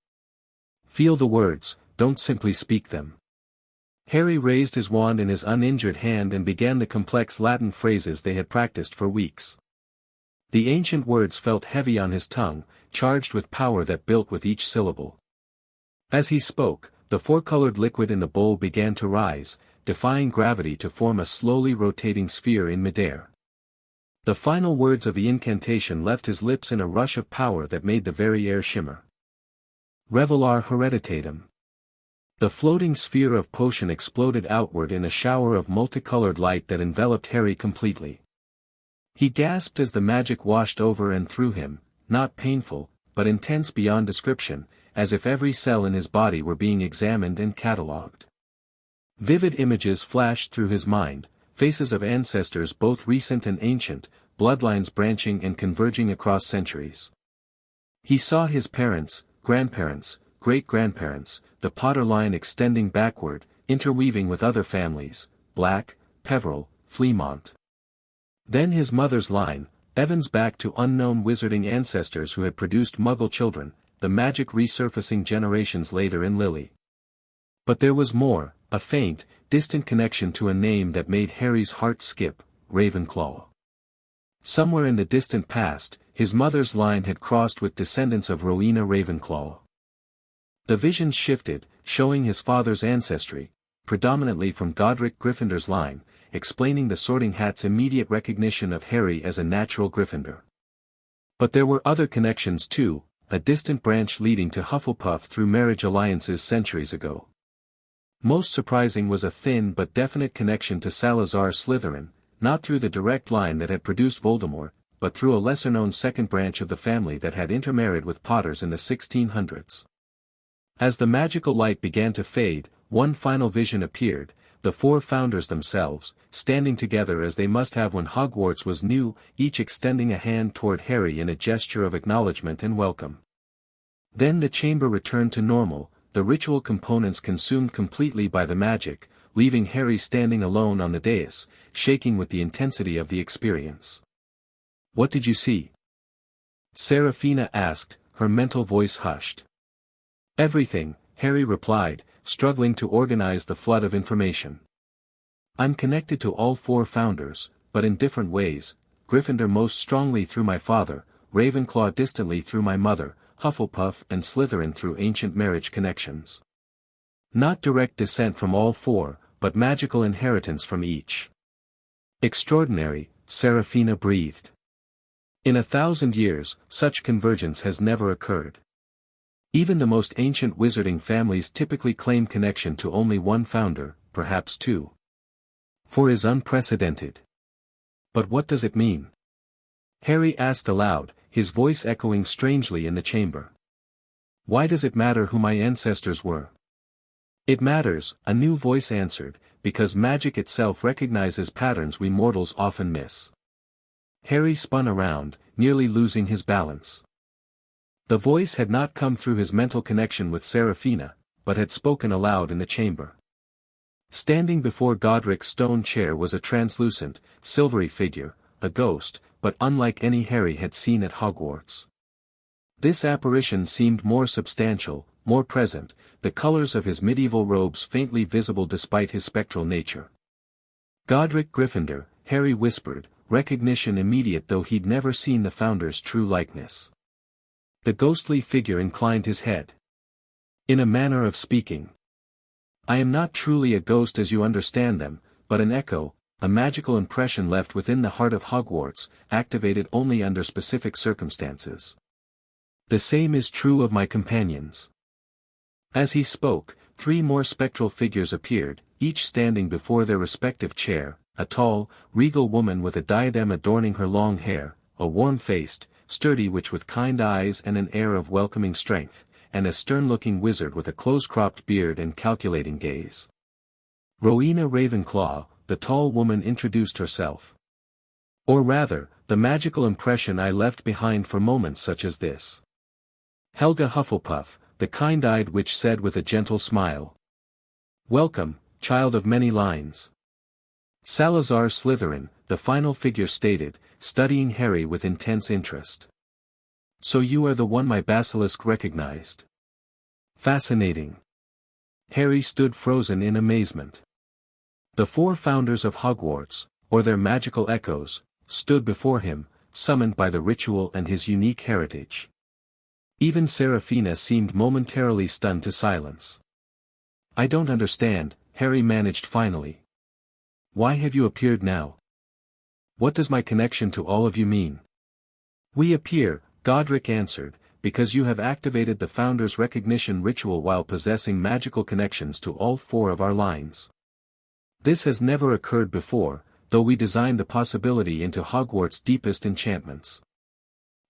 Feel the words, don't simply speak them. Harry raised his wand in his uninjured hand and began the complex Latin phrases they had practiced for weeks. The ancient words felt heavy on his tongue, charged with power that built with each syllable. As he spoke, the 4-colored liquid in the bowl began to rise, defying gravity to form a slowly rotating sphere in midair. The final words of the incantation left his lips in a rush of power that made the very air shimmer. Revelar Hereditatum. The floating sphere of potion exploded outward in a shower of multicolored light that enveloped Harry completely. He gasped as the magic washed over and through him, not painful, but intense beyond description, as if every cell in his body were being examined and catalogued. Vivid images flashed through his mind, faces of ancestors both recent and ancient, bloodlines branching and converging across centuries. He saw his parents, grandparents, great-grandparents, the Potter line extending backward, interweaving with other families, Black, Peveril, Fleamont. Then his mother's line, Evans back to unknown wizarding ancestors who had produced Muggle children, the magic resurfacing generations later in Lily. But there was more, a faint, distant connection to a name that made Harry's heart skip, Ravenclaw. Somewhere in the distant past, his mother's line had crossed with descendants of Rowena Ravenclaw. The visions shifted, showing his father's ancestry, predominantly from Godric Gryffindor's line, explaining the Sorting Hat's immediate recognition of Harry as a natural Gryffindor. But there were other connections too, a distant branch leading to Hufflepuff through marriage alliances centuries ago. Most surprising was a thin but definite connection to Salazar Slytherin, not through the direct line that had produced Voldemort, but through a lesser-known second branch of the family that had intermarried with Potters in the 1600s. As the magical light began to fade, one final vision appeared, the 4 founders themselves, standing together as they must have when Hogwarts was new, each extending a hand toward Harry in a gesture of acknowledgement and welcome. Then the chamber returned to normal, the ritual components consumed completely by the magic, leaving Harry standing alone on the dais, shaking with the intensity of the experience. What did you see? Seraphina asked, her mental voice hushed. Everything, Harry replied, struggling to organize the flood of information. I'm connected to all four founders, but in different ways, Gryffindor most strongly through my father, Ravenclaw distantly through my mother, Hufflepuff and Slytherin through ancient marriage connections. Not direct descent from all four, but magical inheritance from each. Extraordinary, Seraphina breathed. In 1,000 years, such convergence has never occurred. Even the most ancient wizarding families typically claim connection to only one founder, perhaps two. 4 is unprecedented. But what does it mean? Harry asked aloud, his voice echoing strangely in the chamber. Why does it matter who my ancestors were? It matters, a new voice answered, because magic itself recognizes patterns we mortals often miss. Harry spun around, nearly losing his balance. The voice had not come through his mental connection with Seraphina, but had spoken aloud in the chamber. Standing before Godric's stone chair was a translucent, silvery figure, a ghost, but unlike any Harry had seen at Hogwarts. This apparition seemed more substantial, more present, the colors of his medieval robes faintly visible despite his spectral nature. Godric Gryffindor, Harry whispered, recognition immediate though he'd never seen the founder's true likeness. The ghostly figure inclined his head. In a manner of speaking. I am not truly a ghost as you understand them, but an echo, a magical impression left within the heart of Hogwarts, activated only under specific circumstances. The same is true of my companions. As he spoke, 3 more spectral figures appeared, each standing before their respective chair, a tall, regal woman with a diadem adorning her long hair, a warm-faced, sturdy witch with kind eyes and an air of welcoming strength, and a stern-looking wizard with a close-cropped beard and calculating gaze. Rowena Ravenclaw, the tall woman introduced herself. Or rather, the magical impression I left behind for moments such as this. Helga Hufflepuff, the kind-eyed witch said with a gentle smile. Welcome, child of many lines. Salazar Slytherin, the final figure stated, studying Harry with intense interest. So you are the one my Basilisk recognized. Fascinating. Harry stood frozen in amazement. The 4 founders of Hogwarts, or their magical echoes, stood before him, summoned by the ritual and his unique heritage. Even Seraphina seemed momentarily stunned to silence. I don't understand, Harry managed finally. Why have you appeared now? What does my connection to all of you mean? We appear, Godric answered, because you have activated the Founder's recognition ritual while possessing magical connections to all 4 of our lines. This has never occurred before, though we designed the possibility into Hogwarts' deepest enchantments.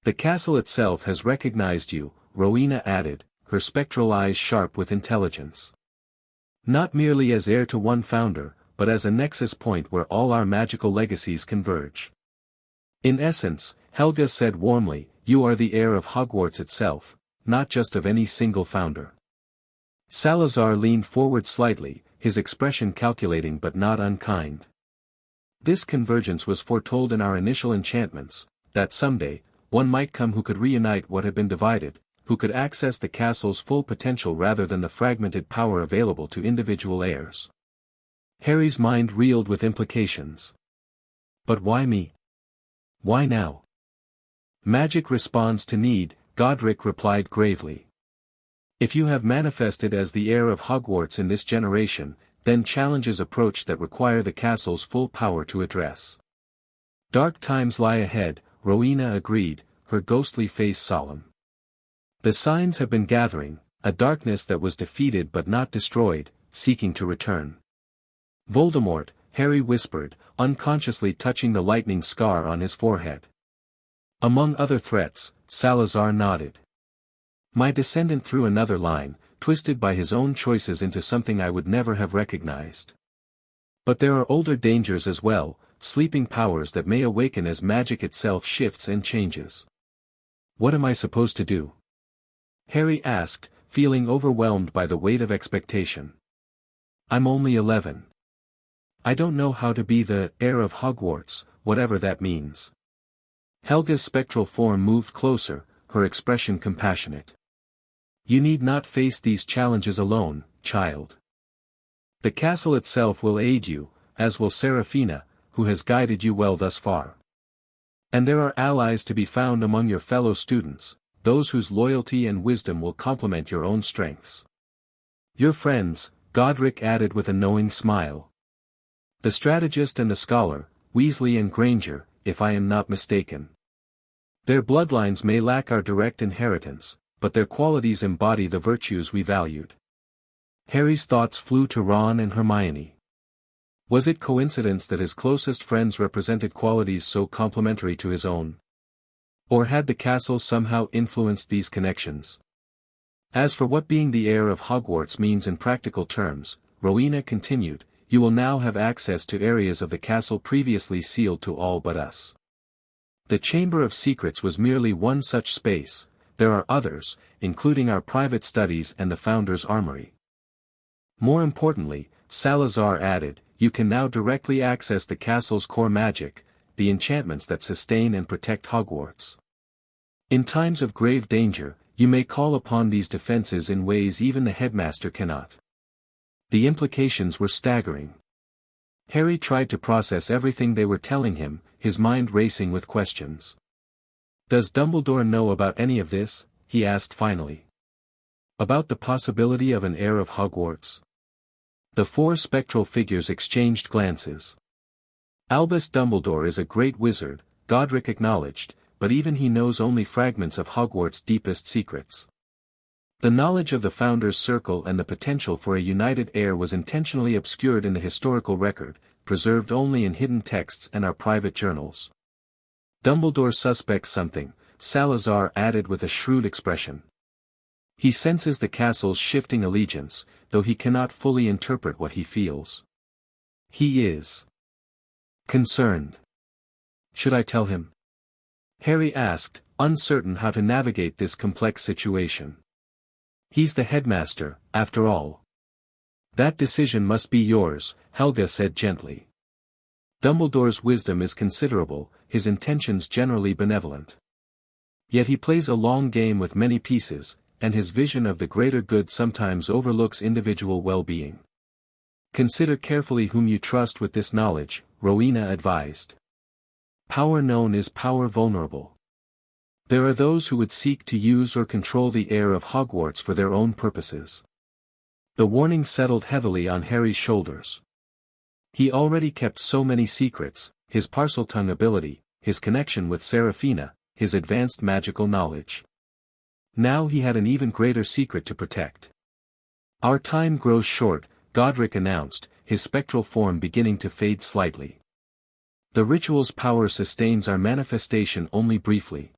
The castle itself has recognized you, Rowena added, her spectral eyes sharp with intelligence. Not merely as heir to one founder, but as a nexus point where all our magical legacies converge. In essence, Helga said warmly, you are the heir of Hogwarts itself, not just of any single founder. Salazar leaned forward slightly, his expression calculating but not unkind. This convergence was foretold in our initial enchantments, that someday, one might come who could reunite what had been divided, who could access the castle's full potential rather than the fragmented power available to individual heirs. Harry's mind reeled with implications. But why me? Why now? Magic responds to need, Godric replied gravely. If you have manifested as the heir of Hogwarts in this generation, then challenges approach that require the castle's full power to address. Dark times lie ahead, Rowena agreed, her ghostly face solemn. The signs have been gathering, a darkness that was defeated but not destroyed, seeking to return. Voldemort, Harry whispered, unconsciously touching the lightning scar on his forehead. Among other threats, Salazar nodded. My descendant through another line, twisted by his own choices into something I would never have recognized. But there are older dangers as well, sleeping powers that may awaken as magic itself shifts and changes. What am I supposed to do? Harry asked, feeling overwhelmed by the weight of expectation. I'm only 11. I don't know how to be the heir of Hogwarts, whatever that means. Helga's spectral form moved closer, her expression compassionate. You need not face these challenges alone, child. The castle itself will aid you, as will Seraphina, who has guided you well thus far. And there are allies to be found among your fellow students, those whose loyalty and wisdom will complement your own strengths. Your friends, Godric added with a knowing smile. The strategist and the scholar, Weasley and Granger, if I am not mistaken. Their bloodlines may lack our direct inheritance, but their qualities embody the virtues we valued. Harry's thoughts flew to Ron and Hermione. Was it coincidence that his closest friends represented qualities so complementary to his own? Or had the castle somehow influenced these connections? As for what being the heir of Hogwarts means in practical terms, Rowena continued, you will now have access to areas of the castle previously sealed to all but us. The Chamber of Secrets was merely one such space, there are others, including our private studies and the Founder's Armory. More importantly, Salazar added, you can now directly access the castle's core magic, the enchantments that sustain and protect Hogwarts. In times of grave danger, you may call upon these defenses in ways even the headmaster cannot. The implications were staggering. Harry tried to process everything they were telling him, his mind racing with questions. Does Dumbledore know about any of this? He asked finally. About the possibility of an heir of Hogwarts? The four spectral figures exchanged glances. Albus Dumbledore is a great wizard, Godric acknowledged, but even he knows only fragments of Hogwarts' deepest secrets. The knowledge of the Founder's Circle and the potential for a united heir was intentionally obscured in the historical record, preserved only in hidden texts and our private journals. Dumbledore suspects something, Salazar added with a shrewd expression. He senses the castle's shifting allegiance, though he cannot fully interpret what he feels. He is concerned. Should I tell him? Harry asked, uncertain how to navigate this complex situation. He's the headmaster, after all. That decision must be yours, Helga said gently. Dumbledore's wisdom is considerable, his intentions generally benevolent. Yet he plays a long game with many pieces, and his vision of the greater good sometimes overlooks individual well-being. Consider carefully whom you trust with this knowledge, Rowena advised. Power known is power vulnerable. There are those who would seek to use or control the heir of Hogwarts for their own purposes. The warning settled heavily on Harry's shoulders. He already kept so many secrets, his Parseltongue ability, his connection with Seraphina, his advanced magical knowledge. Now he had an even greater secret to protect. Our time grows short, Godric announced, his spectral form beginning to fade slightly. The ritual's power sustains our manifestation only briefly.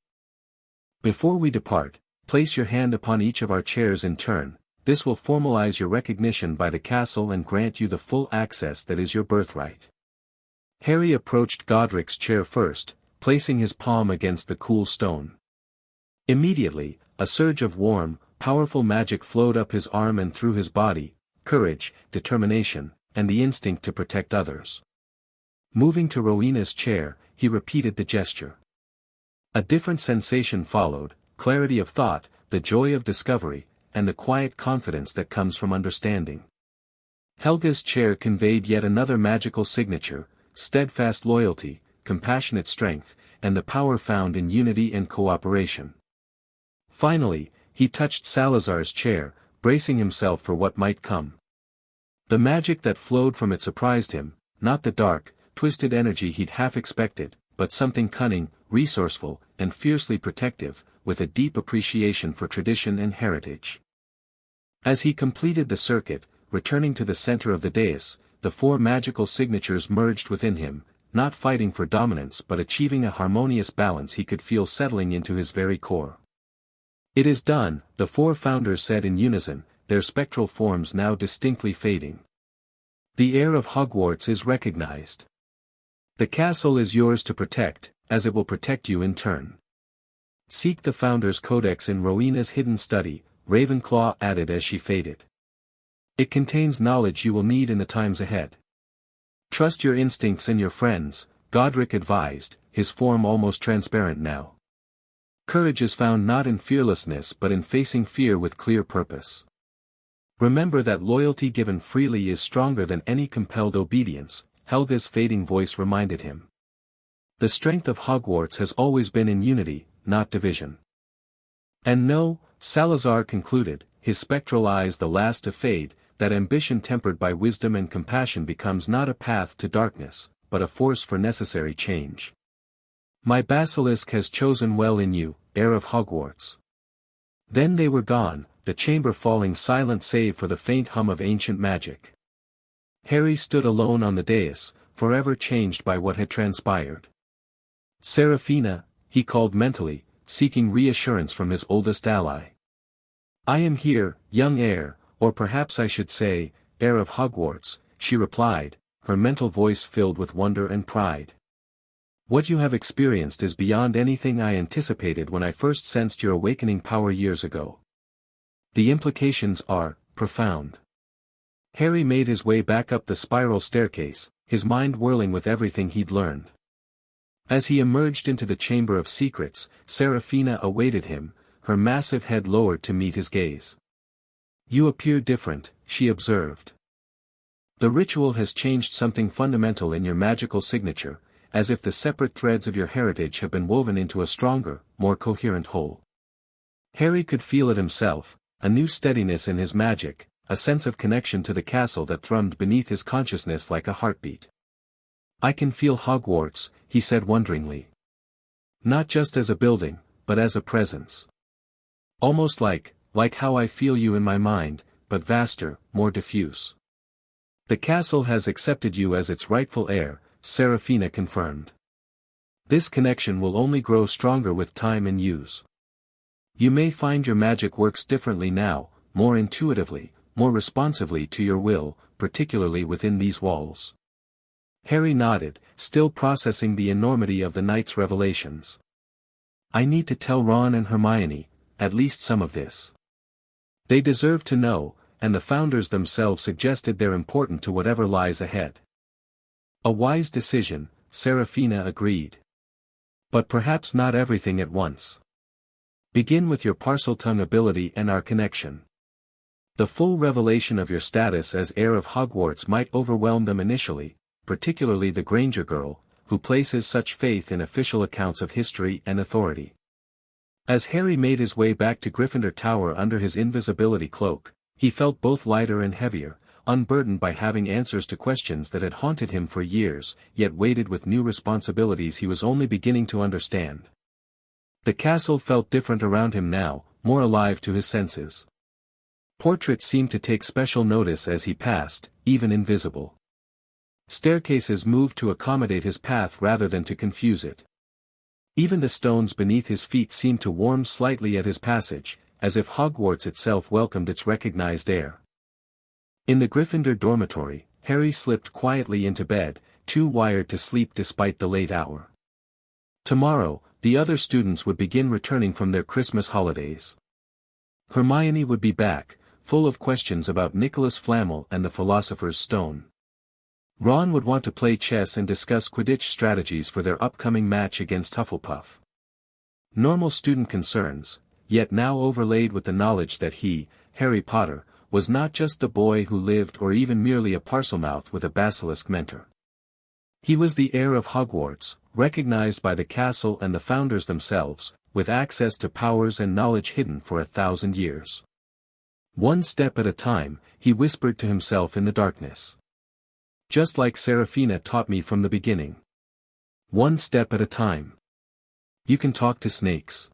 Before we depart, place your hand upon each of our chairs in turn, this will formalize your recognition by the castle and grant you the full access that is your birthright. Harry approached Godric's chair first, placing his palm against the cool stone. Immediately, a surge of warm, powerful magic flowed up his arm and through his body, courage, determination, and the instinct to protect others. Moving to Rowena's chair, he repeated the gesture. A different sensation followed, clarity of thought, the joy of discovery, and the quiet confidence that comes from understanding. Helga's chair conveyed yet another magical signature, steadfast loyalty, compassionate strength, and the power found in unity and cooperation. Finally, he touched Salazar's chair, bracing himself for what might come. The magic that flowed from it surprised him, not the dark, twisted energy he'd half expected, but something cunning, resourceful, and fiercely protective, with a deep appreciation for tradition and heritage. As he completed the circuit, returning to the center of the dais, the four magical signatures merged within him, not fighting for dominance but achieving a harmonious balance he could feel settling into his very core. It is done, the four founders said in unison, their spectral forms now distinctly fading. The heir of Hogwarts is recognized. The castle is yours to protect, as it will protect you in turn. Seek the Founder's Codex in Rowena's hidden study, Ravenclaw added as she faded. It contains knowledge you will need in the times ahead. Trust your instincts and your friends, Godric advised, his form almost transparent now. Courage is found not in fearlessness but in facing fear with clear purpose. Remember that loyalty given freely is stronger than any compelled obedience, Helga's fading voice reminded him. The strength of Hogwarts has always been in unity, not division. And no, Salazar concluded, his spectral eyes the last to fade, that ambition tempered by wisdom and compassion becomes not a path to darkness, but a force for necessary change. My basilisk has chosen well in you, heir of Hogwarts. Then they were gone, the chamber falling silent save for the faint hum of ancient magic. Harry stood alone on the dais, forever changed by what had transpired. Seraphina, he called mentally, seeking reassurance from his oldest ally. I am here, young heir, or perhaps I should say, heir of Hogwarts, she replied, her mental voice filled with wonder and pride. What you have experienced is beyond anything I anticipated when I first sensed your awakening power years ago. The implications are profound. Harry made his way back up the spiral staircase, his mind whirling with everything he'd learned. As he emerged into the Chamber of Secrets, Seraphina awaited him, her massive head lowered to meet his gaze. You appear different, she observed. The ritual has changed something fundamental in your magical signature, as if the separate threads of your heritage have been woven into a stronger, more coherent whole. Harry could feel it himself, a new steadiness in his magic, a sense of connection to the castle that thrummed beneath his consciousness like a heartbeat. I can feel Hogwarts, he said wonderingly. Not just as a building, but as a presence. Almost like how I feel you in my mind, but vaster, more diffuse. The castle has accepted you as its rightful heir, Seraphina confirmed. This connection will only grow stronger with time and use. You may find your magic works differently now, more intuitively, more responsively to your will, particularly within these walls. Harry nodded, still processing the enormity of the night's revelations. I need to tell Ron and Hermione, at least some of this. They deserve to know, and the founders themselves suggested they're important to whatever lies ahead. A wise decision, Seraphina agreed. But perhaps not everything at once. Begin with your Parseltongue ability and our connection. The full revelation of your status as heir of Hogwarts might overwhelm them initially, particularly the Granger girl, who places such faith in official accounts of history and authority. As Harry made his way back to Gryffindor Tower under his invisibility cloak, he felt both lighter and heavier, unburdened by having answers to questions that had haunted him for years, yet weighted with new responsibilities he was only beginning to understand. The castle felt different around him now, more alive to his senses. Portraits seemed to take special notice as he passed, even invisible. Staircases moved to accommodate his path rather than to confuse it. Even the stones beneath his feet seemed to warm slightly at his passage, as if Hogwarts itself welcomed its recognized heir. In the Gryffindor dormitory, Harry slipped quietly into bed, too wired to sleep despite the late hour. Tomorrow, the other students would begin returning from their Christmas holidays. Hermione would be back, full of questions about Nicholas Flamel and the Philosopher's Stone. Ron would want to play chess and discuss Quidditch strategies for their upcoming match against Hufflepuff. Normal student concerns, yet now overlaid with the knowledge that he, Harry Potter, was not just the boy who lived or even merely a Parselmouth with a basilisk mentor. He was the heir of Hogwarts, recognized by the castle and the founders themselves, with access to powers and knowledge hidden for 1,000 years. One step at a time, he whispered to himself in the darkness. Just like Seraphina taught me from the beginning. One step at a time. You can talk to snakes.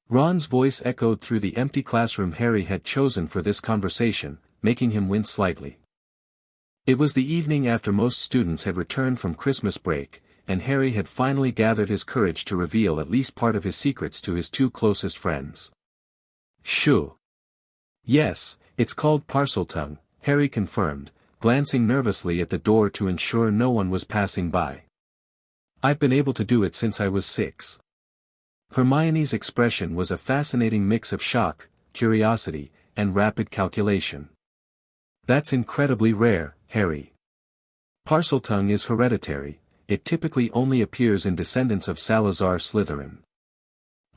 Ron's voice echoed through the empty classroom Harry had chosen for this conversation, making him wince slightly. It was the evening after most students had returned from Christmas break, and Harry had finally gathered his courage to reveal at least part of his secrets to his two closest friends. Shoo. Yes, it's called Parseltongue, Harry confirmed, glancing nervously at the door to ensure no one was passing by. I've been able to do it since I was 6. Hermione's expression was a fascinating mix of shock, curiosity, and rapid calculation. That's incredibly rare, Harry. Parseltongue is hereditary, it typically only appears in descendants of Salazar Slytherin.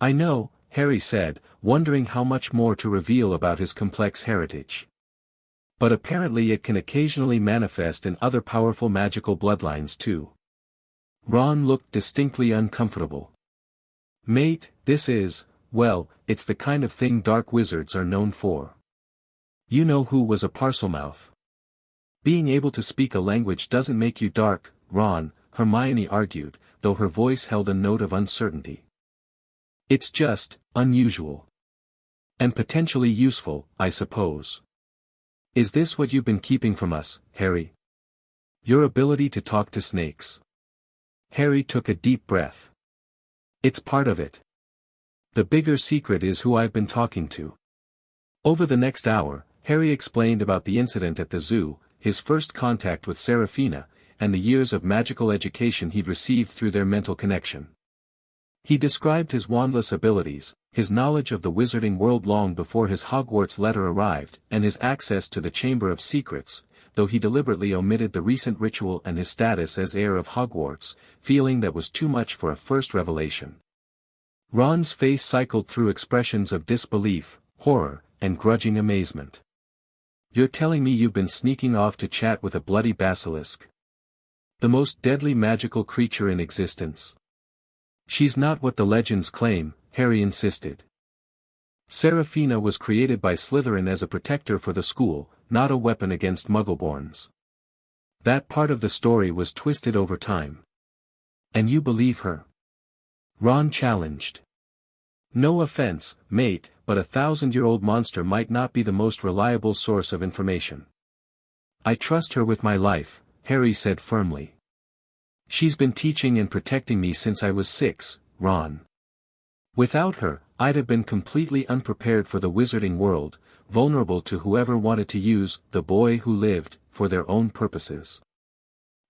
I know, Harry said, wondering how much more to reveal about his complex heritage. But apparently it can occasionally manifest in other powerful magical bloodlines too. Ron looked distinctly uncomfortable. Mate, this is, well, it's the kind of thing dark wizards are known for. You know who was a Parselmouth. Being able to speak a language doesn't make you dark, Ron, Hermione argued, though her voice held a note of uncertainty. It's just, unusual. And potentially useful, I suppose. Is this what you've been keeping from us, Harry? Your ability to talk to snakes. Harry took a deep breath. It's part of it. The bigger secret is who I've been talking to. Over the next hour, Harry explained about the incident at the zoo, his first contact with Serafina, and the years of magical education he'd received through their mental connection. He described his wandless abilities, his knowledge of the wizarding world long before his Hogwarts letter arrived, and his access to the Chamber of Secrets, though he deliberately omitted the recent ritual and his status as Heir of Hogwarts, feeling that was too much for a first revelation. Ron's face cycled through expressions of disbelief, horror, and grudging amazement. You're telling me you've been sneaking off to chat with a bloody basilisk? The most deadly magical creature in existence. She's not what the legends claim, Harry insisted. Serafina was created by Slytherin as a protector for the school, not a weapon against Muggleborns. That part of the story was twisted over time. And you believe her? Ron challenged. No offense, mate, but a 1,000-year-old monster might not be the most reliable source of information. I trust her with my life, Harry said firmly. She's been teaching and protecting me since I was 6, Ron. Without her, I'd have been completely unprepared for the wizarding world, vulnerable to whoever wanted to use the boy who lived for their own purposes.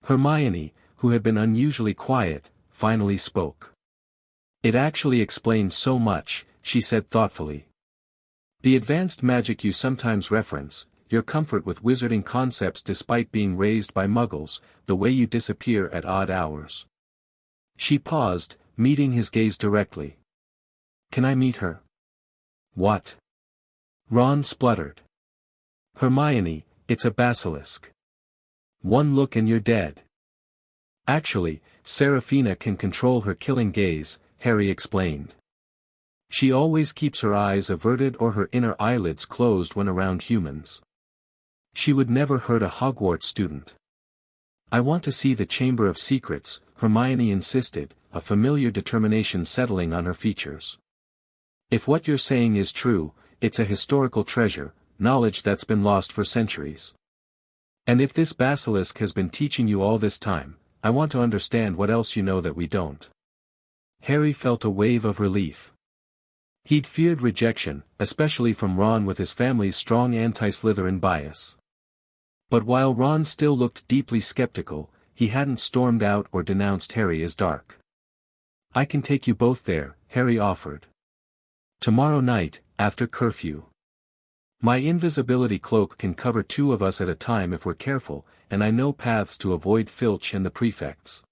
Hermione, who had been unusually quiet, finally spoke. It actually explains so much, she said thoughtfully. The advanced magic you sometimes reference, your comfort with wizarding concepts despite being raised by muggles, the way you disappear at odd hours. She paused, meeting his gaze directly. Can I meet her? What? Ron spluttered. Hermione, it's a basilisk. One look and you're dead. Actually, Serafina can control her killing gaze, Harry explained. She always keeps her eyes averted or her inner eyelids closed when around humans. She would never hurt a Hogwarts student. I want to see the Chamber of Secrets, Hermione insisted, a familiar determination settling on her features. If what you're saying is true, it's a historical treasure, knowledge that's been lost for centuries. And if this basilisk has been teaching you all this time, I want to understand what else you know that we don't. Harry felt a wave of relief. He'd feared rejection, especially from Ron with his family's strong anti-Slytherin bias. But while Ron still looked deeply skeptical, he hadn't stormed out or denounced Harry as dark. I can take you both there, Harry offered. Tomorrow night, after curfew. My invisibility cloak can cover 2 of us at a time if we're careful, and I know paths to avoid Filch and the prefects.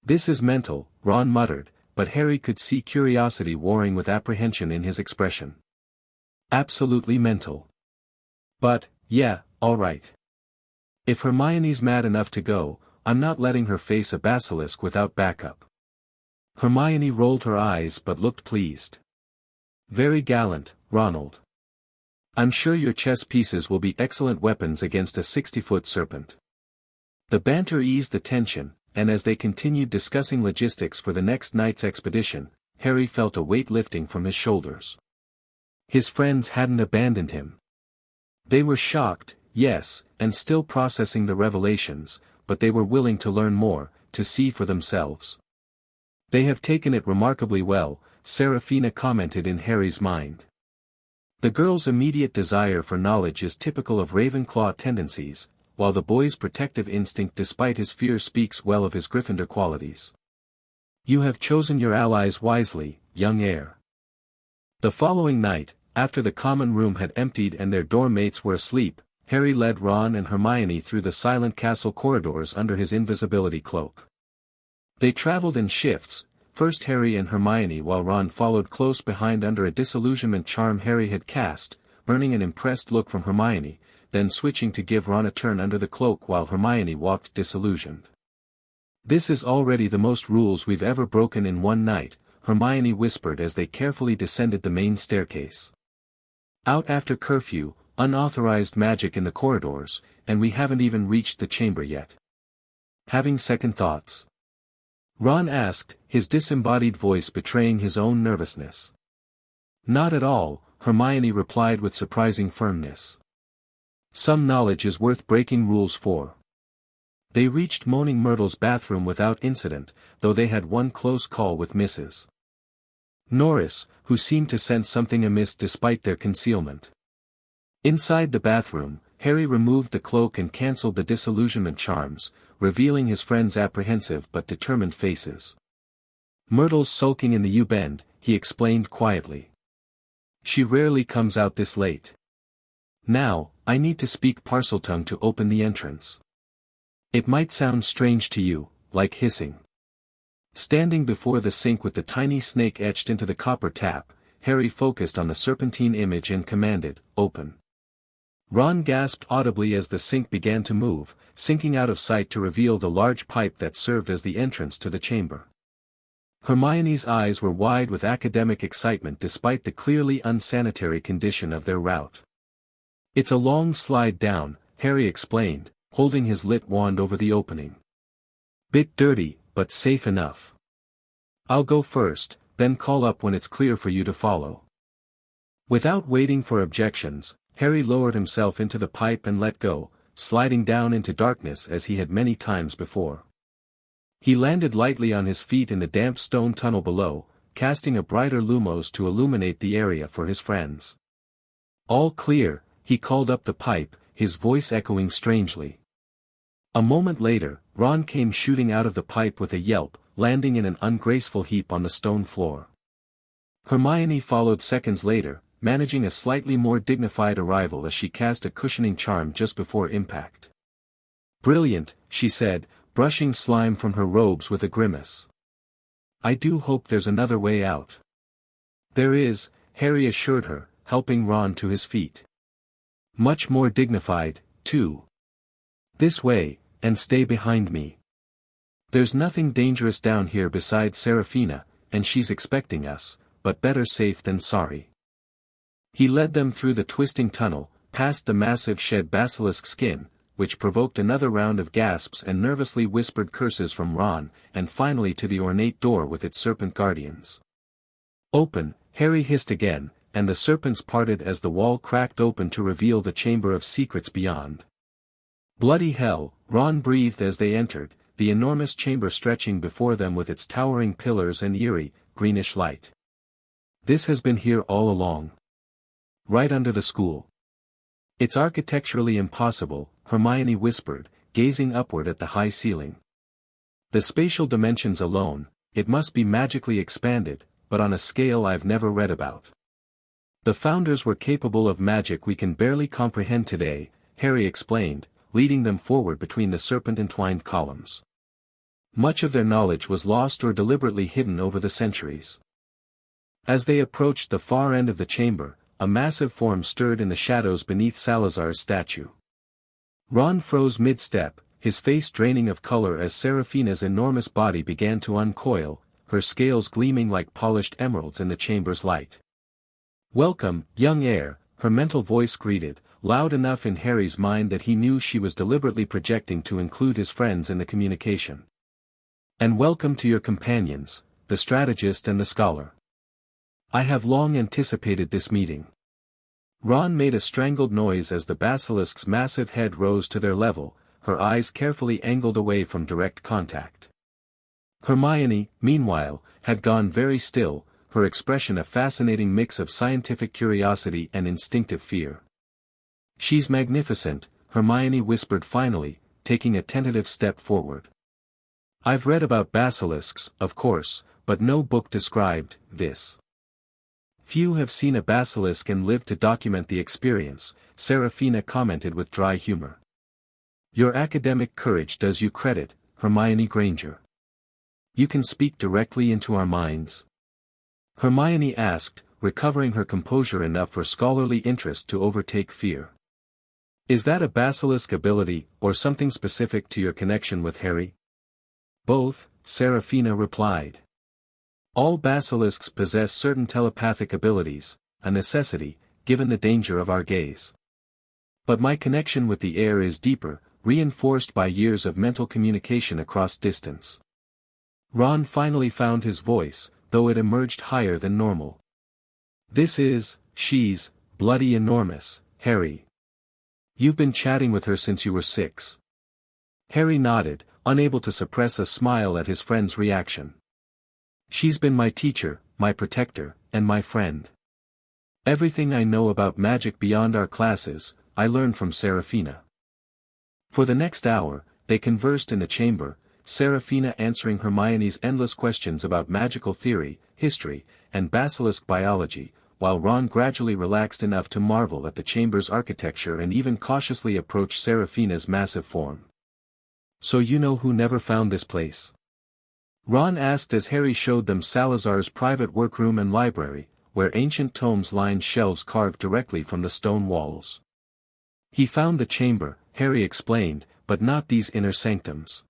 This is mental, Ron muttered, but Harry could see curiosity warring with apprehension in his expression. Absolutely mental. But, yeah, all right. If Hermione's mad enough to go, I'm not letting her face a basilisk without backup. Hermione rolled her eyes but looked pleased. Very gallant, Ronald. I'm sure your chess pieces will be excellent weapons against a 60-foot serpent. The banter eased the tension, and as they continued discussing logistics for the next night's expedition, Harry felt a weight lifting from his shoulders. His friends hadn't abandoned him. They were shocked, yes, and still processing the revelations, but they were willing to learn more, to see for themselves. They have taken it remarkably well, Serafina commented in Harry's mind. The girl's immediate desire for knowledge is typical of Ravenclaw tendencies, while the boy's protective instinct despite his fear speaks well of his Gryffindor qualities. You have chosen your allies wisely, young heir. The following night, after the common room had emptied and their dorm mates were asleep, Harry led Ron and Hermione through the silent castle corridors under his invisibility cloak. They traveled in shifts, first Harry and Hermione while Ron followed close behind under a disillusionment charm Harry had cast, earning an impressed look from Hermione, then switching to give Ron a turn under the cloak while Hermione walked disillusioned. "This is already the most rules we've ever broken in one night," Hermione whispered as they carefully descended the main staircase. "Out after curfew, unauthorized magic in the corridors, and we haven't even reached the chamber yet." "Having second thoughts?" Ron asked, his disembodied voice betraying his own nervousness. "Not at all," Hermione replied with surprising firmness. "Some knowledge is worth breaking rules for." They reached Moaning Myrtle's bathroom without incident, though they had one close call with Mrs. Norris, who seemed to sense something amiss despite their concealment. Inside the bathroom, Harry removed the cloak and cancelled the disillusionment charms, revealing his friends' apprehensive but determined faces. "Myrtle's sulking in the U-bend," he explained quietly. "She rarely comes out this late. Now, I need to speak Parseltongue to open the entrance. It might sound strange to you, like hissing." Standing before the sink with the tiny snake etched into the copper tap, Harry focused on the serpentine image and commanded, "Open." Ron gasped audibly as the sink began to move, sinking out of sight to reveal the large pipe that served as the entrance to the chamber. Hermione's eyes were wide with academic excitement despite the clearly unsanitary condition of their route. "It's a long slide down," Harry explained, holding his lit wand over the opening. "Bit dirty, but safe enough. I'll go first, then call up when it's clear for you to follow." Without waiting for objections, Harry lowered himself into the pipe and let go, sliding down into darkness as he had many times before. He landed lightly on his feet in the damp stone tunnel below, casting a brighter lumos to illuminate the area for his friends. "All clear," he called up the pipe, his voice echoing strangely. A moment later, Ron came shooting out of the pipe with a yelp, landing in an ungraceful heap on the stone floor. Hermione followed seconds later, managing a slightly more dignified arrival as she cast a cushioning charm just before impact. "Brilliant," she said, brushing slime from her robes with a grimace. "I do hope there's another way out." "There is," Harry assured her, helping Ron to his feet. "Much more dignified, too. This way, and stay behind me. There's nothing dangerous down here besides Seraphina, and she's expecting us, but better safe than sorry." He led them through the twisting tunnel, past the massive shed basilisk skin, which provoked another round of gasps and nervously whispered curses from Ron, and finally to the ornate door with its serpent guardians. "Open," Harry hissed again, and the serpents parted as the wall cracked open to reveal the chamber of secrets beyond. "Bloody hell," Ron breathed as they entered, the enormous chamber stretching before them with its towering pillars and eerie, greenish light. "This has been here all along. Right under the school." "It's architecturally impossible," Hermione whispered, gazing upward at the high ceiling. "The spatial dimensions alone, it must be magically expanded, but on a scale I've never read about. The founders were capable of magic we can barely comprehend today," Harry explained, leading them forward between the serpent-entwined columns. Much of their knowledge was lost or deliberately hidden over the centuries. As they approached the far end of the chamber, a massive form stirred in the shadows beneath Salazar's statue. Ron froze mid-step, his face draining of color as Seraphina's enormous body began to uncoil, her scales gleaming like polished emeralds in the chamber's light. "Welcome, young heir," her mental voice greeted, loud enough in Harry's mind that he knew she was deliberately projecting to include his friends in the communication. "And welcome to your companions, the strategist and the scholar. I have long anticipated this meeting." Ron made a strangled noise as the basilisk's massive head rose to their level, her eyes carefully angled away from direct contact. Hermione, meanwhile, had gone very still, her expression a fascinating mix of scientific curiosity and instinctive fear. "She's magnificent," Hermione whispered finally, taking a tentative step forward. "I've read about basilisks, of course, but no book described this." "Few have seen a basilisk and lived to document the experience," Seraphina commented with dry humor. "Your academic courage does you credit, Hermione Granger. You can speak directly into our minds?" Hermione asked, recovering her composure enough for scholarly interest to overtake fear. Is that a basilisk ability, or something specific to your connection with Harry? Both, Seraphina replied. All basilisks possess certain telepathic abilities, a necessity, given the danger of our gaze. But my connection with the air is deeper, reinforced by years of mental communication across distance. Ron finally found his voice, though it emerged higher than normal. She's bloody enormous, Harry. You've been chatting with her since you were 6. Harry nodded, unable to suppress a smile at his friend's reaction. She's been my teacher, my protector, and my friend. Everything I know about magic beyond our classes, I learned from Seraphina. For the next hour, they conversed in the chamber, Seraphina answering Hermione's endless questions about magical theory, history, and basilisk biology, while Ron gradually relaxed enough to marvel at the chamber's architecture and even cautiously approach Seraphina's massive form. So you know who never found this place? Ron asked as Harry showed them Salazar's private workroom and library, where ancient tomes lined shelves carved directly from the stone walls. He found the chamber, Harry explained, but not these inner sanctums.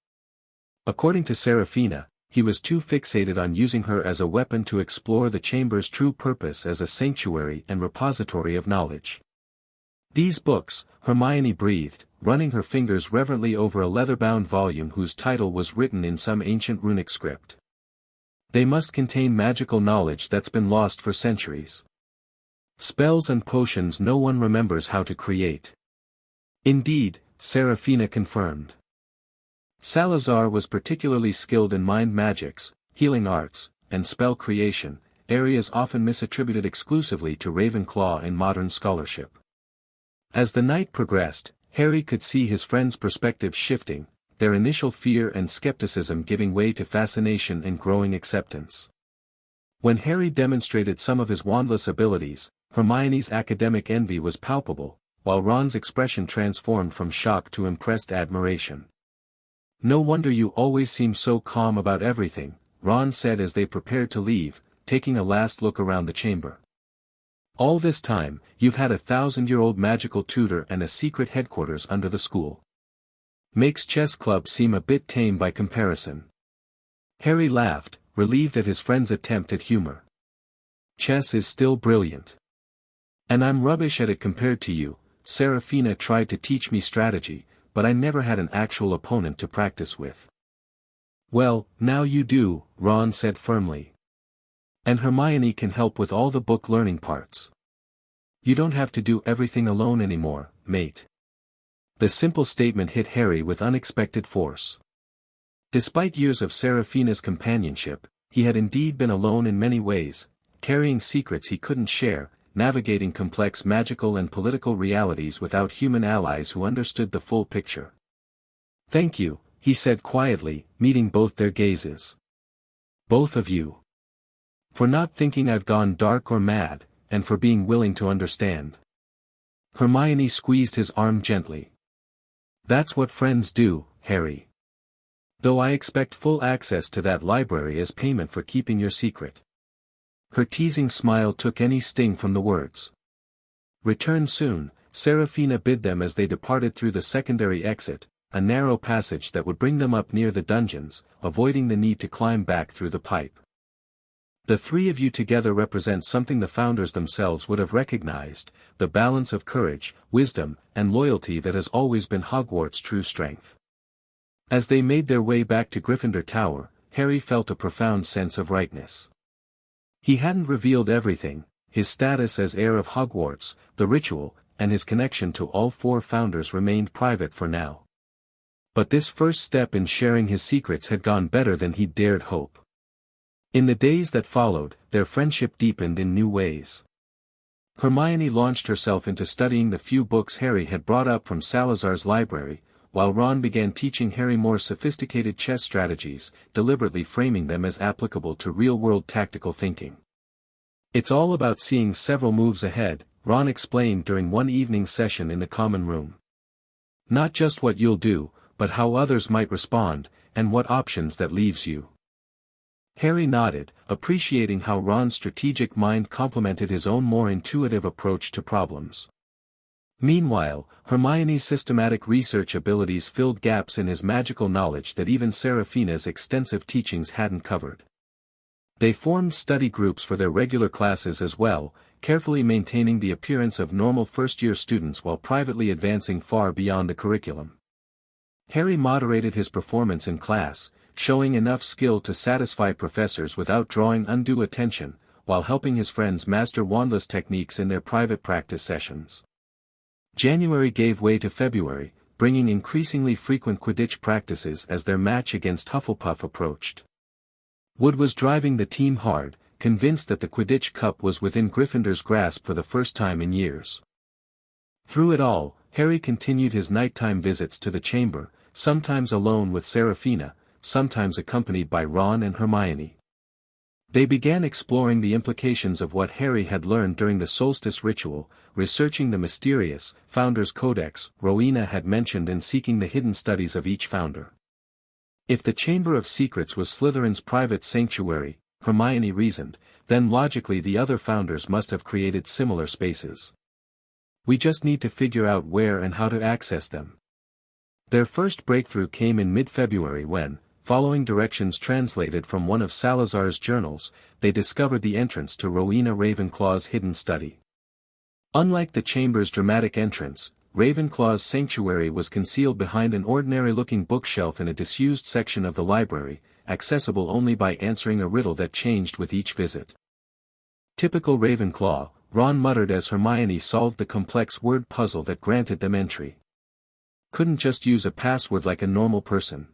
According to Seraphina, he was too fixated on using her as a weapon to explore the chamber's true purpose as a sanctuary and repository of knowledge. These books, Hermione breathed, running her fingers reverently over a leather-bound volume whose title was written in some ancient runic script. They must contain magical knowledge that's been lost for centuries. Spells and potions no one remembers how to create. Indeed, Seraphina confirmed. Salazar was particularly skilled in mind magics, healing arts, and spell creation, areas often misattributed exclusively to Ravenclaw in modern scholarship. As the night progressed, Harry could see his friends' perspectives shifting, their initial fear and skepticism giving way to fascination and growing acceptance. When Harry demonstrated some of his wandless abilities, Hermione's academic envy was palpable, while Ron's expression transformed from shock to impressed admiration. No wonder you always seem so calm about everything, Ron said as they prepared to leave, taking a last look around the chamber. All this time, you've had a 1,000-year-old magical tutor and a secret headquarters under the school. Makes chess club seem a bit tame by comparison. Harry laughed, relieved at his friend's attempt at humor. Chess is still brilliant. And I'm rubbish at it compared to you. Seraphina tried to teach me strategy, but I never had an actual opponent to practice with. Well, now you do, Ron said firmly. And Hermione can help with all the book learning parts. You don't have to do everything alone anymore, mate. The simple statement hit Harry with unexpected force. Despite years of Seraphina's companionship, he had indeed been alone in many ways, carrying secrets he couldn't share, navigating complex magical and political realities without human allies who understood the full picture. Thank you, he said quietly, meeting both their gazes. Both of you. For not thinking I've gone dark or mad, and for being willing to understand. Hermione squeezed his arm gently. That's what friends do, Harry. Though I expect full access to that library as payment for keeping your secret. Her teasing smile took any sting from the words. Return soon, Seraphina bid them as they departed through the secondary exit, a narrow passage that would bring them up near the dungeons, avoiding the need to climb back through the pipe. The three of you together represent something the founders themselves would have recognized, the balance of courage, wisdom, and loyalty that has always been Hogwarts' true strength. As they made their way back to Gryffindor Tower, Harry felt a profound sense of rightness. He hadn't revealed everything, his status as heir of Hogwarts, the ritual, and his connection to all 4 founders remained private for now. But this first step in sharing his secrets had gone better than he'd dared hope. In the days that followed, their friendship deepened in new ways. Hermione launched herself into studying the few books Harry had brought up from Salazar's library, while Ron began teaching Harry more sophisticated chess strategies, deliberately framing them as applicable to real-world tactical thinking. It's all about seeing several moves ahead, Ron explained during one evening session in the common room. Not just what you'll do, but how others might respond, and what options that leaves you. Harry nodded, appreciating how Ron's strategic mind complemented his own more intuitive approach to problems. Meanwhile, Hermione's systematic research abilities filled gaps in his magical knowledge that even Seraphina's extensive teachings hadn't covered. They formed study groups for their regular classes as well, carefully maintaining the appearance of normal first-year students while privately advancing far beyond the curriculum. Harry moderated his performance in class, showing enough skill to satisfy professors without drawing undue attention, while helping his friends master wandless techniques in their private practice sessions. January gave way to February, bringing increasingly frequent Quidditch practices as their match against Hufflepuff approached. Wood was driving the team hard, convinced that the Quidditch Cup was within Gryffindor's grasp for the first time in years. Through it all, Harry continued his nighttime visits to the chamber, sometimes alone with Seraphina, sometimes accompanied by Ron and Hermione. They began exploring the implications of what Harry had learned during the solstice ritual, researching the mysterious Founder's Codex Rowena had mentioned and seeking the hidden studies of each founder. If the Chamber of Secrets was Slytherin's private sanctuary, Hermione reasoned, then logically the other founders must have created similar spaces. We just need to figure out where and how to access them. Their first breakthrough came in mid-February when, following directions translated from one of Salazar's journals, they discovered the entrance to Rowena Ravenclaw's hidden study. Unlike the chamber's dramatic entrance, Ravenclaw's sanctuary was concealed behind an ordinary-looking bookshelf in a disused section of the library, accessible only by answering a riddle that changed with each visit. Typical Ravenclaw, Ron muttered as Hermione solved the complex word puzzle that granted them entry. Couldn't just use a password like a normal person.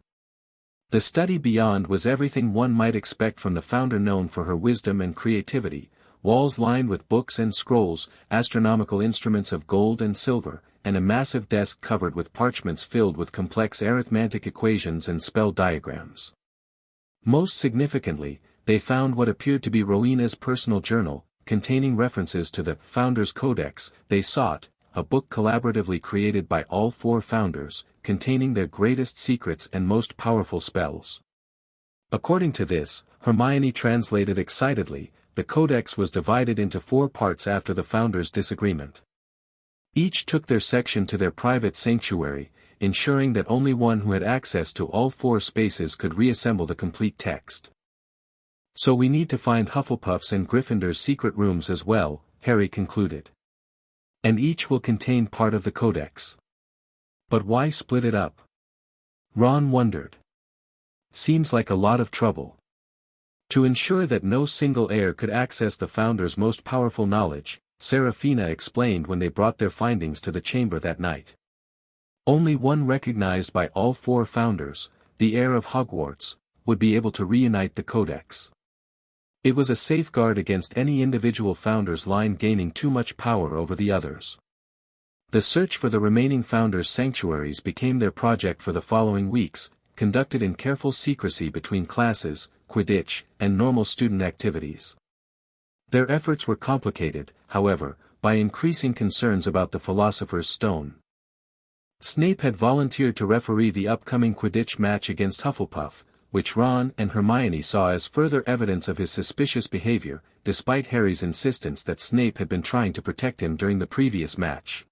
The study beyond was everything one might expect from the founder known for her wisdom and creativity, walls lined with books and scrolls, astronomical instruments of gold and silver, and a massive desk covered with parchments filled with complex arithmetic equations and spell diagrams. Most significantly, they found what appeared to be Rowena's personal journal, containing references to the Founder's Codex they sought, a book collaboratively created by all four founders, containing their greatest secrets and most powerful spells. According to this, Hermione translated excitedly, the Codex was divided into 4 parts after the founders' disagreement. Each took their section to their private sanctuary, ensuring that only one who had access to all 4 spaces could reassemble the complete text. So we need to find Hufflepuff's and Gryffindor's secret rooms as well, Harry concluded. And each will contain part of the Codex. But why split it up? Ron wondered. Seems like a lot of trouble. To ensure that no single heir could access the Founder's most powerful knowledge, Seraphina explained when they brought their findings to the chamber that night. Only one recognized by all 4 founders, the Heir of Hogwarts, would be able to reunite the Codex. It was a safeguard against any individual founder's line gaining too much power over the others. The search for the remaining founders' sanctuaries became their project for the following weeks, conducted in careful secrecy between classes, Quidditch, and normal student activities. Their efforts were complicated, however, by increasing concerns about the Philosopher's Stone. Snape had volunteered to referee the upcoming Quidditch match against Hufflepuff, which Ron and Hermione saw as further evidence of his suspicious behavior, despite Harry's insistence that Snape had been trying to protect him during the previous match.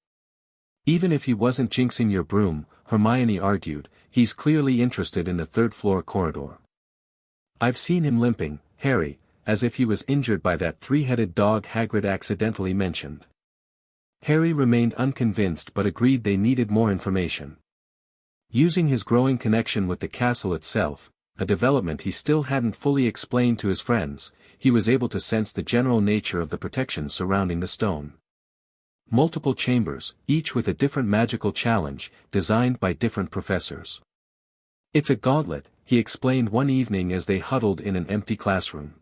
Even if he wasn't jinxing your broom, Hermione argued, he's clearly interested in the 3rd-floor corridor. I've seen him limping, Harry, as if he was injured by that 3-headed dog Hagrid accidentally mentioned. Harry remained unconvinced but agreed they needed more information. Using his growing connection with the castle itself, a development he still hadn't fully explained to his friends, he was able to sense the general nature of the protection surrounding the stone. Multiple chambers, each with a different magical challenge, designed by different professors. It's a gauntlet, he explained one evening as they huddled in an empty classroom.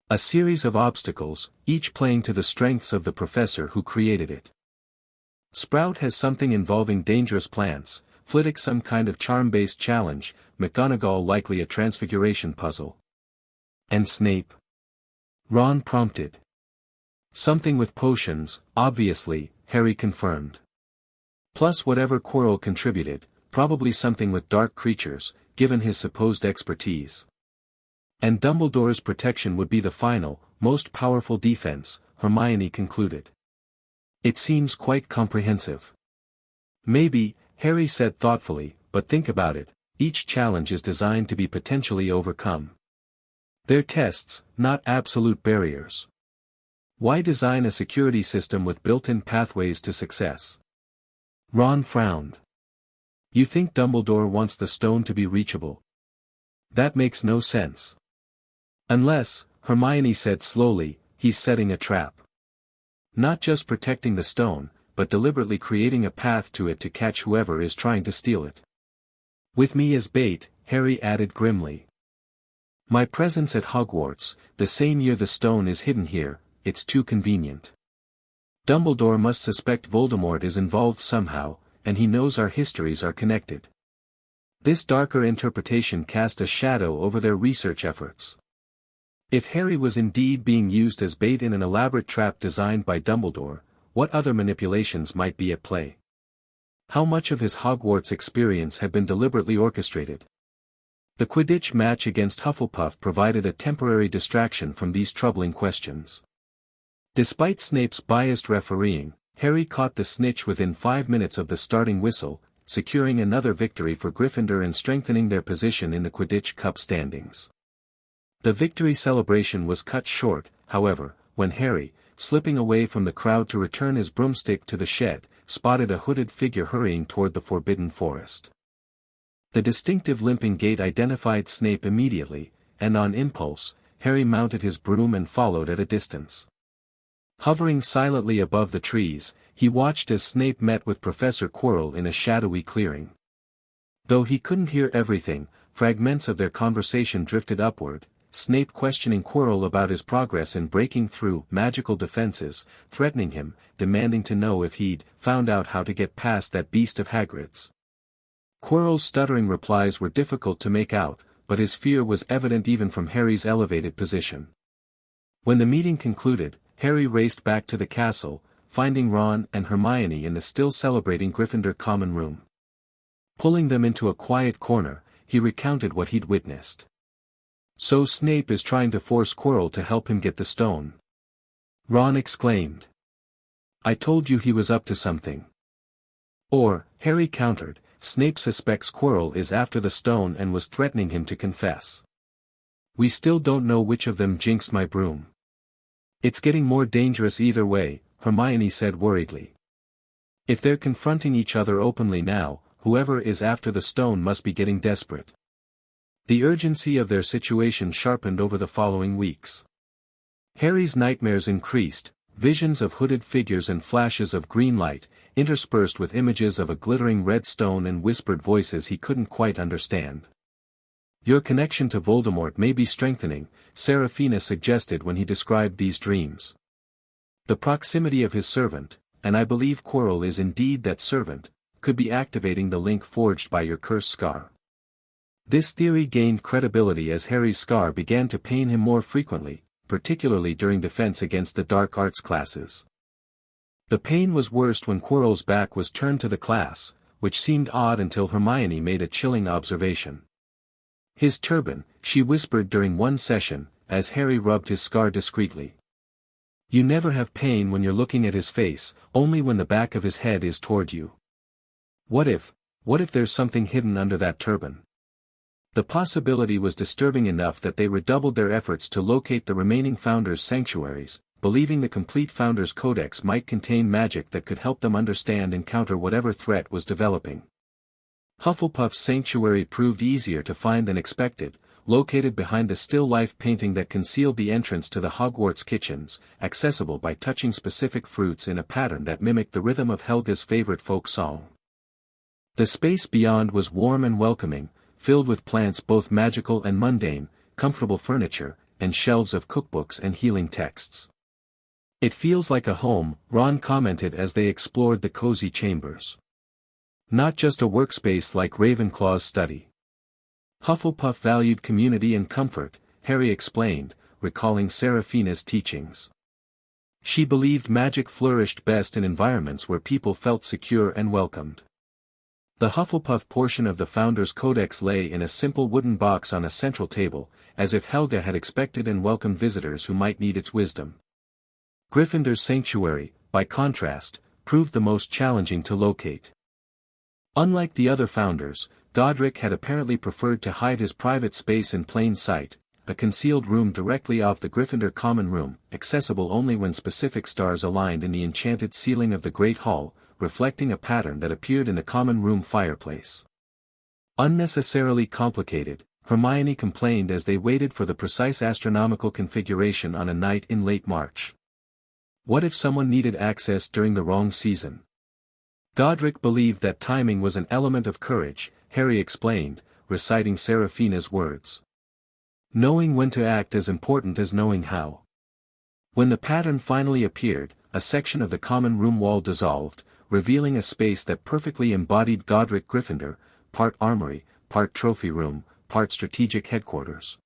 A series of obstacles, each playing to the strengths of the professor who created it. Sprout has something involving dangerous plants, Flitwick some kind of charm-based challenge, McGonagall likely a transfiguration puzzle. And Snape? Ron prompted. Something with potions, obviously, Harry confirmed. Plus whatever Quirrell contributed, probably something with dark creatures, given his supposed expertise. And Dumbledore's protection would be the final, most powerful defense, Hermione concluded. It seems quite comprehensive. Maybe, Harry said thoughtfully, but think about it, each challenge is designed to be potentially overcome. They're tests, not absolute barriers. Why design a security system with built-in pathways to success? Ron frowned. You think Dumbledore wants the stone to be reachable? That makes no sense. Unless, Hermione said slowly, he's setting a trap. Not just protecting the stone, but deliberately creating a path to it to catch whoever is trying to steal it. With me as bait, Harry added grimly. My presence at Hogwarts, the same year the stone is hidden here, it's too convenient. Dumbledore must suspect Voldemort is involved somehow, and he knows our histories are connected. This darker interpretation cast a shadow over their research efforts. If Harry was indeed being used as bait in an elaborate trap designed by Dumbledore, what other manipulations might be at play? How much of his Hogwarts experience had been deliberately orchestrated? The Quidditch match against Hufflepuff provided a temporary distraction from these troubling questions. Despite Snape's biased refereeing, Harry caught the snitch within 5 minutes of the starting whistle, securing another victory for Gryffindor and strengthening their position in the Quidditch Cup standings. The victory celebration was cut short, however, when Harry, slipping away from the crowd to return his broomstick to the shed, spotted a hooded figure hurrying toward the Forbidden Forest. The distinctive limping gait identified Snape immediately, and on impulse, Harry mounted his broom and followed at a distance. Hovering silently above the trees, he watched as Snape met with Professor Quirrell in a shadowy clearing. Though he couldn't hear everything, fragments of their conversation drifted upward, Snape questioning Quirrell about his progress in breaking through magical defenses, threatening him, demanding to know if he'd found out how to get past that beast of Hagrid's. Quirrell's stuttering replies were difficult to make out, but his fear was evident even from Harry's elevated position. When the meeting concluded, Harry raced back to the castle, finding Ron and Hermione in the still celebrating Gryffindor common room. Pulling them into a quiet corner, he recounted what he'd witnessed. So Snape is trying to force Quirrell to help him get the stone. Ron exclaimed. I told you he was up to something. Or, Harry countered, Snape suspects Quirrell is after the stone and was threatening him to confess. We still don't know which of them jinxed my broom. It's getting more dangerous either way, Hermione said worriedly. If they're confronting each other openly now, whoever is after the stone must be getting desperate. The urgency of their situation sharpened over the following weeks. Harry's nightmares increased, visions of hooded figures and flashes of green light, interspersed with images of a glittering red stone and whispered voices he couldn't quite understand. Your connection to Voldemort may be strengthening, Seraphina suggested when he described these dreams. The proximity of his servant, and I believe Quirrell is indeed that servant, could be activating the link forged by your cursed scar. This theory gained credibility as Harry's scar began to pain him more frequently, particularly during defense against the dark arts classes. The pain was worst when Quirrell's back was turned to the class, which seemed odd until Hermione made a chilling observation. His turban, she whispered during one session, as Harry rubbed his scar discreetly. You never have pain when you're looking at his face, only when the back of his head is toward you. What if there's something hidden under that turban? The possibility was disturbing enough that they redoubled their efforts to locate the remaining Founders' sanctuaries, believing the complete Founders' Codex might contain magic that could help them understand and counter whatever threat was developing. Hufflepuff's sanctuary proved easier to find than expected, located behind the still life painting that concealed the entrance to the Hogwarts kitchens, accessible by touching specific fruits in a pattern that mimicked the rhythm of Helga's favorite folk song. The space beyond was warm and welcoming, filled with plants both magical and mundane, comfortable furniture, and shelves of cookbooks and healing texts. It feels like a home, Ron commented as they explored the cozy chambers. Not just a workspace like Ravenclaw's study. Hufflepuff valued community and comfort, Harry explained, recalling Seraphina's teachings. She believed magic flourished best in environments where people felt secure and welcomed. The Hufflepuff portion of the Founders' Codex lay in a simple wooden box on a central table, as if Helga had expected and welcomed visitors who might need its wisdom. Gryffindor's sanctuary, by contrast, proved the most challenging to locate. Unlike the other founders, Godric had apparently preferred to hide his private space in plain sight, a concealed room directly off the Gryffindor common room, accessible only when specific stars aligned in the enchanted ceiling of the Great Hall, reflecting a pattern that appeared in the common room fireplace. Unnecessarily complicated, Hermione complained as they waited for the precise astronomical configuration on a night in late March. What if someone needed access during the wrong season? Godric believed that timing was an element of courage, Harry explained, reciting Seraphina's words. Knowing when to act is important as knowing how. When the pattern finally appeared, a section of the common room wall dissolved, revealing a space that perfectly embodied Godric Gryffindor, part armory, part trophy room, part strategic headquarters.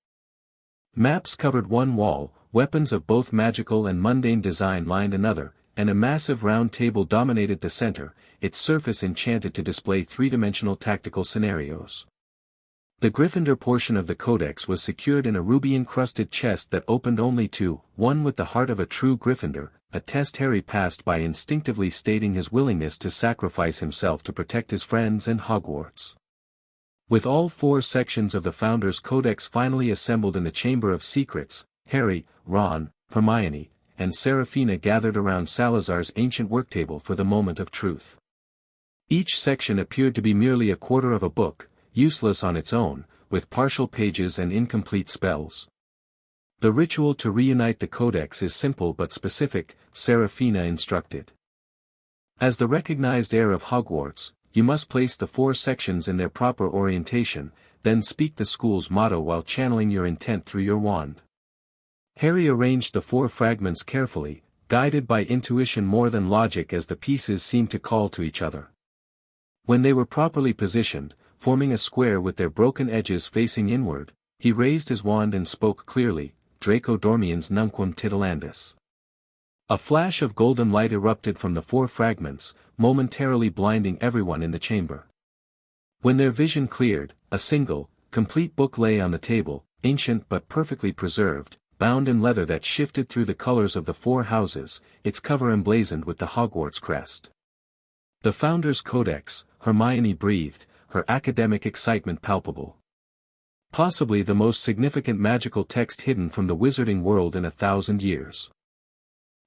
Maps covered one wall, weapons of both magical and mundane design lined another, and a massive round table dominated the center, its surface enchanted to display three-dimensional tactical scenarios. The Gryffindor portion of the codex was secured in a ruby-encrusted chest that opened only to, one with the heart of a true Gryffindor, a test Harry passed by instinctively stating his willingness to sacrifice himself to protect his friends and Hogwarts. With all four sections of the Founder's Codex finally assembled in the Chamber of Secrets, Harry, Ron, Hermione, and Seraphina gathered around Salazar's ancient worktable for the moment of truth. Each section appeared to be merely a quarter of a book, useless on its own, with partial pages and incomplete spells. The ritual to reunite the Codex is simple but specific, Seraphina instructed. As the recognized heir of Hogwarts, you must place the four sections in their proper orientation, then speak the school's motto while channeling your intent through your wand. Harry arranged the four fragments carefully, guided by intuition more than logic as the pieces seemed to call to each other. When they were properly positioned, forming a square with their broken edges facing inward, he raised his wand and spoke clearly, Draco Dormiens Nunquam Titilandus. A flash of golden light erupted from the four fragments, momentarily blinding everyone in the chamber. When their vision cleared, a single, complete book lay on the table, ancient but perfectly preserved, bound in leather that shifted through the colors of the four houses, its cover emblazoned with the Hogwarts crest. The Founder's Codex, Hermione breathed, her academic excitement palpable. Possibly the most significant magical text hidden from the wizarding world in 1,000 years.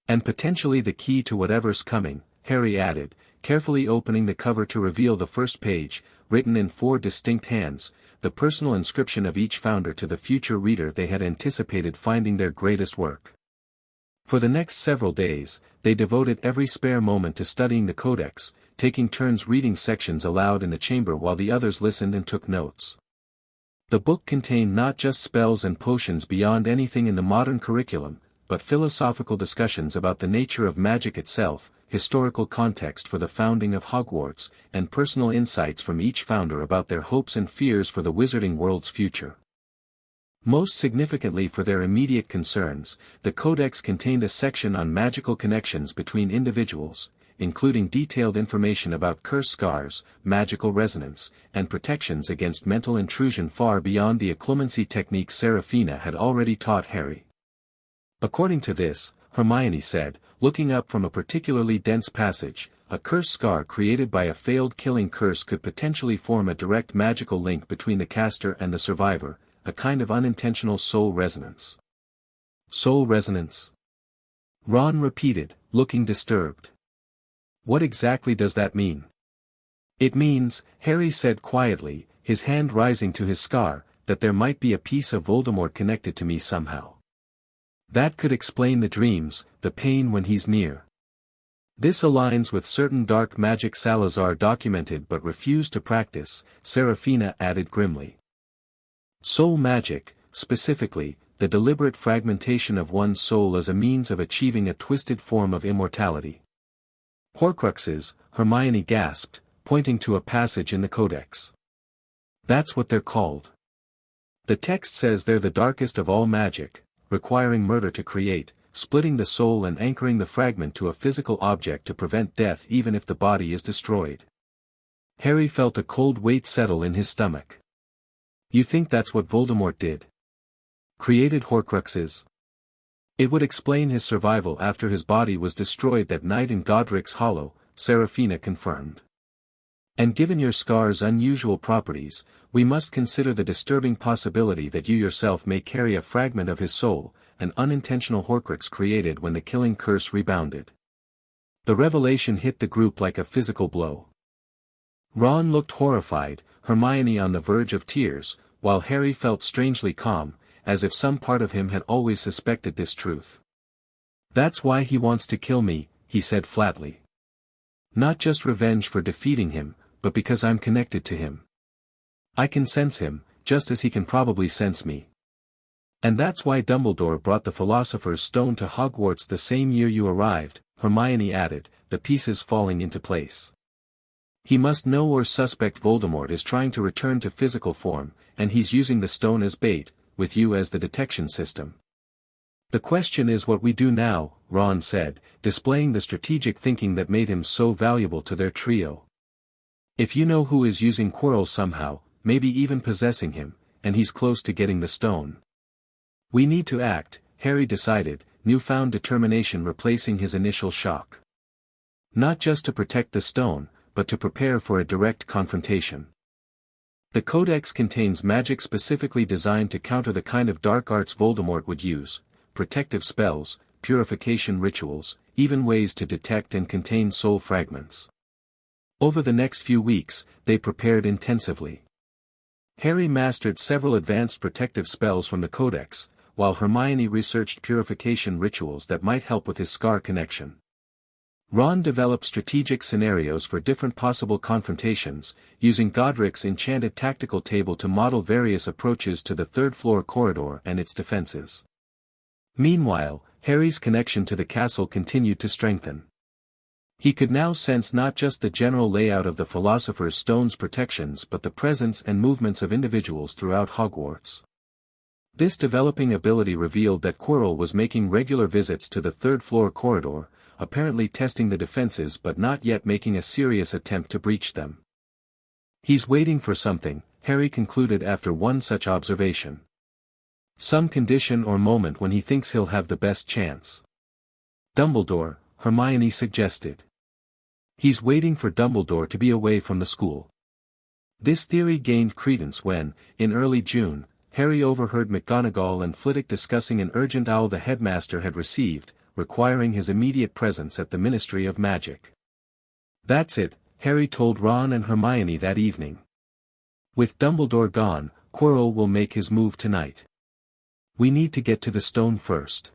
And potentially the key to whatever's coming, Harry added, carefully opening the cover to reveal the first page, written in four distinct hands, the personal inscription of each founder to the future reader they had anticipated finding their greatest work. For the next several days, they devoted every spare moment to studying the Codex, taking turns reading sections aloud in the chamber while the others listened and took notes. The book contained not just spells and potions beyond anything in the modern curriculum, but philosophical discussions about the nature of magic itself, historical context for the founding of Hogwarts, and personal insights from each founder about their hopes and fears for the wizarding world's future. Most significantly for their immediate concerns, the Codex contained a section on magical connections between individuals, including detailed information about curse scars, magical resonance, and protections against mental intrusion far beyond the occlumency techniques Seraphina had already taught Harry. According to this, Hermione said, looking up from a particularly dense passage, a curse scar created by a failed killing curse could potentially form a direct magical link between the caster and the survivor, a kind of unintentional soul resonance. Soul resonance? Ron repeated, looking disturbed. What exactly does that mean? It means, Harry said quietly, his hand rising to his scar, that there might be a piece of Voldemort connected to me somehow. That could explain the dreams, the pain when he's near. This aligns with certain dark magic Salazar documented but refused to practice, Seraphina added grimly. Soul magic, specifically, the deliberate fragmentation of one's soul as a means of achieving a twisted form of immortality. Horcruxes, Hermione gasped, pointing to a passage in the Codex. That's what they're called. The text says they're the darkest of all magic, requiring murder to create, splitting the soul and anchoring the fragment to a physical object to prevent death even if the body is destroyed. Harry felt a cold weight settle in his stomach. You think that's what Voldemort did? Created Horcruxes? It would explain his survival after his body was destroyed that night in Godric's Hollow, Seraphina confirmed. And given your scar's unusual properties, we must consider the disturbing possibility that you yourself may carry a fragment of his soul, an unintentional Horcrux created when the killing curse rebounded. The revelation hit the group like a physical blow. Ron looked horrified, Hermione on the verge of tears, while Harry felt strangely calm, as if some part of him had always suspected this truth. "That's why he wants to kill me," he said flatly. "Not just revenge for defeating him, but because I'm connected to him. I can sense him, just as he can probably sense me. And that's why Dumbledore brought the Philosopher's Stone to Hogwarts the same year you arrived," Hermione added, the pieces falling into place. "He must know or suspect Voldemort is trying to return to physical form, and he's using the stone as bait, with you as the detection system." "The question is what we do now," Ron said, displaying the strategic thinking that made him so valuable to their trio. "If you know who is using Quirrell somehow, maybe even possessing him, and he's close to getting the stone. We need to act," Harry decided, newfound determination replacing his initial shock. "Not just to protect the stone, but to prepare for a direct confrontation. The Codex contains magic specifically designed to counter the kind of dark arts Voldemort would use, protective spells, purification rituals, even ways to detect and contain soul fragments." Over the next few weeks, they prepared intensively. Harry mastered several advanced protective spells from the Codex, while Hermione researched purification rituals that might help with his scar connection. Ron developed strategic scenarios for different possible confrontations, using Godric's enchanted tactical table to model various approaches to the third-floor corridor and its defenses. Meanwhile, Harry's connection to the castle continued to strengthen. He could now sense not just the general layout of the Philosopher's Stone's protections but the presence and movements of individuals throughout Hogwarts. This developing ability revealed that Quirrell was making regular visits to the third-floor corridor, apparently testing the defenses but not yet making a serious attempt to breach them. "He's waiting for something," Harry concluded after one such observation. "Some condition or moment when he thinks he'll have the best chance." "Dumbledore," Hermione suggested. "He's waiting for Dumbledore to be away from the school." This theory gained credence when, in early June, Harry overheard McGonagall and Flitwick discussing an urgent owl the headmaster had received, requiring his immediate presence at the Ministry of Magic. "That's it," Harry told Ron and Hermione that evening. "With Dumbledore gone, Quirrell will make his move tonight. We need to get to the stone first."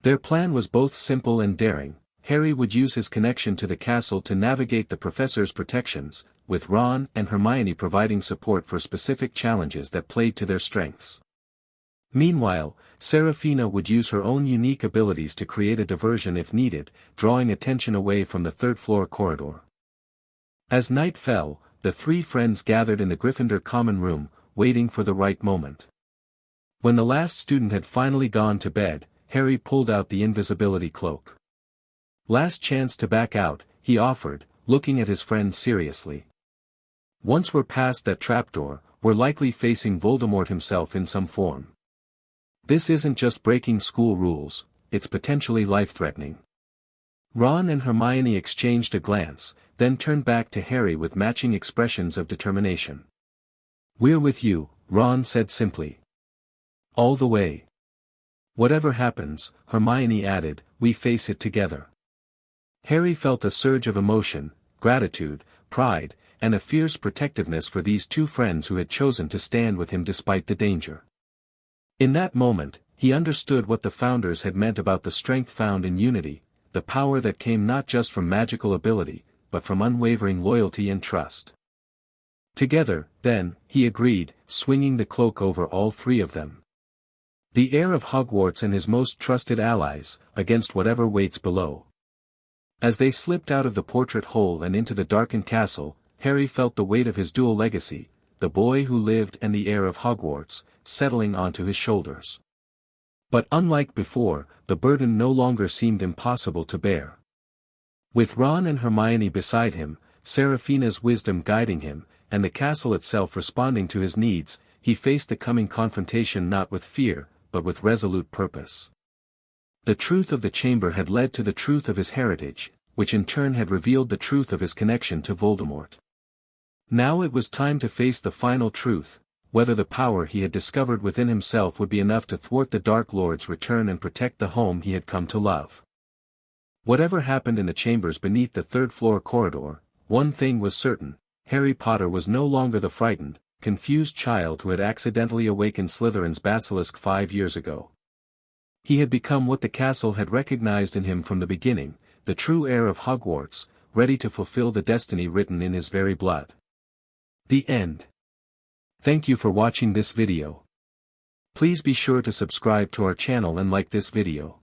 Their plan was both simple and daring. Harry would use his connection to the castle to navigate the professor's protections, with Ron and Hermione providing support for specific challenges that played to their strengths. Meanwhile, Seraphina would use her own unique abilities to create a diversion if needed, drawing attention away from the third-floor corridor. As night fell, the three friends gathered in the Gryffindor common room, waiting for the right moment. When the last student had finally gone to bed, Harry pulled out the invisibility cloak. "Last chance to back out," he offered, looking at his friends seriously. "Once we're past that trapdoor, we're likely facing Voldemort himself in some form. This isn't just breaking school rules, it's potentially life-threatening." Ron and Hermione exchanged a glance, then turned back to Harry with matching expressions of determination. "We're with you," Ron said simply. "All the way. Whatever happens," Hermione added, "we face it together." Harry felt a surge of emotion, gratitude, pride, and a fierce protectiveness for these two friends who had chosen to stand with him despite the danger. In that moment, he understood what the Founders had meant about the strength found in unity, the power that came not just from magical ability, but from unwavering loyalty and trust. "Together, then," he agreed, swinging the cloak over all three of them. "The Heir of Hogwarts and his most trusted allies, against whatever waits below." As they slipped out of the portrait hole and into the darkened castle, Harry felt the weight of his dual legacy, the boy who lived and the Heir of Hogwarts, settling onto his shoulders. But unlike before, the burden no longer seemed impossible to bear. With Ron and Hermione beside him, Seraphina's wisdom guiding him, and the castle itself responding to his needs, he faced the coming confrontation not with fear, but with resolute purpose. The truth of the chamber had led to the truth of his heritage, which in turn had revealed the truth of his connection to Voldemort. Now it was time to face the final truth, whether the power he had discovered within himself would be enough to thwart the Dark Lord's return and protect the home he had come to love. Whatever happened in the chambers beneath the third-floor corridor, one thing was certain: Harry Potter was no longer the frightened, confused child who had accidentally awakened Slytherin's basilisk 5 years ago. He had become what the castle had recognized in him from the beginning, the true heir of Hogwarts, ready to fulfill the destiny written in his very blood. The end. Thank you for watching this video. Please be sure to subscribe to our channel and like this video.